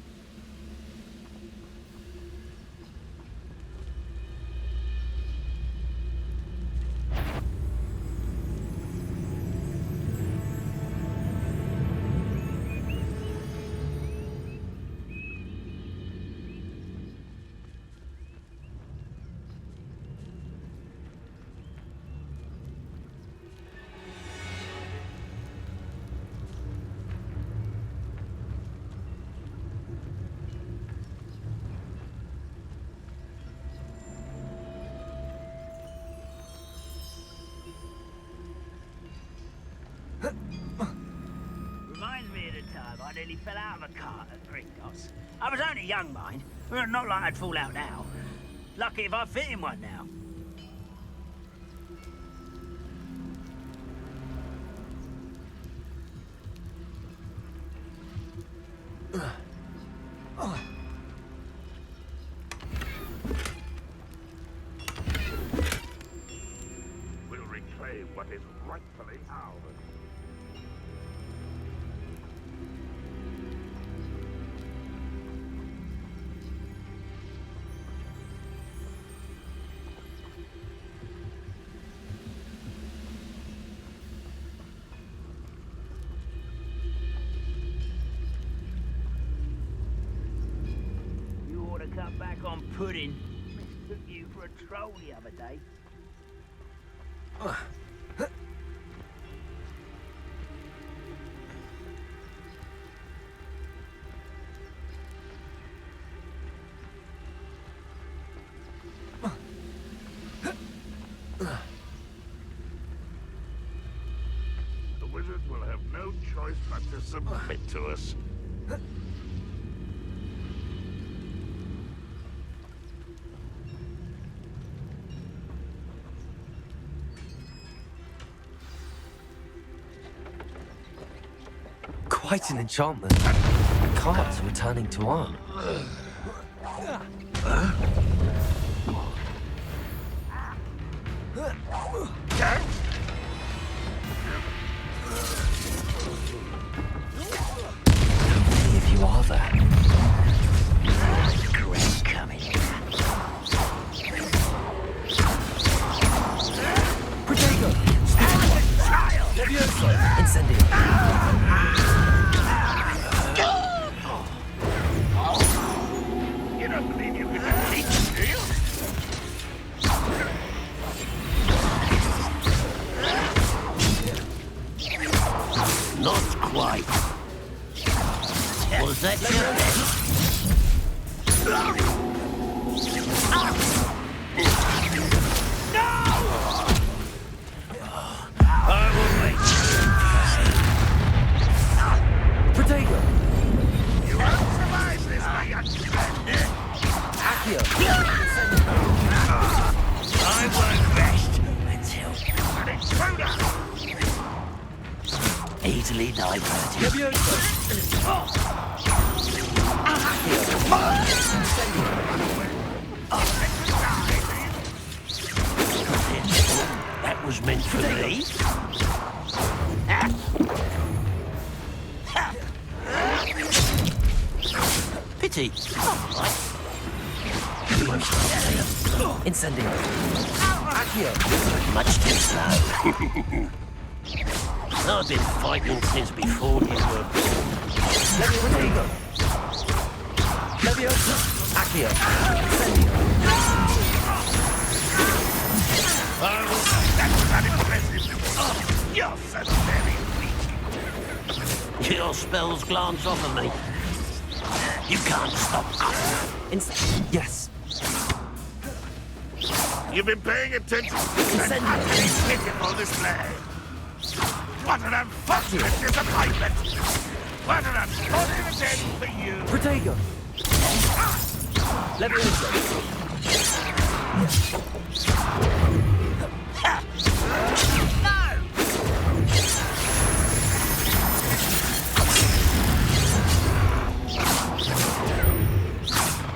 Reminds me of the time I nearly fell out of a cart at Gringotts. I was only young, mind. Well, not like I'd fall out now. Lucky if I fit in one now. We'll reclaim what is rightfully ours. You ought to cut back on pudding. Mistook you for a troll the other day. The wizards will have no choice but to submit to us. Quite an enchantment. The carts are returning to art. How many of you are there? Great coming. Protego! Levioso! Incendio! You don't believe you can defeat him, do you? Not quite. Was that your best? I will wait. Protego! You won't survive this, my young friend. Accio! I won't rest until An intruder! easily diverted. Levioso! That was meant for me. Pity. Incendio! Accio! Much too slow. I've been fighting since before you were. Protego! Levioso! Accio! Incendio! That was unimpressive. You're so very weak. Your spells glance off of me. You can't stop us. Yes. You've been paying attention. An utterly pitiful display. What an unfortunate disappointment. What an unfortunate end for you. Protego! Levioso!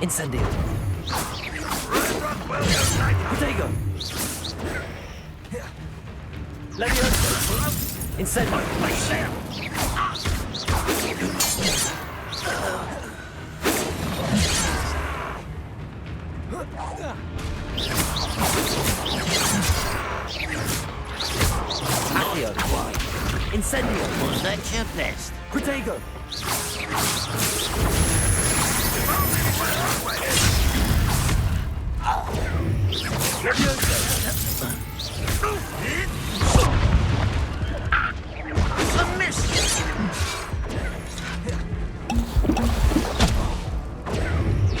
Incendio! Protego! Levioso! Incendio! Accio! Incendio! Was that your best? Protego! A miss!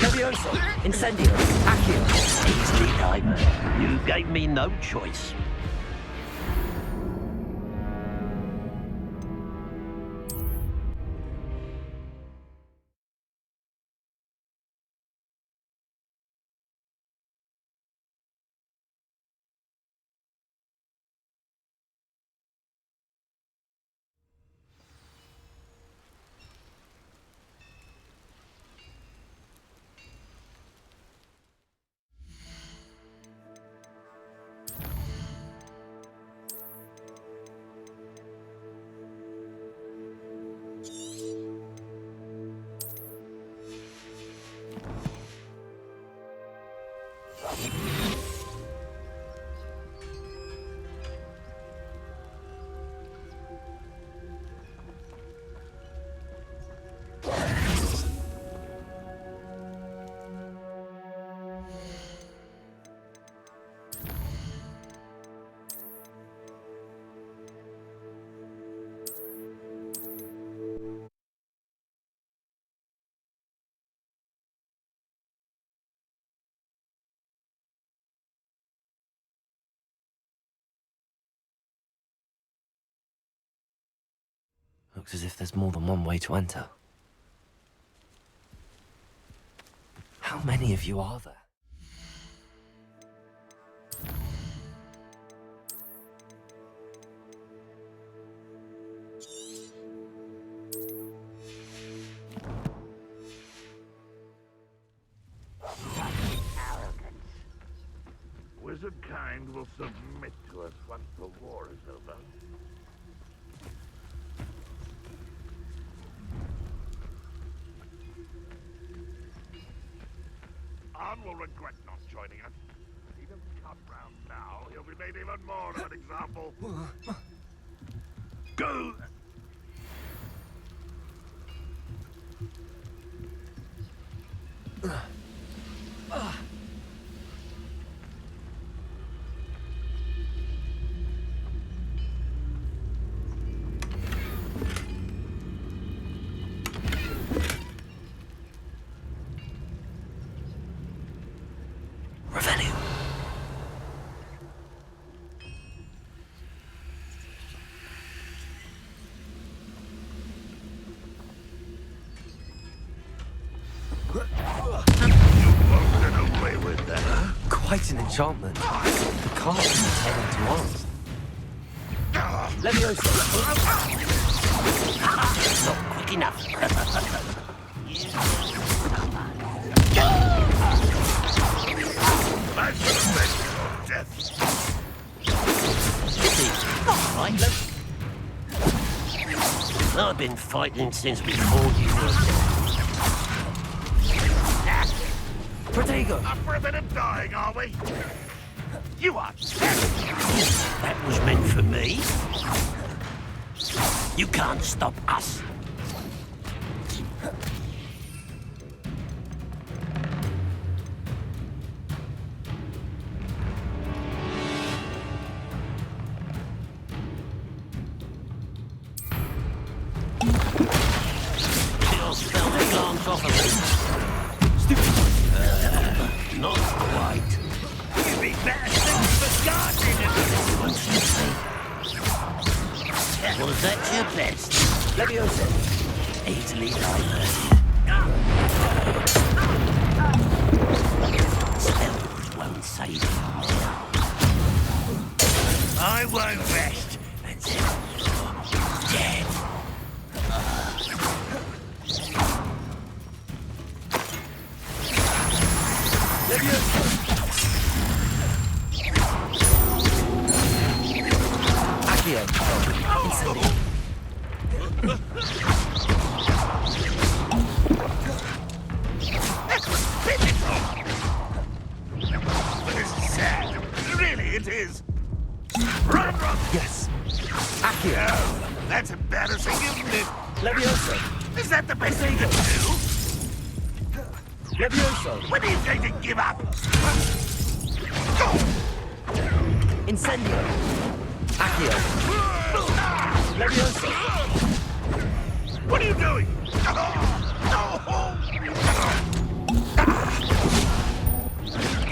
Levioso! Incendio! Accio! Easily diverted. You gave me no choice. looks as if there's more than one way to enter. How many of you are there? Wizard kind will submit to us once the war is over. Arn will regret not joining us. If he doesn't come round now, he'll be made even more of an example. Go! Quite an enchantment. The cards can turn into arms. Leviosa! Not quick enough. I've been fighting since before you were born. Protego! Up for a bit of dying, are we? You are That was meant for me. You can't stop us. Just felt a glance off of me. Stupid. Not quite. You'd be better suited for gardening. Was that your best? Leviosa. Easily diverted. Spells won't save you now. I won't rest until you're dead. Accio. Incendio. That was pitiful! This is sad. Really, it is. Run! Yes. Accio. Oh, that's embarrassing, isn't it? Leviosa. Is that the best thing to do? Leviosa. When are you going to give up? Incendio. Accio. Leviosa. What are you doing?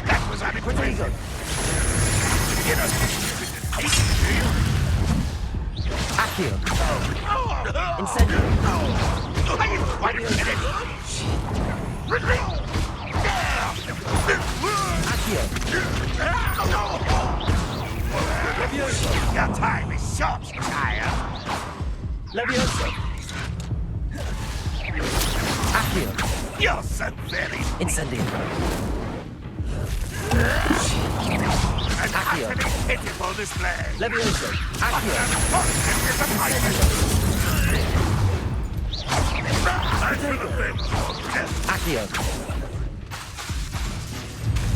That was unexpected. You don't hate me, do you? Accio. Incendio. Are you quite finished? Leviosa. Your time is short, child. Leviosa. Accio. You're so very Incendio. an utterly pitiful display. Leviosa. Accio.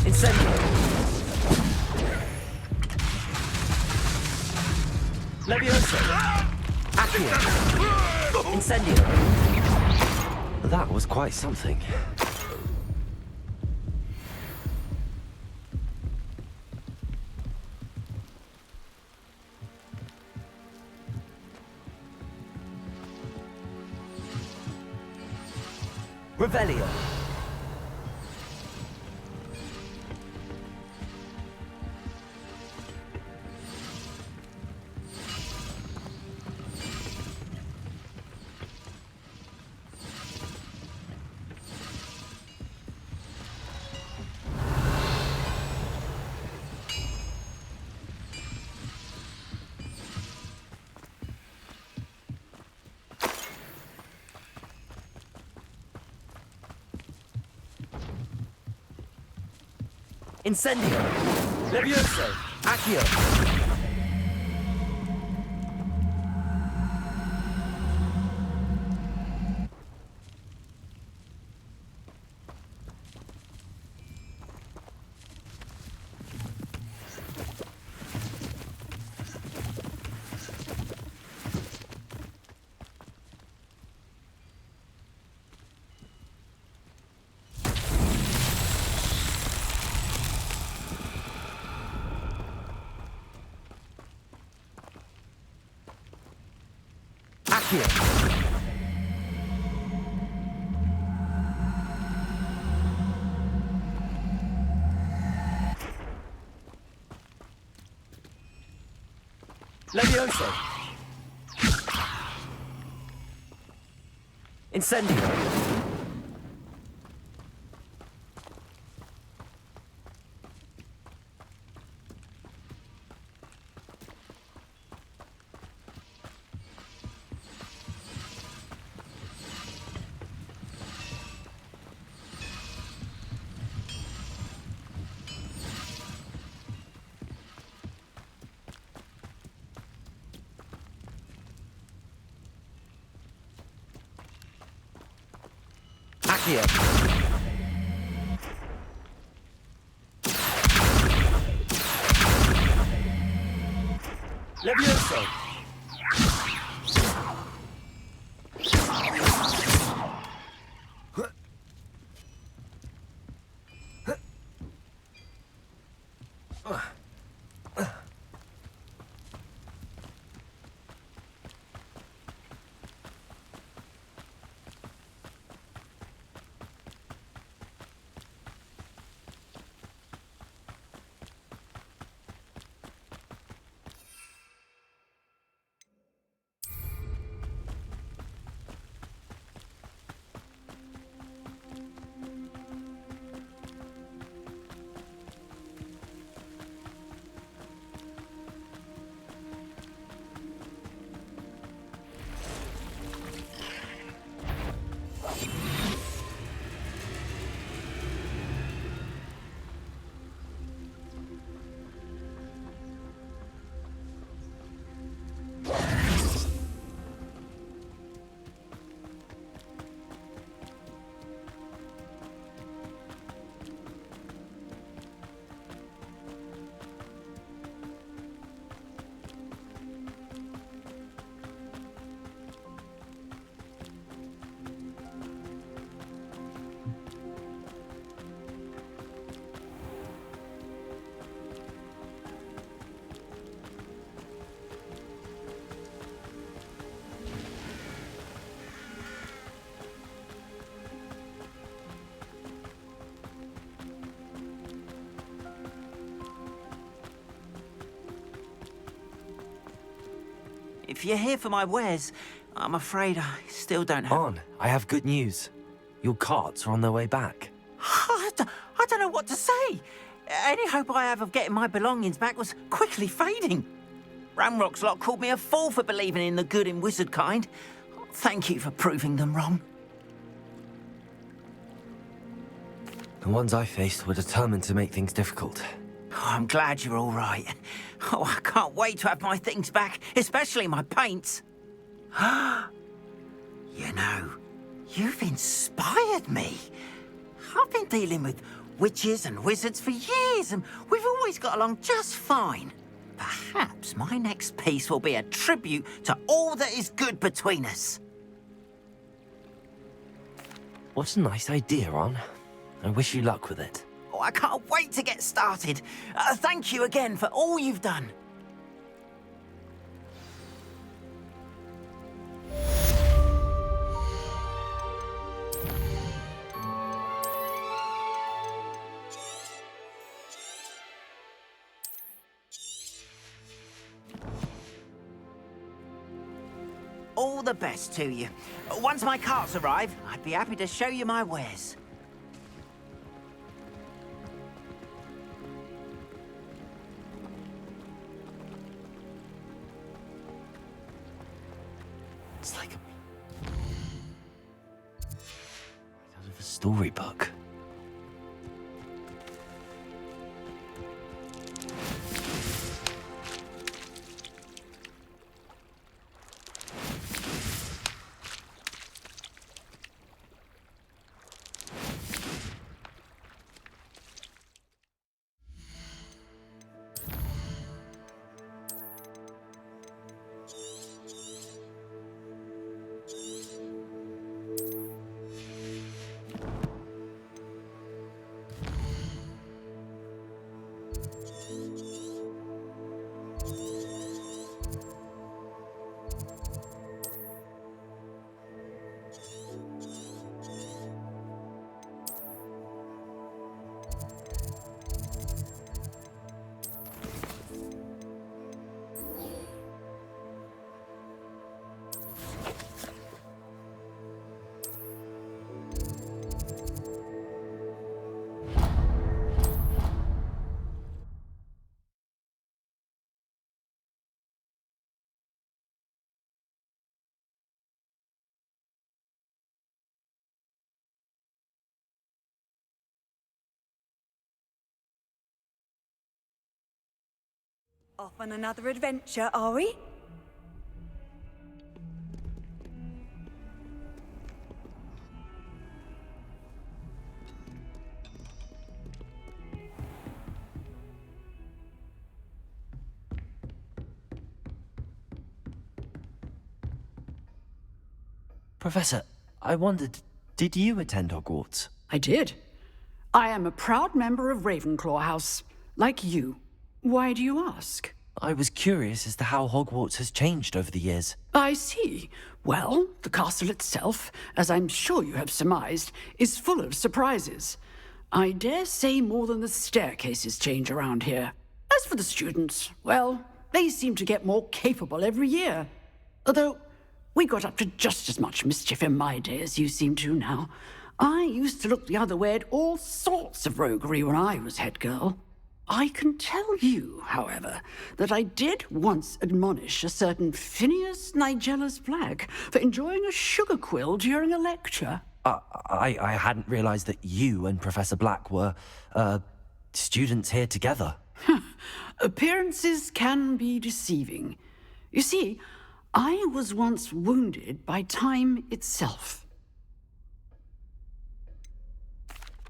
Incendio. Leviosa. Accio. Incendio. That was quite something. Revelio. Incendio! Levioso! Accio! Accio! Levioso! Incendio! Accio! Levioso! If you're here for my wares, I'm afraid I still don't have... On, I have good news. Your carts are on their way back. I don't know what to say. Any hope I have of getting my belongings back was quickly fading. Ramrock's lot called me a fool for believing in the good in wizard kind. Thank you for proving them wrong. The ones I faced were determined to make things difficult. Oh, I'm glad you're all right. Oh, I can't wait to have my things back, especially my paints. You know, you've inspired me. I've been dealing with witches and wizards for years, and we've always got along just fine. Perhaps my next piece will be a tribute to all that is good between us. What a nice idea, Ron. I wish you luck with it. Oh, I can't wait to get started. Thank you again for all you've done. All the best to you. Once my carts arrive, I'd be happy to show you my wares. It's like out of a storybook. Off on another adventure, are we? Professor, I wondered, did you attend Hogwarts? I did. I am a proud member of Ravenclaw House, like you. Why do you ask? I was curious as to how Hogwarts has changed over the years. I see. Well, the castle itself, as I'm sure you have surmised, is full of surprises. I dare say more than the staircases change around here. As for the students, well, they seem to get more capable every year. Although, we got up to just as much mischief in my day as you seem to now. I used to look the other way at all sorts of roguery when I was head girl. I can tell you, however, that I did once admonish a certain Phineas Nigellus Black for enjoying a sugar quill during a lecture. I hadn't realized that you and Professor Black were, students here together. Appearances can be deceiving. You see, I was once wounded by time itself.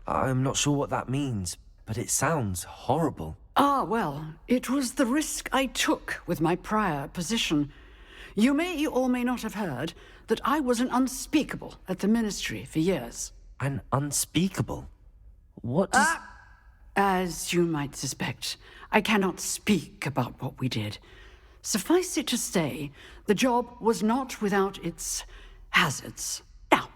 I'm not sure what that means, but it sounds horrible. Ah, well, it was the risk I took with my prior position. You may or may not have heard that I was an unspeakable at the Ministry for years. An unspeakable? What does... As you might suspect, I cannot speak about what we did. Suffice it to say, the job was not without its hazards. Now,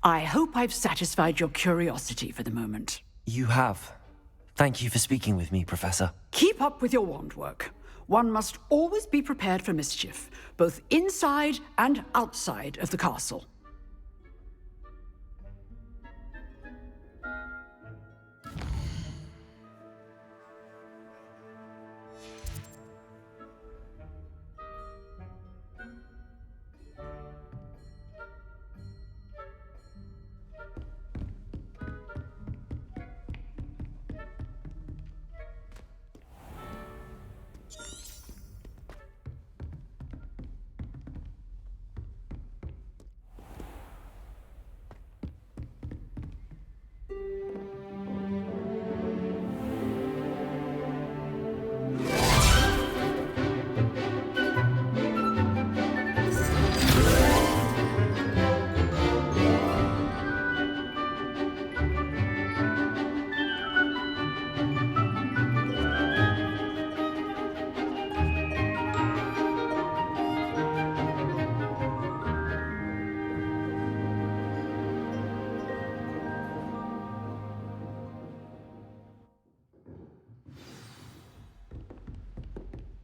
I hope I've satisfied your curiosity for the moment. You have. Thank you for speaking with me, Professor. Keep up with your wand work. One must always be prepared for mischief, both inside and outside of the castle.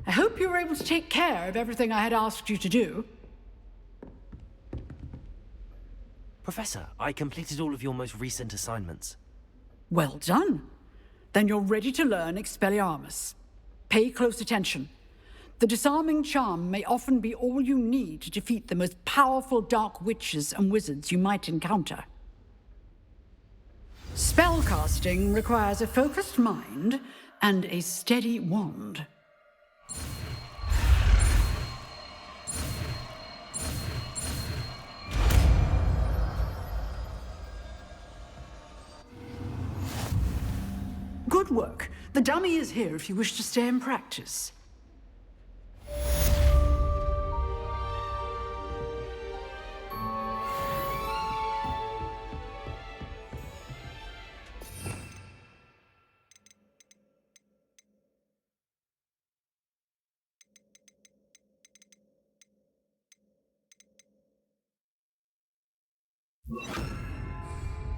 I hope you were able to take care of everything I had asked you to do. Professor, I completed all of your most recent assignments. Well done. Then you're ready to learn Expelliarmus. Pay close attention. The disarming charm may often be all you need to defeat the most powerful dark witches and wizards you might encounter. Spellcasting requires a focused mind and a steady wand. Good work. The dummy is here if you wish to stay and practice.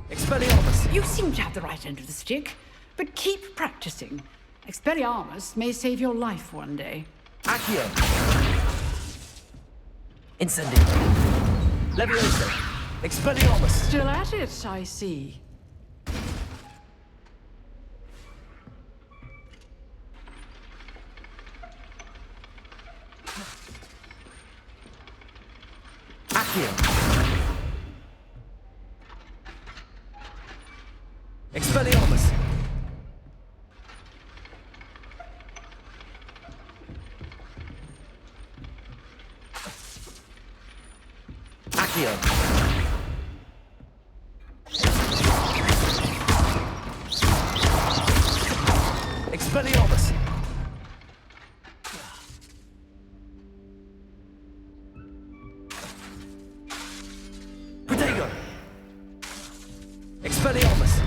Expelliarmus! You seem to have the right end of the stick, but keep practicing. Expelliarmus may save your life one day. Accio! Incendio! Leviosa! Expelliarmus! Still at it, I see. Accio! Expelliarmus! Accio! Expelliarmus! Protego! Expelliarmus!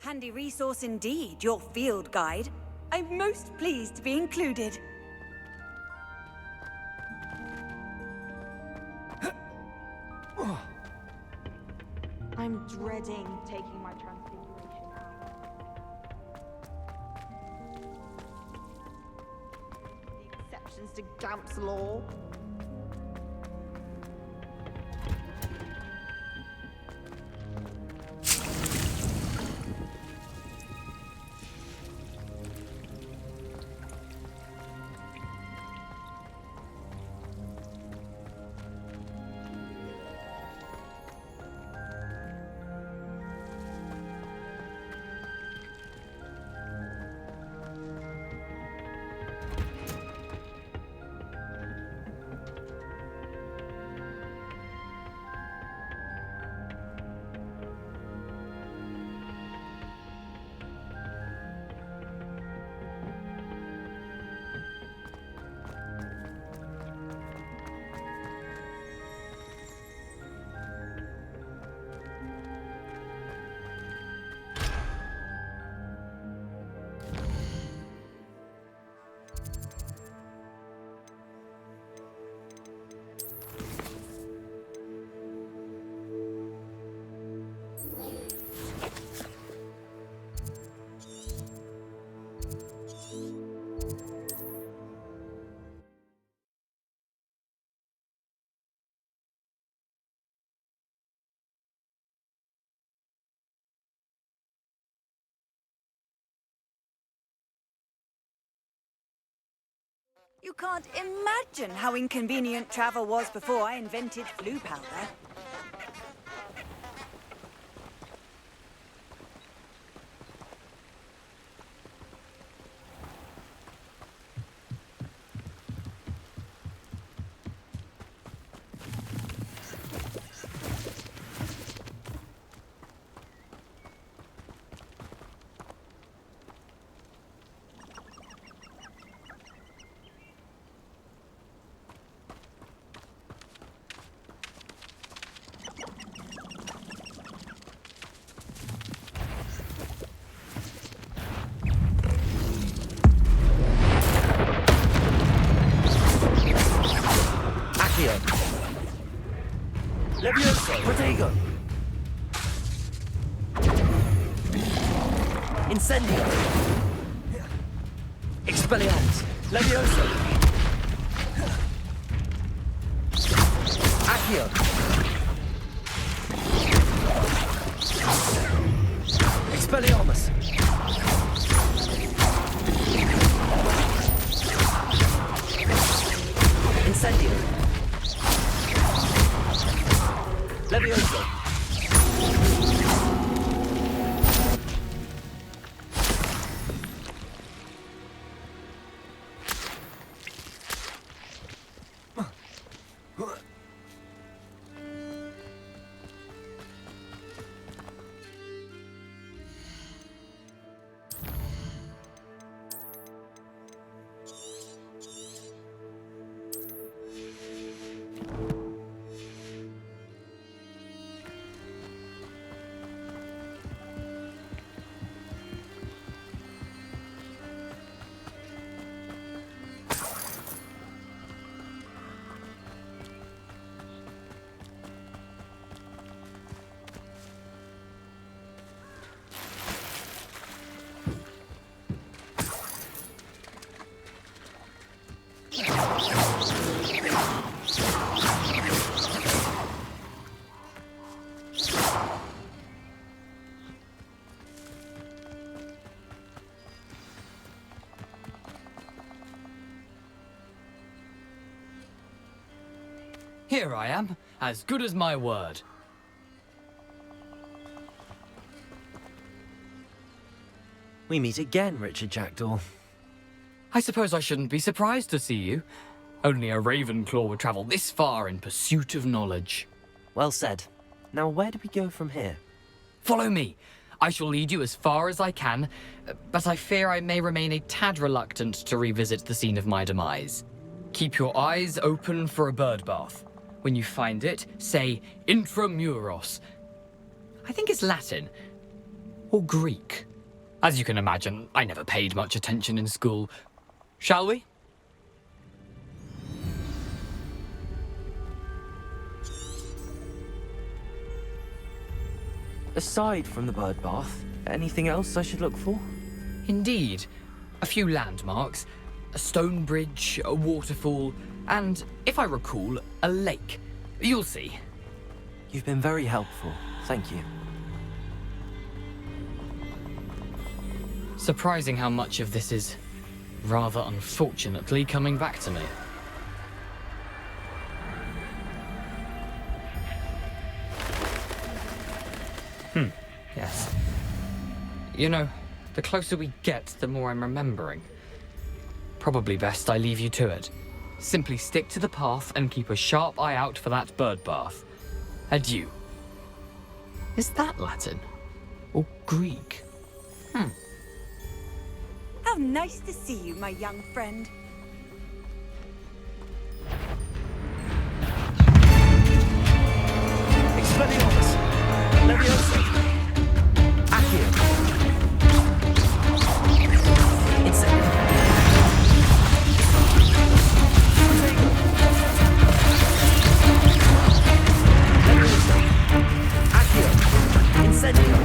Handy resource indeed, your field guide. I'm most pleased to be included. I'm dreading taking my transfiguration out. The exceptions to Gamp's law. You can't imagine how inconvenient travel was before I invented flu powder. Levioso! Protego! Incendio! Expelliarmus! Levioso! Accio! Expelliarmus! Incendio! Levioso! Here I am, as good as my word. We meet again, Richard Jackdaw. I suppose I shouldn't be surprised to see you. Only a Ravenclaw would travel this far in pursuit of knowledge. Well said. Now where do we go from here? Follow me. I shall lead you as far as I can, but I fear I may remain a tad reluctant to revisit the scene of my demise. Keep your eyes open for a bird bath. When you find it, say intramuros. I think it's Latin. Or Greek. As you can imagine, I never paid much attention in school. Shall we? Aside from the bird bath, anything else I should look for? Indeed. A few landmarks. A stone bridge, a waterfall, and, if I recall, a lake. You'll see. You've been very helpful. Thank you. Surprising how much of this is, rather unfortunately, coming back to me. Yes. You know, the closer we get, the more I'm remembering. Probably best I leave you to it. Simply stick to the path and keep a sharp eye out for that bird bath. Adieu. Is that Latin? Or Greek? How nice to see you, my young friend. Expelliarmus! Levioso! Accio! Incendio! Levioso! Accio! Incendio!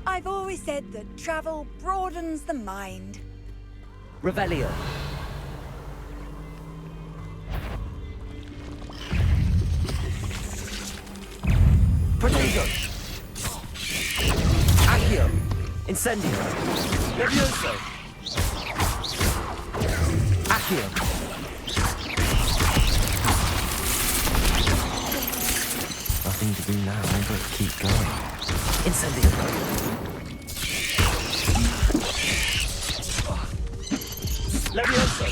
I've always said that travel broadens the mind. Revelio. Protego. Accio. Incendio. Levioso. Accio. Nothing to do now but keep going. Incendio. Levioso.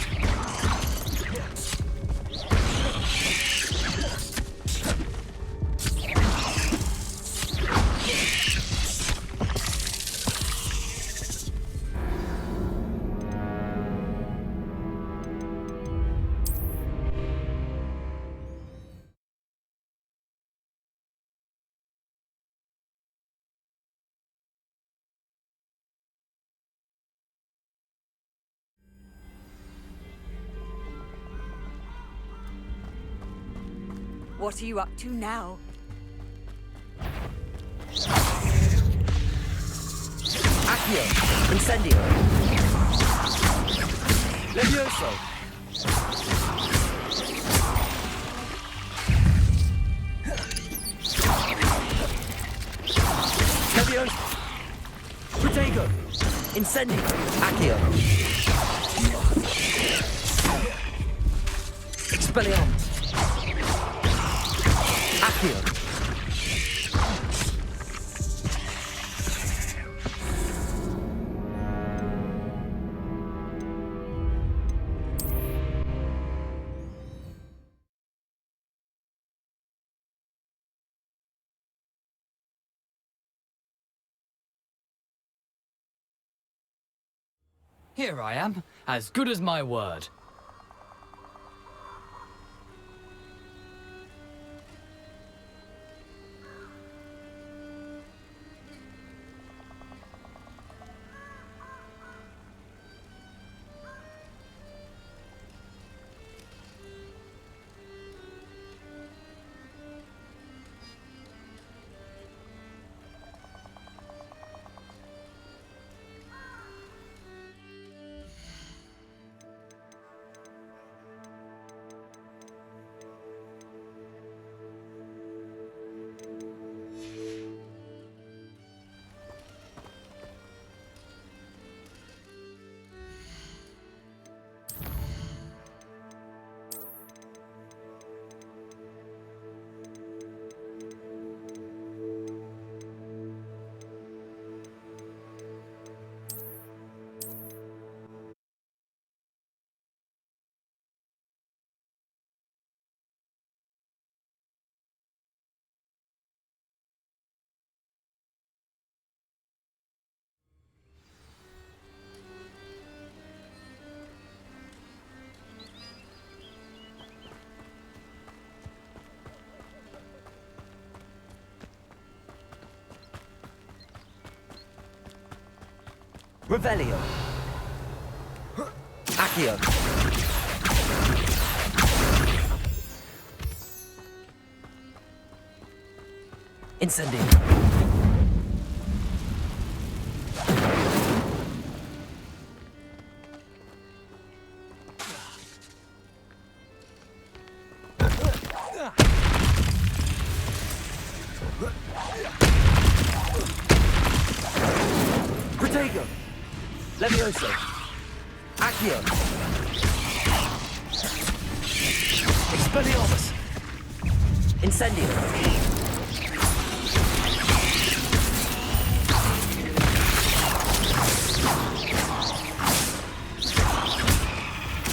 What are you up to now? Accio. Incendio. Levioso. Levioso. Protego. Incendio. Accio. Expelliarmus. Accio. Here I am, as good as my word. Revelio. Accio. Incendio. Protego. Levioso. Accio. Expelliarmus. Incendio.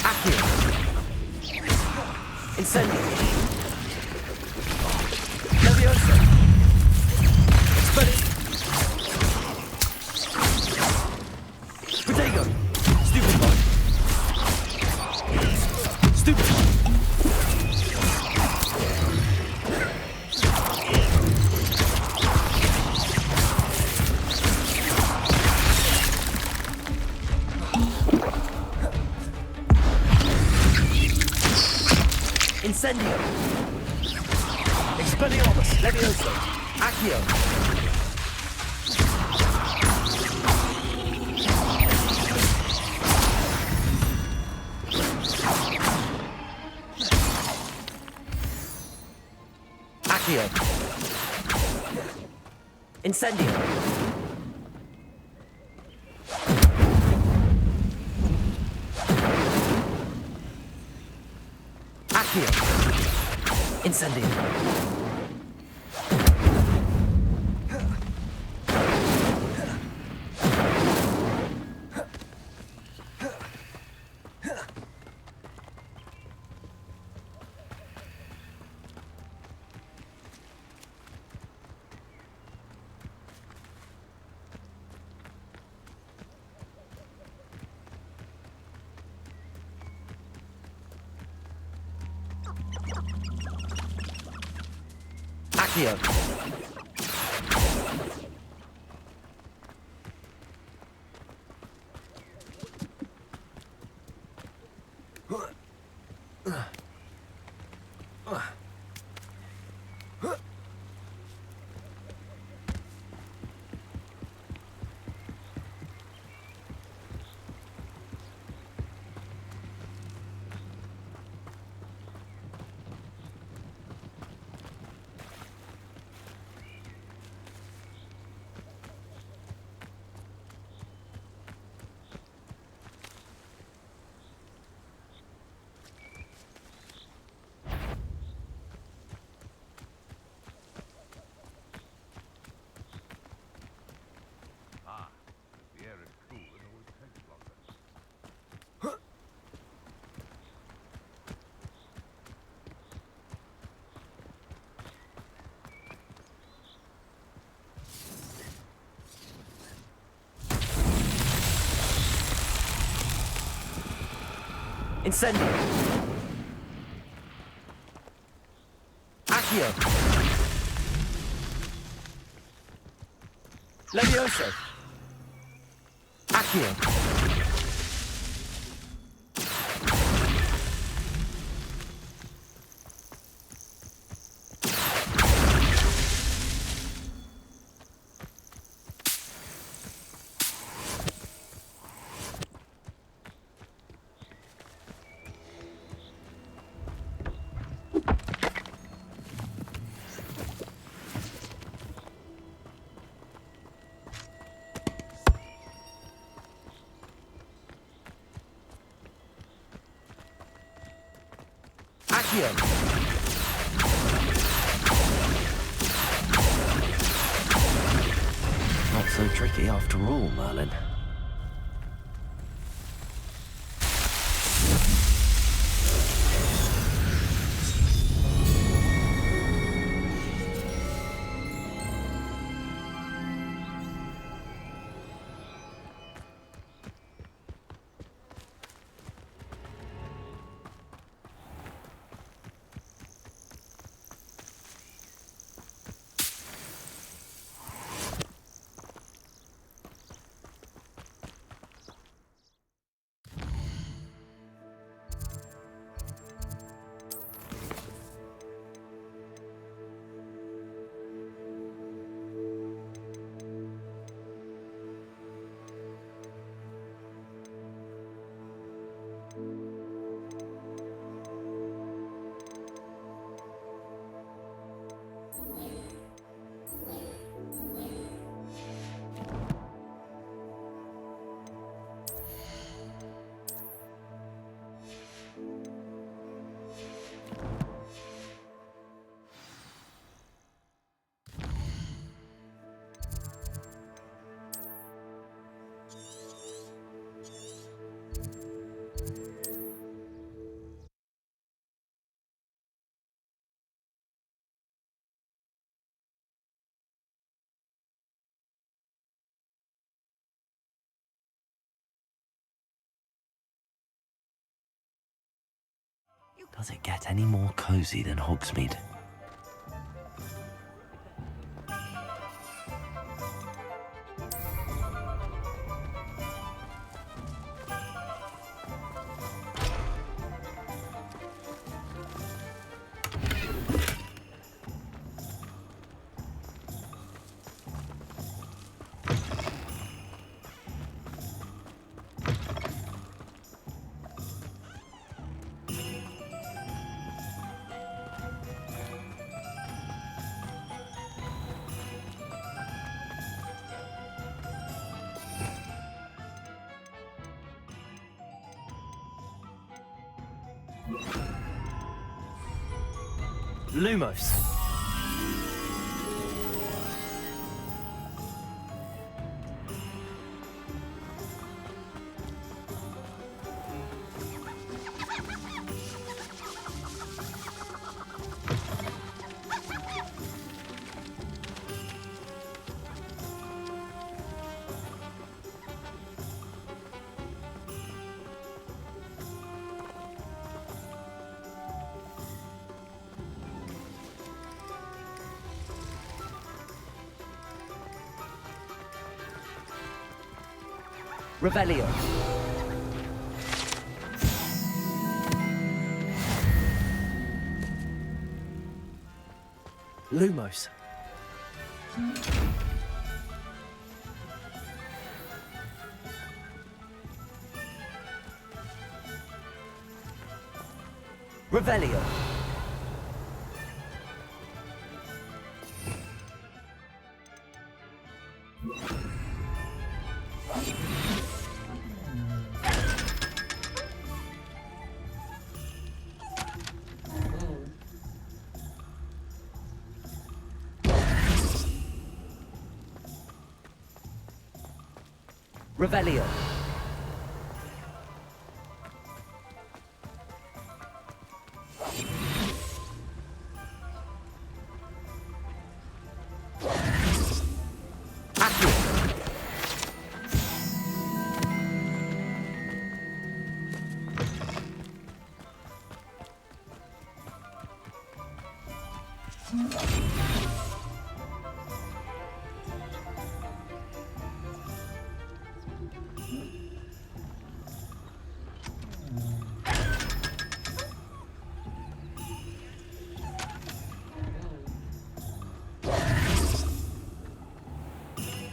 Accio. Incendio. Levioso. Expelliarmus. Protego. Stupid boy. Incendio! Expelliarmus! Levioso! Accio! Accio! Incendio! Accio! Incendio! Accio! Incendio! Accio! Levioso! Accio! Accio! Not so tricky after all, Merlin. Does it get any more cozy than Hogsmeade? Lumos. Revelio. Lumos. Revelio. Revelio.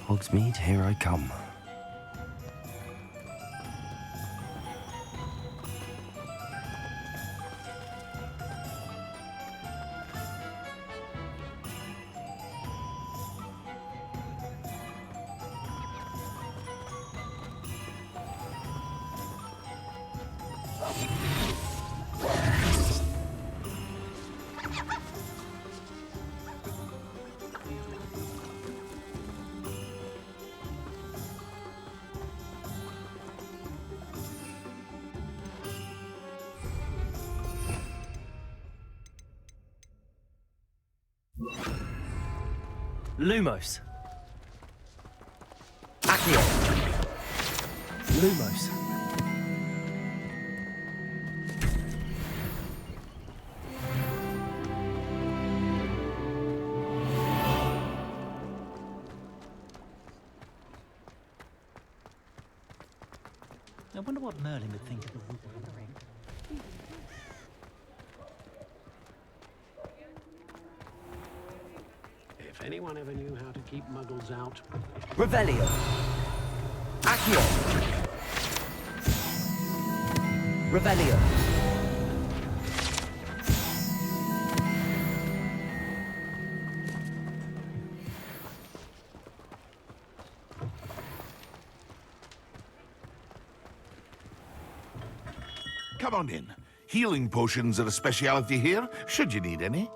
Hogsmeade, here I come. Lumos. Accio. Lumos. I wonder what Merlin would think of the wood. If anyone ever knew how to keep muggles out. Revelio. Accio. Revelio. Come on in. Healing potions are a speciality here, should you need any.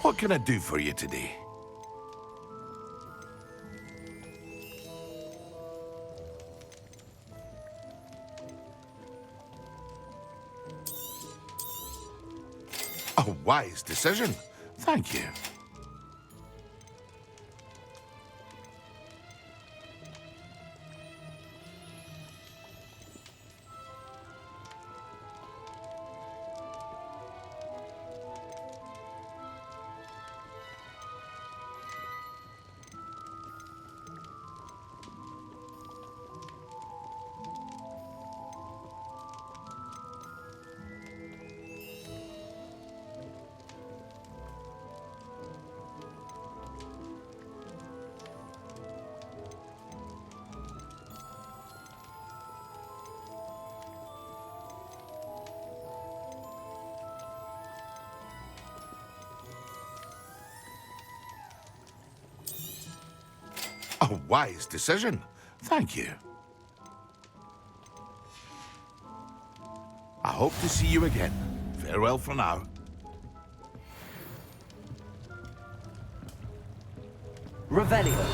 What can I do for you today? A wise decision. Thank you. A wise decision. Thank you. I hope to see you again. Farewell for now. Revelio.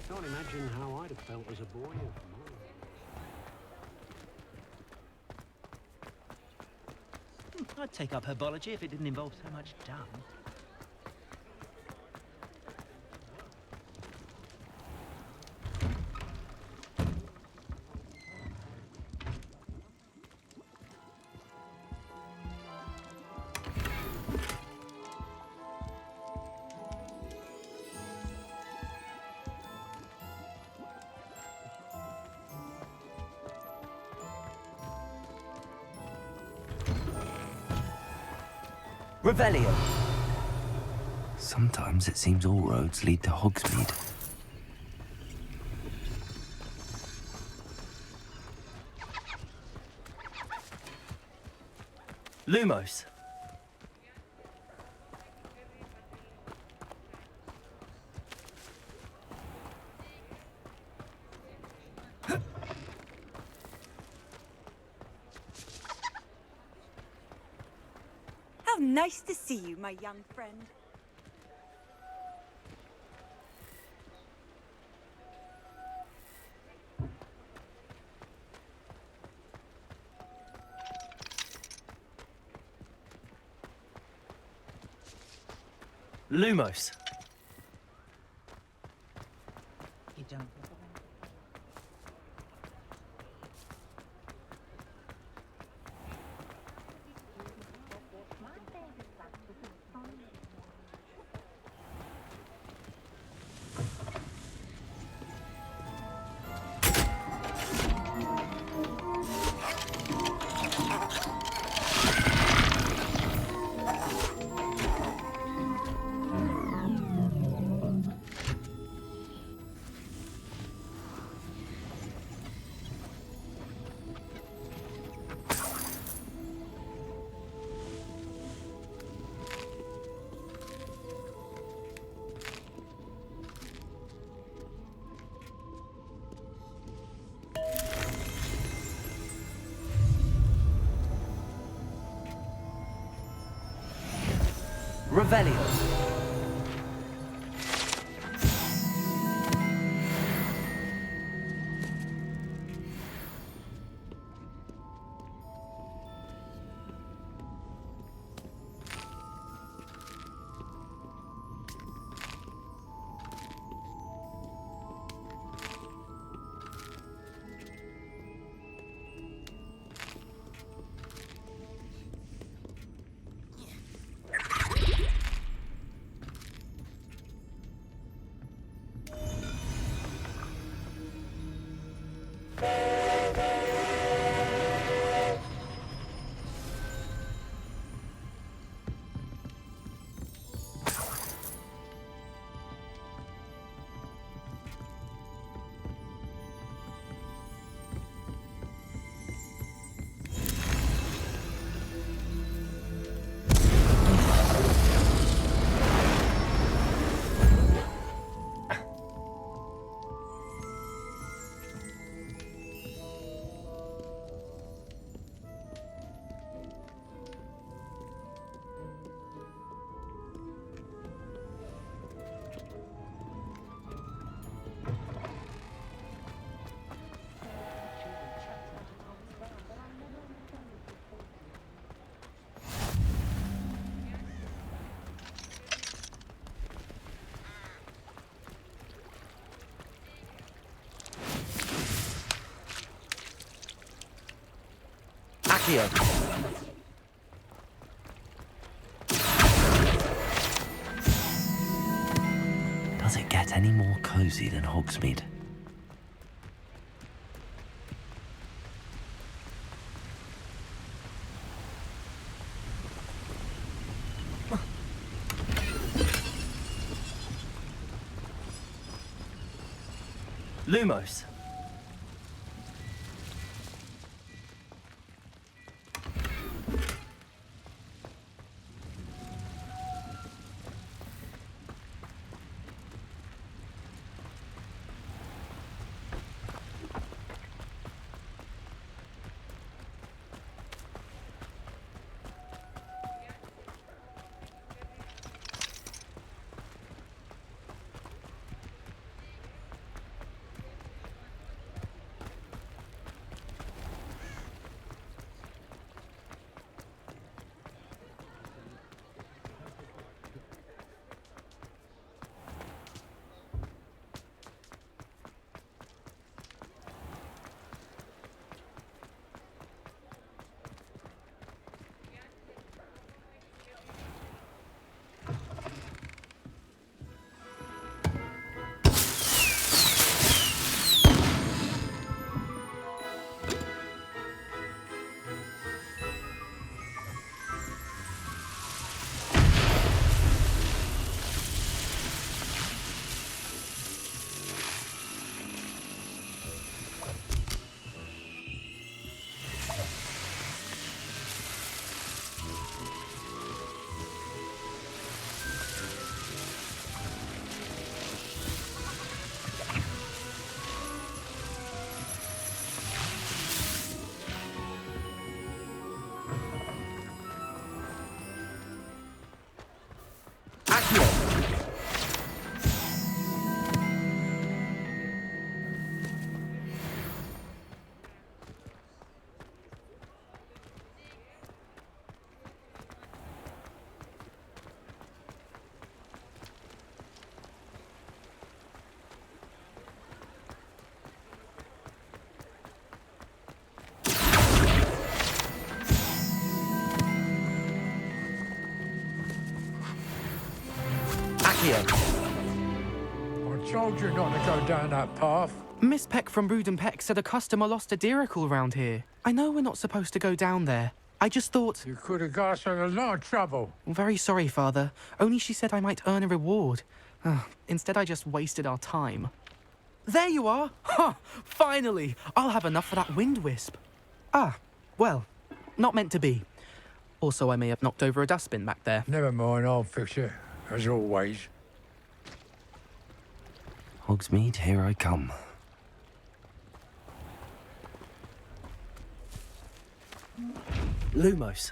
Can't imagine how I'd have felt as a boy. I'd take up herbology if it didn't involve so much dung. Revelio. Sometimes it seems all roads lead to Hogsmeade. Lumos. How nice to see you, my young friend. Lumos. You don't. Revelio. Accio. Does it get any more cozy than Hogsmeade? Lumos. I told you not to go down that path. Miss Peck from Brood and Peck said a customer lost a diricle round here. I know we're not supposed to go down there. I just thought... You could have got us in a lot of trouble. Very sorry, Father. Only she said I might earn a reward. Instead, I just wasted our time. There you are! Ha! Finally! I'll have enough for that wind wisp. Ah, well, not meant to be. Also, I may have knocked over a dustbin back there. Never mind, I'll fix it, as always. Hogsmeade, here I come. Lumos.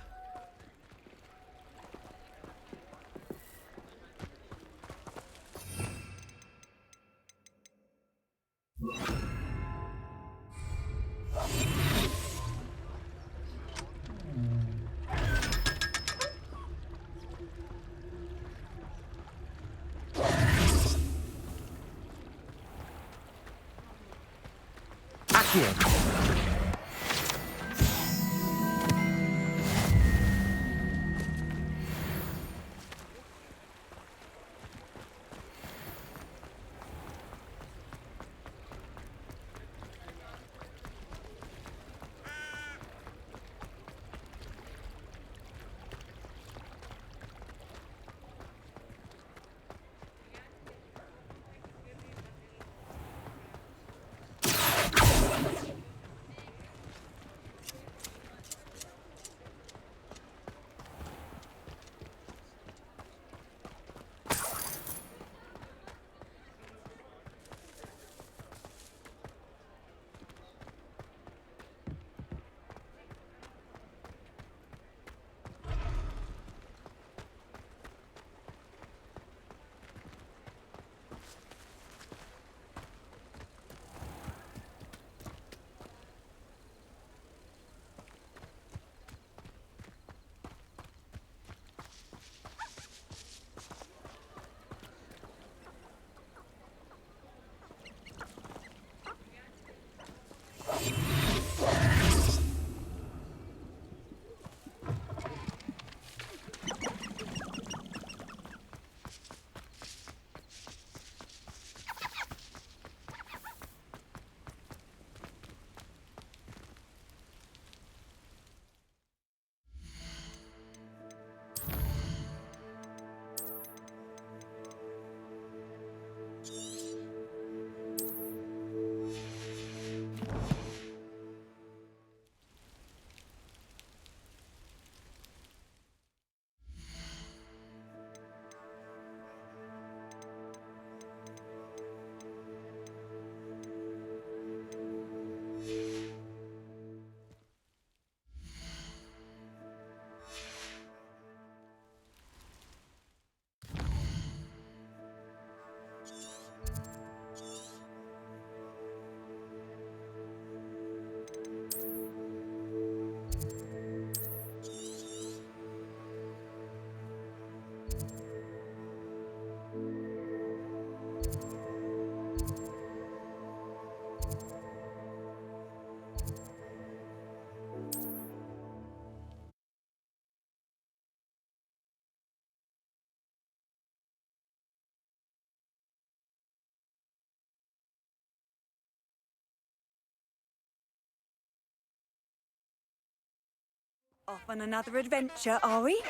Off on another adventure, are we?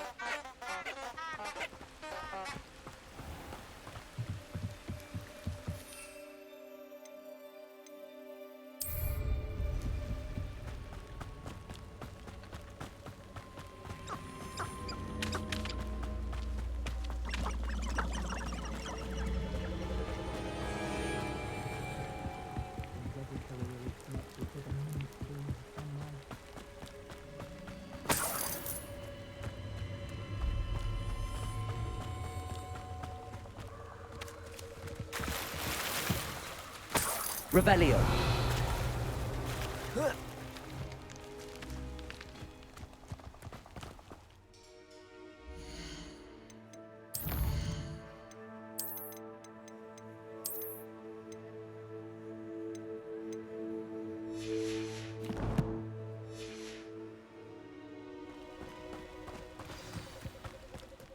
Revelio.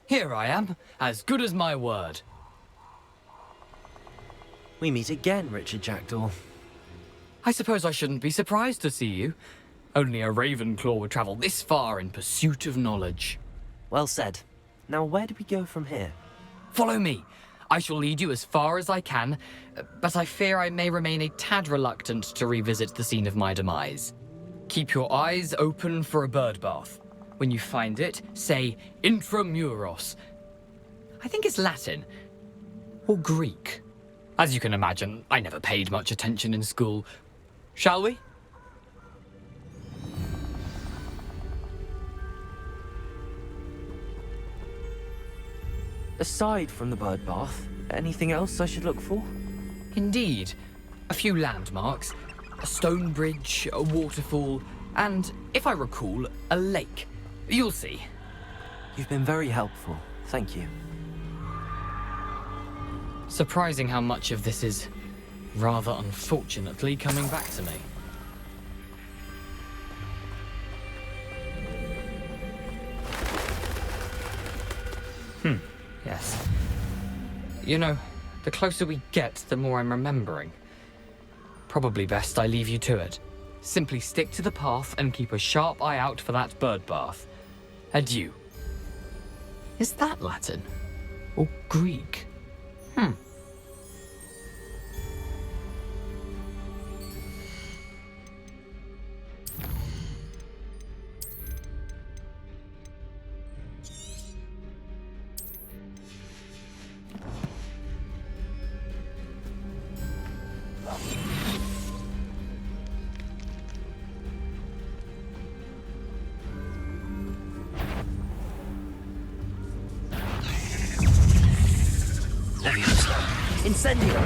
Here I am, as good as my word. We meet again, Richard Jackdaw. I suppose I shouldn't be surprised to see you. Only a Ravenclaw would travel this far in pursuit of knowledge. Well said. Now where do we go from here? Follow me. I shall lead you as far as I can, but I fear I may remain a tad reluctant to revisit the scene of my demise. Keep your eyes open for a bird bath. When you find it, say intramuros. I think it's Latin. Or Greek. As you can imagine, I never paid much attention in school. Shall we? Aside from the bird bath, anything else I should look for? Indeed. A few landmarks. A stone bridge, a waterfall, and, if I recall, a lake. You'll see. You've been very helpful. Thank you. Surprising how much of this is, rather unfortunately, coming back to me. Yes. You know, the closer we get, the more I'm remembering. Probably best I leave you to it. Simply stick to the path and keep a sharp eye out for that bird bath. Adieu. Is that Latin? Or Greek? Incendio!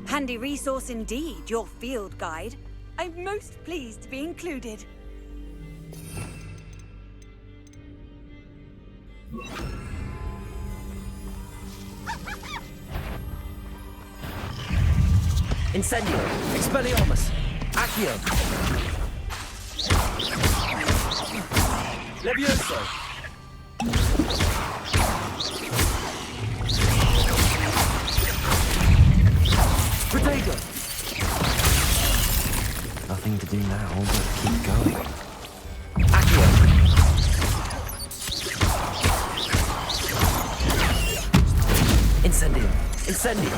Handy resource indeed, your field guide. I'm most pleased to be included. Incendio! Expelliarmus! Accio! Levioso! Protego! Nothing to do now but keep going. Accio! Incendio! Incendio!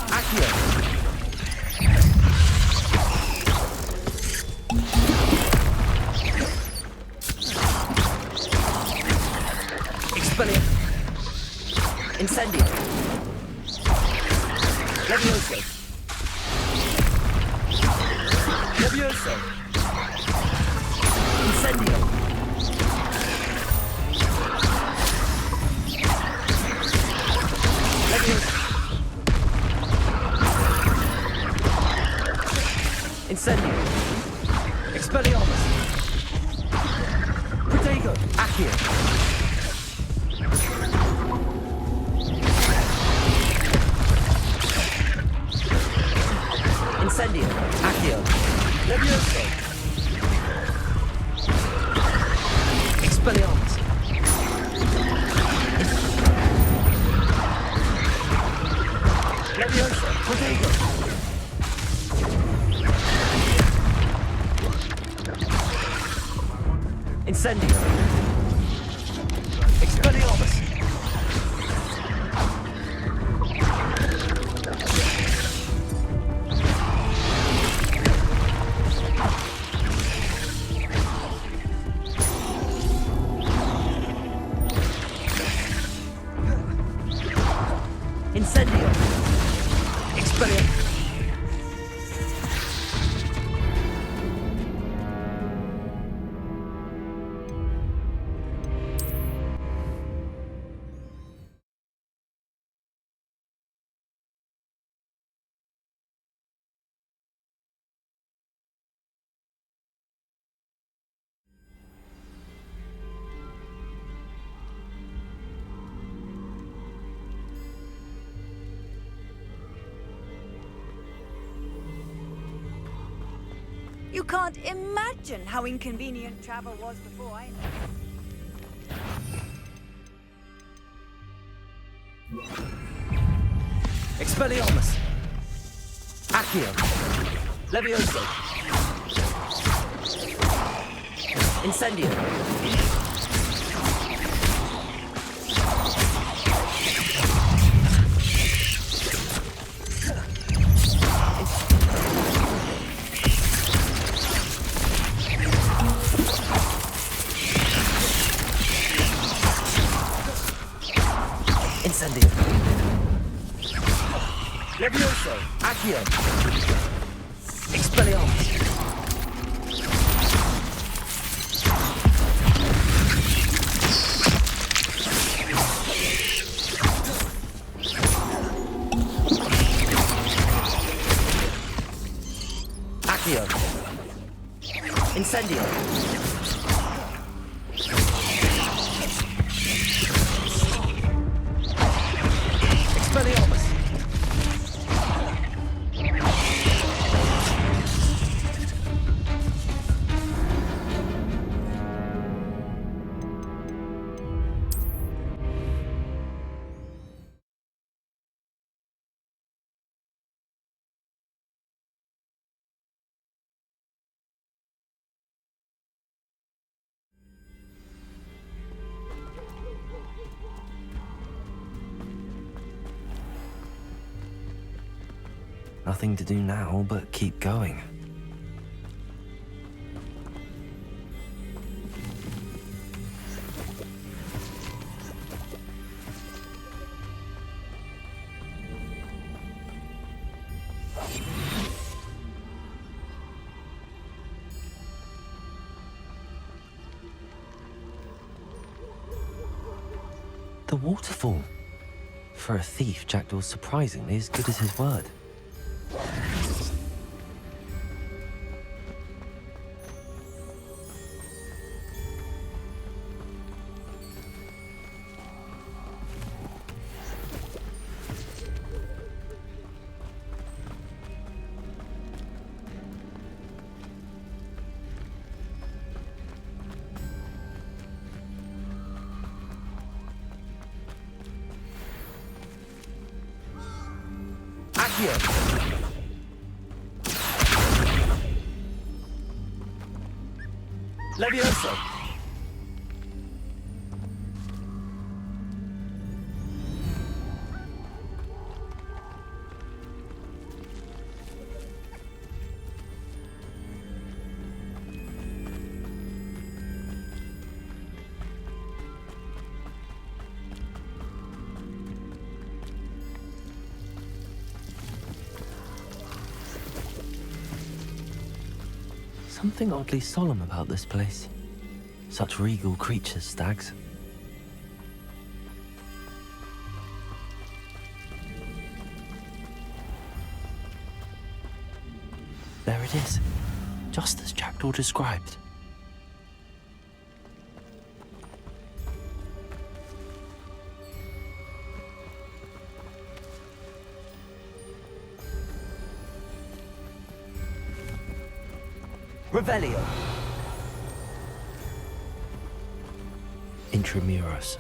Accio! Expelliarmus! Incendio! Levioso! Levioso! Incendio! Levioso! Incendio! Expelliarmus! Protego! Accio! Incendio! Accio! Levioso! Expelliarmus! Levioso! Protego! Incendio! Expelliarmus! Incendio! Expelliarmus! You can't imagine how inconvenient travel was before I... Expelliarmus! Accio! Levioso! Incendio! Incendio! Levioso! Accio! Expelliarmus! Accio! Incendio! Expelliarmus! Nothing to do now but keep going. The waterfall. For a thief, Jackdaw's surprisingly as good as his word. Accio! Levioso! Something oddly solemn about this place. Such regal creatures, stags. There it is, just as Jackdaw described. Revelio. Intramuros.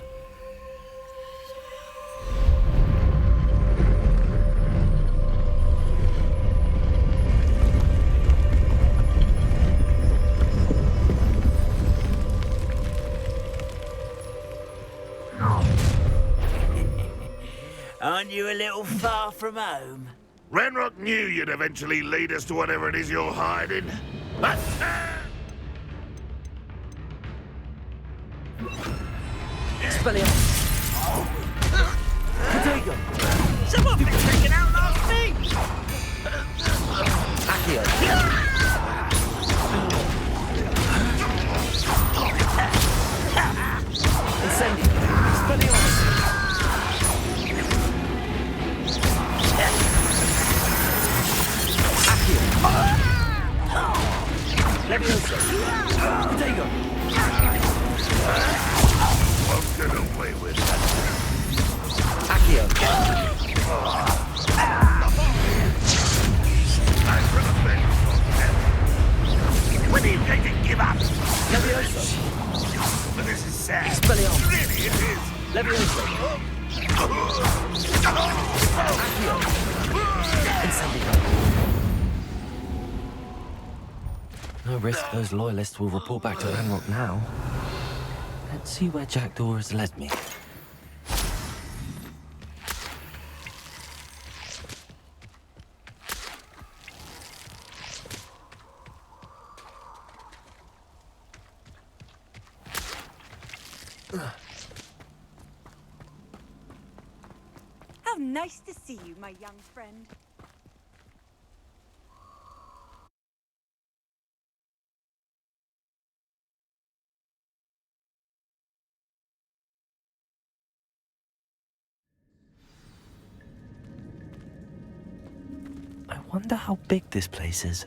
Aren't you a little far from home? Renrock knew you'd eventually lead us to whatever it is you're hiding. But... Expelliarmus. Protego. Someone been taken out last week! Accio. Incendio. Expelliarmus. Levioso. Protego. Won't get away with that. Accio. When are you going to give up? Levioso. But this is sad. Expelliarmus. Really, it is. Levioso. Accio. Incendio. No risk those loyalists will report back to Ranrock now. Let's see where Jackdaw has led me. How nice to see you, my young friend. I wonder how big this place is.